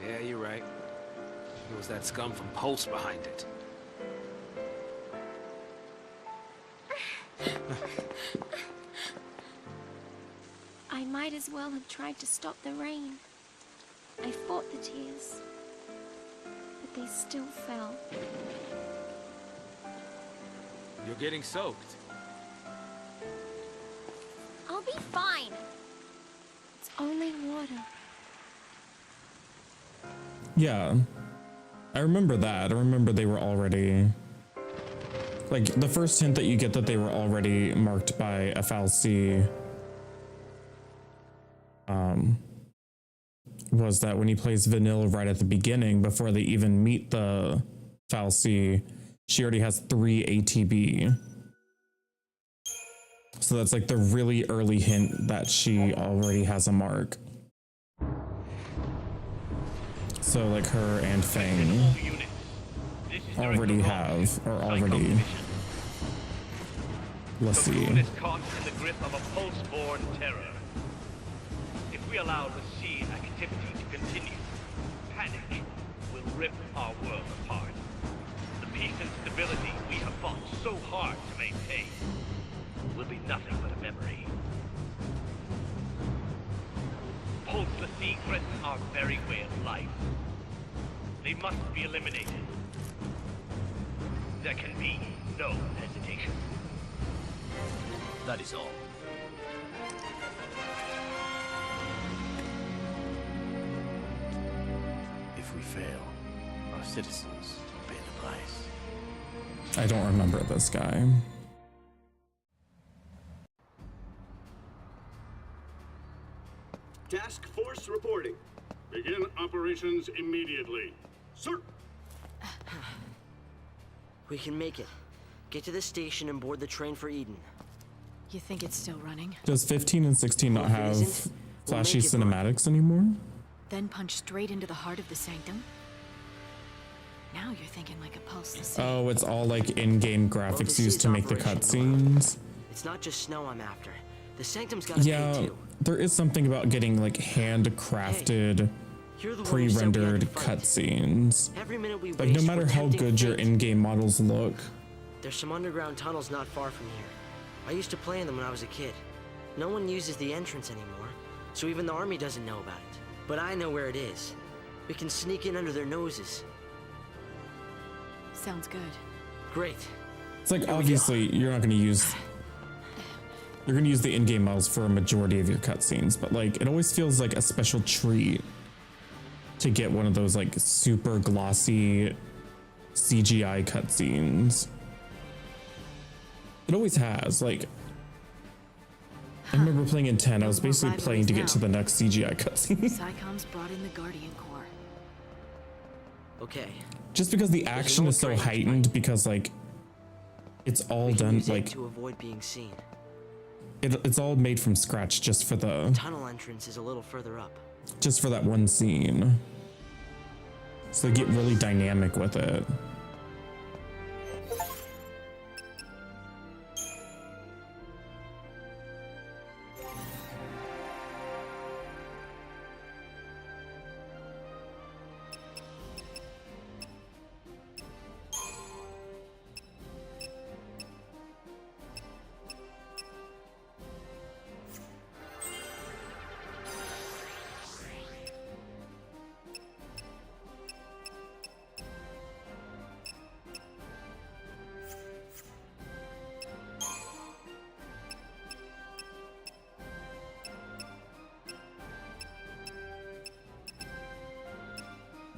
J: Yeah, you're right. It was that scum from Pulse behind it.
G: I might as well have tried to stop the rain. I fought the tears, but they still fell.
J: You're getting soaked.
G: I'll be fine. It's only water.
A: Yeah. I remember that. I remember they were already... Like, the first hint that you get that they were already marked by a fal'Cie was that when he plays Vanilla right at the beginning, before they even meet the fal'Cie, she already has 3 ATB. So that's like the really early hint that she already has a mark. So like her and Fang already have, or already. Let's see.
L: The moon is caught in the grip of a pulse-born terror. If we allow the sea activity to continue, panic will rip our world apart. The peace and stability we have fought so hard to maintain will be nothing but a memory. Pulse the sea threaten our very way of life. They must be eliminated. There can be no hesitation. That is all.
B: If we fail, our citizens pay the price.
A: I don't remember this guy.
M: Task Force reporting. Begin operations immediately. Sir!
C: We can make it. Get to the station and board the train for Eden.
D: You think it's still running?
A: Does 15 and 16 not
C: If it
A: have
C: isn't, we'll make
A: flashy
C: it
A: cinematics anymore?
D: Then punch straight into the heart of the Sanctum? Now you're thinking like a Pulse Lassie.
A: Oh, it's all like in-game graphics used to make the cutscenes.
C: It's not just snow I'm after. The Sanctum's gotta
A: Yeah,
C: pay too.
A: there is something about getting like handcrafted,
C: You're the one who said we had
A: pre-rendered
C: to fight.
A: cutscenes.
C: Every minute we
A: Like no
C: waste,
A: matter
C: we're
A: how
C: tempting
A: good your
C: fate.
A: in-game models look.
C: There's some underground tunnels not far from here. I used to play in them when I was a kid. No one uses the entrance anymore, so even the army doesn't know about it. But I know where it is. We can sneak in under their noses.
D: Sounds good.
C: Great.
A: It's like obviously you're not going to use. You're going to use the in-game models for a majority of your cutscenes, but like it always feels like a special treat to get one of those like super glossy CGI cutscenes. It always has. Like I remember playing in 10. I was basically playing to get to the next CGI cutscene.
D: Psychom's brought in the Guardian Corps.
C: Okay.
A: Just because the action is so heightened, because like it's all done
C: Use it
A: like
C: to avoid being seen.
A: it's all made from scratch just for the
C: Tunnel entrance is a little further up.
A: just for that one scene. So they get really dynamic with it.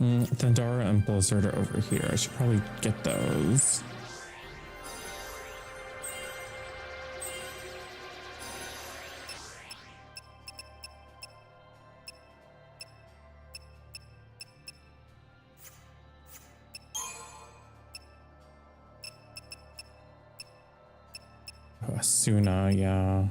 A: Thundara and Blizzard are over here. I should probably get those. Oh, Asuna, yeah.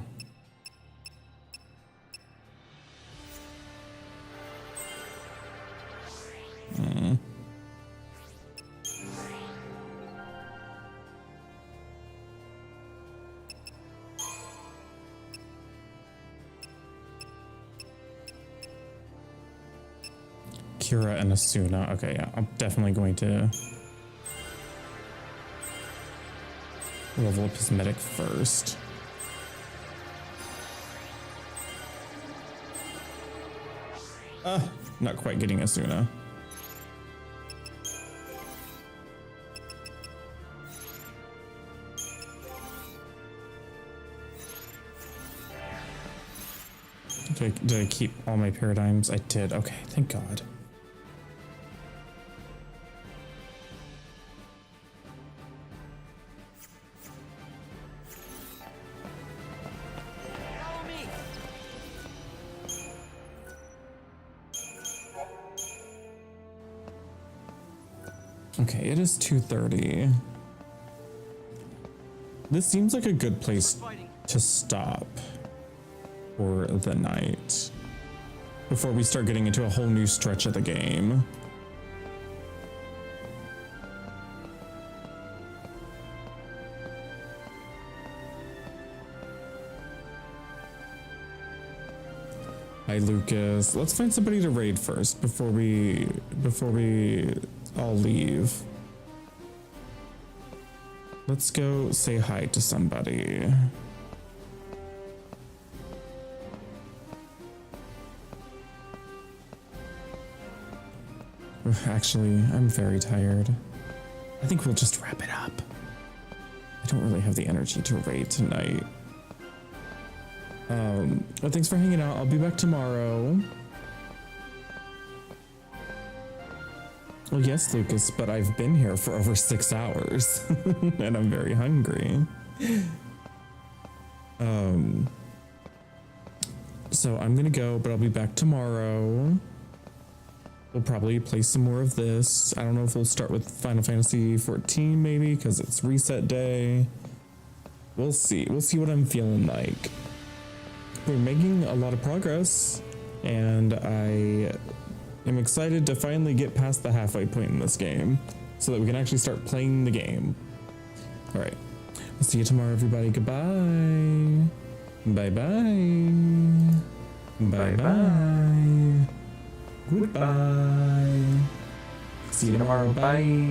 A: Kira and Asuna. Okay, yeah, I'm definitely going to level up his medic first. Not quite getting Asuna. Did I keep all my paradigms? I did. Okay, thank God. Okay, it is 2:30. This seems like a good place to stop for the night before we start getting into a whole new stretch of the game. Hi Lucas. Let's find somebody to raid first before we all leave. Let's go say hi to somebody. Actually, I'm very tired. I think we'll just wrap it up. I don't really have the energy to raid tonight. But thanks for hanging out. I'll be back tomorrow. Well, yes, Lucas, but I've been here for over 6 hours and I'm very hungry. So I'm gonna go, but I'll be back tomorrow. We'll probably play some more of this. I don't know if we'll start with Final Fantasy 14 maybe, because it's reset day. We'll see. We'll see what I'm feeling like. We're making a lot of progress, and I am excited to finally get past the halfway point in this game. so that we can actually start playing the game. All right. We'll see you tomorrow, everybody. Goodbye. Bye-bye. Bye-bye. Goodbye. See you tomorrow. Bye.